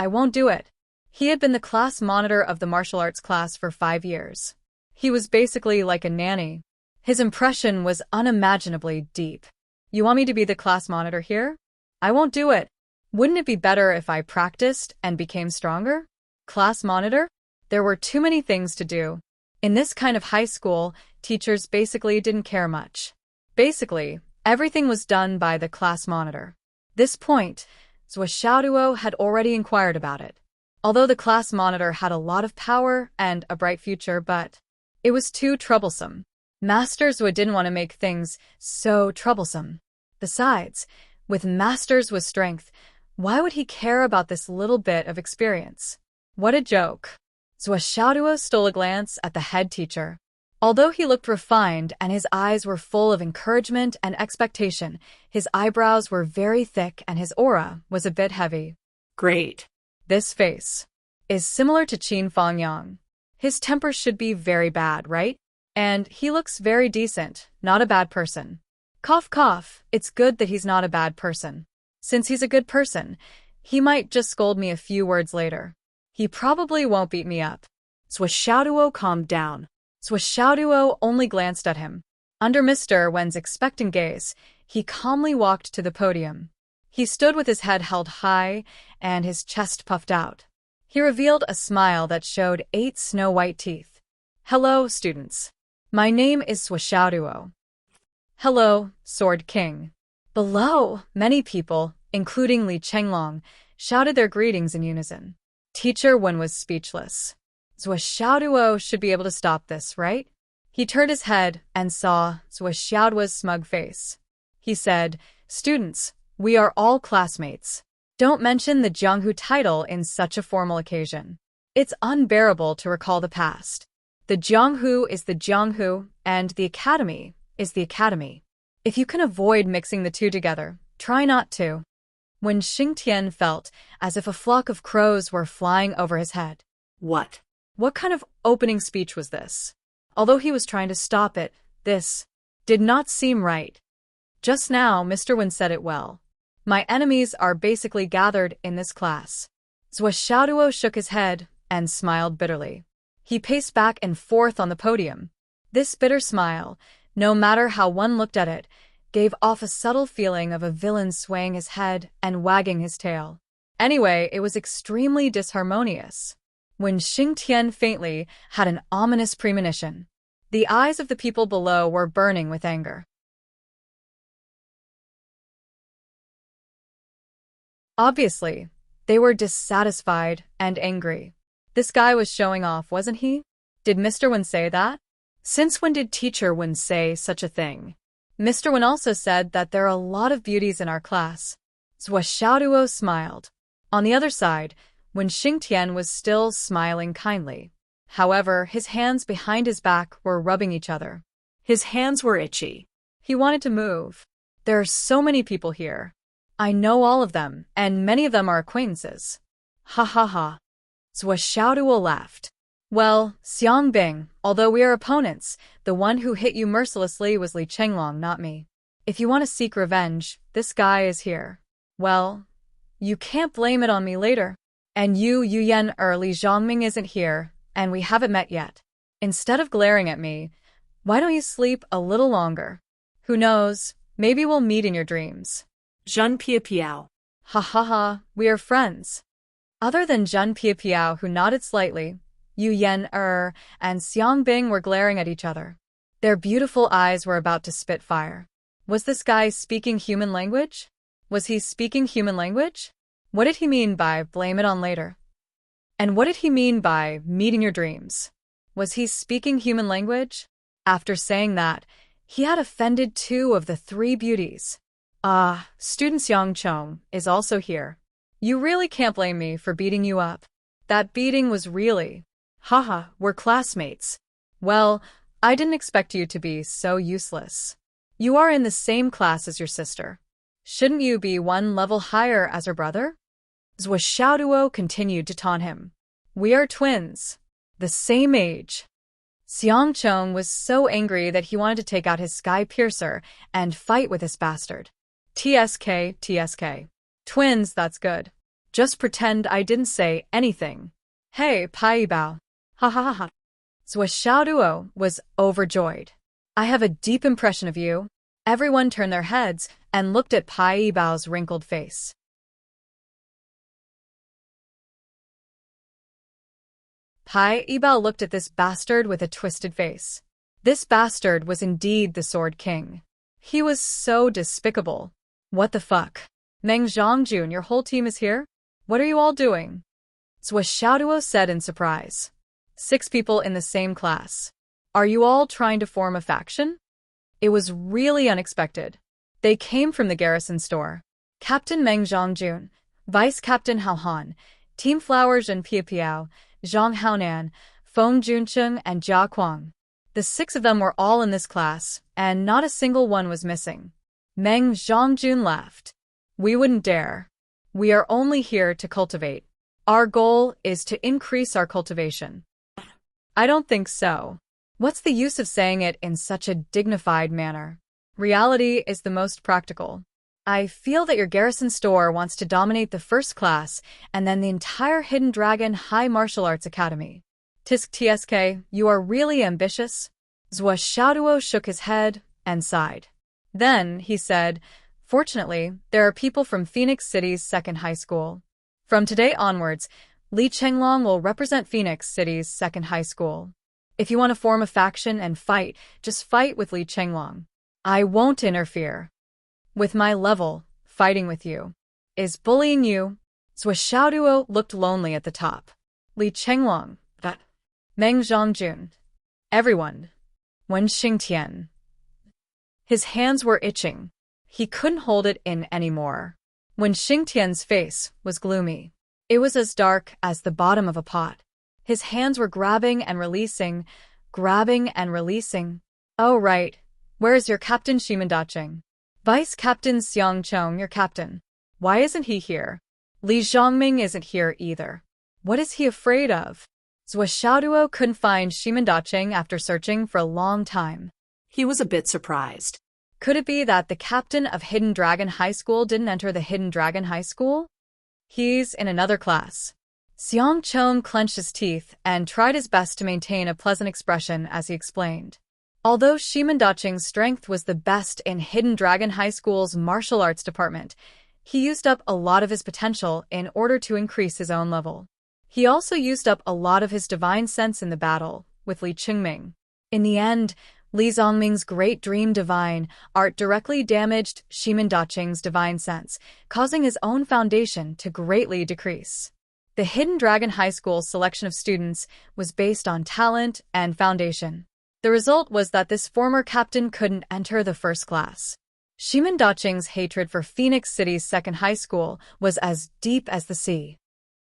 He had been the class monitor of the martial arts class for 5 years. He was basically like a nanny. His impression was unimaginably deep. "You want me to be the class monitor here? I won't do it. Wouldn't it be better if I practiced and became stronger? Class monitor? There were too many things to do." In this kind of high school, teachers basically didn't care much. Basically, everything was done by the class monitor. This point, Zhuo Xiaoduo had already inquired about it. Although the class monitor had a lot of power and a bright future, but it was too troublesome. Master Zhuo didn't want to make things so troublesome. Besides, with Master Zhuo's strength, why would he care about this little bit of experience? What a joke. Zhuo Xiaoduo stole a glance at the head teacher. Although he looked refined and his eyes were full of encouragement and expectation, his eyebrows were very thick and his aura was a bit heavy. Great. This face is similar to Qin Fangyang. His temper should be very bad, right? And he looks very decent, not a bad person. Cough cough, it's good that he's not a bad person. Since he's a good person, he might just scold me a few words later. He probably won't beat me up. Xiaoduo calmed down. Xiaoduo only glanced at him. Under Mr. Wen's expectant gaze, he calmly walked to the podium. He stood with his head held high and his chest puffed out. He revealed a smile that showed 8 snow-white teeth. Hello, students. My name is Xiaoduo. Hello, Sword King. Below, many people, including Li Chenglong, shouted their greetings in unison. Teacher Wen was speechless. Xiaoduo should be able to stop this, right? He turned his head and saw Xiaoduo's smug face. He said, Students, we are all classmates. Don't mention the Jianghu title in such a formal occasion. It's unbearable to recall the past. The Jianghu is the Jianghu, and the academy is the academy. If you can avoid mixing the two together, try not to. When Xingtian felt as if a flock of crows were flying over his head. What? What kind of opening speech was this? Although he was trying to stop it, this did not seem right. Just now, Mr. Wen said it well. My enemies are basically gathered in this class. Xiaoduo shook his head and smiled bitterly. He paced back and forth on the podium. This bitter smile, no matter how one looked at it, gave off a subtle feeling of a villain swaying his head and wagging his tail. Anyway, it was extremely disharmonious. When Xingtian faintly had an ominous premonition, the eyes of the people below were burning with anger. Obviously, they were dissatisfied and angry. This guy was showing off, wasn't he? Did Mr. Wen say that? Since when did Teacher Wen say such a thing? Mr. Wen also said that there are a lot of beauties in our class. Xiaoduo smiled. On the other side, when Xingtian was still smiling kindly. However, his hands behind his back were rubbing each other. His hands were itchy. He wanted to move. There are so many people here. I know all of them, and many of them are acquaintances. Ha ha ha. Xiaoduo laughed. Well, Xiangbing, although we are opponents, the one who hit you mercilessly was Li Chenglong, not me. If you want to seek revenge, this guy is here. Well, you can't blame it on me later. And you, Yuyan Li Zhongming isn't here, and we haven't met yet. Instead of glaring at me, why don't you sleep a little longer? Who knows, maybe we'll meet in your dreams. Zhen Piapiao. Ha ha ha, we are friends. Other than Zhen Piapiao, who nodded slightly, Yuyan and Xiangbing were glaring at each other. Their beautiful eyes were about to spit fire. Was this guy speaking human language? Was he speaking human language? What did he mean by blame it on later? And what did he mean by meet in your dreams? Was he speaking human language? After saying that, he had offended 2 of the 3 beauties. Student Xiangchong is also here. You really can't blame me for beating you up. That beating was really... Haha, we're classmates. Well, I didn't expect you to be so useless. You are in the same class as your sister. Shouldn't you be 1 level higher as her brother? Xiaoduo continued to taunt him. We are twins. The same age. Xiangchong was so angry that he wanted to take out his sky piercer and fight with this bastard. TSK. Twins, that's good. Just pretend I didn't say anything. Hey, Pai Bao. Ha ha ha ha. Xiaoduo was overjoyed. I have a deep impression of you. Everyone turned their heads and looked at Pai Bao's wrinkled face. Pai Bao looked at this bastard with a twisted face. This bastard was indeed the Sword King. He was so despicable. What the fuck? Meng Zhongjun, your whole team is here? What are you all doing? Xiaoduo said in surprise. 6 people in the same class. Are you all trying to form a faction? It was really unexpected. They came from the garrison store. Captain Meng Zhongjun, Vice Captain Hao Han, Team Flower Zhen Piapiao, Zhang Haonan, Feng Juncheng, and Jia Kuang. The 6 of them were all in this class, and not a single one was missing. Meng Zhongjun laughed. We wouldn't dare. We are only here to cultivate. Our goal is to increase our cultivation. I don't think so. What's the use of saying it in such a dignified manner? Reality is the most practical. I feel that your garrison store wants to dominate the first class and then the entire Hidden Dragon High Martial Arts Academy. Tisk Tsk, you are really ambitious? Zhou Xiaoduo shook his head and sighed. Then he said, fortunately, there are people from Phoenix City's second high school. From today onwards, Li Chenglong will represent Phoenix City's second high school. If you want to form a faction and fight, just fight with Li Chenglong. I won't interfere. With my level, fighting with you is bullying you. Zhou Xiaoduo looked lonely at the top. Li Chenglong, that Meng Zhongjun, everyone. Wen Xingtian. His hands were itching. He couldn't hold it in anymore. Wen Xingtian's face was gloomy. It was as dark as the bottom of a pot. His hands were grabbing and releasing, grabbing and releasing. Oh right, where is your captain Shimandacheng? Vice Captain Xiang Chong, your captain. Why isn't he here? Li Zhongming isn't here either. What is he afraid of? Zhou Xiaoduo couldn't find Shimandacheng after searching for a long time. He was a bit surprised. Could it be that the captain of Hidden Dragon High School didn't enter the Hidden Dragon High School? He's in another class. Xiang Chong clenched his teeth and tried his best to maintain a pleasant expression as he explained. Although Shimandacheng's strength was the best in Hidden Dragon High School's martial arts department, he used up a lot of his potential in order to increase his own level. He also used up a lot of his divine sense in the battle with Li Qingming. In the end, Li Zongming's great dream divine art directly damaged Shimandacheng's divine sense, causing his own foundation to greatly decrease. The Hidden Dragon High School's selection of students was based on talent and foundation. The result was that this former captain couldn't enter the first class. Shimandacheng's hatred for Phoenix City's second high school was as deep as the sea.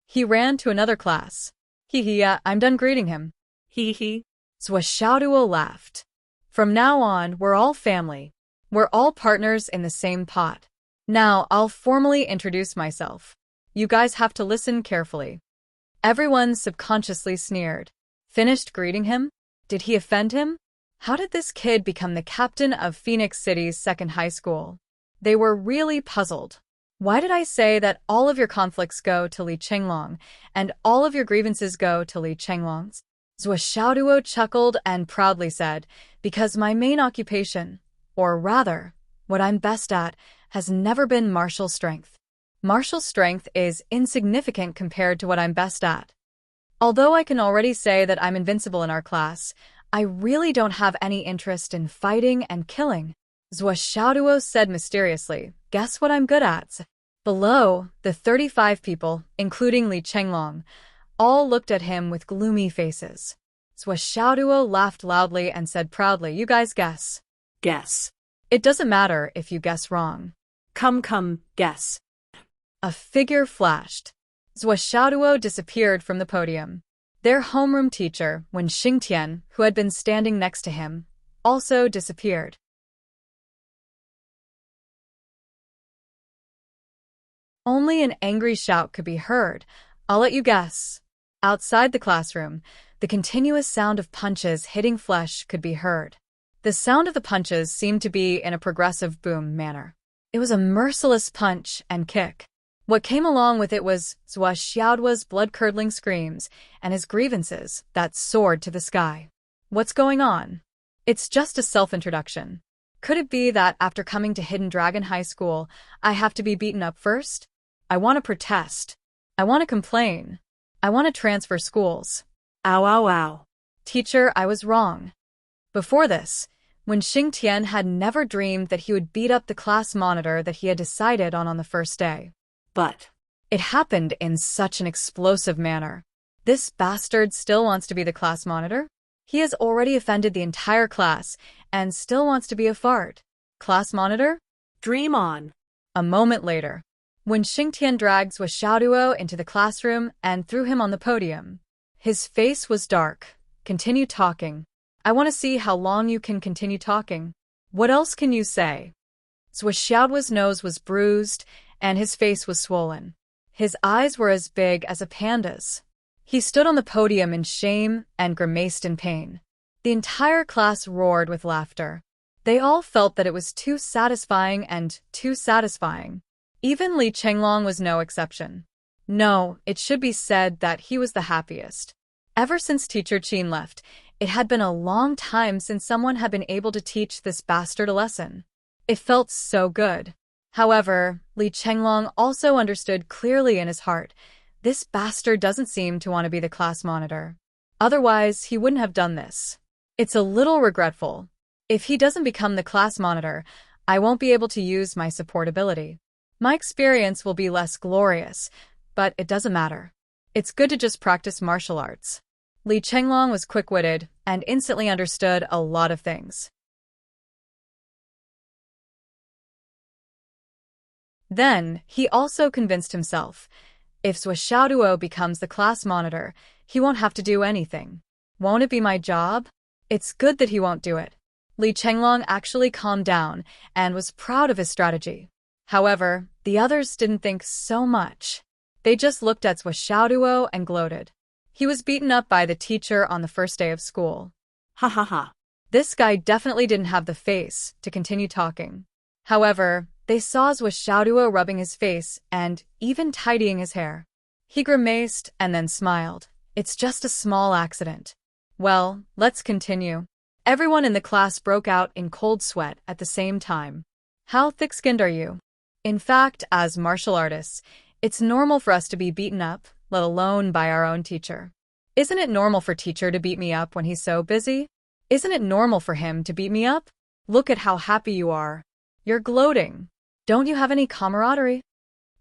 He ran to another class. Yeah, I'm done greeting him. Zhou Xiaoduo laughed. From now on, we're all family. We're all partners in the same pot. Now, I'll formally introduce myself. You guys have to listen carefully. Everyone subconsciously sneered. Finished greeting him? Did he offend him? How did this kid become the captain of Phoenix City's second high school? They were really puzzled. Why did I say that all of your conflicts go to Li Chenglong, and all of your grievances go to Li Chenglong's? Zhou Xiaoduo chuckled and proudly said, because my main occupation, or rather, what I'm best at, has never been martial strength. Martial strength is insignificant compared to what I'm best at. Although I can already say that I'm invincible in our class, I really don't have any interest in fighting and killing. Zhou Xiaoduo said mysteriously, guess what I'm good at? Below, the 35 people, including Li Chenglong, all looked at him with gloomy faces. Zhou Xiaoduo laughed loudly and said proudly, you guys guess. Guess. It doesn't matter if you guess wrong. Come, guess. A figure flashed. Zhou Xiaoduo disappeared from the podium. Their homeroom teacher, Wen Xingtian, who had been standing next to him, also disappeared. Only an angry shout could be heard. I'll let you guess. Outside the classroom, the continuous sound of punches hitting flesh could be heard. The sound of the punches seemed to be in a progressive boom manner. It was a merciless punch and kick. What came along with it was Zhou Xiaoduo's blood-curdling screams and his grievances that soared to the sky. What's going on? It's just a self-introduction. Could it be that after coming to Hidden Dragon High School, I have to be beaten up first? I want to protest. I want to complain. I want to transfer schools. Ow. Teacher, I was wrong. Before this, Wen Xingtian had never dreamed that he would beat up the class monitor that he had decided on the first day. But it happened in such an explosive manner. This bastard still wants to be the class monitor? He has already offended the entire class and still wants to be a fart. Class monitor? Dream on. A moment later, Wen Xingtian dragged Zhou Xiaoduo into the classroom and threw him on the podium. His face was dark. Continue talking. I want to see how long you can continue talking. What else can you say? Xiaoduo's nose was bruised, and his face was swollen. His eyes were as big as a panda's. He stood on the podium in shame and grimaced in pain. The entire class roared with laughter. They all felt that it was too satisfying and too satisfying. Even Li Chenglong was no exception. No, it should be said that he was the happiest. Ever since Teacher Qin left, it had been a long time since someone had been able to teach this bastard a lesson. It felt so good. However, Li Chenglong also understood clearly in his heart, this bastard doesn't seem to want to be the class monitor. Otherwise, he wouldn't have done this. It's a little regretful. If he doesn't become the class monitor, I won't be able to use my support ability. My experience will be less glorious, but it doesn't matter. It's good to just practice martial arts. Li Chenglong was quick-witted and instantly understood a lot of things. Then, he also convinced himself, if Xiaoduo becomes the class monitor, he won't have to do anything. Won't it be my job? It's good that he won't do it. Li Chenglong actually calmed down and was proud of his strategy. However, the others didn't think so much. They just looked at Xiaoduo and gloated. He was beaten up by the teacher on the first day of school. Ha ha ha. This guy definitely didn't have the face to continue talking. However, they saw Xiaoduo rubbing his face and even tidying his hair. He grimaced and then smiled. It's just a small accident. Well, let's continue. Everyone in the class broke out in cold sweat at the same time. How thick-skinned are you? In fact, as martial artists, it's normal for us to be beaten up, let alone by our own teacher. Isn't it normal for teacher to beat me up when he's so busy? Isn't it normal for him to beat me up? Look at how happy you are. You're gloating. Don't you have any camaraderie?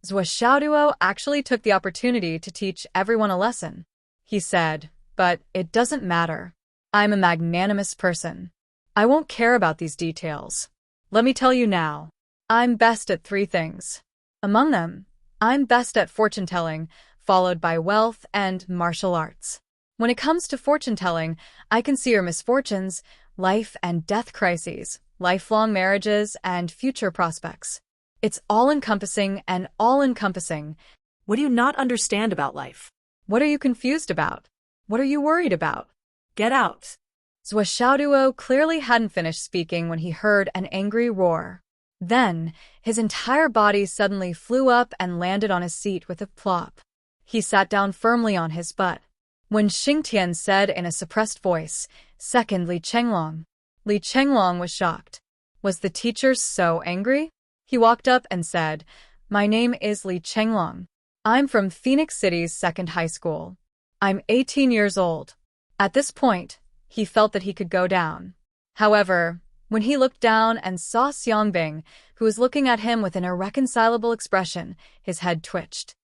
Xiaoduo actually took the opportunity to teach everyone a lesson. He said, but it doesn't matter. I'm a magnanimous person. I won't care about these details. Let me tell you now. I'm best at 3 things. Among them, I'm best at fortune-telling, followed by wealth and martial arts. When it comes to fortune-telling, I can see your misfortunes, life and death crises, lifelong marriages, and future prospects. It's all-encompassing and all-encompassing. What do you not understand about life? What are you confused about? What are you worried about? Get out. Xiaoduo clearly hadn't finished speaking when he heard an angry roar. Then, his entire body suddenly flew up and landed on his seat with a plop. He sat down firmly on his butt. When Xingtian said in a suppressed voice, "Second Li Chenglong." Li Chenglong was shocked. Was the teacher so angry? He walked up and said, "My name is Li Chenglong. I'm from Phoenix City's 2nd high school. I'm 18 years old." At this point, he felt that he could go down. However, when he looked down and saw Xiangbing, who was looking at him with an irreconcilable expression, his head twitched.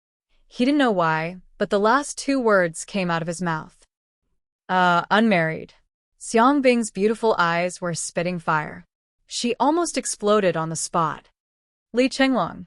He didn't know why, but the last 2 words came out of his mouth. Unmarried. Xiangbing's beautiful eyes were spitting fire. She almost exploded on the spot. Li Chenglong.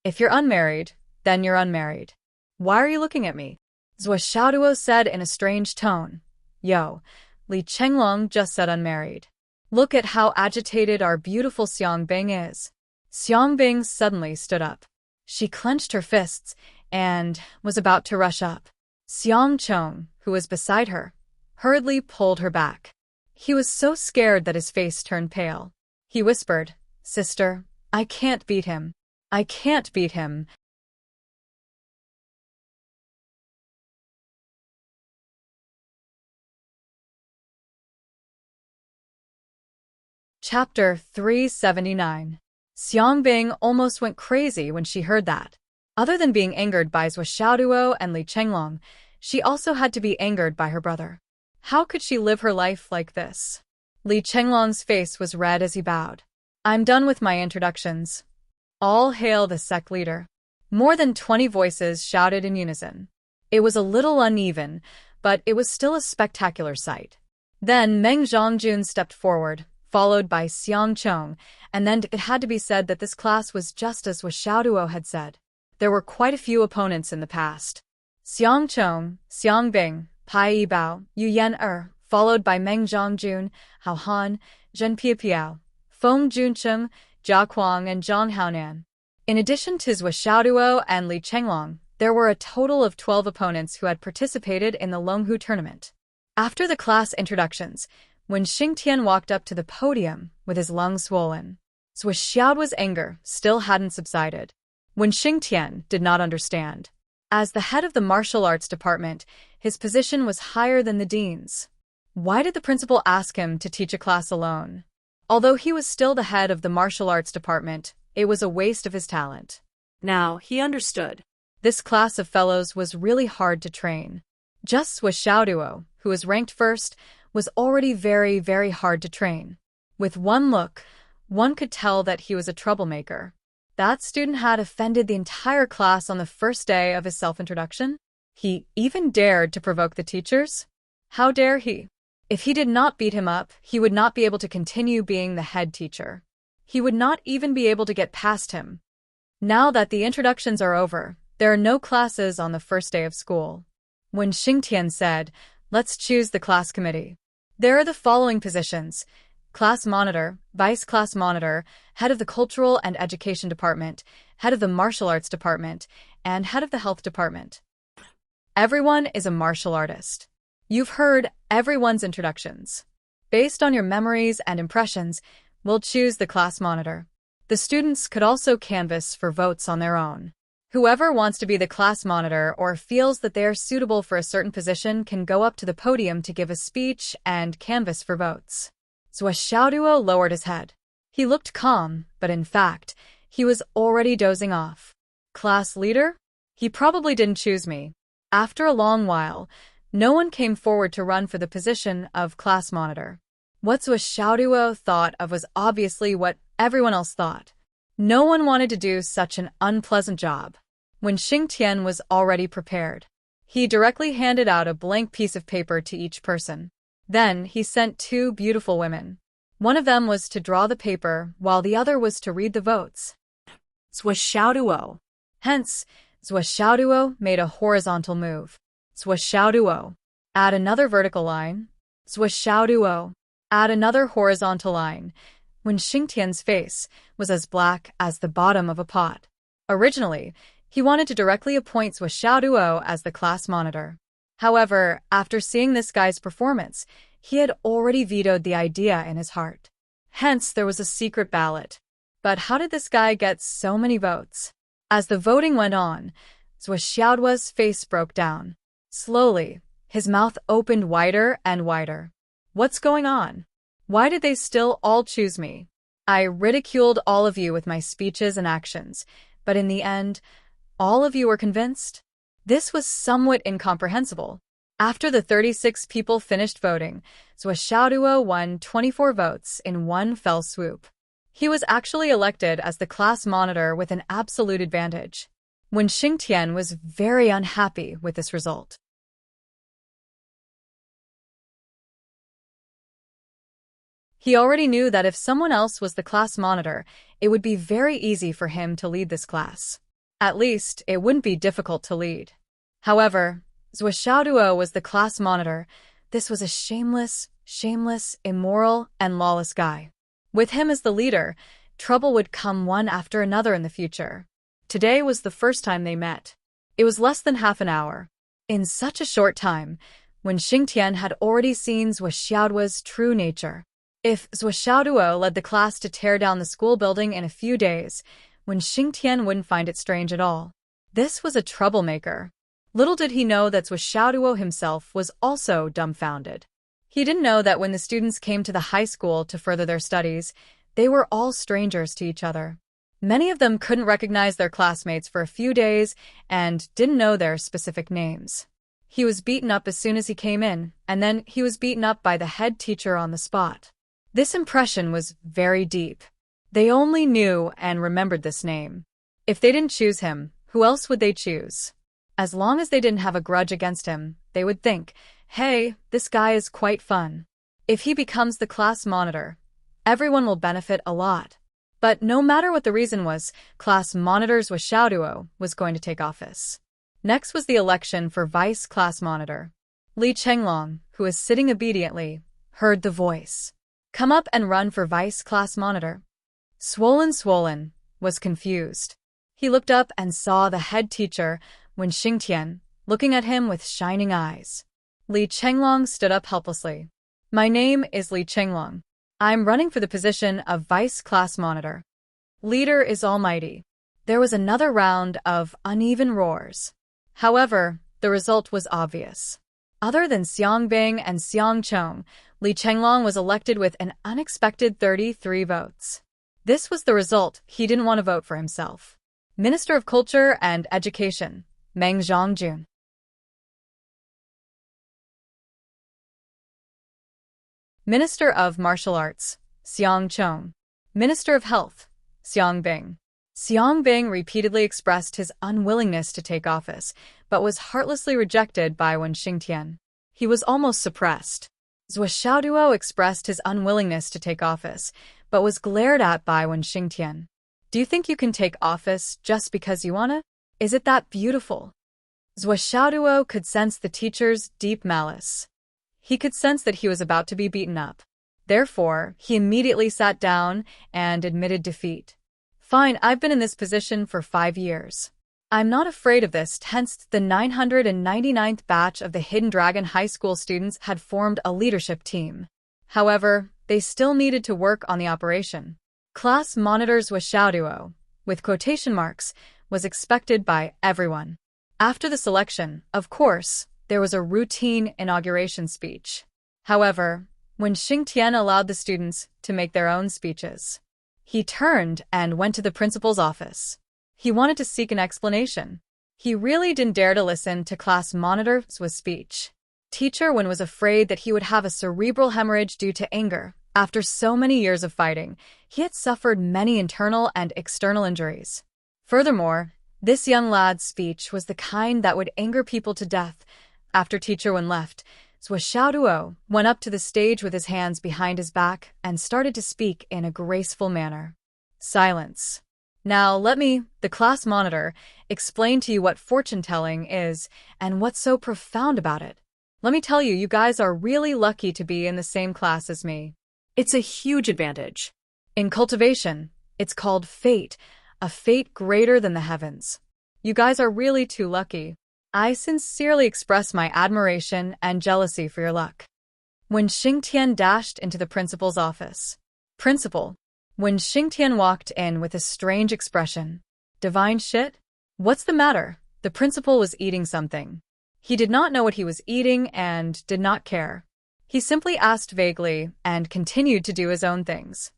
If you're unmarried, then you're unmarried. Why are you looking at me? Xiaoduo said in a strange tone. Yo, Li Chenglong just said unmarried. Look at how agitated our beautiful Xiangbing is. Xiangbing suddenly stood up. She clenched her fists and was about to rush up. Xiangcheng, who was beside her, hurriedly pulled her back. He was so scared that his face turned pale. He whispered, "Sister, I can't beat him. I can't beat him." Chapter 379. Xiangbing almost went crazy when she heard that. Other than being angered by Xiaoduo and Li Chenglong, she also had to be angered by her brother. How could she live her life like this? Li Chenglong's face was red as he bowed. I'm done with my introductions. All hail the sect leader. More than 20 voices shouted in unison. It was a little uneven, but it was still a spectacular sight. Then Meng Zhongjun stepped forward, followed by Xiangcheng, and then it had to be said that this class was just as Xiaoduo had said. There were quite a few opponents in the past. Xiangcheng, Xiangbing, Pai Yibao, Yu Yan followed by Meng Zhongjun, Hao Han, Zhen Piapiao, Feng Juncheng, Jia Kuang, and Zhang Haonan. In addition to Zhou Xiaoduo and Li Chenglong, there were a total of 12 opponents who had participated in the Longhu tournament. After the class introductions, when Xingtian walked up to the podium with his lungs swollen, Zhou Xiaoduo's anger still hadn't subsided. When Xingtian did not understand. As the head of the martial arts department, his position was higher than the dean's. Why did the principal ask him to teach a class alone? Although he was still the head of the martial arts department, it was a waste of his talent. Now he understood. This class of fellows was really hard to train. Just Zhou Xiaoduo, who was ranked first, was already very, very hard to train. With one look, one could tell that he was a troublemaker. That student had offended the entire class on the first day of his self-introduction. He even dared to provoke the teachers. How dare he? If he did not beat him up, he would not be able to continue being the head teacher. He would not even be able to get past him. Now that the introductions are over, there are no classes on the first day of school. When Xingtian said, "Let's choose the class committee," there are the following positions: class monitor, vice class monitor, head of the cultural and education department, head of the martial arts department, and head of the health department. Everyone is a martial artist. You've heard everyone's introductions. Based on your memories and impressions, we'll choose the class monitor. The students could also canvass for votes on their own. Whoever wants to be the class monitor or feels that they are suitable for a certain position can go up to the podium to give a speech and canvass for votes. Zhou Xiaoduo lowered his head. He looked calm, but in fact, he was already dozing off. Class leader? He probably didn't choose me. After a long while, no one came forward to run for the position of class monitor. What Zhou Xiaoduo thought of was obviously what everyone else thought. No one wanted to do such an unpleasant job. When Xingtian was already prepared, he directly handed out a blank piece of paper to each person. Then he sent two beautiful women. One of them was to draw the paper, while the other was to read the votes. Zhou Xiaoduo. Hence, Zhou Xiaoduo made a horizontal move. Zhou Xiaoduo. Add another vertical line. Zhou Xiaoduo. Add another horizontal line. When Xingtian's face was as black as the bottom of a pot. Originally, he wanted to directly appoint Zhou Xiaoduo as the class monitor. However, after seeing this guy's performance, he had already vetoed the idea in his heart. Hence, there was a secret ballot. But how did this guy get so many votes? As the voting went on, Zhou Xiaoduo's face broke down. Slowly, his mouth opened wider and wider. What's going on? Why did they still all choose me? I ridiculed all of you with my speeches and actions, but in the end, all of you were convinced? This was somewhat incomprehensible. After the 36 people finished voting, Zhou Xiaoduo won 24 votes in one fell swoop. He was actually elected as the class monitor with an absolute advantage. When Xingtian was very unhappy with this result. He already knew that if someone else was the class monitor, it would be very easy for him to lead this class. At least, it wouldn't be difficult to lead. However, Zhou Xiaoduo was the class monitor. This was a shameless, immoral, and lawless guy. With him as the leader, trouble would come one after another in the future. Today was the first time they met. It was less than half an hour. In such a short time, when Xingtian had already seen Zhou Xiaoduo's true nature. If Zhou Xiaoduo led the class to tear down the school building in a few days, when Xingtian wouldn't find it strange at all. This was a troublemaker. Little did he know that Zhou Xiaoduo himself was also dumbfounded. He didn't know that when the students came to the high school to further their studies, they were all strangers to each other. Many of them couldn't recognize their classmates for a few days and didn't know their specific names. He was beaten up as soon as he came in, and then he was beaten up by the head teacher on the spot. This impression was very deep. They only knew and remembered this name. If they didn't choose him, who else would they choose? As long as they didn't have a grudge against him, they would think, hey, this guy is quite fun. If he becomes the class monitor, everyone will benefit a lot. But no matter what the reason was, class monitor Zhou Xiaoduo was going to take office. Next was the election for vice class monitor. Li Chenglong, who was sitting obediently, heard the voice. Come up and run for vice class monitor. Swollen, was confused. He looked up and saw the head teacher, Wen Xingtian, looking at him with shining eyes. Li Chenglong stood up helplessly. My name is Li Chenglong. I'm running for the position of vice class monitor. Leader is almighty. There was another round of uneven roars. However, the result was obvious. Other than Xiang Bing and Xiang Chong, Li Chenglong was elected with an unexpected 33 votes. This was the result. He didn't want to vote for himself. Minister of Culture and Education, Meng Zhongjun. Minister of Martial Arts, Xiang Chong. Minister of Health, Xiang Bing. Xiang Bing repeatedly expressed his unwillingness to take office, but was heartlessly rejected by Wen Xingtian. He was almost suppressed. Zhou Xiaoduo expressed his unwillingness to take office, but was glared at by Wen Xingtian. Do you think you can take office just because you wanna? Is it that beautiful? Zhou Xiaoduo could sense the teacher's deep malice. He could sense that he was about to be beaten up. Therefore, he immediately sat down and admitted defeat. Fine, I've been in this position for 5 years. I'm not afraid of this. Hence, the 999th batch of the Hidden Dragon High School students had formed a leadership team. However, they still needed to work on the operation. Class monitors with Xiaoduo, with quotation marks, was expected by everyone. After the selection, of course, there was a routine inauguration speech. However, when Xingtian allowed the students to make their own speeches, he turned and went to the principal's office. He wanted to seek an explanation. He really didn't dare to listen to class monitor's speech. Teacher Wen was afraid that he would have a cerebral hemorrhage due to anger. After so many years of fighting, he had suffered many internal and external injuries. Furthermore, this young lad's speech was the kind that would anger people to death. After Teacher Wen left, Zhou Xiaoduo went up to the stage with his hands behind his back and started to speak in a graceful manner. Silence. Now let me, the class monitor, explain to you what fortune-telling is and what's so profound about it. Let me tell you, you guys are really lucky to be in the same class as me. It's a huge advantage. In cultivation, it's called fate, a fate greater than the heavens. You guys are really too lucky. I sincerely express my admiration and jealousy for your luck. When Xingtian dashed into the principal's office. Principal. When Xingtian walked in with a strange expression. Divine shit? What's the matter? The principal was eating something. He did not know what he was eating and did not care. He simply asked vaguely and continued to do his own things.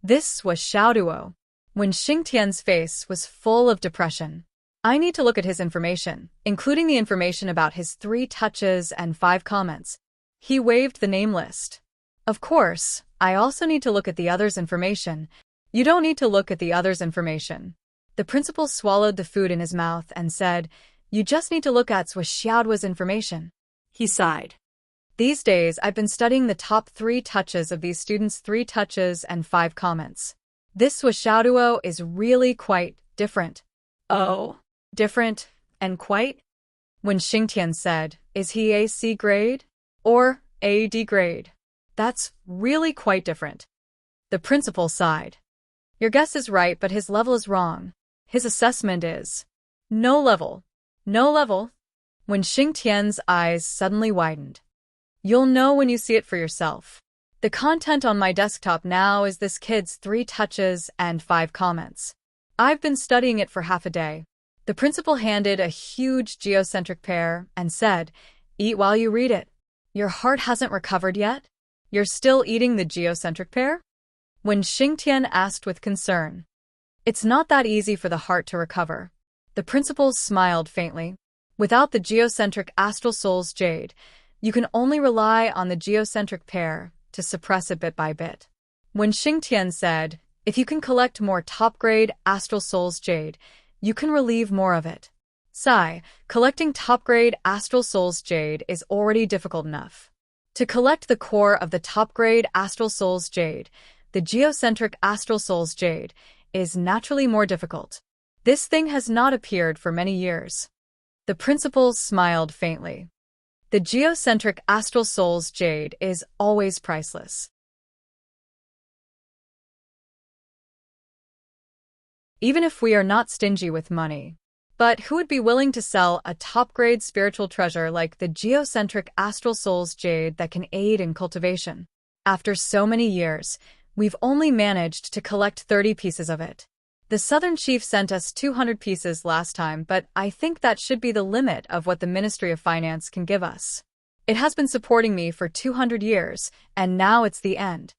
This was Xiaoduo. When Xingtian's face was full of depression. I need to look at his information, including the information about his 3 touches and 5 comments. He waved the name list. Of course, I also need to look at the other's information. You don't need to look at the other's information. The principal swallowed the food in his mouth and said, you just need to look at Zhou Xiaoduo's information. He sighed. These days, I've been studying the top 3 touches of these students' 3 touches and 5 comments. This Zhou Xiaoduo is really quite different. Oh. Different and quite? When Xingtian said, is he a C grade? Or a D grade? That's really quite different. The principal sighed. Your guess is right, but his level is wrong. His assessment is no level. No level? When Xingtian's eyes suddenly widened. You'll know when you see it for yourself. The content on my desktop now is this kid's 3 touches and 5 comments. I've been studying it for half a day. The principal handed a huge geocentric pear and said, eat while you read it. Your heart hasn't recovered yet? You're still eating the geocentric pear? When Xingtian asked with concern. It's not that easy for the heart to recover. The principal smiled faintly. Without the geocentric astral soul's jade, you can only rely on the geocentric pear to suppress it bit by bit. When Xingtian said, if you can collect more top-grade astral soul's jade, you can relieve more of it. Sigh, collecting top-grade astral soul's jade is already difficult enough. To collect the core of the top-grade astral soul's jade, the geocentric astral soul's jade, is naturally more difficult. This thing has not appeared for many years. The principal smiled faintly. The geocentric astral soul's jade is always priceless. Even if we are not stingy with money. But who would be willing to sell a top-grade spiritual treasure like the geocentric astral soul's jade that can aid in cultivation? After so many years, we've only managed to collect 30 pieces of it. The Southern Chief sent us 200 pieces last time, but I think that should be the limit of what the Ministry of Finance can give us. It has been supporting me for 200 years, and now it's the end.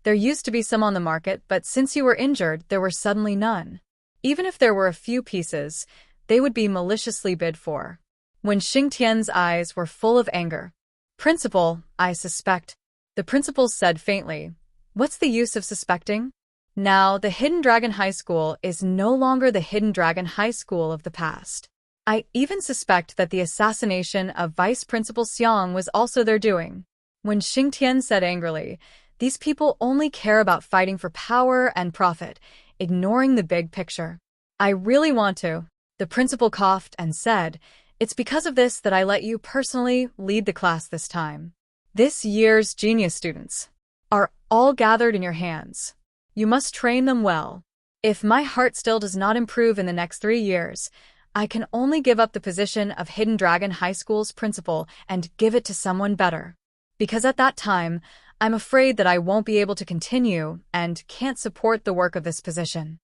There used to be some on the market, but since you were injured, there were suddenly none. Even if there were a few pieces, they would be maliciously bid for. When Xingtian's eyes were full of anger. Principal, I suspect. The principal said faintly, what's the use of suspecting? Now, the Hidden Dragon High School is no longer the Hidden Dragon High School of the past. I even suspect that the assassination of Vice Principal Xiang was also their doing. When Xingtian said angrily, these people only care about fighting for power and profit, ignoring the big picture. I really want to. The principal coughed and said, it's because of this that I let you personally lead the class this time. This year's genius students are all gathered in your hands. You must train them well. If my heart still does not improve in the next 3 years, I can only give up the position of Hidden Dragon High School's principal and give it to someone better. Because at that time, I'm afraid that I won't be able to continue and can't support the work of this position.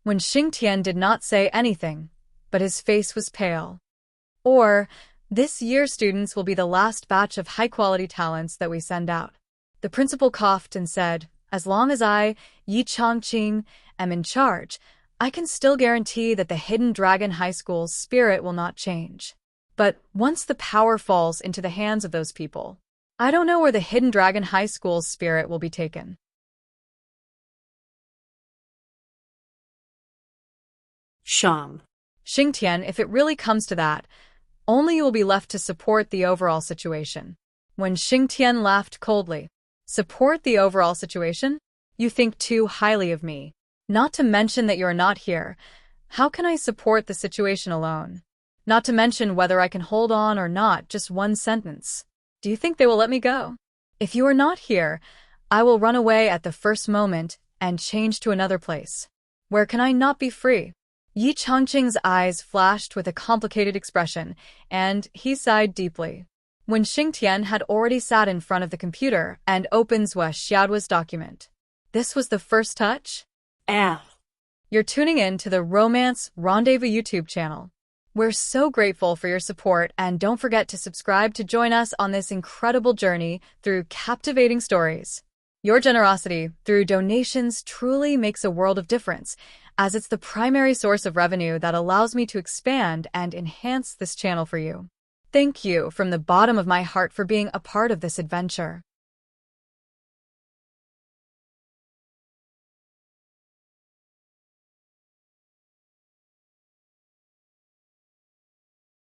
When Xingtian did not say anything, but his face was pale. Or, this year's students will be the last batch of high-quality talents that we send out. The principal coughed and said, as long as I, Yi Chongqing, am in charge, I can still guarantee that the Hidden Dragon High School's spirit will not change. But once the power falls into the hands of those people, I don't know where the Hidden Dragon High School's spirit will be taken. Sham. Xingtian, if it really comes to that, only you will be left to support the overall situation. When Xingtian laughed coldly, support the overall situation? You think too highly of me. Not to mention that you are not here. How can I support the situation alone? Not to mention whether I can hold on or not, just one sentence. Do you think they will let me go? If you are not here, I will run away at the first moment and change to another place. Where can I not be free? Yi Chongqing's eyes flashed with a complicated expression, and he sighed deeply. When Xingtian had already sat in front of the computer and opened Zhua Xiaodua's document. This was the first touch? You're tuning in to the Romance Rendezvous YouTube channel. We're so grateful for your support, and don't forget to subscribe to join us on this incredible journey through captivating stories. Your generosity through donations truly makes a world of difference, as it's the primary source of revenue that allows me to expand and enhance this channel for you. Thank you from the bottom of my heart for being a part of this adventure.